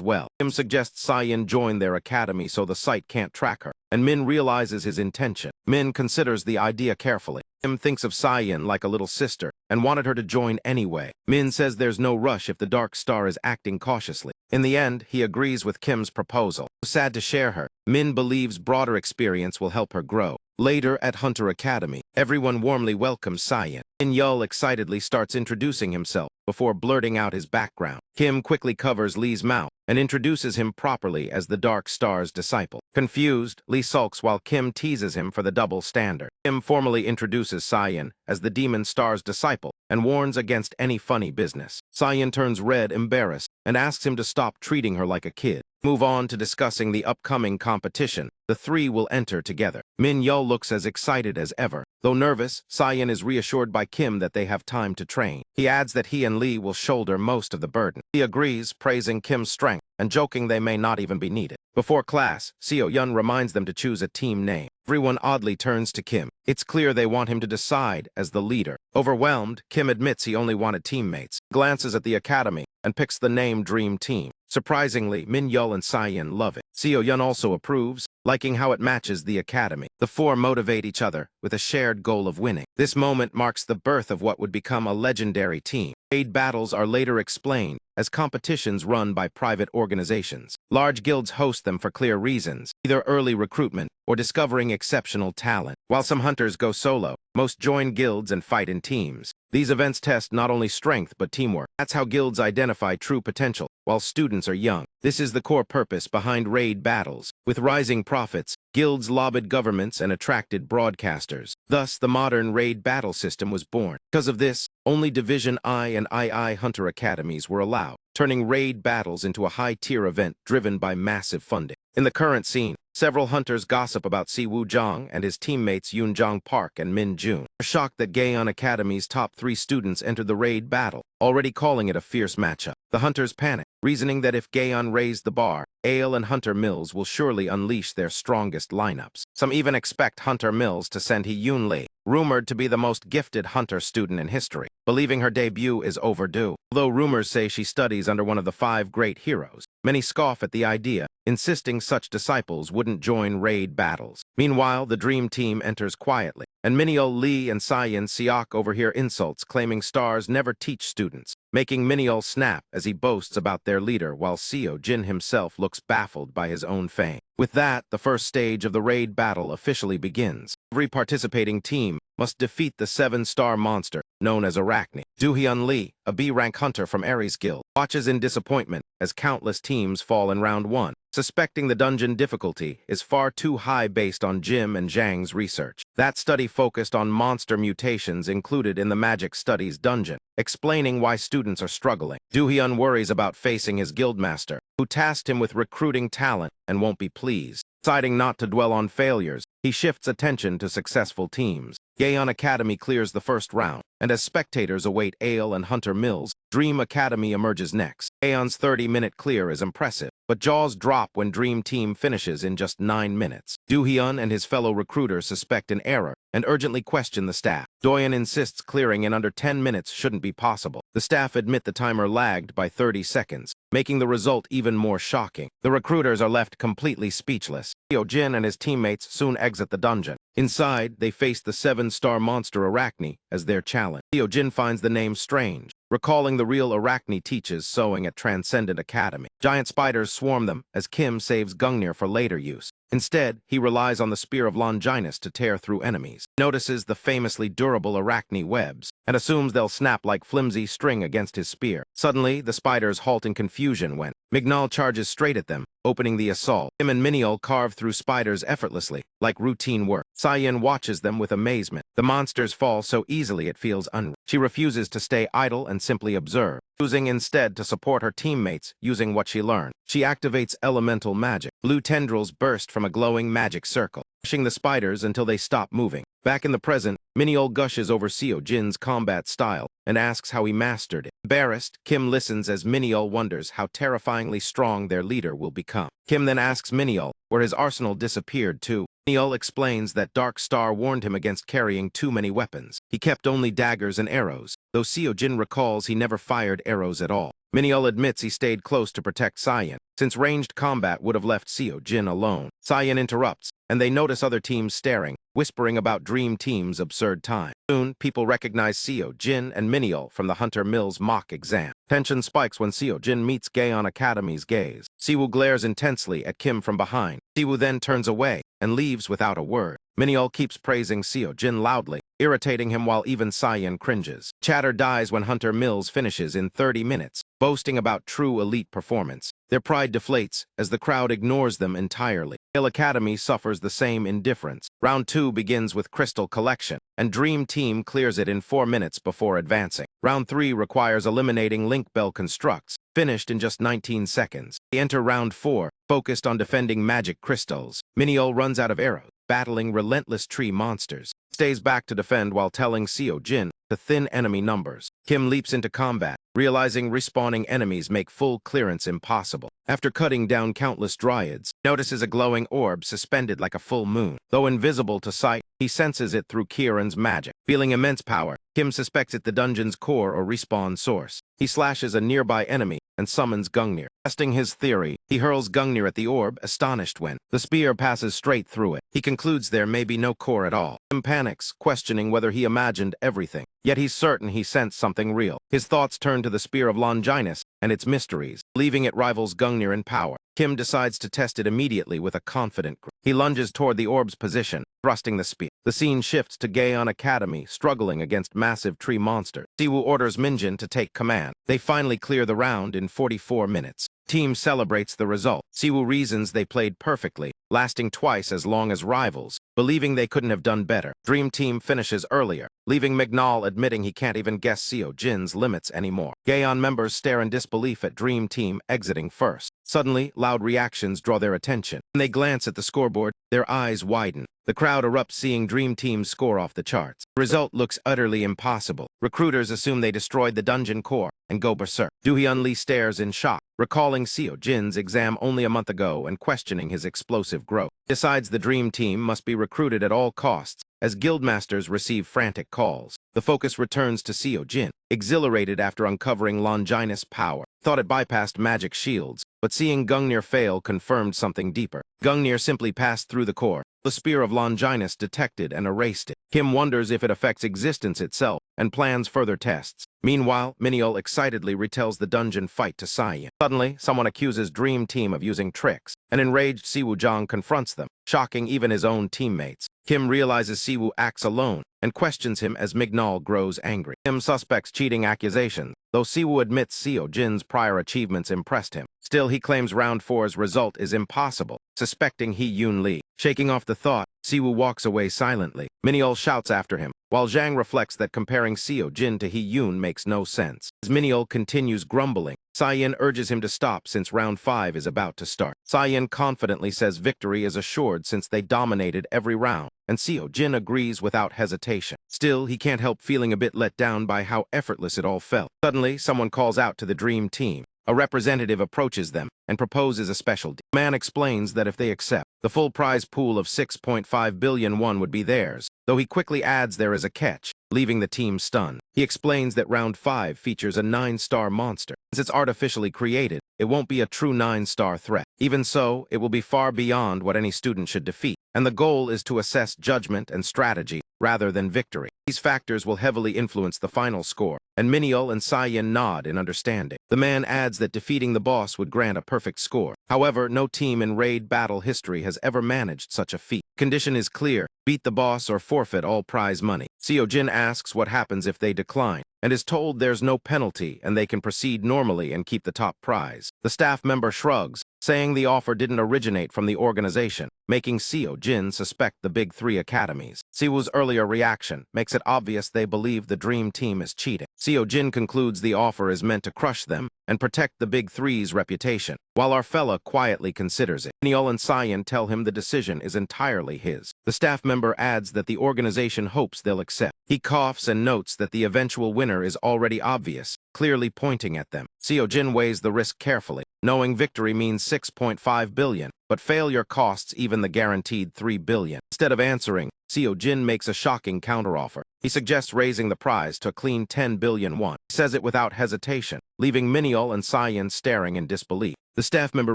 well. Kim suggests Sayin join their academy so the sight can't track her, and Min realizes his intention. Min considers the idea carefully. Kim thinks of Sayin like a little sister and wanted her to join anyway. Min says there's no rush if the Dark Star is acting cautiously. In the end, he agrees with Kim's proposal. Sad to share her, Min believes broader experience will help her grow. Later at Hunter Academy, everyone warmly welcomes Sayin. Min-yeol excitedly starts introducing himself before blurting out his background. Kim quickly covers Lee's mouth and introduces him properly as the Dark Star's disciple. Confused, Lee sulks while Kim teases him for the double standard. Kim formally introduces Sayin as the Demon Star's disciple and warns against any funny business. Sayin turns red, embarrassed, and asks him to stop treating her like a kid. Move on to discussing the upcoming competition. The 3 will enter together. Min-yeol looks as excited as ever. Though nervous, Sayin is reassured by Kim that they have time to train. He adds that he and Lee will shoulder most of the burden. He agrees, praising Kim's strength and joking they may not even be needed. Before class, Seo-yun reminds them to choose a team name. Everyone oddly turns to Kim. It's clear they want him to decide as the leader. Overwhelmed, Kim admits he only wanted teammates, glances at the academy, and picks the name Dream Team. Surprisingly, Min-yeol and Sayin love it. Seo-yun also approves, liking how it matches the academy. The 4 motivate each other with a shared goal of winning. This moment marks the birth of what would become a legendary team. Raid battles are later explained as competitions run by private organizations. Large guilds host them for clear reasons, either early recruitment or discovering exceptional talent. While some hunters go solo, most join guilds and fight in teams. These events test not only strength but teamwork. That's how guilds identify true potential while students are young. This is the core purpose behind raid battles. With rising profits, guilds lobbied governments and attracted broadcasters. Thus, the modern raid battle system was born. Because of this, only Division I and II Hunter Academies were allowed, turning raid battles into a high-tier event driven by massive funding. In the current scene, several hunters gossip about Si Woo-jong and his teammates Yoon-jong Park and Min-jun. They're shocked that Gaeon Academy's top 3 students entered the raid battle, already calling it a fierce matchup. The hunters panic, reasoning that if Gaeon raised the bar, Ale and Hunter Mills will surely unleash their strongest lineups. Some even expect Hunter Mills to send Hee-yoon Lee, rumored to be the most gifted hunter student in history, believing her debut is overdue. Although rumors say she studies under one of the 5 great heroes, many scoff at the idea, insisting such disciples wouldn't join raid battles. Meanwhile, the Dream Team enters quietly, and Min-yeol Lee and Sayin Seok overhear insults claiming stars never teach students, making Min-yeol snap as he boasts about their leader while Seo-jin himself looks baffled by his own fame. With that, the first stage of the raid battle officially begins. Every participating team must defeat the 7-star monster known as Arachne. Do-hyun Lee, a B-rank hunter from Ares Guild, watches in disappointment as countless teams fall in round 1, suspecting the dungeon difficulty is far too high based on Jim and Zhang's research. That study focused on monster mutations included in the Magic Studies dungeon, explaining why students are struggling. Do-hyun worries about facing his guildmaster, who tasked him with recruiting talent and won't be pleased. Deciding not to dwell on failures, he shifts attention to successful teams. Gaeon Academy clears the first round, and as spectators await Ale and Hunter Mills, Dream Academy emerges next. Gaeon's 30-minute clear is impressive, but jaws drop when Dream Team finishes in just 9 minutes. Do-hyun and his fellow recruiters suspect an error and urgently question the staff. Doyeon insists clearing in under 10 minutes shouldn't be possible. The staff admit the timer lagged by 30 seconds, making the result even more shocking. The recruiters are left completely speechless. Jin and his teammates soon exit the dungeon. Inside, they face the 7-star monster Arachne as their challenge. Jin finds the name strange, recalling the real Arachne teaches sewing at Transcendent Academy. Giant spiders swarm them as Kim saves Gungnir for later use. Instead, he relies on the Spear of Longinus to tear through enemies. He notices the famously durable Arachne webs and assumes they'll snap like flimsy string against his spear. Suddenly, the spiders halt in confusion when Mignal charges straight at them, opening the assault. Kim and Miniol carve through spiders effortlessly, like routine work. Sayen watches them with amazement. The monsters fall so easily it feels unreal. She refuses to stay idle and simply observe, choosing instead to support her teammates using what she learned. She activates elemental magic. Blue tendrils burst from a glowing magic circle, pushing the spiders until they stop moving. Back in the present, Miniol gushes over Seo Jin's combat style and asks how he mastered it. Embarrassed, Kim listens as Miniol wonders how terrifyingly strong their leader will become. Kim then asks Miniol where his arsenal disappeared to. Miniol explains that Dark Star warned him against carrying too many weapons. He kept only daggers and arrows, though Seo Jin recalls he never fired arrows at all. Miniol admits he stayed close to protect Sayen, since ranged combat would have left Seo Jin alone. Sayen interrupts, and they notice other teams staring, whispering about Dream Team's absurd time. Soon, people recognize Seo Jin and Miniol from the Hunter Mills mock exam. Tension spikes when Seo Jin meets Gaeon Academy's gaze. Siwoo glares intensely at Kim from behind. Siwoo then turns away and leaves without a word. Miniol keeps praising Seo Jin loudly, irritating him while even Sayen cringes. Chatter dies when Hunter Mills finishes in 30 minutes, boasting about true elite performance. Their pride deflates as the crowd ignores them entirely. Hill Academy suffers the same indifference. Round 2 begins with Crystal Collection, and Dream Team clears it in 4 minutes before advancing. Round 3 requires eliminating Link Bell Constructs, finished in just 19 seconds. They enter Round 4, focused on defending magic crystals. Miniol runs out of arrows, battling relentless tree monsters. Stays back to defend while telling Seo Jin to thin enemy numbers. Kim leaps into combat, realizing respawning enemies make full clearance impossible. After cutting down countless dryads, notices a glowing orb suspended like a full moon. Though invisible to sight, he senses it through Kieran's magic. Feeling immense power, Kim suspects it the dungeon's core or respawn source. He slashes a nearby enemy and summons Gungnir. Testing his theory, he hurls Gungnir at the orb, astonished when the spear passes straight through it. He concludes there may be no core at all. Kim panics, questioning whether he imagined everything. Yet he's certain he sensed something real. His thoughts turn to the Spear of Longinus and its mysteries, believing it rivals Gungnir in power. Kim decides to test it immediately with a confident grip. He lunges toward the orb's position, thrusting the spear. The scene shifts to Gaeon Academy, struggling against massive tree monsters. Siwoo orders Minjin to take command. They finally clear the round in 44 minutes. Team celebrates the result. Siwoo reasons they played perfectly, lasting twice as long as rivals, believing they couldn't have done better. Dream Team finishes earlier, leaving Mignal admitting he can't even guess Seo Jin's limits anymore. Gaeon members stare in disbelief at Dream Team exiting first. Suddenly, loud reactions draw their attention. When they glance at the scoreboard, their eyes widen. The crowd erupts seeing Dream Team's score off the charts. The result looks utterly impossible. Recruiters assume they destroyed the dungeon core and go berserk. Do-hyun Lee stares in shock, recalling Seo Jin's exam only a month ago and questioning his explosive growth. Decides the Dream Team must be recruited at all costs, as guildmasters receive frantic calls. The focus returns to Seo Jin, exhilarated after uncovering Longinus' power. Thought it bypassed magic shields, but seeing Gungnir fail confirmed something deeper. Gungnir simply passed through the core. The Spear of Longinus detected and erased it. Kim wonders if it affects existence itself and plans further tests. Meanwhile, Miniol excitedly retells the dungeon fight to Sayen. Suddenly, someone accuses Dream Team of using tricks. An enraged Siwoo Jang confronts them, shocking even his own teammates. Kim realizes Siwoo acts alone and questions him as Mignol grows angry. Jim suspects cheating accusations, though Siwoo admits Seo Jin's prior achievements impressed him. Still, he claims round 4's result is impossible, suspecting Hee-Yoon Lee. Shaking off the thought, Siwoo walks away silently. Minyeol shouts after him, while Zhang reflects that comparing Seo Jin to Hee-Yoon makes no sense. As Minyeol continues grumbling, Sayin urges him to stop since round 5 is about to start. Sayin confidently says victory is assured since they dominated every round, and Seo Jin agrees without hesitation. Still, he can't help feeling a bit let down by how effortless it all felt. Suddenly, someone calls out to the Dream Team. A representative approaches them and proposes a special deal. The man explains that if they accept, the full prize pool of 6.5 billion won would be theirs, though he quickly adds there is a catch, leaving the team stunned. He explains that round 5 features a 9-star monster. Since it's artificially created, it won't be a true 9-star threat. Even so, it will be far beyond what any student should defeat, and the goal is to assess judgment and strategy rather than victory. These factors will heavily influence the final score, and Minyeol and Sayin nod in understanding. The man adds that defeating the boss would grant a perfect score. However, no team in raid battle history has ever managed such a feat. Condition is clear: beat the boss or forfeit all prize money. Seo Jin asks what happens if they decline, and is told there's no penalty and they can proceed normally and keep the top prize. The staff member shrugs, saying the offer didn't originate from the organization, making Seo Jin suspect the Big 3 academies. Siwoo's earlier reaction makes it obvious they believe the Dream Team is cheating. Seo Jin concludes the offer is meant to crush them and protect the Big 3's reputation, while our fella quietly considers it. Minyeol and Sayin tell him the decision is entirely his. The staff member adds that the organization hopes they'll accept. He coughs and notes that the eventual winner is already obvious, clearly pointing at them. Seo Jin weighs the risk carefully, knowing victory means 6.5 billion, but failure costs even the guaranteed 3 billion. Instead of answering, Seo Jin makes a shocking counteroffer. He suggests raising the prize to a clean 10 billion won. He says it without hesitation, leaving Minyeol and Sayin staring in disbelief. The staff member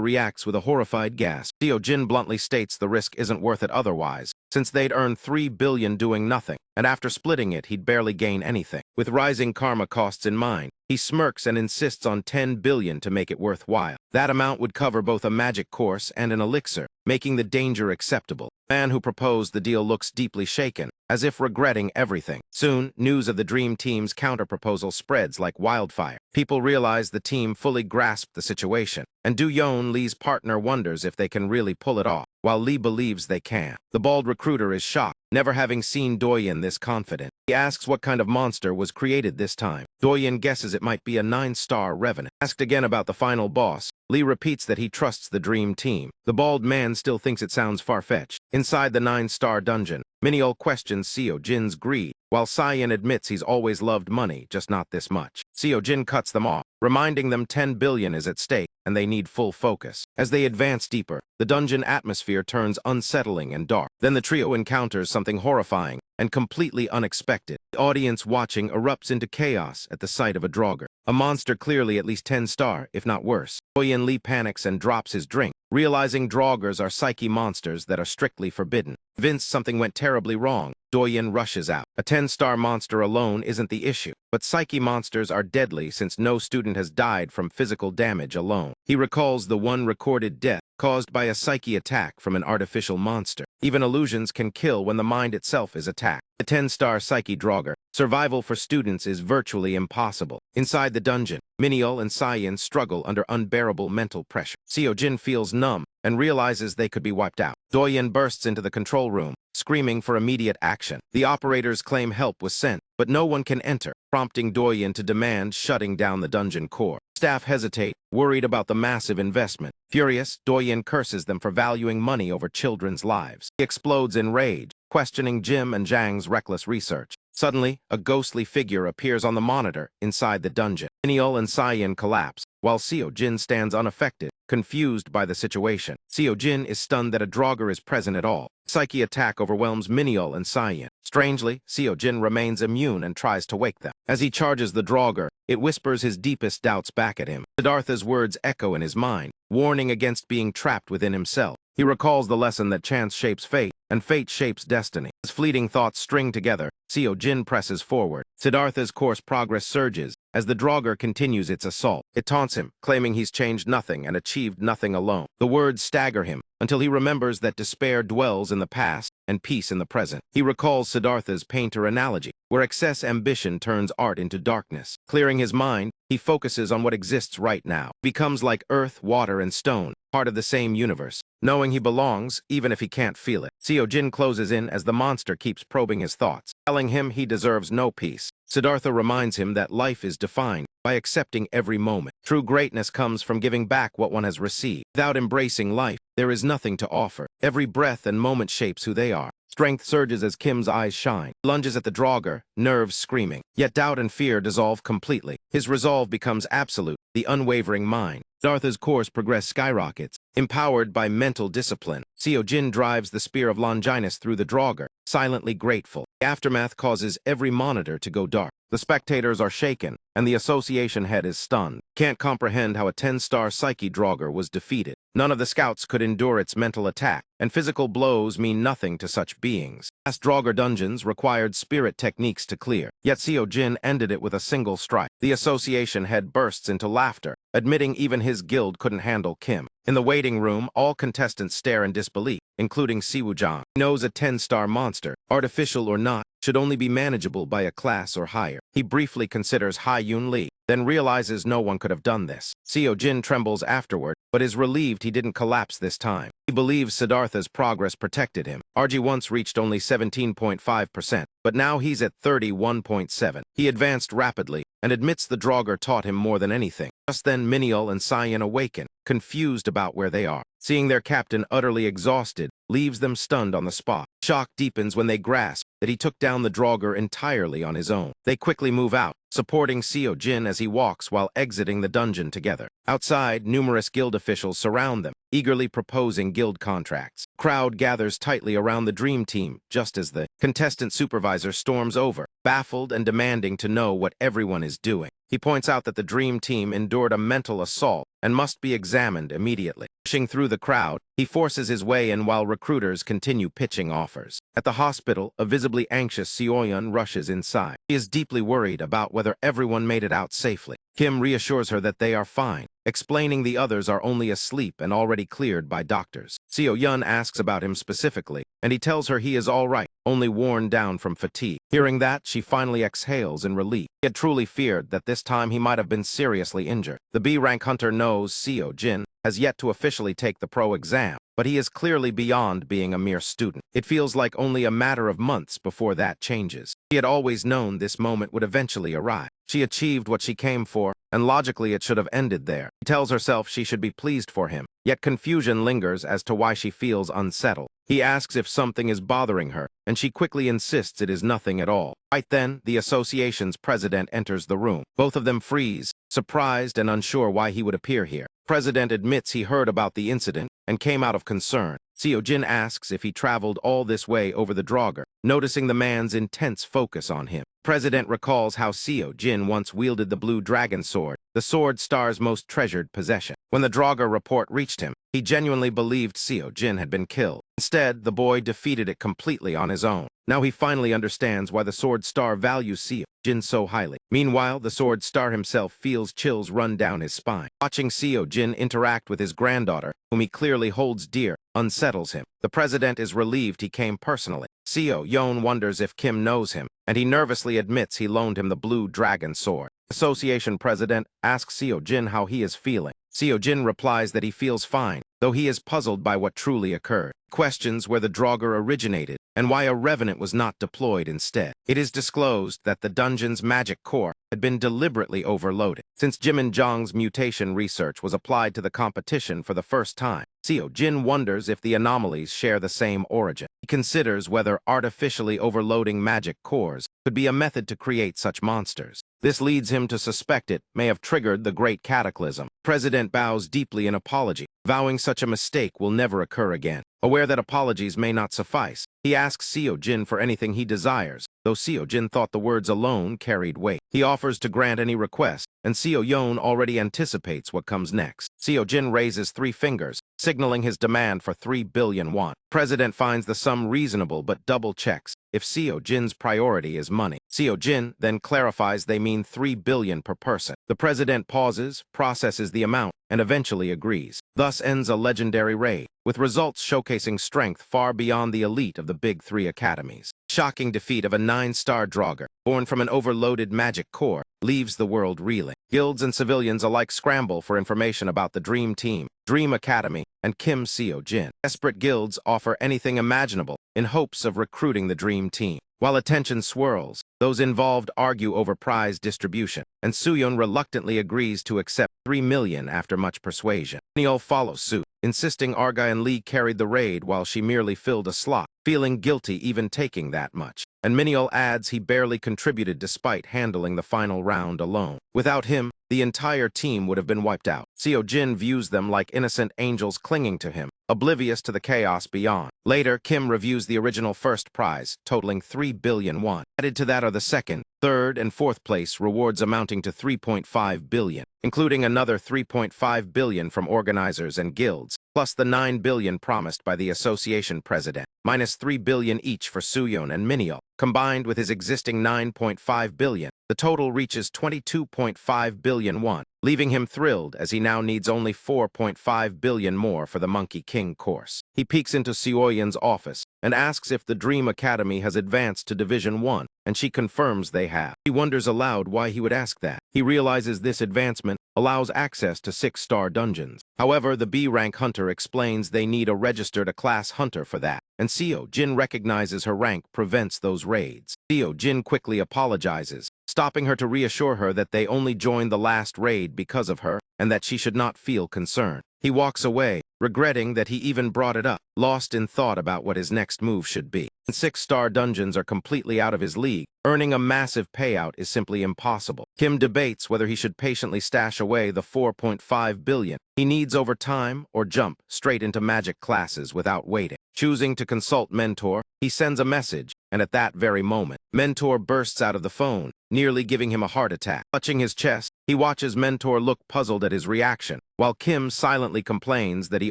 reacts with a horrified gasp. Seo Jin bluntly states the risk isn't worth it otherwise, since they'd earn 3 billion doing nothing, and after splitting it, he'd barely gain anything. With rising karma costs in mind, he smirks and insists on 10 billion to make it worthwhile. That amount would cover both a magic course and an elixir, making the danger acceptable. The man who proposed the deal looks deeply shaken, as if regretting everything. Soon, news of the Dream Team's counterproposal spreads like wildfire. People realize the team fully grasped the situation, and Do-Yeon, Lee's partner, wonders if they can really pull it off, while Lee believes they can. The bald recruiter is shocked, never having seen Do-Yeon this confident. He asks what kind of monster was created this time. Do-Yeon guesses it might be a 9-star revenant. Asked again about the final boss, Lee repeats that he trusts the Dream Team. The bald man still thinks it sounds far-fetched. Inside the 9-star dungeon, Minyeol questions Seo Jin's greed, while Sayin admits he's always loved money, just not this much. Seo Jin cuts them off, reminding them 10 billion is at stake and they need full focus. As they advance deeper, the dungeon atmosphere turns unsettling and dark. Then the trio encounters something horrifying and completely unexpected. The audience watching erupts into chaos at the sight of a Draugr, a monster clearly at least 10-star, if not worse. Do-Yeon Lee panics and drops his drink, realizing Draugrs are psyche monsters that are strictly forbidden. Convinced something went terribly wrong, Do-Yeon rushes out. A 10-star monster alone isn't the issue, but psyche monsters are deadly since no student has died from physical damage alone. He recalls the one recorded death caused by a psyche attack from an artificial monster. Even illusions can kill when the mind itself is attacked. The 10-star psyche Draugr, survival for students is virtually impossible. Inside the dungeon, Minyeol and Sayin struggle under unbearable mental pressure. Seo Jin feels numb and realizes they could be wiped out. Do-Yeon bursts into the control room, screaming for immediate action. The operators claim help was sent, but no one can enter, prompting Do-Yeon to demand shutting down the dungeon core. Staff hesitate, worried about the massive investment. Furious, Do-Yeon curses them for valuing money over children's lives. He explodes in rage, questioning Jim and Zhang's reckless research. Suddenly, a ghostly figure appears on the monitor inside the dungeon. Minyeol and Sayin collapse, while Seo Jin stands unaffected, confused by the situation. Seo Jin is stunned that a Draugr is present at all. Psyche attack overwhelms Minyeol and Sayin. Strangely, Seo Jin remains immune and tries to wake them. As he charges the Draugr, it whispers his deepest doubts back at him. Siddhartha's words echo in his mind, warning against being trapped within himself. He recalls the lesson that chance shapes fate, and fate shapes destiny. As fleeting thoughts string together, Seo Jin presses forward. Siddhartha's course progress surges as the Draugr continues its assault. It taunts him, claiming he's changed nothing and achieved nothing alone. The words stagger him until he remembers that despair dwells in the past and peace in the present. He recalls Siddhartha's painter analogy, where excess ambition turns art into darkness. Clearing his mind, he focuses on what exists right now. He becomes like earth, water, and stone, part of the same universe, knowing he belongs even if he can't feel it. Seo Jin closes in as the monster keeps probing his thoughts, telling him he deserves no peace. Siddhartha reminds him that life is defined by accepting every moment. True greatness comes from giving back what one has received. Without embracing life, there is nothing to offer. Every breath and moment shapes who they are. Strength surges as Kim's eyes shine. He lunges at the Draugr, nerves screaming. Yet doubt and fear dissolve completely. His resolve becomes absolute, the unwavering mind. Siddhartha's course progress skyrockets. Empowered by mental discipline, Seo Jin drives the spear of Longinus through the Draugr, silently grateful. The aftermath causes every monitor to go dark. The spectators are shaken, and the association head is stunned. Can't comprehend how a 10-star Psyche Draugr was defeated. None of the scouts could endure its mental attack, and physical blows mean nothing to such beings. Last Draugr dungeons required spirit techniques to clear, yet Seo Jin ended it with a single strike. The association head bursts into laughter, admitting even his guild couldn't handle Kim. In the waiting room, all contestants stare in disbelief, including Siwoo-jang. He knows a 10-star monster, artificial or not, should only be manageable by a class or higher. He briefly considers Hai-Yun Lee, then realizes no one could have done this. Seo Jin trembles afterward, but is relieved he didn't collapse this time. He believes Siddhartha's progress protected him. RG once reached only 17.5%, but now he's at 31.7%. He advanced rapidly and admits the Draugr taught him more than anything. Just then Miniel and Cyan awaken, confused about where they are. Seeing their captain utterly exhausted leaves them stunned on the spot. Shock deepens when they grasp that he took down the Draugr entirely on his own. They quickly move out, supporting Seo Jin as he walks while exiting the dungeon together. Outside, numerous guild officials surround them, eagerly proposing guild contracts. Crowd gathers tightly around the Dream Team, just as the contestant supervisor storms over, baffled and demanding to know what everyone is doing. He points out that the Dream Team endured a mental assault and must be examined immediately. Pushing through the crowd, he forces his way in while recruiters continue pitching offers. At the hospital, a visibly anxious Seoyeon rushes inside. He is deeply worried about whether everyone made it out safely. Kim reassures her that they are fine, explaining the others are only asleep and already cleared by doctors. Seo-yeon asks about him specifically, and he tells her he is all right, only worn down from fatigue. Hearing that, she finally exhales in relief. He had truly feared that this time he might have been seriously injured. The B-rank hunter knows Seo Jin has yet to officially take the pro exam, but he is clearly beyond being a mere student. It feels like only a matter of months before that changes. She had always known this moment would eventually arrive. She achieved what she came for, and logically it should have ended there. She tells herself she should be pleased for him, yet confusion lingers as to why she feels unsettled. He asks if something is bothering her, and she quickly insists it is nothing at all. Right then, the association's president enters the room. Both of them freeze, surprised and unsure why he would appear here. President admits he heard about the incident and came out of concern. Seo Jin asks if he traveled all this way over the Draugr, noticing the man's intense focus on him. President recalls how Seo Jin once wielded the blue dragon sword, the sword star's most treasured possession. When the Draugr report reached him, he genuinely believed Seo Jin had been killed. Instead, the boy defeated it completely on his own. Now he finally understands why the sword star values Seo Jin so highly. Meanwhile, the sword star himself feels chills run down his spine. Watching Seo Jin interact with his granddaughter, whom he clearly holds dear, unsettles him. The president is relieved he came personally. Seo-yeon wonders if Kim knows him, and he nervously admits he loaned him the blue dragon sword. Association president asks Seo Jin how he is feeling. Seo Jin replies that he feels fine, though he is puzzled by what truly occurred. Questions where the Draugr originated and why a revenant was not deployed instead. It is disclosed that the dungeon's magic core had been deliberately overloaded. Since Jimin Zhang's mutation research was applied to the competition for the first time, Seo Jin wonders if the anomalies share the same origin. He considers whether artificially overloading magic cores could be a method to create such monsters. This leads him to suspect it may have triggered the Great Cataclysm. President bows deeply in apology, vowing such a mistake will never occur again. Aware that apologies may not suffice, he asks Seo Jin for anything he desires, though Seo Jin thought the words alone carried weight. He offers to grant any request, and Seo Yeon already anticipates what comes next. Seo Jin raises 3 fingers, signaling his demand for 3 billion won. President finds the sum reasonable but double-checks if Seo Jin's priority is money. Seo Jin then clarifies they mean 3 billion per person. The president pauses, processes the amount, and eventually agrees. Thus ends a legendary raid, with results showcasing strength far beyond the elite of the Big 3 academies. Shocking defeat of a 9-star Draugr, born from an overloaded magic core, leaves the world reeling. Guilds and civilians alike scramble for information about the Dream Team, Dream Academy, and Kim Seo Jin. Desperate guilds offer anything imaginable in hopes of recruiting the Dream Team. While attention swirls, those involved argue over prize distribution, and Suyeon reluctantly agrees to accept 3 million after much persuasion. Neil follows suit, insisting Arga and Lee carried the raid while she merely filled a slot, feeling guilty even taking that much. And Miniol adds he barely contributed despite handling the final round alone. Without him, the entire team would have been wiped out. Seo Jin views them like innocent angels clinging to him, oblivious to the chaos beyond. Later, Kim reviews the original first prize, totaling 3 billion won. Added to that are the second, third, and fourth place rewards amounting to 3.5 billion, including another 3.5 billion from organizers and guilds, plus the 9 billion promised by the association president, minus 3 billion each for Suyeon and Miniol. Combined with his existing 9.5 billion, the total reaches 22.5 billion won, leaving him thrilled as he now needs only 4.5 billion more for the Monkey King course. He peeks into Seoyeon's office and asks if the Dream Academy has advanced to Division 1, and she confirms they have. He wonders aloud why he would ask that. He realizes this advancement allows access to 6-star dungeons. However, the B-rank hunter explains they need a registered A-class hunter for that, and Seo Jin recognizes her rank prevents those raids. Seo Jin quickly apologizes, stopping her to reassure her that they only joined the last raid because of her, and that she should not feel concerned. He walks away, regretting that he even brought it up, lost in thought about what his next move should be. 6-star dungeons are completely out of his league. Earning a massive payout is simply impossible. Kim debates whether he should patiently stash away the 4.5 billion he needs over time or jump straight into magic classes without waiting. Choosing to consult Mentor, he sends a message, and at that very moment, Mentor bursts out of the phone, nearly giving him a heart attack. Clutching his chest, he watches Mentor look puzzled at his reaction, while Kim silently complains that he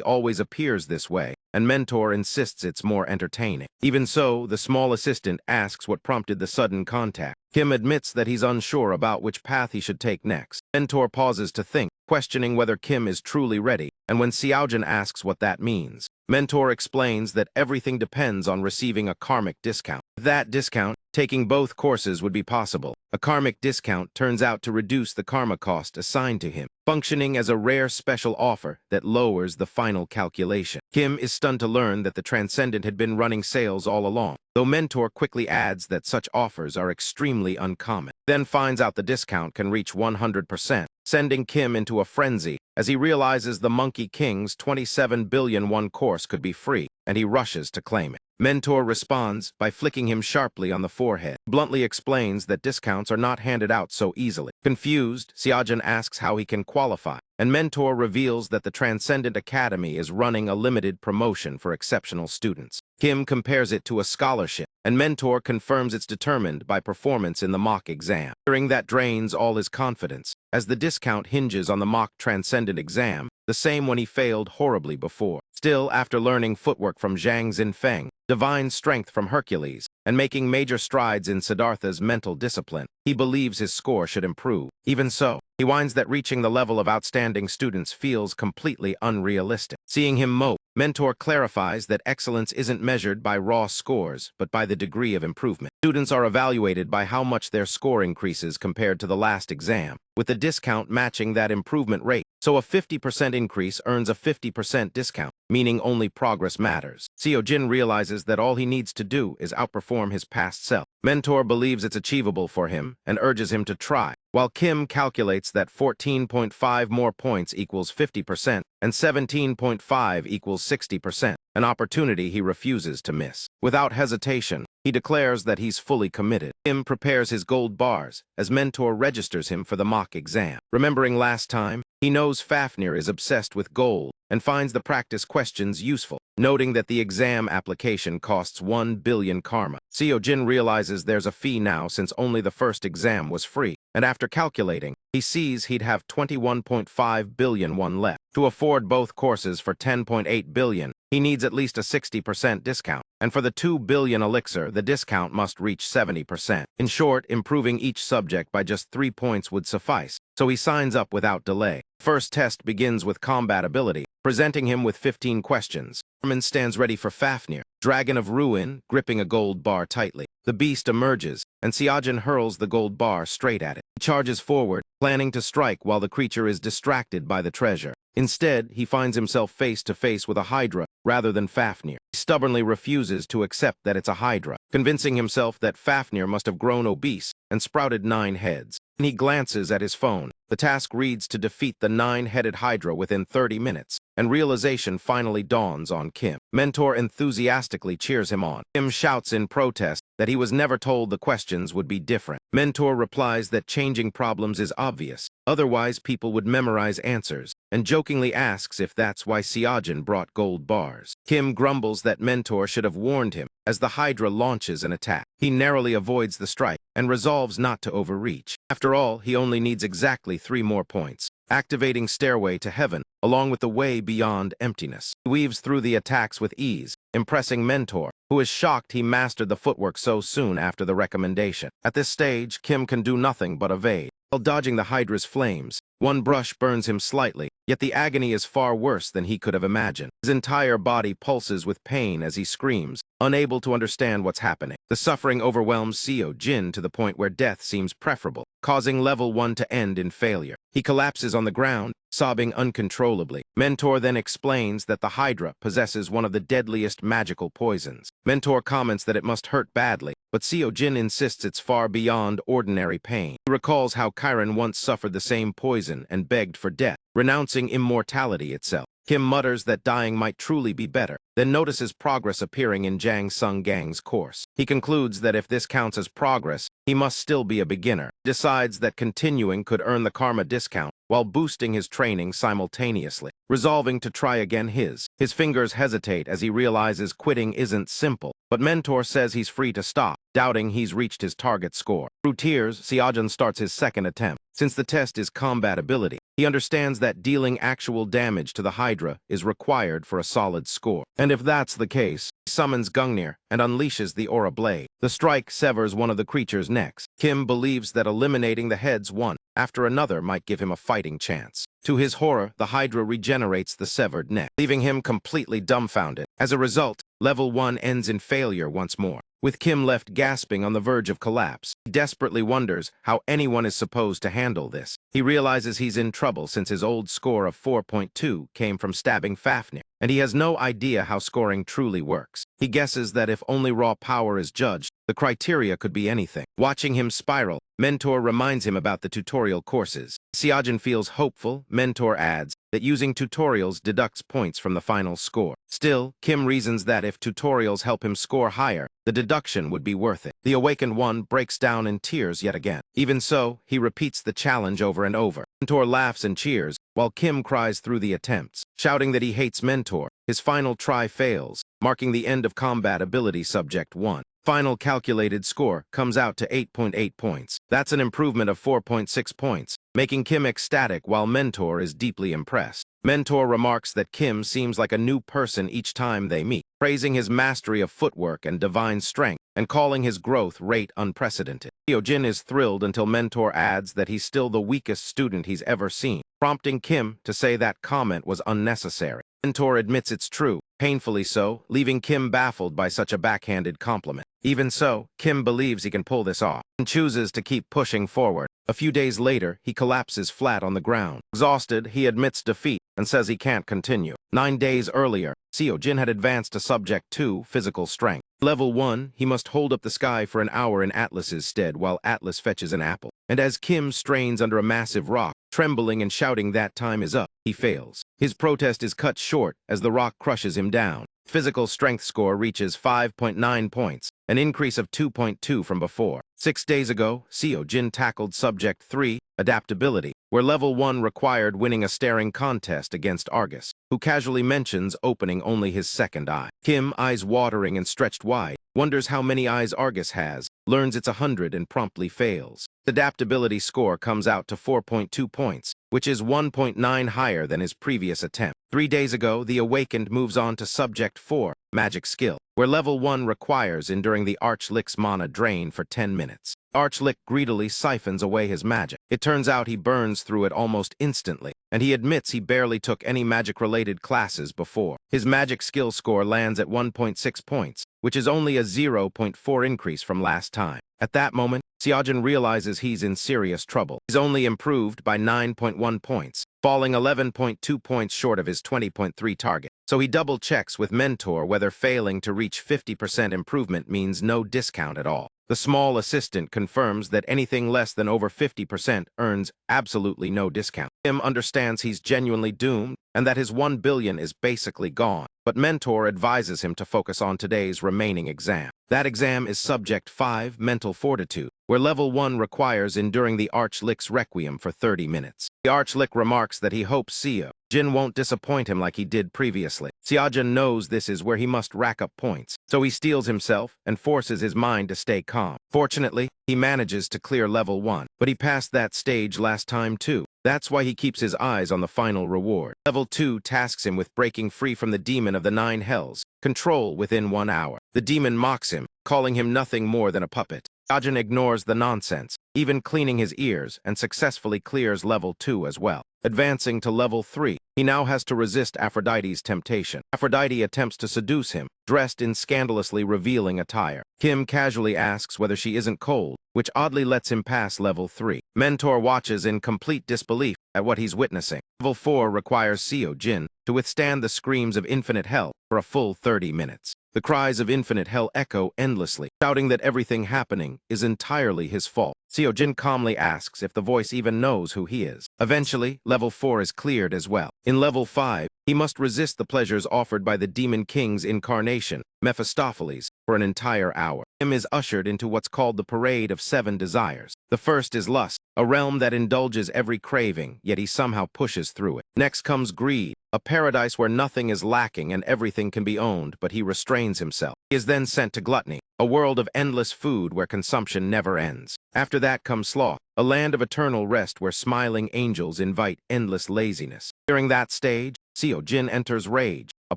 always appears this way, and Mentor insists it's more entertaining. Even so, the small assistant asks what prompted the sudden contact. Kim admits that he's unsure about which path he should take next. Mentor pauses to think, questioning whether Kim is truly ready, and when Xiaojun asks what that means, Mentor explains that everything depends on receiving a karmic discount. With that discount, taking both courses would be possible. A karmic discount turns out to reduce the karma cost assigned to him, functioning as a rare special offer that lowers the final calculation. Kim is stunned to learn that the Transcendent had been running sales all along, though Mentor quickly adds that such offers are extremely uncommon. Then finds out the discount can reach 100%, sending Kim into a frenzy as he realizes the Monkey King's 27 billion won course could be free, and he rushes to claim it. Mentor responds by flicking him sharply on the forehead, bluntly explains that discounts are not handed out so easily. Confused, Xiaojun asks how he can qualify, and Mentor reveals that the Transcendent Academy is running a limited promotion for exceptional students. Kim compares it to a scholarship, and Mentor confirms it's determined by performance in the mock exam. Hearing that drains all his confidence, as the discount hinges on the mock Transcendent exam, the same one he failed horribly before. Still, after learning footwork from Zhang Xinfeng, divine strength from Hercules, and making major strides in Siddhartha's mental discipline, he believes his score should improve. Even so, he whines that reaching the level of outstanding students feels completely unrealistic. Seeing him mope, Mentor clarifies that excellence isn't measured by raw scores, but by the degree of improvement. Students are evaluated by how much their score increases compared to the last exam, with the discount matching that improvement rate. So a 50% increase earns a 50% discount, meaning only progress matters. Seo Jin realizes that all he needs to do is outperform his past self. Mentor believes it's achievable for him and urges him to try, while Kim calculates that 14.5 more points equals 50% and 17.5 equals 60%, an opportunity he refuses to miss. Without hesitation, he declares that he's fully committed. Kim prepares his gold bars as Mentor registers him for the mock exam. Remembering last time, he knows Fafnir is obsessed with gold and finds the practice questions useful, noting that the exam application costs 1 billion karma. Seo-jin realizes there's a fee now since only the first exam was free, and after calculating, he sees he'd have 21.5 billion won left. To afford both courses for 10.8 billion, he needs at least a 60% discount, and for the 2 billion elixir, the discount must reach 70%. In short, improving each subject by just 3 points would suffice, so he signs up without delay. First test begins with combat ability, presenting him with 15 questions. Armin stands ready for Fafnir, Dragon of Ruin, gripping a gold bar tightly. The beast emerges, and Seo-jin hurls the gold bar straight at it. He charges forward, planning to strike while the creature is distracted by the treasure. Instead, he finds himself face to face with a Hydra rather than Fafnir. He stubbornly refuses to accept that it's a Hydra, convincing himself that Fafnir must have grown obese and sprouted 9 heads. When he glances at his phone, the task reads to defeat the 9-headed Hydra within 30 minutes, and realization finally dawns on Kim. Mentor enthusiastically cheers him on. Kim shouts in protest that he was never told the questions would be different. Mentor replies that changing problems is obvious, otherwise people would memorize answers, and jokingly asks if that's why Seo-jin brought gold bars. Kim grumbles that Mentor should have warned him as the Hydra launches an attack. He narrowly avoids the strike and resolves not to overreach. After all, he only needs exactly 3 more points, activating Stairway to Heaven, along with the way beyond emptiness. He weaves through the attacks with ease, impressing Mentor, who is shocked he mastered the footwork so soon after the recommendation. At this stage, Kim can do nothing but evade. While dodging the Hydra's flames, one brush burns him slightly, yet the agony is far worse than he could have imagined. His entire body pulses with pain as he screams, unable to understand what's happening. The suffering overwhelms Seo-jin to the point where death seems preferable, causing level 1 to end in failure. He collapses on the ground, sobbing uncontrollably. Mentor then explains that the Hydra possesses one of the deadliest magical poisons. Mentor comments that it must hurt badly, but Seo-jin insists it's far beyond ordinary pain. He recalls how Chiron once suffered the same poison and begged for death, renouncing immortality itself. Kim mutters that dying might truly be better, then notices progress appearing in Jang Sung-gang's course. He concludes that if this counts as progress, he must still be a beginner. He decides that continuing could earn the karma discount while boosting his training simultaneously, resolving to try again his. His fingers hesitate as he realizes quitting isn't simple, but Mentor says he's free to stop, doubting he's reached his target score. Through tears, Seo-jin starts his second attempt. Since the test is combat ability, he understands that dealing actual damage to the Hydra is required for a solid score. And if that's the case, he summons Gungnir and unleashes the Aura Blade. The strike severs one of the creature's necks. Kim believes that eliminating the heads one after another might give him a fighting chance. To his horror, the Hydra regenerates the severed neck, leaving him completely dumbfounded. As a result, level 1 ends in failure once more. With Kim left gasping on the verge of collapse, he desperately wonders how anyone is supposed to handle this. He realizes he's in trouble since his old score of 4.2 came from stabbing Fafnir, and he has no idea how scoring truly works. He guesses that if only raw power is judged, the criteria could be anything. Watching him spiral, Mentor reminds him about the tutorial courses. Seo-jin feels hopeful. Mentor adds that using tutorials deducts points from the final score. Still, Kim reasons that if tutorials help him score higher, the deduction would be worth it. The awakened one breaks down in tears yet again. Even so, he repeats the challenge over and over. Mentor laughs and cheers, while Kim cries through the attempts, shouting that he hates Mentor. His final try fails, marking the end of combat ability subject 1. Final calculated score comes out to 8.8 points. That's an improvement of 4.6 points, making Kim ecstatic while Mentor is deeply impressed. Mentor remarks that Kim seems like a new person each time they meet, praising his mastery of footwork and divine strength, and calling his growth rate unprecedented. Seo-jin is thrilled until Mentor adds that he's still the weakest student he's ever seen, prompting Kim to say that comment was unnecessary. Mentor admits it's true, painfully so, leaving Kim baffled by such a backhanded compliment. Even so, Kim believes he can pull this off and chooses to keep pushing forward. A few days later, he collapses flat on the ground. Exhausted, he admits defeat and says he can't continue. 9 days earlier, Seo Jin had advanced to Subject 2, Physical Strength. Level 1, he must hold up the sky for an hour in Atlas's stead while Atlas fetches an apple. And as Kim strains under a massive rock, trembling and shouting that time is up, he fails. His protest is cut short as the rock crushes him down. Physical strength score reaches 5.9 points, an increase of 2.2 from before. 6 days ago, Seo Jin tackled Subject 3, Adaptability, where Level 1 required winning a staring contest against Argus, who casually mentions opening only his second eye. Kim, eyes watering and stretched wide, wonders how many eyes Argus has, learns it's 100 and promptly fails. The adaptability score comes out to 4.2 points, which is 1.9 higher than his previous attempt. 3 days ago, the Awakened moves on to Subject 4, Magic Skill, where Level 1 requires enduring the Archlick's mana drain for 10 minutes. Archlick greedily siphons away his magic. It turns out he burns through it almost instantly, and he admits he barely took any magic-related classes before. His magic skill score lands at 1.6 points, which is only a 0.4 increase from last time. At that moment, Seo Jin realizes he's in serious trouble. He's only improved by 9.1 points, falling 11.2 points short of his 20.3 target. So he double-checks with Mentor whether failing to reach 50% improvement means no discount at all. The small assistant confirms that anything less than over 50% earns absolutely no discount. Kim understands he's genuinely doomed and that his 1 billion is basically gone, but Mentor advises him to focus on today's remaining exam. That exam is Subject 5, Mental Fortitude, where Level 1 requires enduring the Archlick's Requiem for 30 minutes. The Archlick remarks that he hopes Seo Jin won't disappoint him like he did previously. Seo Jin knows this is where he must rack up points, so he steels himself and forces his mind to stay calm. Fortunately, he manages to clear Level 1, but he passed that stage last time too. That's why he keeps his eyes on the final reward. Level 2 tasks him with breaking free from the demon of the 9 hells, control within 1 hour. The demon mocks him, calling him nothing more than a puppet. Seo Jin ignores the nonsense, even cleaning his ears, and successfully clears Level 2 as well. Advancing to Level 3, he now has to resist Aphrodite's temptation. Aphrodite attempts to seduce him, dressed in scandalously revealing attire. Kim casually asks whether she isn't cold, which oddly lets him pass Level 3. Mentor watches in complete disbelief at what he's witnessing. Level 4 requires Seo Jin to withstand the screams of infinite hell for a full 30 minutes. The cries of infinite hell echo endlessly, shouting that everything happening is entirely his fault. Seo Jin calmly asks if the voice even knows who he is. Eventually, Level 4 is cleared as well. In Level 5, he must resist the pleasures offered by the Demon King's incarnation, Mephistopheles, for an entire hour. Kim is ushered into what's called the Parade of 7 Desires. The first is lust, a realm that indulges every craving, yet he somehow pushes through it. Next comes greed, a paradise where nothing is lacking and everything can be owned, but he restrains himself. He is then sent to gluttony, a world of endless food where consumption never ends. After that comes sloth, a land of eternal rest where smiling angels invite endless laziness. During that stage, Seo Jin enters rage, a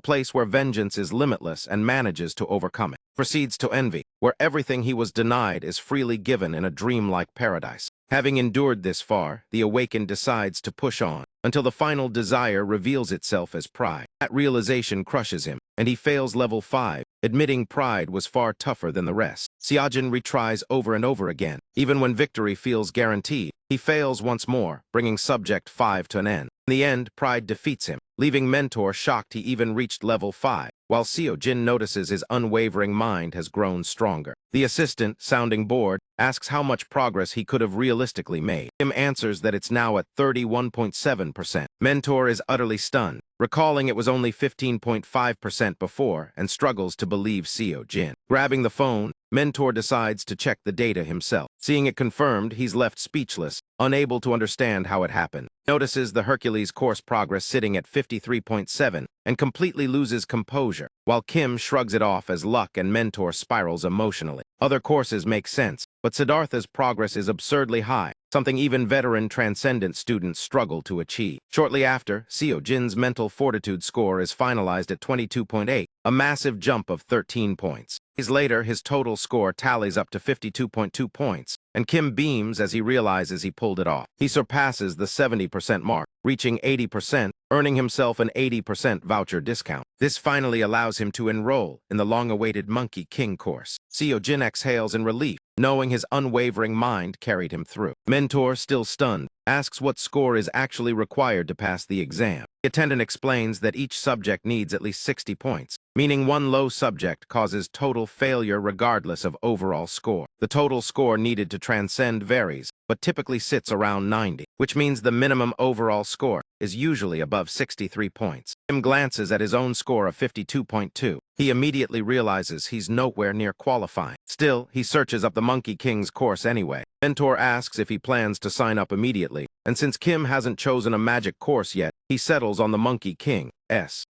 place where vengeance is limitless and manages to overcome it. Proceeds to envy, where everything he was denied is freely given in a dreamlike paradise. Having endured this far, the Awakened decides to push on, until the final desire reveals itself as pride. That realization crushes him, and he fails Level 5, admitting pride was far tougher than the rest. Seo Jin retries over and over again. Even when victory feels guaranteed, he fails once more, bringing Subject 5 to an end. In the end, pride defeats him, leaving Mentor shocked he even reached Level 5, while Seo Jin notices his unwavering mind has grown stronger. The assistant, sounding bored, asks how much progress he could have realistically made. Kim answers that it's now at 31.7%. Mentor is utterly stunned, recalling it was only 15.5% before, and struggles to believe Seo Jin. Grabbing the phone, Mentor decides to check the data himself. Seeing it confirmed, he's left speechless, unable to understand how it happened. Notices the Hercules course progress sitting at 53.7 and completely loses composure, while Kim shrugs it off as luck and Mentor spirals emotionally. Other courses make sense, but Siddhartha's progress is absurdly high, something even veteran Transcendent students struggle to achieve. Shortly after, Seo Jin's mental fortitude score is finalized at 22.8, a massive jump of 13 points. Days later, his total score tallies up to 52.2 points, and Kim beams as he realizes he pulled it off. He surpasses the 70% mark, reaching 80%, earning himself an 80% voucher discount. This finally allows him to enroll in the long-awaited Monkey King course. Seo Jin exhales in relief, knowing his unwavering mind carried him through. Mentor, still stunned, asks what score is actually required to pass the exam. The attendant explains that each subject needs at least 60 points, meaning one low subject causes total failure regardless of overall score. The total score needed to transcend varies, but typically sits around 90, which means the minimum overall score is usually above 63 points. Kim glances at his own score of 52.2. He immediately realizes he's nowhere near qualifying. Still, he searches up the Monkey King's course anyway. Mentor asks if he plans to sign up immediately, and since Kim hasn't chosen a magic course yet, he settles on the Monkey King's.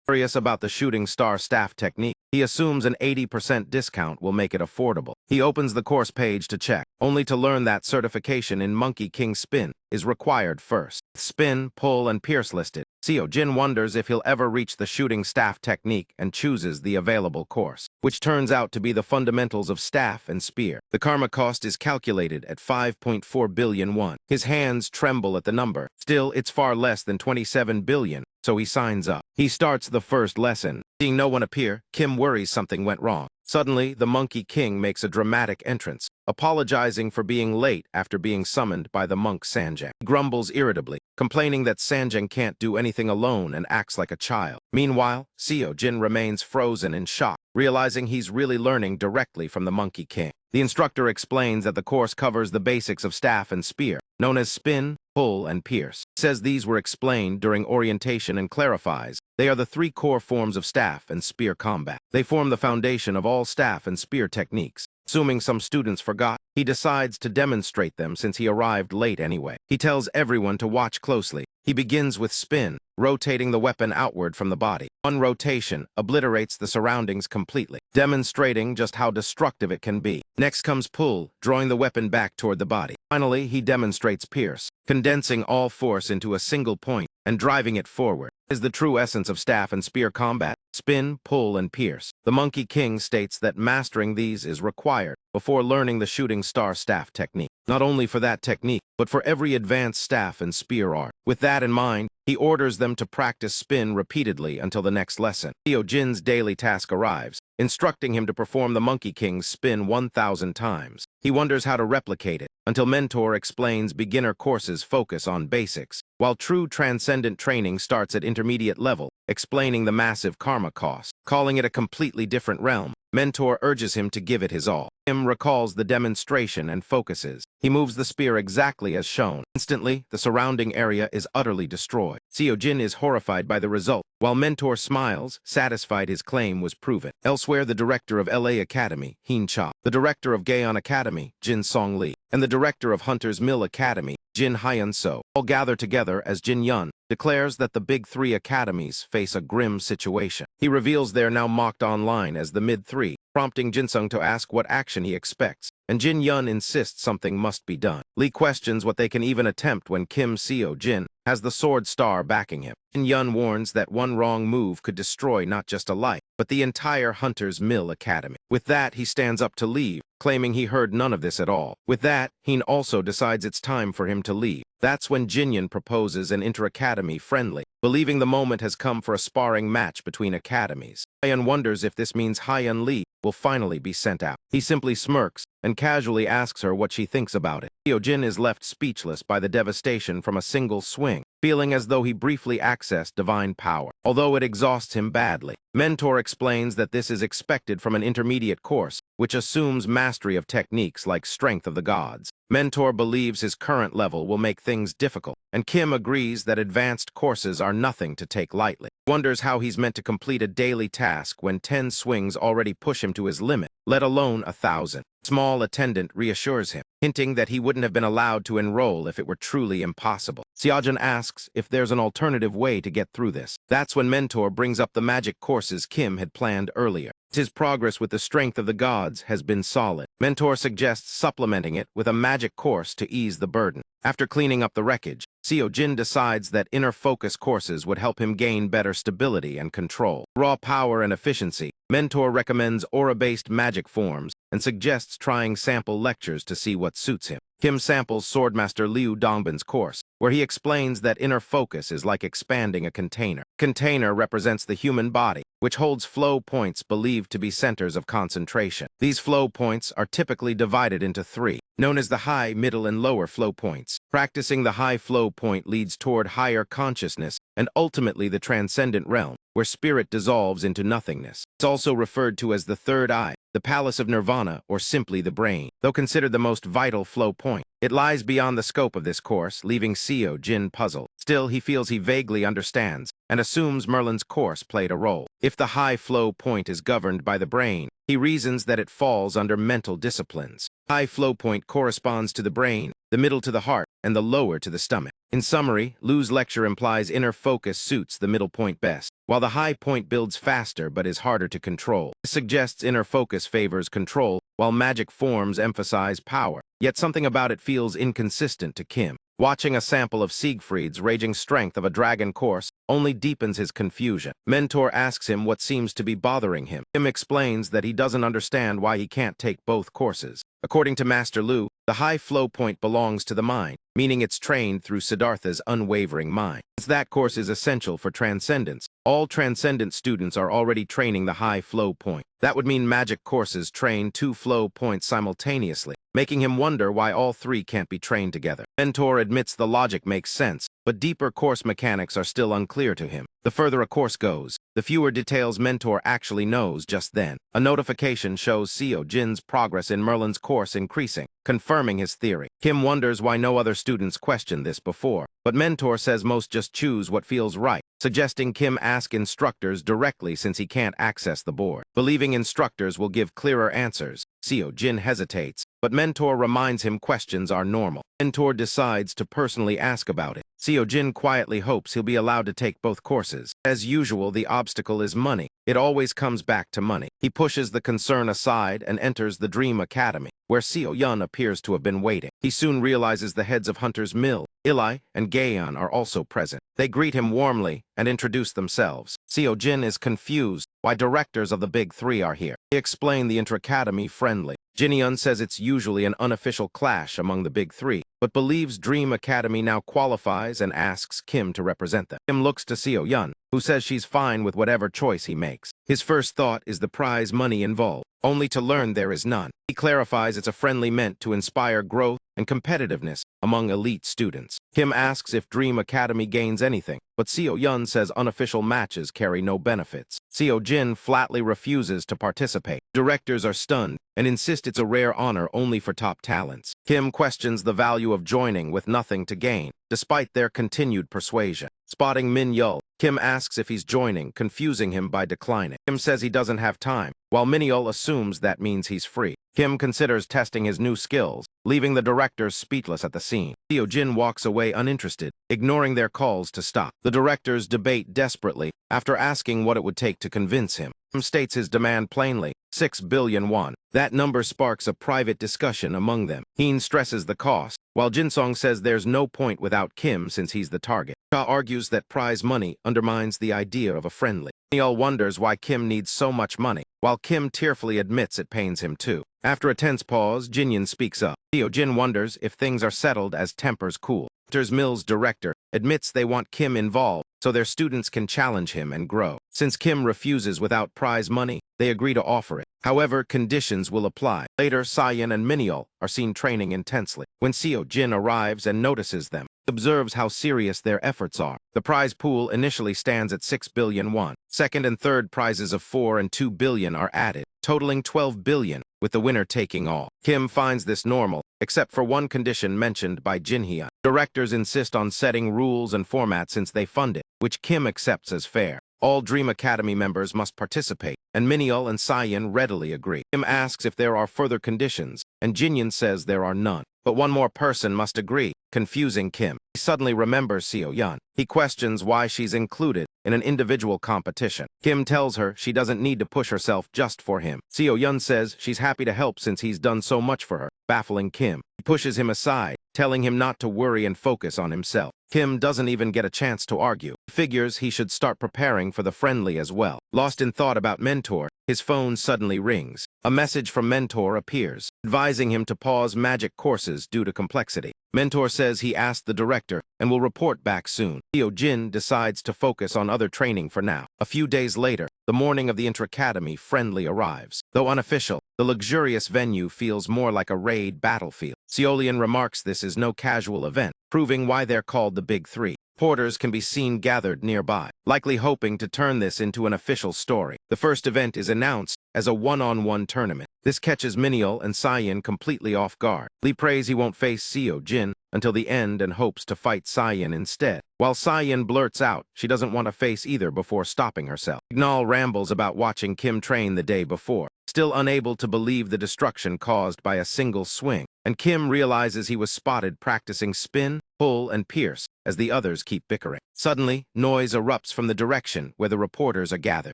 Curious about the shooting star staff technique, he assumes an 80% discount will make it affordable. He opens the course page to check, only to learn that certification in Monkey King Spin is required first. Spin, pull, and pierce listed. Seo-jin wonders if he'll ever reach the shooting staff technique and chooses the available course, which turns out to be the fundamentals of staff and spear. The karma cost is calculated at 5.4 billion won. His hands tremble at the number. Still, it's far less than 27 billion, so he signs up. He starts the first lesson. Seeing no one appear, Kim worries something went wrong. Suddenly, the Monkey King makes a dramatic entrance, apologizing for being late after being summoned by the monk Sanjang. He grumbles irritably, complaining that Sanjang can't do anything alone and acts like a child. Meanwhile, Seo-jin remains frozen in shock, realizing he's really learning directly from the Monkey King. The instructor explains that the course covers the basics of staff and spear, known as spin, pull, and pierce. He says these were explained during orientation and clarifies they are the three core forms of staff and spear combat. They form the foundation of all staff and spear techniques. Assuming some students forgot, he decides to demonstrate them since he arrived late anyway. He tells everyone to watch closely. He begins with spin, rotating the weapon outward from the body. One rotation obliterates the surroundings completely, demonstrating just how destructive it can be. Next comes pull, drawing the weapon back toward the body. Finally, he demonstrates pierce, condensing all force into a single point and driving it forward. Is the true essence of staff and spear combat: spin, pull, and pierce. The Monkey King states that mastering these is required before learning the shooting star staff technique. Not only for that technique, but for every advanced staff and spear art. With that in mind, he orders them to practice spin repeatedly until the next lesson. Seo-jin's daily task arrives, instructing him to perform the Monkey King's spin 1,000 times. He wonders how to replicate it, until Mentor explains beginner courses focus on basics, while true transcendent training starts at intermediate level, explaining the massive karma cost. Calling it a completely different realm, Mentor urges him to give it his all. Kim recalls the demonstration and focuses. He moves the spear exactly as shown. Instantly, the surrounding area is utterly destroyed. Seo-jin is horrified by the result, while Mentor smiles, satisfied his claim was proven. Elsewhere, the director of LA Academy, Hin Cha, the director of Gaon Academy, Jin Song Lee, and the director of Hunter's Mill Academy, Jin Hyun So, all gather together as Jin Yun declares that the big three academies face a grim situation. He reveals they're now mocked online as the mid-3, prompting Jinsung to ask what action he expects, and Jin Yun insists something must be done. Lee questions what they can even attempt when Kim Seo-jin has the sword star backing him. Jin Yun warns that one wrong move could destroy not just a life, but the entire Hunter's Mill Academy. With that, he stands up to leave, claiming he heard none of this at all. With that, Hin also decides it's time for him to leave. That's when Jin-yun proposes an inter-academy friendly, believing the moment has come for a sparring match between academies. Hyun wonders if this means Hyun Lee will finally be sent out. He simply smirks and casually asks her what she thinks about it. Seo-jin is left speechless by the devastation from a single swing, feeling as though he briefly accessed divine power, although it exhausts him badly. Mentor explains that this is expected from an intermediate course, which assumes mastery of techniques like Strength of the Gods. Mentor believes his current level will make things difficult, and Kim agrees that advanced courses are nothing to take lightly. Wonders how he's meant to complete a daily task when 10 swings already push him to his limit, let alone 1,000. Small attendant reassures him, hinting that he wouldn't have been allowed to enroll if it were truly impossible. Seo-jin asks if there's an alternative way to get through this. That's when Mentor brings up the magic courses Kim had planned earlier. His progress with the Strength of the Gods has been solid. Mentor suggests supplementing it with a magic course to ease the burden. After cleaning up the wreckage, Seo-jin decides that inner focus courses would help him gain better stability and control. Raw power and efficiency, Mentor recommends aura-based magic forms and suggests trying sample lectures to see what suits him. Kim samples Swordmaster Liu Dongbin's course, where he explains that inner focus is like expanding a container. Container represents the human body, which holds flow points believed to be centers of concentration. These flow points are typically divided into three, known as the high, middle, and lower flow points. Practicing the high flow point leads toward higher consciousness and ultimately the transcendent realm, where spirit dissolves into nothingness. It's also referred to as the third eye, the palace of nirvana, or simply the brain. Though considered the most vital flow point, it lies beyond the scope of this course, leaving Seo Jin puzzled. Still, he feels he vaguely understands and assumes Merlin's course played a role. If the high flow point is governed by the brain, he reasons that it falls under mental disciplines. High flow point corresponds to the brain, the middle to the heart, and the lower to the stomach. In summary, Liu's lecture implies inner focus suits the middle point best, while the high point builds faster but is harder to control. This suggests inner focus favors control, while magic forms emphasize power. Yet something about it feels inconsistent to Kim. Watching a sample of Siegfried's raging strength of a dragon course only deepens his confusion. Mentor asks him what seems to be bothering him. Kim explains that he doesn't understand why he can't take both courses. According to Master Liu, the high flow point belongs to the mind, meaning it's trained through Siddhartha's unwavering mind. Since that course is essential for transcendence, all transcendent students are already training the high flow point. That would mean magic courses train two flow points simultaneously, making him wonder why all three can't be trained together. Mentor admits the logic makes sense, but deeper course mechanics are still unclear to him. The further a course goes, the fewer details Mentor actually knows just then. A notification shows Seo Jin's progress in Merlin's course increasing, confirming his theory. Kim wonders why no other students questioned this before, but Mentor says most just choose what feels right, suggesting Kim ask instructors directly since he can't access the board. Believing instructors will give clearer answers, Seo Jin hesitates, but Mentor reminds him questions are normal. Mentor decides to personally ask about it. Seo Jin quietly hopes he'll be allowed to take both courses. As usual, the obstacle is money. It always comes back to money. He pushes the concern aside and enters the Dream Academy, where Seo Yun appears to have been waiting. He soon realizes the heads of Hunter's Mill, Ilai, and Gaeon are also present. They greet him warmly and introduce themselves. Seo Jin is confused why directors of the Big Three are here. They explain the inter-academy friendly. Jin-Yun says it's usually an unofficial clash among the Big Three, but believes Dream Academy now qualifies and asks Kim to represent them. Kim looks to Seo Yun, who says she's fine with whatever choice he makes. His first thought is the prize money involved, only to learn there is none. He clarifies it's a friendly meant to inspire growth and competitiveness among elite students. Kim asks if Dream Academy gains anything, but Seo Yun says unofficial matches carry no benefits. Seo Jin flatly refuses to participate. Directors are stunned and insist it's a rare honor only for top talents. Kim questions the value of joining with nothing to gain, despite their continued persuasion. Spotting Min Yul, Kim asks if he's joining, confusing him by declining. Kim says he doesn't have time, while Min Yul assumes that means he's free. Kim considers testing his new skills, leaving the directors speechless at the scene. Seo Jin walks away uninterested, ignoring their calls to stop. The directors debate desperately after asking what it would take to convince him. Kim states his demand plainly, 6 billion won. That number sparks a private discussion among them. Heen stresses the cost, while Jinsong says there's no point without Kim since he's the target. Cha argues that prize money undermines the idea of a friendly. Neil wonders why Kim needs so much money, while Kim tearfully admits it pains him too. After a tense pause, Jinyan speaks up. Seo Jin wonders if things are settled as tempers cool. Hunter's Mill's director admits they want Kim involved so their students can challenge him and grow. Since Kim refuses without prize money, they agree to offer it. However, conditions will apply. Later, Sayan and Miniol are seen training intensely. When Seo Jin arrives and notices them, he observes how serious their efforts are. The prize pool initially stands at 6 billion won. Second and third prizes of 4 and 2 billion are added, totaling 12 billion, with the winner taking all. Kim finds this normal, except for one condition mentioned by Jin Hyun. Directors insist on setting rules and formats since they fund it, which Kim accepts as fair. All Dream Academy members must participate, and Miniol and Sayan readily agree. Kim asks if there are further conditions, and Jinyan says there are none. But one more person must agree, confusing Kim. He suddenly remembers Seo Yun. He questions why she's included in an individual competition. Kim tells her she doesn't need to push herself just for him. Seo Yun says she's happy to help since he's done so much for her, baffling Kim. He pushes him aside, telling him not to worry and focus on himself. Kim doesn't even get a chance to argue. Figures he should start preparing for the friendly as well. Lost in thought about Mentor, his phone suddenly rings. A message from Mentor appears, advising him to pause magic courses due to complexity. Mentor says he asked the director and will report back soon. Jin decides to focus on other training for now. A few days later, the morning of the inter-academy friendly arrives. Though unofficial, the luxurious venue feels more like a raid battlefield. Seolian remarks this is no casual event, proving why they're called the Big Three. Porters can be seen gathered nearby, likely hoping to turn this into an official story. The first event is announced as a one-on-one tournament. This catches Miniol and Saiyan completely off guard. Lee prays he won't face Seo Jin until the end and hopes to fight Saiyan instead. While Saiyan blurts out she doesn't want to face either before stopping herself. Ignal rambles about watching Kim train the day before, still unable to believe the destruction caused by a single swing. And Kim realizes he was spotted practicing spin, pull, and pierce as the others keep bickering. Suddenly, noise erupts from the direction where the reporters are gathered.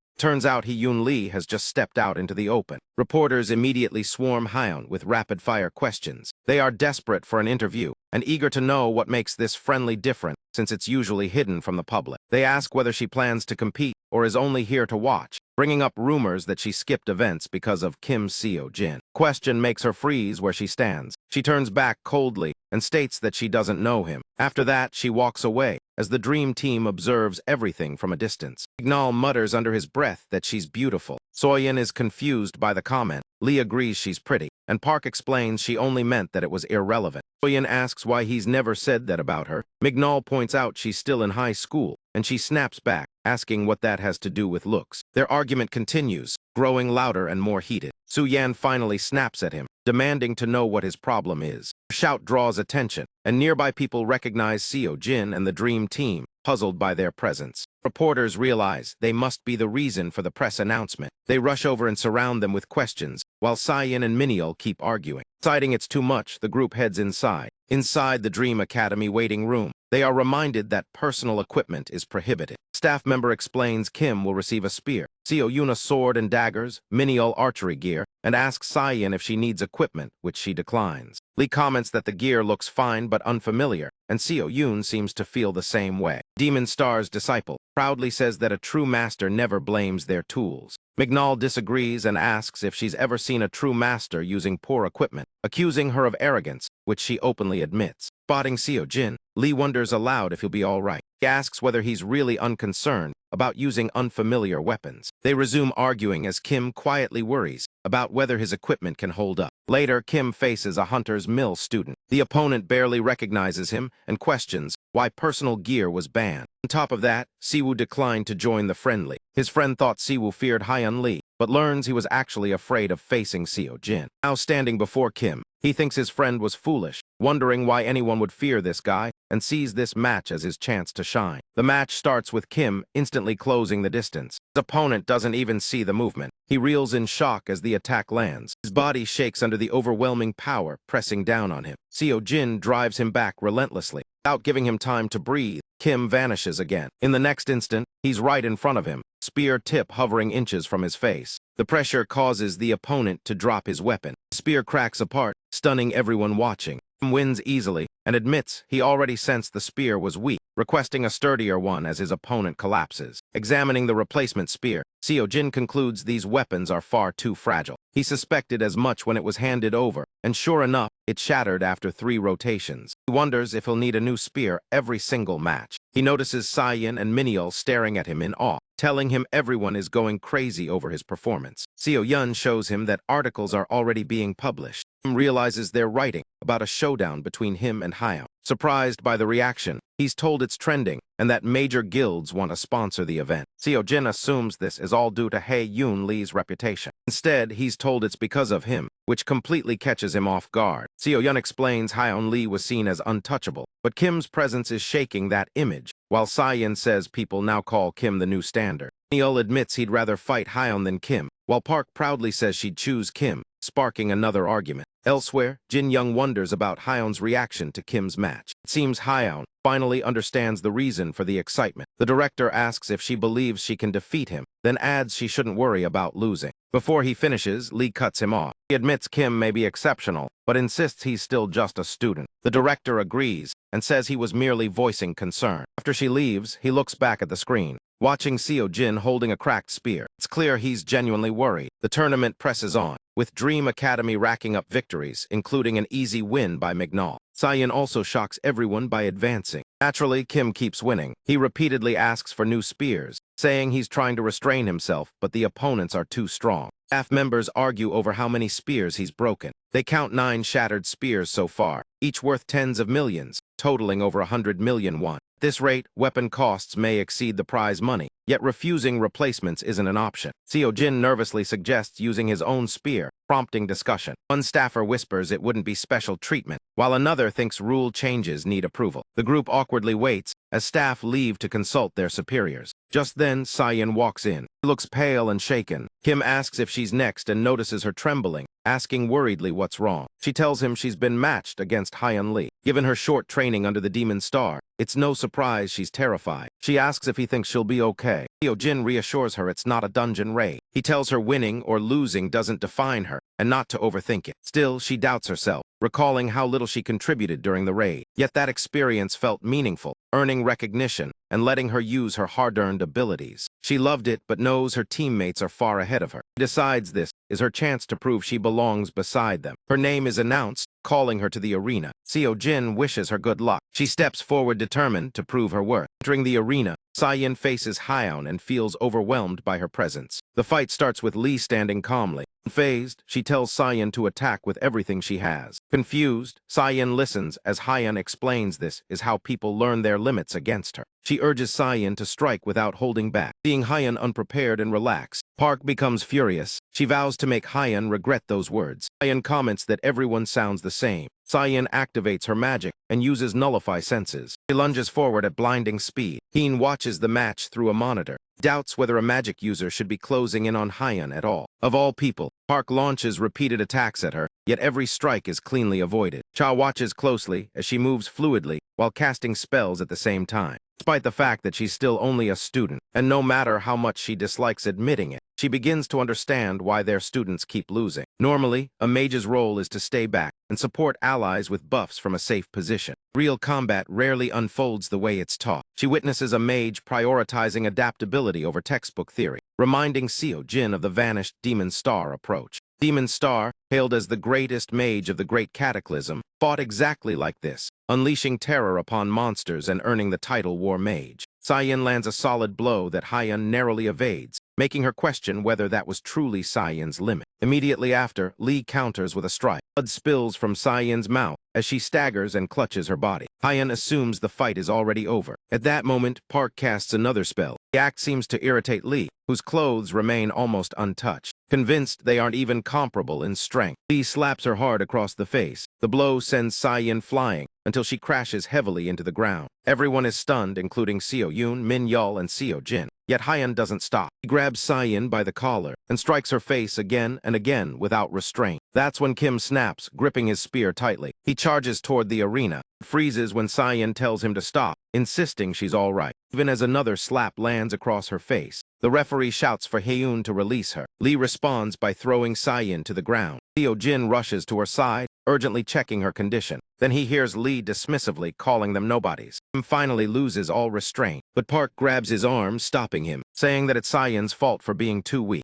Turns out Hyun Lee has just stepped out into the open. Reporters immediately swarm Hyun with rapid-fire questions. They are desperate for an interview and eager to know what makes this friendly different since it's usually hidden from the public. They ask whether she plans to compete or is only here to watch, bringing up rumors that she skipped events because of Kim Seo Jin. Question makes her freeze where she stands. She turns back coldly and states that she doesn't know him. After that, she walks away as the dream team observes everything from a distance. Ignal mutters under his breath that she's beautiful. Soyeon is confused by the comment. Lee agrees she's pretty, and Park explains she only meant that it was irrelevant. Soyeon asks why he's never said that about her. Mignal points out she's still in high school, and she snaps back, asking what that has to do with looks. Their argument continues, growing louder and more heated. Su-Yan finally snaps at him, demanding to know what his problem is. Her shout draws attention, and nearby people recognize Seo Jin and the Dream Team, puzzled by their presence. Reporters realize they must be the reason for the press announcement. They rush over and surround them with questions, while Saiyan and Miniol keep arguing. Deciding it's too much, the group heads inside. Inside the Dream Academy waiting room, they are reminded that personal equipment is prohibited. Staff member explains Kim will receive a spear, Seo Yoon a sword and daggers, Miniol archery gear, and asks Saiyan if she needs equipment, which she declines. Lee comments that the gear looks fine but unfamiliar, and Seo Yoon seems to feel the same way. Demon Star's disciple proudly says that a true master never blames their tools. Mignal disagrees and asks if she's ever seen a true master using poor equipment, accusing her of arrogance, which she openly admits. Spotting Seo Jin, Lee wonders aloud if he'll be all right. He asks whether he's really unconcerned about using unfamiliar weapons. They resume arguing as Kim quietly worries about whether his equipment can hold up. Later, Kim faces a Hunter's Mill student. The opponent barely recognizes him and questions why personal gear was banned. On top of that, Siwoo declined to join the friendly. His friend thought Siwoo feared Hyun Lee, but learns he was actually afraid of facing Seo Jin. Now standing before Kim, he thinks his friend was foolish, wondering why anyone would fear this guy, and sees this match as his chance to shine. The match starts with Kim instantly closing the distance. His opponent doesn't even see the movement. He reels in shock as the attack lands. His body shakes under the overwhelming power pressing down on him. Seo Jin drives him back relentlessly. Without giving him time to breathe, Kim vanishes again. In the next instant, he's right in front of him, spear tip hovering inches from his face. The pressure causes the opponent to drop his weapon. The spear cracks apart, stunning everyone watching. Kim wins easily and admits he already sensed the spear was weak, requesting a sturdier one as his opponent collapses. Examining the replacement spear, Seo Jin concludes these weapons are far too fragile. He suspected as much when it was handed over, and sure enough, it shattered after 3 rotations. He wonders if he'll need a new spear every single match. He notices Saiyan and Miniol staring at him in awe, telling him everyone is going crazy over his performance. Seo Yun shows him that articles are already being published. Kim realizes they're writing about a showdown between him and Hyun. Surprised by the reaction, he's told it's trending and that major guilds want to sponsor the event. Seo Jin assumes this is all due to Hyun Lee's reputation. Instead, he's told it's because of him, which completely catches him off guard. Seo Yun explains Hyun Lee was seen as untouchable, but Kim's presence is shaking that image, while Saiyan says people now call Kim the new standard. Neil admits he'd rather fight Hyun than Kim, while Park proudly says she'd choose Kim. sparking another argument. Elsewhere, Jin Young wonders about Hyeon's reaction to Kim's match. It seems Hyeon finally understands the reason for the excitement. The director asks if she believes she can defeat him, then adds she shouldn't worry about losing. Before he finishes, Lee cuts him off. He admits Kim may be exceptional, but insists he's still just a student. The director agrees and says he was merely voicing concern. After she leaves, he looks back at the screen, watching Seo Jin holding a cracked spear. It's clear he's genuinely worried. The tournament presses on, with Dream Academy racking up victories, including an easy win by Mignol. Sayin also shocks everyone by advancing. Naturally, Kim keeps winning. He repeatedly asks for new spears, saying he's trying to restrain himself, but the opponents are too strong. Staff members argue over how many spears he's broken. They count 9 shattered spears so far, each worth tens of millions, totaling over 100 million won. At this rate, weapon costs may exceed the prize money, yet refusing replacements isn't an option. Seo Jin nervously suggests using his own spear, prompting discussion. One staffer whispers it wouldn't be special treatment, while another thinks rule changes need approval. The group awkwardly waits as staff leave to consult their superiors. Just then, Sayin walks in. He looks pale and shaken. Kim asks if she's next and notices her trembling, asking worriedly what's wrong. She tells him she's been matched against Hyeon Lee. Given her short training under the Demon Star, it's no surprise she's terrified. She asks if he thinks she'll be okay. Seo Jin reassures her it's not a dungeon raid. He tells her winning or losing doesn't define her, and not to overthink it. Still, she doubts herself, recalling how little she contributed during the raid. Yet that experience felt meaningful, earning recognition and letting her use her hard-earned abilities. She loved it, but knows her teammates are far ahead of her. She decides this is her chance to prove she belongs beside them. Her name is announced, calling her to the arena. Seo Jin wishes her good luck. She steps forward determined to prove her worth. Entering the arena, Sayin faces Hyeon and feels overwhelmed by her presence. The fight starts with Lee standing calmly. Unfazed, she tells Sayin to attack with everything she has. Confused, Sayin listens as Hyeon explains this is how people learn their limits against her. She urges Sayin to strike without holding back. Seeing Hyeon unprepared and relaxed, Park becomes furious. She vows to make Hyeon regret those words. Hyeon comments that everyone sounds the same. Sayin activates her magic and uses nullify senses. She lunges forward at blinding speed. Heen watches the match through a monitor, doubts whether a magic user should be closing in on Hyeon at all. Of all people, Park launches repeated attacks at her, yet every strike is cleanly avoided. Cha watches closely as she moves fluidly while casting spells at the same time. Despite the fact that she's still only a student, and no matter how much she dislikes admitting it, she begins to understand why their students keep losing. Normally, a mage's role is to stay back and support allies with buffs from a safe position. Real combat rarely unfolds the way it's taught. She witnesses a mage prioritizing adaptability over textbook theory, reminding Seo Jin of the vanished Demon Star approach. Demon Star, hailed as the greatest mage of the Great Cataclysm, fought exactly like this, unleashing terror upon monsters and earning the title War Mage. Sayin lands a solid blow that Hyeon narrowly evades, making her question whether that was truly Sayin's limit. Immediately after, Lee counters with a strike. Blood spills from Sayin's mouth as she staggers and clutches her body. Hyeon assumes the fight is already over. At that moment, Park casts another spell. The act seems to irritate Lee, whose clothes remain almost untouched. Convinced they aren't even comparable in strength, Lee slaps her hard across the face. The blow sends Sayin flying until she crashes heavily into the ground. Everyone is stunned, including Seo Yoon, Min Yeol, and Seo Jin. Yet Hyeon doesn't stop. He grabs Sayin by the collar and strikes her face again and again without restraint. That's when Kim snaps, gripping his spear tightly. He charges toward the arena, freezes when Sayin tells him to stop, insisting she's all right. Even as another slap lands across her face, the referee shouts for Haeun to release her. Lee responds by throwing Sayin to the ground. Seo Jin rushes to her side, urgently checking her condition. Then he hears Lee dismissively calling them nobodies. Kim finally loses all restraint, but Park grabs his arm, stopping him, saying that it's Sayin's fault for being too weak.